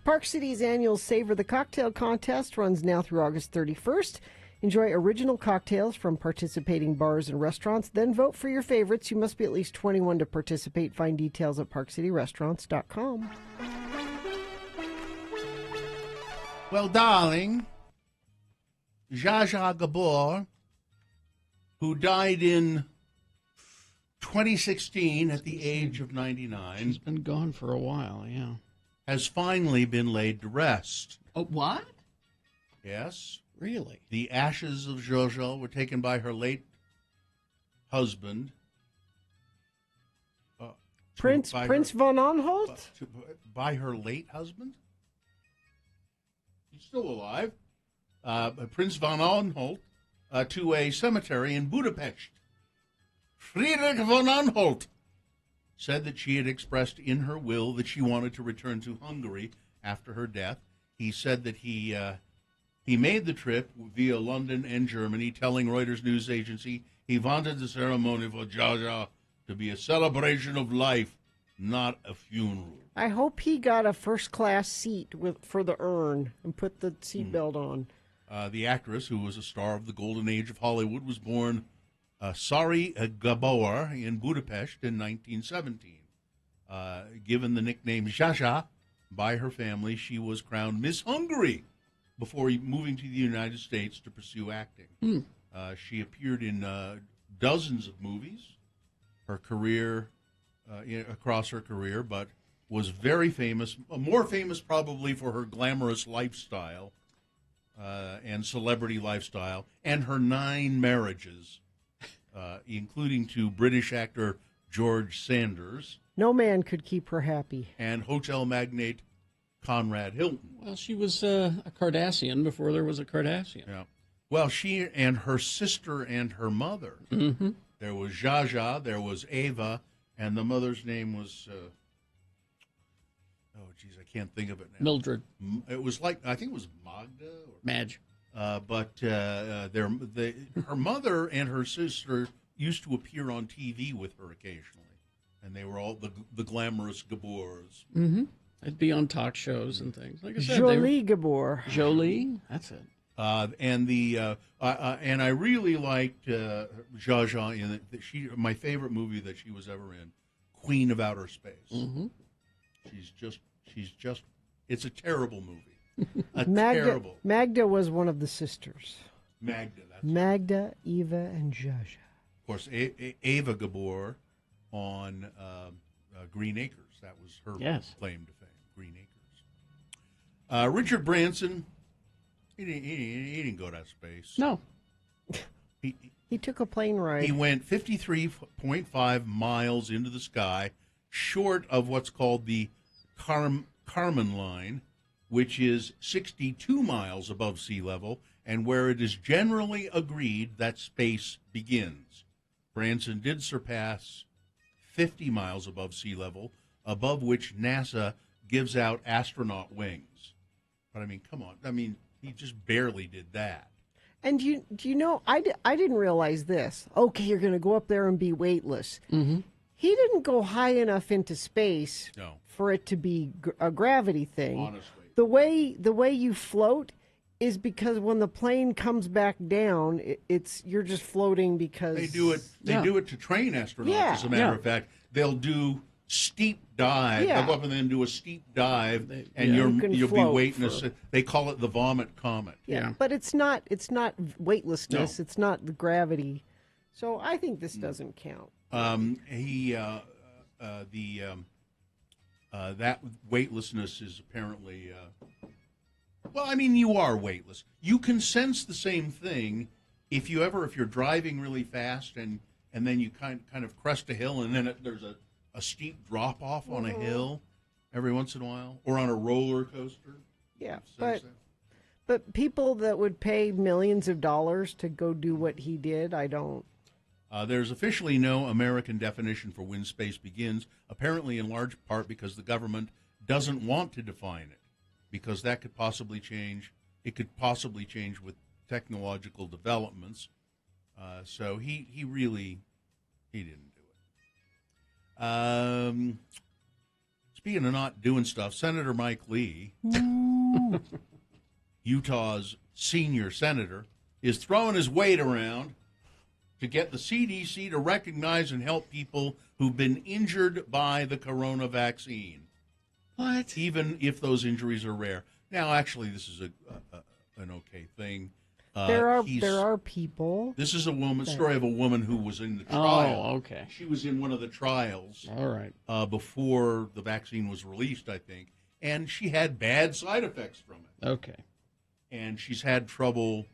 [SPEAKER 2] Park City's annual Savor the Cocktail contest runs now through August 31st. Enjoy original cocktails from participating bars and restaurants. Then vote for your favorites. You must be at least 21 to participate. Find details at parkcityrestaurants.com.
[SPEAKER 3] Well, darling, Zsa Zsa Gabor, who died in 2016 at the age of 99.
[SPEAKER 1] She's been gone for a while, yeah.
[SPEAKER 3] Has finally been laid to rest.
[SPEAKER 1] Oh, what?
[SPEAKER 3] Yes.
[SPEAKER 1] Really?
[SPEAKER 3] The ashes of Zsa were taken by her late husband.
[SPEAKER 2] Prince von Anhalt?
[SPEAKER 3] By her late husband? He's still alive. Prince von Anhalt to a cemetery in Budapest. Friedrich von Anhalt said that she had expressed in her will that she wanted to return to Hungary after her death. He said that he made the trip via London and Germany, telling Reuters news agency he wanted the ceremony for Zsa Zsa to be a celebration of life, not a funeral.
[SPEAKER 2] I hope he got a first-class seat for the urn and put the seatbelt on.
[SPEAKER 3] The actress, who was a star of the golden age of Hollywood, was born Sari Gabor in Budapest in 1917. Given the nickname Zsa Zsa by her family, she was crowned Miss Hungary before moving to the United States to pursue acting. She appeared in dozens of movies across her career, but was very famous, more famous probably for her glamorous lifestyle and celebrity lifestyle, and her 9 marriages, including to British actor George Sanders.
[SPEAKER 2] No man could keep her happy.
[SPEAKER 3] And hotel magnate Conrad Hilton.
[SPEAKER 1] Well, she was a Cardassian before there was a Cardassian.
[SPEAKER 3] Yeah. Well, she and her sister and her mother.
[SPEAKER 1] Mm-hmm.
[SPEAKER 3] There was Zsa Zsa, there was Ava, and the mother's name was... I can't think of it now.
[SPEAKER 1] Mildred.
[SPEAKER 3] It was I think it was Magda. Or,
[SPEAKER 1] Madge.
[SPEAKER 3] But her mother and her sister used to appear on TV with her occasionally, and they were all the glamorous Gabors.
[SPEAKER 1] Mm-hmm. They'd be on talk shows and things. Like I said,
[SPEAKER 2] Jolie Gabor.
[SPEAKER 1] Jolie, that's it.
[SPEAKER 3] And I really liked Zsa Zsa in my favorite movie that she was ever in, Queen of Outer Space.
[SPEAKER 1] Mm-hmm.
[SPEAKER 3] She's just, it's a terrible movie.
[SPEAKER 2] Magda, Magda was one of the sisters.
[SPEAKER 3] Magda, that's
[SPEAKER 2] Magda, Eva, and Zsa Zsa.
[SPEAKER 3] Of course, Ava Gabor on Green Acres. That was her claim to fame, Green Acres. Richard Branson, he didn't go to space.
[SPEAKER 2] No. He took a plane ride.
[SPEAKER 3] He went 53.5 miles into the sky, short of what's called the Kármán line, which is 62 miles above sea level, and where it is generally agreed that space begins. Branson did surpass 50 miles above sea level, above which NASA gives out astronaut wings. But, I mean, come on. I mean, he just barely did that.
[SPEAKER 2] And do you know, I didn't realize this. Okay, you're going to go up there and be weightless.
[SPEAKER 1] Mm-hmm.
[SPEAKER 2] He didn't go high enough into space for it to be a gravity thing.
[SPEAKER 3] Honestly.
[SPEAKER 2] The way you float is because when the plane comes back down, you're just floating because
[SPEAKER 3] They do it. They do it to train astronauts.
[SPEAKER 2] Yeah.
[SPEAKER 3] As a matter of fact, they'll do steep dive.
[SPEAKER 2] Yeah.
[SPEAKER 3] They'll go up and then do a steep dive, and
[SPEAKER 2] You can
[SPEAKER 3] you'll be
[SPEAKER 2] float
[SPEAKER 3] weightless.
[SPEAKER 2] for-
[SPEAKER 3] They call it the vomit comet.
[SPEAKER 2] Yeah, but it's not weightlessness.
[SPEAKER 3] No.
[SPEAKER 2] It's not the gravity. So I think this doesn't count.
[SPEAKER 3] That weightlessness is apparently. Well, I mean, you are weightless. You can sense the same thing if you're driving really fast and then you kind of crest a hill and then there's a steep drop off on a hill every once in a while, or on a roller coaster.
[SPEAKER 2] Yeah,
[SPEAKER 3] Sense
[SPEAKER 2] but people that would pay millions of dollars to go do what he did, I don't.
[SPEAKER 3] There's officially no American definition for when space begins, apparently in large part because the government doesn't want to define it, because that could possibly change. It could possibly change with technological developments. So he didn't do it. Speaking of not doing stuff, Senator Mike Lee, Utah's senior senator, is throwing his weight around to get the CDC to recognize and help people who've been injured by the corona vaccine.
[SPEAKER 1] What?
[SPEAKER 3] Even if those injuries are rare. Now, actually, this is an okay thing.
[SPEAKER 2] There are people.
[SPEAKER 3] This is story of a woman who was in the trial.
[SPEAKER 1] Oh, okay.
[SPEAKER 3] She was in one of the trials.
[SPEAKER 1] All right.
[SPEAKER 3] Before the vaccine was released, I think, and she had bad side effects from it.
[SPEAKER 1] Okay.
[SPEAKER 3] And she's had trouble.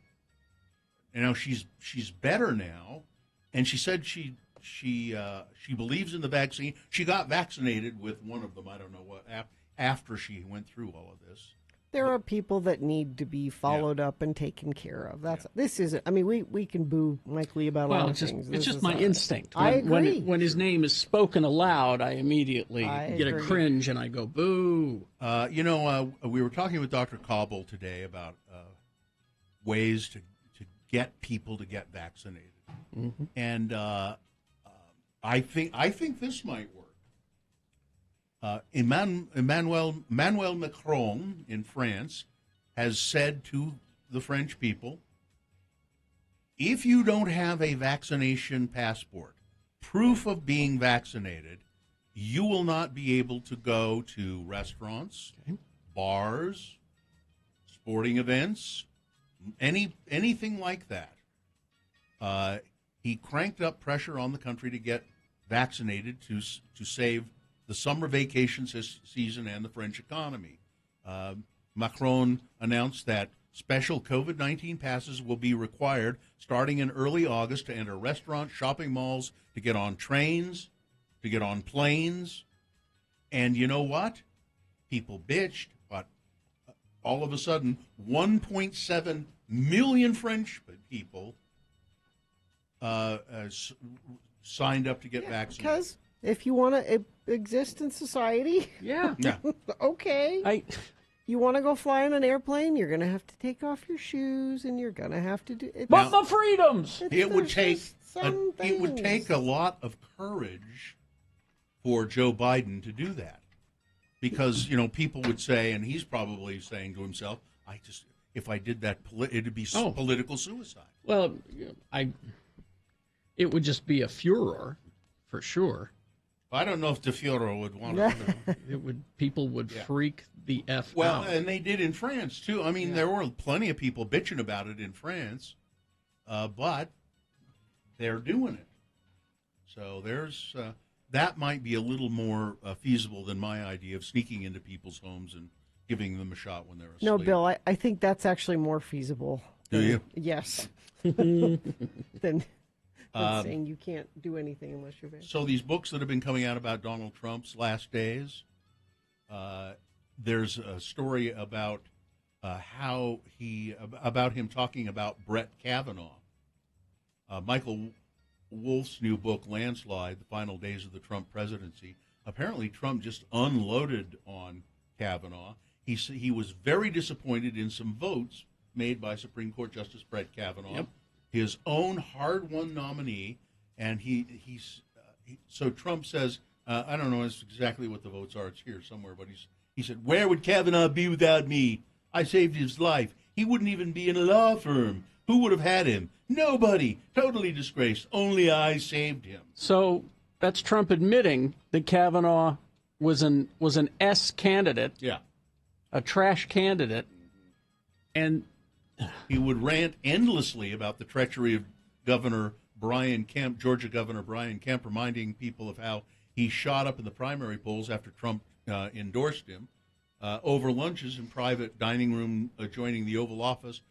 [SPEAKER 3] You know, she's better now, and she said she believes in the vaccine. She got vaccinated with one of them. I don't know what after she went through all of this.
[SPEAKER 2] There are people that need to be followed up and taken care of. This isn't. I mean, we can boo Mike Lee about a lot of things.
[SPEAKER 1] It's just my instinct.
[SPEAKER 2] I agree.
[SPEAKER 1] When his name is spoken aloud, I immediately get a cringe and I go boo.
[SPEAKER 3] We were talking with Dr. Cobble today about ways to get people to get vaccinated, and I think this might work. Emmanuel Macron in France has said to the French people, if you don't have a vaccination passport, proof of being vaccinated, you will not be able to go to restaurants, bars, sporting events, anything like that. He cranked up pressure on the country to get vaccinated to save the summer vacation season and the French economy. Macron announced that special COVID-19 passes will be required starting in early August to enter restaurants, shopping malls, to get on trains, to get on planes. And you know what? People bitched, but all of a sudden, 1.7 million French people signed up to get vaccinated.
[SPEAKER 2] Because if you want to exist in society,
[SPEAKER 1] yeah.
[SPEAKER 2] Okay. You want to go fly on an airplane, you're going to have to take off your shoes, and you're going to have to do it.
[SPEAKER 1] But the freedoms.
[SPEAKER 3] It would take a lot of courage for Joe Biden to do that, because people would say, and he's probably saying to himself, if I did that, it'd be political suicide.
[SPEAKER 1] Well, it would just be a furor, for sure.
[SPEAKER 3] I don't know if the Führer would want to.
[SPEAKER 1] People would freak the F out.
[SPEAKER 3] Well, and they did in France, too. I mean, there were plenty of people bitching about it in France, but they're doing it. So that might be a little more feasible than my idea of sneaking into people's homes and giving them a shot when they're asleep.
[SPEAKER 2] No, Bill, I think that's actually more feasible.
[SPEAKER 3] Do you?
[SPEAKER 2] Yes. than saying you can't do anything unless you're vaccinated.
[SPEAKER 3] So these books that have been coming out about Donald Trump's last days, there's a story about about him talking about Brett Kavanaugh. Michael Wolf's new book, Landslide, The Final Days of the Trump Presidency, apparently Trump just unloaded on Kavanaugh. He was very disappointed in some votes made by Supreme Court Justice Brett Kavanaugh, his own hard-won nominee, and so Trump says, I don't know exactly what the votes are. It's here somewhere, but he said, "Where would Kavanaugh be without me? I saved his life. He wouldn't even be in a law firm. Who would have had him? Nobody. Totally disgraced. Only I saved him."
[SPEAKER 1] So that's Trump admitting that Kavanaugh was an S candidate, a trash candidate, and
[SPEAKER 3] he would rant endlessly about the treachery of Georgia Governor Brian Kemp, reminding people of how he shot up in the primary polls after Trump endorsed him. Over lunches in private dining room adjoining the Oval Office,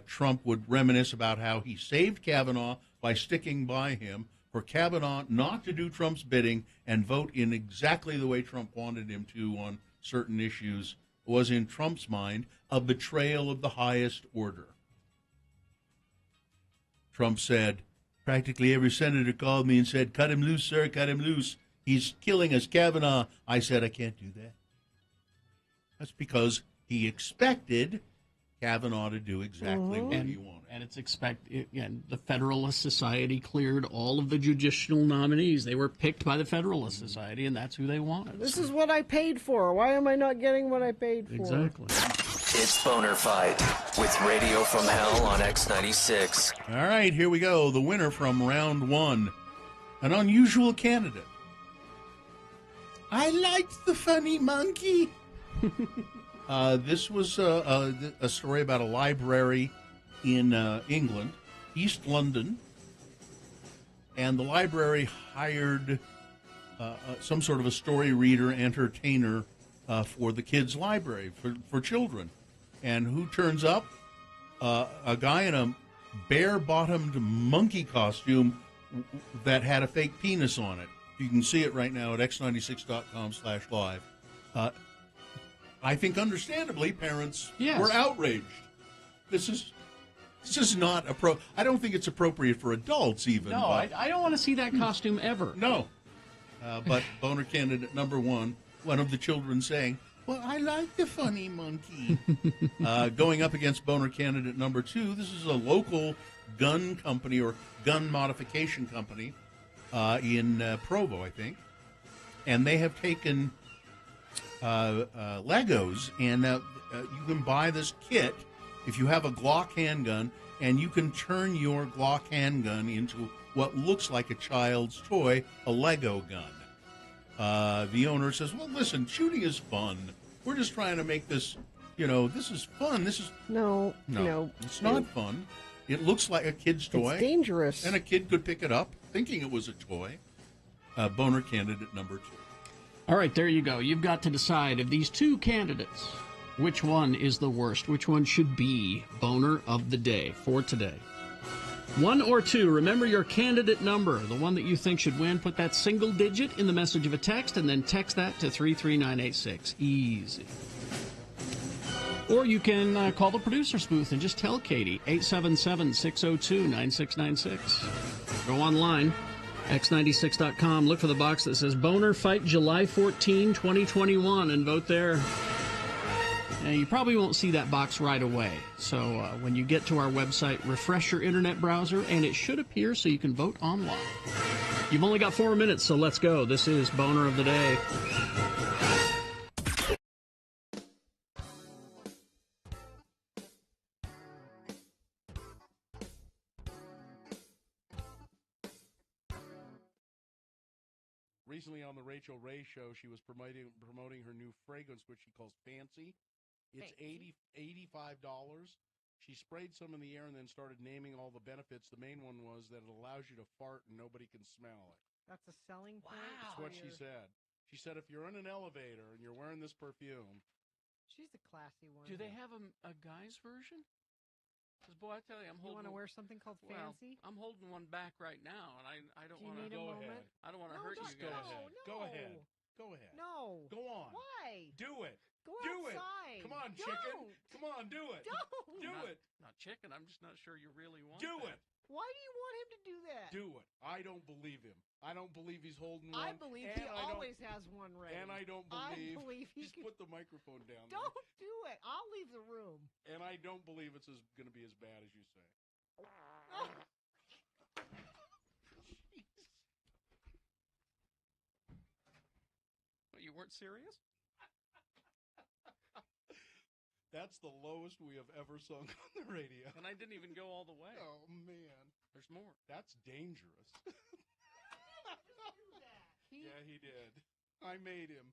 [SPEAKER 3] Trump would reminisce about how he saved Kavanaugh by sticking by him, for Kavanaugh not to do Trump's bidding and vote in exactly the way Trump wanted him to on certain issues was, in Trump's mind, a betrayal of the highest order. Trump said, "Practically every senator called me and said, 'Cut him loose, sir, cut him loose. He's killing us, Kavanaugh.' I said, 'I can't do that.'" That's because he expected Kavanaugh to do exactly what he wanted.
[SPEAKER 1] And it's the Federalist Society cleared all of the judicial nominees. They were picked by the Federalist Society, and that's who they wanted.
[SPEAKER 2] This is what I paid for. Why am I not getting what I paid for?
[SPEAKER 1] Exactly.
[SPEAKER 5] It's Boner Fight with Radio from Hell on X96.
[SPEAKER 3] All right, here we go. The winner from round one, an unusual candidate. I liked the funny monkey. This was a story about a library in England, East London, and the library hired some sort of a story reader, entertainer for the kids' library, for children. And who turns up? A guy in a bare-bottomed monkey costume that had a fake penis on it. You can see it right now at x96.com/live. I think, understandably, parents were outraged. This is not I don't think it's appropriate for adults, even.
[SPEAKER 1] No, I don't want to see that costume ever.
[SPEAKER 3] No. But boner candidate number one of the children saying, "Well, I like the funny monkey." Going up against boner candidate number two, this is a local gun company or gun modification company in Provo, I think. And they have taken Legos, and you can buy this kit if you have a Glock handgun, and you can turn your Glock handgun into what looks like a child's toy, a Lego gun. The owner says, "Well, listen, shooting is fun. We're just trying to make this, this is fun. This is..."
[SPEAKER 2] No,
[SPEAKER 3] it's not fun. It looks like a kid's toy.
[SPEAKER 2] It's dangerous.
[SPEAKER 3] And a kid could pick it up thinking it was a toy. Boner candidate number two.
[SPEAKER 1] All right, there you go. You've got to decide of these two candidates, which one is the worst, which one should be boner of the day for today. 1 or 2, remember your candidate number, the one that you think should win. Put that single digit in the message of a text and then text that to 33986. Easy. Or you can call the producer's booth and just tell Katie, 877-602-9696. Go online. X96.com. Look for the box that says Boner Fight July 14, 2021, and vote there. Now, you probably won't see that box right away. So when you get to our website, refresh your internet browser, and it should appear so you can vote online. You've only got 4 minutes, so let's go. This is Boner of the Day.
[SPEAKER 4] Recently on the Rachel Ray show, she was promoting her new fragrance, which she calls Fancy. It's $85. She sprayed some in the air and then started naming all the benefits. The main one was that it allows you to fart and nobody can smell it.
[SPEAKER 2] That's a selling point?
[SPEAKER 4] That's what she said. She said if you're in an elevator and you're wearing this perfume...
[SPEAKER 2] She's a classy one.
[SPEAKER 1] Do they have a guy's version? Because, boy, I tell you,
[SPEAKER 2] You want to wear something called Fancy?
[SPEAKER 1] I'm holding one back right now, and I don't want to...
[SPEAKER 2] Go ahead.
[SPEAKER 1] I don't want to hurt you guys.
[SPEAKER 4] Go ahead. Go ahead.
[SPEAKER 2] No.
[SPEAKER 4] Go on.
[SPEAKER 2] Why?
[SPEAKER 4] Do it.
[SPEAKER 2] Go
[SPEAKER 4] do
[SPEAKER 2] outside.
[SPEAKER 4] It. Come on,
[SPEAKER 2] Don't.
[SPEAKER 4] chicken. Come on, do it.
[SPEAKER 2] Don't.
[SPEAKER 4] Do it.
[SPEAKER 1] Not chicken. I'm just not sure you really want
[SPEAKER 4] Do
[SPEAKER 1] that.
[SPEAKER 4] it.
[SPEAKER 2] Why do you want him to do that?
[SPEAKER 4] Do it. I don't believe him. I don't believe he's holding one.
[SPEAKER 2] I believe he always has one ready.
[SPEAKER 4] And I don't believe
[SPEAKER 2] he
[SPEAKER 4] just put the microphone down.
[SPEAKER 2] Don't do it. I'll leave the room.
[SPEAKER 4] And I don't believe it's going to be as bad as you say.
[SPEAKER 1] You weren't serious?
[SPEAKER 4] That's the lowest we have ever sung on the radio.
[SPEAKER 1] And I didn't even go all the way.
[SPEAKER 4] Oh, man.
[SPEAKER 1] There's more.
[SPEAKER 4] That's dangerous. Yeah, he did. I made him.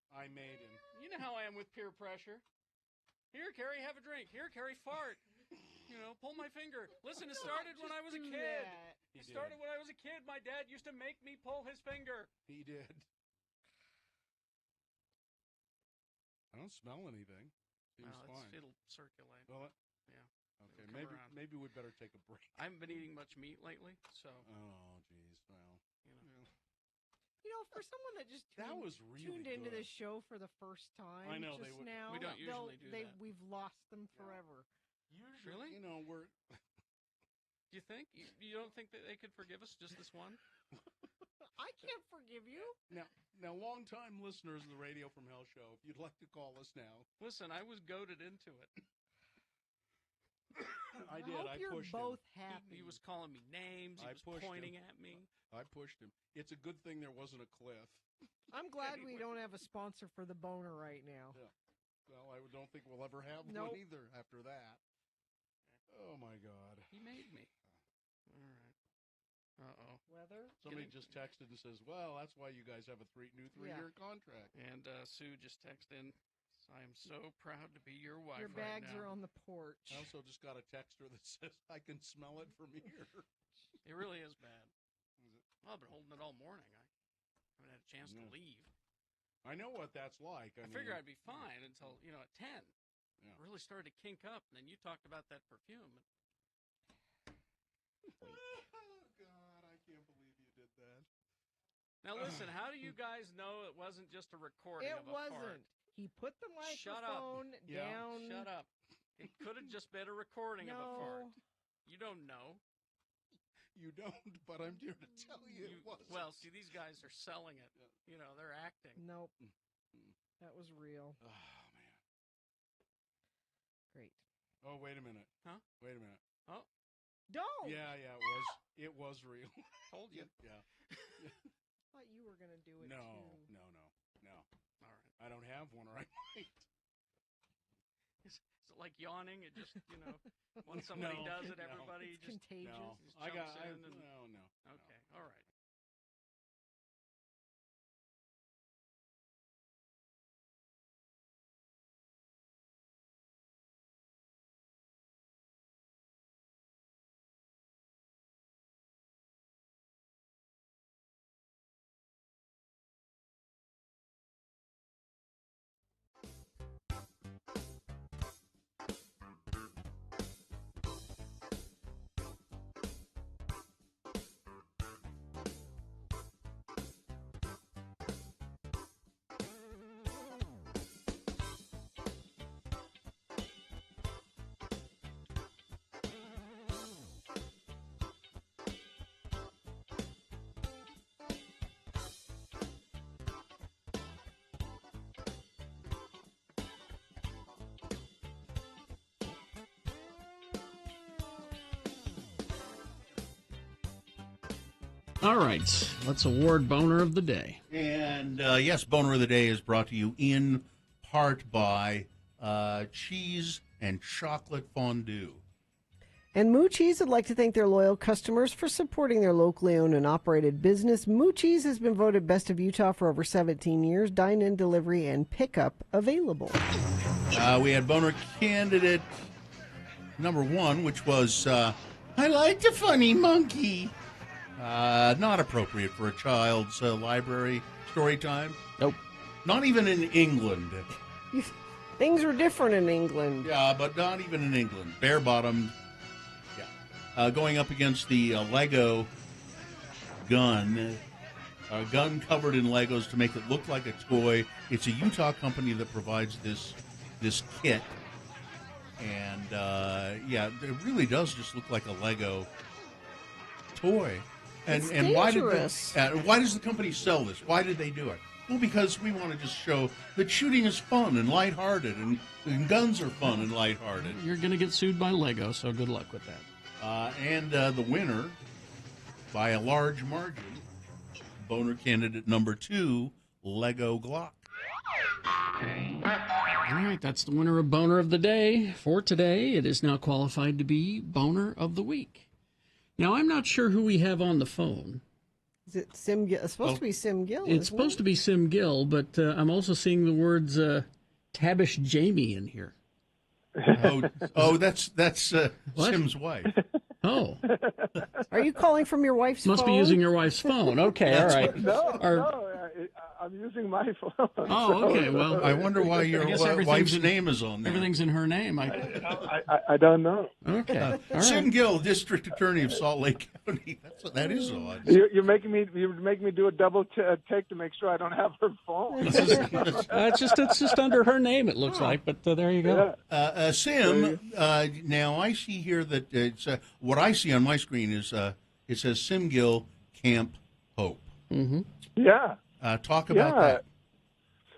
[SPEAKER 4] I made him.
[SPEAKER 1] You know how I am with peer pressure. Here, Carrie, have a drink. Here, Carrie, fart. You know, pull my finger. Listen, it started when I was a kid. It started when I was a kid. My dad used to make me pull his finger.
[SPEAKER 4] He did. I don't smell anything. Seems fine.
[SPEAKER 1] It'll circulate.
[SPEAKER 4] Will it?
[SPEAKER 1] Yeah.
[SPEAKER 4] Okay,
[SPEAKER 1] It'll come around.
[SPEAKER 4] maybe we'd better take a break.
[SPEAKER 1] I haven't been eating much meat lately, so.
[SPEAKER 4] Oh, geez. Well,
[SPEAKER 2] You know, for someone that just
[SPEAKER 4] that was really
[SPEAKER 2] tuned into
[SPEAKER 4] good.
[SPEAKER 2] this show for the first time,
[SPEAKER 4] I know,
[SPEAKER 2] just now,
[SPEAKER 1] we don't usually do that.
[SPEAKER 2] We've lost them forever.
[SPEAKER 1] Really?
[SPEAKER 4] You know, we're.
[SPEAKER 1] Do you think? You don't think that they could forgive us just this one?
[SPEAKER 2] I can't forgive you.
[SPEAKER 4] Now, long-time listeners of the Radio from Hell show, if you'd like to call us now.
[SPEAKER 1] Listen, I was goaded into it.
[SPEAKER 4] I did.
[SPEAKER 2] Hope
[SPEAKER 4] I
[SPEAKER 2] you're
[SPEAKER 4] pushed
[SPEAKER 2] both
[SPEAKER 4] him.
[SPEAKER 2] happy.
[SPEAKER 1] He was calling me names. He was pointing at me.
[SPEAKER 4] I pushed him. It's a good thing there wasn't a cliff.
[SPEAKER 2] I'm glad we don't have a sponsor for the boner right now.
[SPEAKER 4] Yeah. Well, I don't think we'll ever have
[SPEAKER 2] Nope.
[SPEAKER 4] one either after that. Oh, my God.
[SPEAKER 1] He made me. All right. Uh-oh.
[SPEAKER 2] Weather?
[SPEAKER 4] Somebody just texted and says, well, that's why you guys have a new three-year contract.
[SPEAKER 1] And Sue just texted in, I am so proud to be your wife
[SPEAKER 2] Your
[SPEAKER 1] right
[SPEAKER 2] bags
[SPEAKER 1] now.
[SPEAKER 2] are on the porch.
[SPEAKER 4] I also just got a texter that says, I can smell it from here.
[SPEAKER 1] It really is bad. Well, I've been holding it all morning. I haven't had a chance to leave.
[SPEAKER 4] I know what that's like.
[SPEAKER 1] I figured I'd be fine until, at 10.
[SPEAKER 4] Yeah.
[SPEAKER 1] I really started to kink up, and then you talked about that perfume.
[SPEAKER 4] Oh, God, I can't believe you did that.
[SPEAKER 1] Now, listen, how do you guys know it wasn't just a recording
[SPEAKER 2] It
[SPEAKER 1] of a fart?
[SPEAKER 2] wasn't. He put the
[SPEAKER 1] Shut up.
[SPEAKER 2] microphone down.
[SPEAKER 1] Shut up. It could have just been a recording of a fart. You don't know.
[SPEAKER 4] You don't, but I'm here to tell you it wasn't.
[SPEAKER 1] Well, see, these guys are selling it. They're acting.
[SPEAKER 2] Nope. That was real.
[SPEAKER 4] Oh, man.
[SPEAKER 2] Great.
[SPEAKER 4] Oh, wait a minute.
[SPEAKER 1] Huh?
[SPEAKER 4] Wait a minute.
[SPEAKER 1] Oh.
[SPEAKER 2] Don't.
[SPEAKER 4] Yeah, it was real.
[SPEAKER 1] Told you.
[SPEAKER 4] Yeah.
[SPEAKER 2] Thought you were gonna do it
[SPEAKER 4] No.
[SPEAKER 2] too.
[SPEAKER 4] No.
[SPEAKER 1] All right.
[SPEAKER 4] I don't have one, or I might.
[SPEAKER 1] Is it like yawning? It just, once somebody does it, everybody
[SPEAKER 2] It's
[SPEAKER 1] just
[SPEAKER 2] contagious.
[SPEAKER 4] No.
[SPEAKER 1] just
[SPEAKER 4] I got.
[SPEAKER 1] jumps in and-
[SPEAKER 4] No.
[SPEAKER 1] Okay. All right. All right, let's award Boner of the Day.
[SPEAKER 3] And yes, Boner of the Day is brought to you in part by cheese and chocolate fondue.
[SPEAKER 2] And Moo Cheese would like to thank their loyal customers for supporting their locally owned and operated business. Moo Cheese has been voted Best of Utah for over 17 years. Dine-in, delivery, and pickup available.
[SPEAKER 3] We had Boner candidate number 1, which was, I like the funny monkey. Not appropriate for a child's library story time.
[SPEAKER 1] Nope.
[SPEAKER 3] Not even in England.
[SPEAKER 2] Things were different in England.
[SPEAKER 3] Yeah, but not even in England. Bare-bottomed. Yeah. Going up against the Lego gun. A gun covered in Legos to make it look like a toy. It's a Utah company that provides this kit. And yeah, it really does just look like a Lego toy. And
[SPEAKER 2] It's
[SPEAKER 3] why
[SPEAKER 2] dangerous.
[SPEAKER 3] why does the company sell this? Why did they do it? Well, because we want to just show that shooting is fun and lighthearted, and guns are fun and lighthearted.
[SPEAKER 1] You're going to get sued by Lego, so good luck with that.
[SPEAKER 3] And the winner, by a large margin, boner candidate number 2, Lego Glock.
[SPEAKER 1] All right, that's the winner of Boner of the Day. For today, it is now qualified to be Boner of the Week. Now, I'm not sure who we have on the phone.
[SPEAKER 2] Is it Sim Gill? It's supposed to be Sim Gill.
[SPEAKER 1] It's supposed to be Sim Gill, but I'm also seeing the words Tabish Jamie in here.
[SPEAKER 3] That's Sim's wife.
[SPEAKER 1] Oh.
[SPEAKER 2] Are you calling from your wife's phone?
[SPEAKER 1] Must be using your wife's phone. Okay, all right.
[SPEAKER 8] I'm using my phone.
[SPEAKER 1] Oh, okay. Well,
[SPEAKER 3] I wonder why your wife's name is on there.
[SPEAKER 1] Everything's in her name.
[SPEAKER 8] I don't know.
[SPEAKER 1] Okay. All
[SPEAKER 3] Sim
[SPEAKER 1] right.
[SPEAKER 3] Gill, District Attorney of Salt Lake County. That is odd.
[SPEAKER 8] You're making me do a double take to make sure I don't have her phone.
[SPEAKER 1] It's just under her name, it looks like, but there you go.
[SPEAKER 3] Sim, now I see here that it's what I see on my screen is it says Sim Gill Camp Hope.
[SPEAKER 1] Mm-hmm.
[SPEAKER 8] Yeah.
[SPEAKER 3] Talk about that.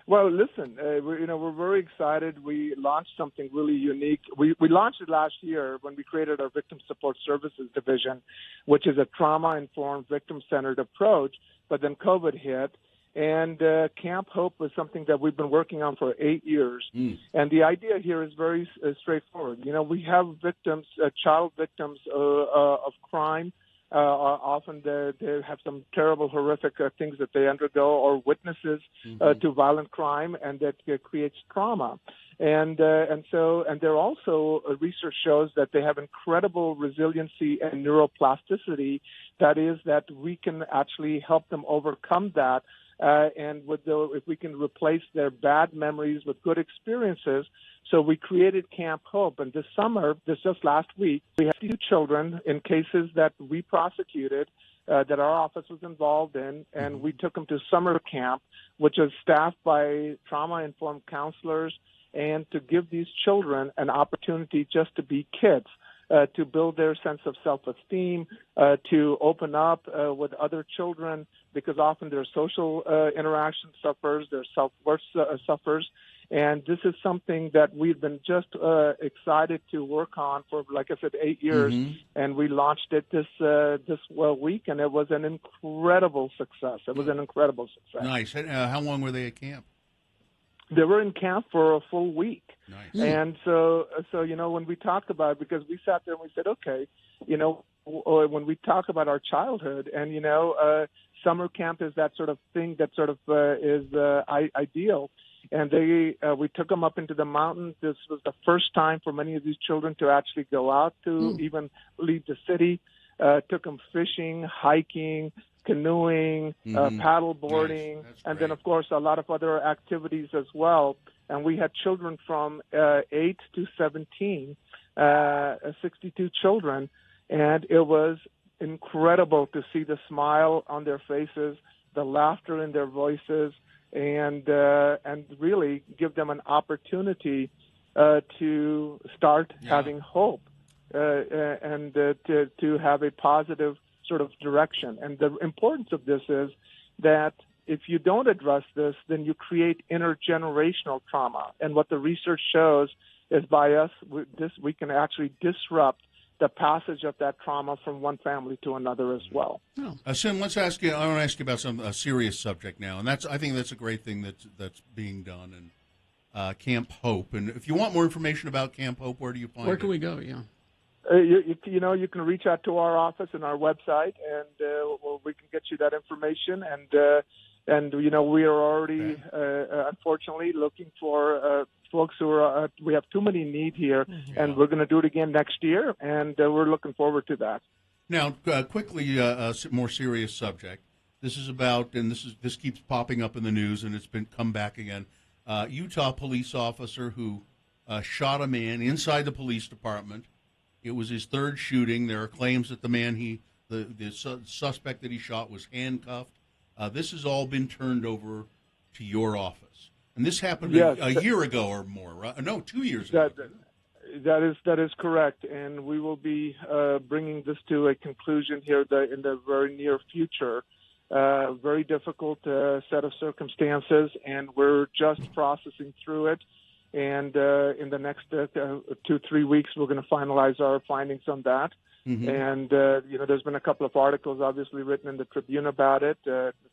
[SPEAKER 8] Well, listen, we're very excited. We launched something really unique. We launched it last year when we created our Victim Support Services Division, which is a trauma-informed, victim-centered approach. But then COVID hit, and Camp Hope was something that we've been working on for 8 years. And the idea here is very straightforward. We have victims, child victims of crime. Often they have some terrible, horrific things that they undergo, or witnesses to violent crime, and that creates trauma. And there also research shows that they have incredible resiliency and neuroplasticity. That is, that we can actually help them overcome that. And if we can replace their bad memories with good experiences. So we created Camp Hope, and this just last week, we had 2 children in cases that we prosecuted that our office was involved in, and we took them to summer camp, which is staffed by trauma-informed counselors, and to give these children an opportunity just to be kids. To build their sense of self-esteem, to open up with other children, because often their social interaction suffers, their self-worth suffers. And this is something that we've been just excited to work on for, like I said, 8 years. And we launched it this week, and it was an incredible success.
[SPEAKER 3] Nice. How long were they at camp?
[SPEAKER 8] They were in camp for a full week.
[SPEAKER 3] Nice.
[SPEAKER 8] And so when we talked about it, because we sat there and we said, okay, when we talk about our childhood, and summer camp is that sort of thing that sort of is ideal. And we took them up into the mountains. This was the first time for many of these children to actually go out to even leave the city. Took them fishing, hiking, canoeing, paddle boarding, and then, of course, a lot of other activities as well. And we had children from 8 to 17, 62 children, and it was incredible to see the smile on their faces, the laughter in their voices, and really give them an opportunity to start having hope and to have a positive sort of direction. And the importance of this is that if you don't address this, then you create intergenerational trauma. And what the research shows is by us, we can actually disrupt the passage of that trauma from one family to another as well.
[SPEAKER 3] Sim, let's ask you. I want to ask you about a serious subject now, and I think that's a great thing that's being done. And Camp Hope. And if you want more information about Camp Hope, where do you find it?
[SPEAKER 1] Where can we go? Yeah.
[SPEAKER 8] You can reach out to our office and our website, and we can get you that information. And we are already, unfortunately, looking for folks who are. We have too many need here, and we're going to do it again next year, and we're looking forward to that.
[SPEAKER 3] Now, quickly, a more serious subject. This is about, and this keeps popping up in the news, and it's been come back again. Utah police officer who shot a man inside the police department. It was his third shooting. There are claims that the suspect that he shot was handcuffed. This has all been turned over to your office. And this happened a year ago or more, right? No, 2 years ago.
[SPEAKER 8] That is correct, and we will be bringing this to a conclusion here in the very near future. Very difficult set of circumstances, and we're just processing through it. And in the next 2-3 weeks, we're going to finalize our findings on that.
[SPEAKER 3] Mm-hmm.
[SPEAKER 8] And there's been a couple of articles, obviously, written in the Tribune about it,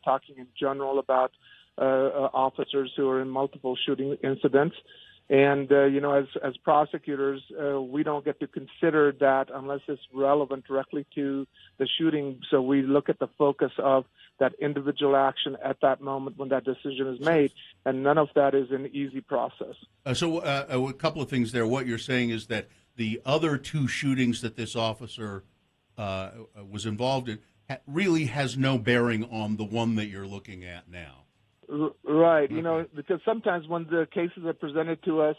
[SPEAKER 8] talking in general about officers who are in multiple shooting incidents. And, as prosecutors, we don't get to consider that unless it's relevant directly to the shooting. So we look at the focus of that individual action at that moment when that decision is made, and none of that is an easy process.
[SPEAKER 3] So a couple of things there. What you're saying is that the other 2 shootings that this officer was involved in really has no bearing on the one that you're looking at now.
[SPEAKER 8] Right, because sometimes when the cases are presented to us,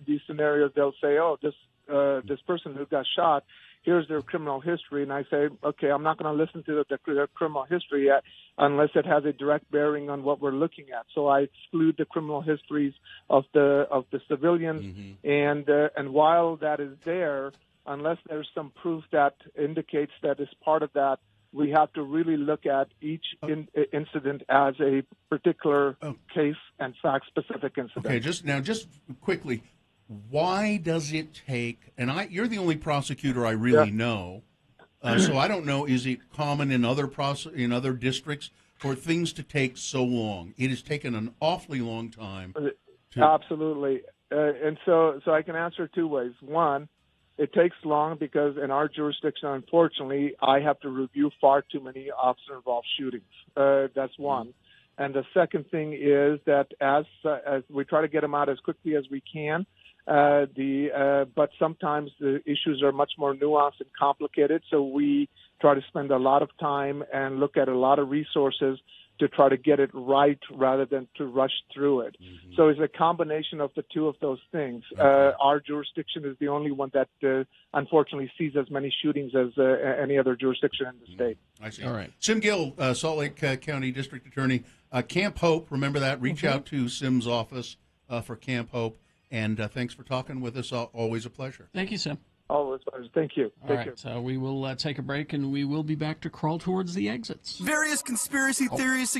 [SPEAKER 8] these scenarios, they'll say, "Oh, this person who got shot, here's their criminal history," and I say, "Okay, I'm not going to listen to their criminal history yet unless it has a direct bearing on what we're looking at." So I exclude the criminal histories of the civilians,
[SPEAKER 3] mm-hmm.
[SPEAKER 8] and while that is there, unless there's some proof that indicates that it's part of that, we have to really look at each incident as a particular case and fact-specific incident.
[SPEAKER 3] Okay, just quickly, why does it take? And you're the only prosecutor I really know, so I don't know. Is it common in other districts for things to take so long? It has taken an awfully long time.
[SPEAKER 8] Absolutely, and so I can answer 2 ways. One, it takes long because in our jurisdiction, unfortunately, I have to review far too many officer-involved shootings. That's one. And the second thing is that as we try to get them out as quickly as we can, but sometimes the issues are much more nuanced and complicated, so we try to spend a lot of time and look at a lot of resources to try to get it right rather than to rush through it. Mm-hmm. So it's a combination of the 2 of those things. Okay. Our jurisdiction is the only one that unfortunately sees as many shootings as any other jurisdiction in the state.
[SPEAKER 3] I see.
[SPEAKER 1] All right.
[SPEAKER 3] Sim Gill, Salt Lake County District Attorney. Camp Hope, remember that? Reach out to Sim's office for Camp Hope. And thanks for talking with us. Always a pleasure.
[SPEAKER 1] Thank you, Sim.
[SPEAKER 8] Always a pleasure. Thank you.
[SPEAKER 1] All right, we will take a break, and we will be back to crawl towards the exits.
[SPEAKER 7] Various conspiracy theories.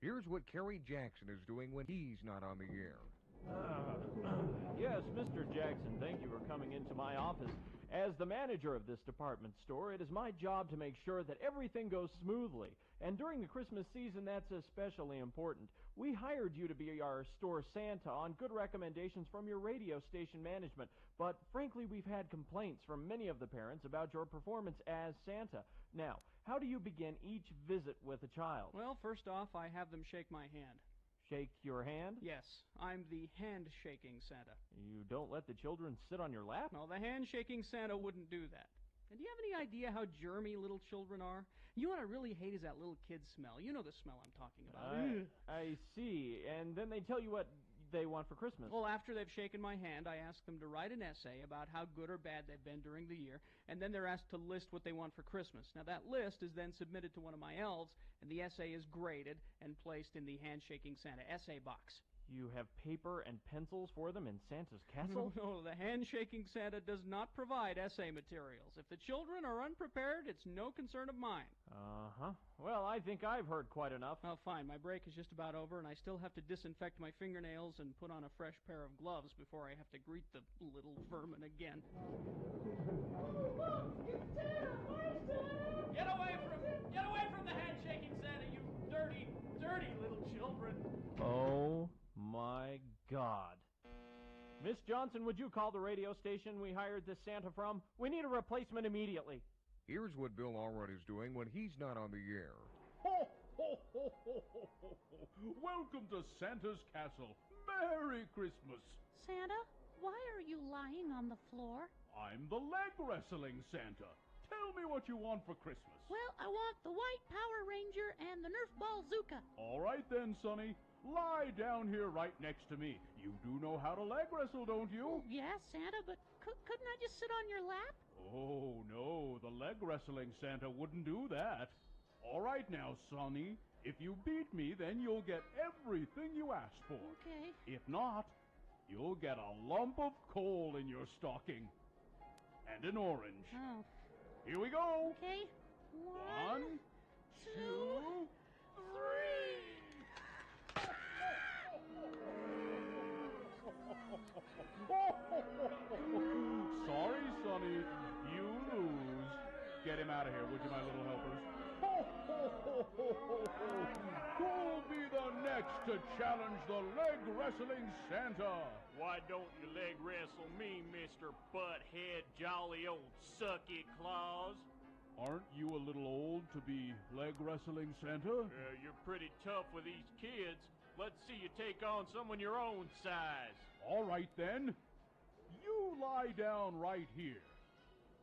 [SPEAKER 11] Here's what Kerry Jackson is doing when he's not on the air.
[SPEAKER 13] Yes, Mr. Jackson, thank you for coming into my office. As the manager of this department store, it is my job to make sure that everything goes smoothly. And during the Christmas season, that's especially important. We hired you to be our store Santa on good recommendations from your radio station management. But frankly, we've had complaints from many of the parents about your performance as Santa. Now, how do you begin each visit with a child?
[SPEAKER 17] Well, first off, I have them shake my hand.
[SPEAKER 13] Shake your hand?
[SPEAKER 17] Yes, I'm the hand-shaking Santa.
[SPEAKER 13] You don't let the children sit on your lap?
[SPEAKER 17] No, the hand-shaking Santa wouldn't do that. And do you have any idea how germy little children are? You know what I really hate is that little kid smell. You know the smell I'm talking about.
[SPEAKER 13] I see. And then they tell you what they want for Christmas.
[SPEAKER 17] Well, after they've shaken my hand, I ask them to write an essay about how good or bad they've been during the year, and then they're asked to list what they want for Christmas. Now, that list is then submitted to one of my elves, and the essay is graded and placed in the Handshaking Santa essay box.
[SPEAKER 13] You have paper and pencils for them in Santa's castle?
[SPEAKER 17] No, the Handshaking Santa does not provide essay materials. If the children are unprepared, it's no concern of mine.
[SPEAKER 13] Uh-huh. Well, I think I've heard quite enough.
[SPEAKER 17] Well, fine. My break is just about over, and I still have to disinfect my fingernails and put on a fresh pair of gloves before I have to greet the little vermin again.
[SPEAKER 12] Get away from the Handshaking Santa, you dirty, dirty little children.
[SPEAKER 13] Oh my God. Miss Johnson, would you call the radio station we hired this Santa from? We need a replacement immediately.
[SPEAKER 11] Here's what Bill Allred is doing when he's not on the air.
[SPEAKER 9] Ho,
[SPEAKER 15] Welcome to Santa's castle. Merry Christmas.
[SPEAKER 6] Santa, why are you lying on the floor?
[SPEAKER 15] I'm the leg wrestling Santa. Tell me what you want for Christmas.
[SPEAKER 6] Well, I want the white Power Ranger and the Nerf ball Zuka.
[SPEAKER 15] All right then, Sonny. Lie down here right next to me. You do know how to leg wrestle, don't you?
[SPEAKER 6] Oh, yeah, Santa, but couldn't I just sit on your lap?
[SPEAKER 15] Oh, no. The leg wrestling Santa wouldn't do that. All right now, Sonny. If you beat me, then you'll get everything you asked for.
[SPEAKER 6] Okay.
[SPEAKER 15] If not, you'll get a lump of coal in your stocking. And an orange.
[SPEAKER 6] Oh.
[SPEAKER 15] Here we go.
[SPEAKER 6] Okay.
[SPEAKER 15] 1, 2, 3. Sorry, Sonny. You lose. Get him out of here, would you, my little helpers? Who'll be the next to challenge the leg wrestling Santa?
[SPEAKER 13] Why don't you leg wrestle me, Mr. Butthead Jolly Old Sucky Claus?
[SPEAKER 15] Aren't you a little old to be leg wrestling Santa?
[SPEAKER 13] You're pretty tough with these kids. Let's see you take on someone your own size.
[SPEAKER 15] All right, then. You lie down right here.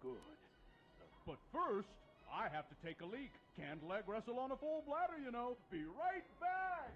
[SPEAKER 15] Good. But first, I have to take a leak. Can't leg wrestle on a full bladder, you know. Be right back.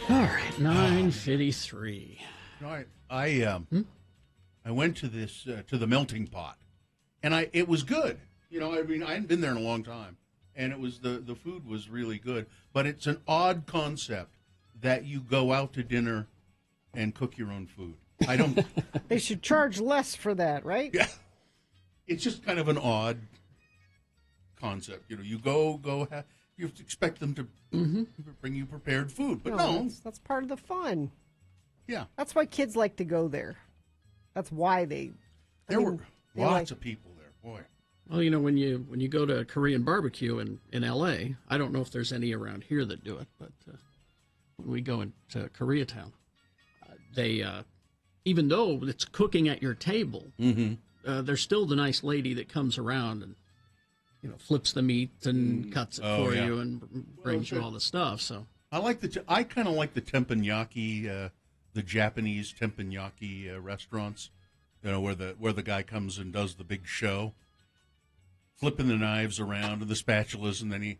[SPEAKER 1] All right, 9:53.
[SPEAKER 3] All right, I went to this to the melting pot, and it was good. You know, I mean, I hadn't been there in a long time, and it was the food was really good. But it's an odd concept that you go out to dinner and cook your own food. I don't.
[SPEAKER 2] They should charge less for that, right?
[SPEAKER 3] Yeah, it's just kind of an odd concept. You know, you you expect them to bring you prepared food, but no.
[SPEAKER 2] That's part of the fun.
[SPEAKER 3] Yeah.
[SPEAKER 2] That's why kids like to go there. That's why they.
[SPEAKER 3] There were lots of people there, boy.
[SPEAKER 1] Well, you know, when you go to Korean barbecue in L.A., I don't know if there's any around here that do it, but when we go into Koreatown, they, even though it's cooking at your table, there's still the nice lady that comes around and, you know, flips the meat and cuts it for you and brings you all the stuff. So
[SPEAKER 3] I kind of like the teppanyaki, the Japanese teppanyaki restaurants. You know, where the guy comes and does the big show, flipping the knives around and the spatulas, and then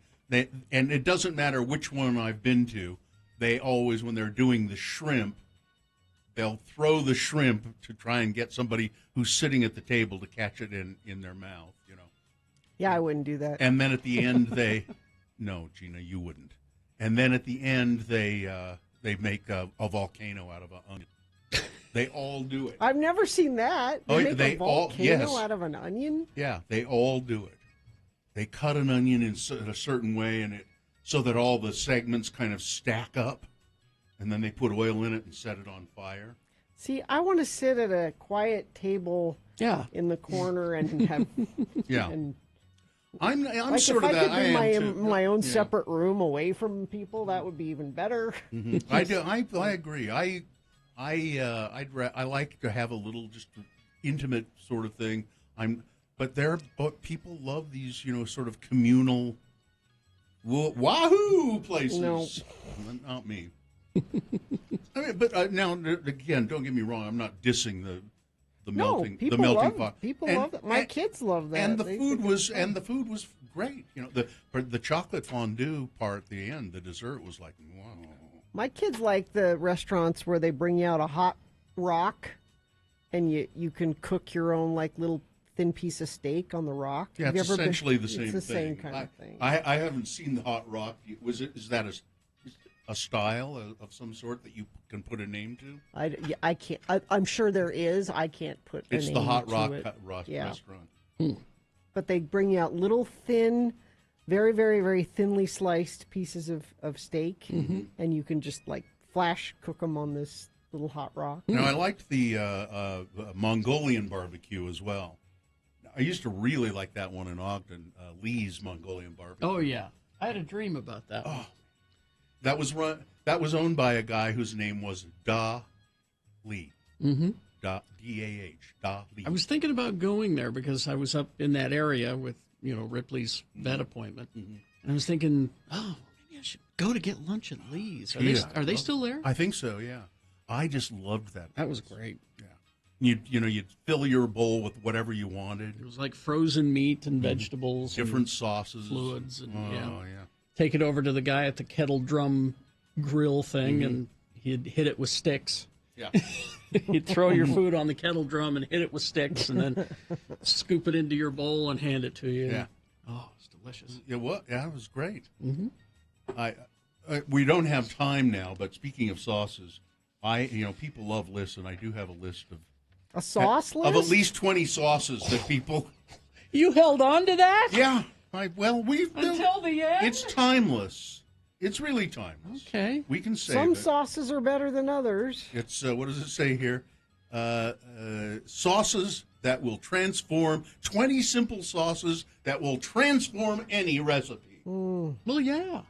[SPEAKER 3] and it doesn't matter which one I've been to, they always, when they're doing the shrimp, they'll throw the shrimp to try and get somebody who's sitting at the table to catch it in their mouth, you know.
[SPEAKER 2] Yeah, I wouldn't do that.
[SPEAKER 3] And then at the end no, Gina, you wouldn't. And then at the end they make a volcano out of an onion. They all do it.
[SPEAKER 2] I've never seen that. They make a volcano
[SPEAKER 3] yes.
[SPEAKER 2] out of an onion?
[SPEAKER 3] Yeah, they all do it. They cut an onion in a certain way, and so that all the segments kind of stack up, and then they put oil in it and set it on fire.
[SPEAKER 2] See, I want to sit at a quiet table in the corner and have...
[SPEAKER 3] Yeah.
[SPEAKER 2] And,
[SPEAKER 3] I'm
[SPEAKER 2] like
[SPEAKER 3] sort
[SPEAKER 2] of
[SPEAKER 3] that.
[SPEAKER 2] If I could
[SPEAKER 3] am
[SPEAKER 2] do my own separate room away from people, that would be even better.
[SPEAKER 3] Mm-hmm. I do. I agree. I like to have a little just intimate sort of thing. But people love these, you know, sort of communal wahoo places.
[SPEAKER 2] No.
[SPEAKER 3] Not me. I mean, but now again, don't get me wrong. I'm not dissing the melting pot.
[SPEAKER 2] People love that. My kids love that.
[SPEAKER 3] And the food was great. You know, the chocolate fondue part at the end, the dessert was like, wow.
[SPEAKER 2] My kids like the restaurants where they bring you out a hot rock, and you can cook your own like little thin piece of steak on the rock.
[SPEAKER 3] Yeah, it's essentially the same thing.
[SPEAKER 2] It's the same kind of thing.
[SPEAKER 3] I haven't seen the hot rock. Is that a style of some sort that you can put a name to?
[SPEAKER 2] I can't. I'm sure there is. I can't put a name to it.
[SPEAKER 3] It's the Hot Rock restaurant.
[SPEAKER 2] But they bring you out little thin, very, very, very thinly sliced pieces of steak, and you can just like flash cook them on this little hot rock.
[SPEAKER 3] Now, I liked the Mongolian barbecue as well. I used to really like that one in Ogden, Lee's Mongolian barbecue.
[SPEAKER 1] Oh yeah, I had a dream about that.
[SPEAKER 3] Oh, that was owned by a guy whose name was Da Lee.
[SPEAKER 1] Mm-hmm.
[SPEAKER 3] D-A-H. Da Lee.
[SPEAKER 1] I was thinking about going there because I was up in that area with, you know, Ripley's vet appointment, and I was thinking, oh, maybe I should go to get lunch at Lee's. Are they still there?
[SPEAKER 3] I think so. Yeah, I just loved that.
[SPEAKER 1] That was great.
[SPEAKER 3] Yeah. You'd fill your bowl with whatever you wanted.
[SPEAKER 1] It was like frozen meat and vegetables,
[SPEAKER 3] different sauces,
[SPEAKER 1] fluids, and
[SPEAKER 3] yeah.
[SPEAKER 1] Take it over to the guy at the kettle drum grill thing, and he'd hit it with sticks.
[SPEAKER 3] Yeah,
[SPEAKER 1] you'd throw your food on the kettle drum and hit it with sticks, and then scoop it into your bowl and hand it to you.
[SPEAKER 3] Yeah,
[SPEAKER 1] oh, it's delicious.
[SPEAKER 3] Yeah, it was great.
[SPEAKER 1] Mm-hmm.
[SPEAKER 3] We don't have time now, but speaking of sauces, people love lists, and I do have a list of
[SPEAKER 2] a sauce list
[SPEAKER 3] of at least 20 sauces that people.
[SPEAKER 1] You held on to that?
[SPEAKER 3] Yeah. Until
[SPEAKER 1] the end.
[SPEAKER 3] It's timeless. It's really timeless.
[SPEAKER 1] Okay.
[SPEAKER 3] We can say
[SPEAKER 2] some sauces are better than others.
[SPEAKER 3] It's what does it say here? Sauces that will transform 20 simple sauces that will transform any recipe.
[SPEAKER 2] Mm.
[SPEAKER 1] Well, yeah.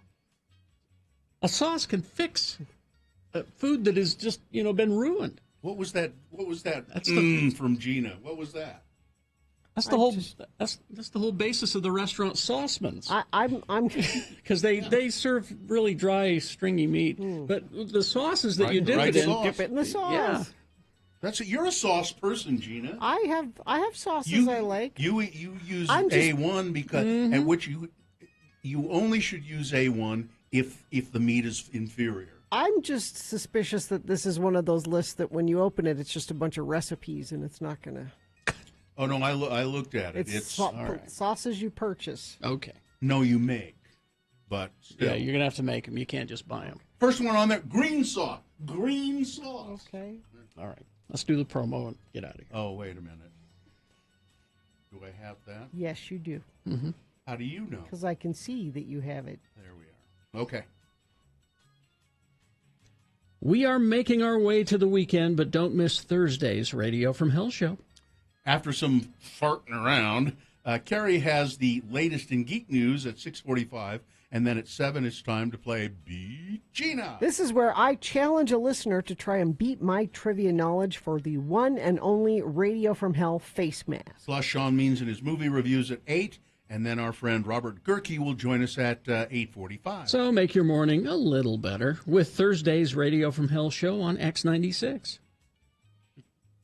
[SPEAKER 1] A sauce can fix food that has just been ruined.
[SPEAKER 3] What was that? That's from Gina. What was that?
[SPEAKER 1] That's the that's the whole basis of the restaurant Sauceman's.
[SPEAKER 2] I'm
[SPEAKER 1] because they serve really dry, stringy meat, but the sauces that you dip it in,
[SPEAKER 2] dip it in the sauce.
[SPEAKER 1] Yeah.
[SPEAKER 3] That's it. You're a sauce person, Gina.
[SPEAKER 2] I have sauces I like.
[SPEAKER 3] You use A1 because and which you only should use A1 if the meat is inferior.
[SPEAKER 2] I'm just suspicious that this is one of those lists that when you open it, it's just a bunch of recipes and it's not going to.
[SPEAKER 3] Oh no, I looked at it.
[SPEAKER 2] It's sauces you purchase.
[SPEAKER 1] Okay.
[SPEAKER 3] No, you make. But still.
[SPEAKER 1] Yeah, you're going to have to make them. You can't just buy them.
[SPEAKER 3] First one on there, green sauce. Green sauce.
[SPEAKER 2] Okay.
[SPEAKER 1] All right. Let's do the promo and get out of here.
[SPEAKER 3] Oh, wait a minute. Do I have that?
[SPEAKER 2] Yes, you do.
[SPEAKER 1] Mm-hmm.
[SPEAKER 3] How do you know?
[SPEAKER 2] Because I can see that you have it.
[SPEAKER 3] There we are. Okay.
[SPEAKER 1] We are making our way to the weekend, but don't miss Thursday's Radio from Hell show.
[SPEAKER 3] After some farting around, Carrie has the latest in geek news at 6:45, and then at 7 it's time to play Beat Gina.
[SPEAKER 2] This is where I challenge a listener to try and beat my trivia knowledge for the one and only Radio from Hell face mask.
[SPEAKER 3] Plus, Sean Means and his movie reviews at 8, and then our friend Robert Gerke will join us at 8:45.
[SPEAKER 1] So make your morning a little better with Thursday's Radio from Hell show on X96.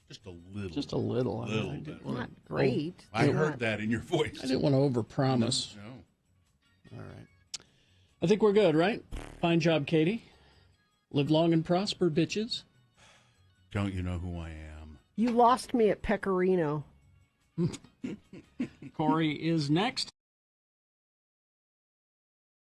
[SPEAKER 3] Just a little.
[SPEAKER 1] Just a little.
[SPEAKER 3] Better.
[SPEAKER 2] Not great.
[SPEAKER 3] I heard that in your voice.
[SPEAKER 1] I didn't want to overpromise.
[SPEAKER 3] No.
[SPEAKER 1] All right. I think we're good, right? Fine job, Katie. Live long and prosper, bitches.
[SPEAKER 3] Don't you know who I am?
[SPEAKER 2] You lost me at Pecorino.
[SPEAKER 1] Corey is next.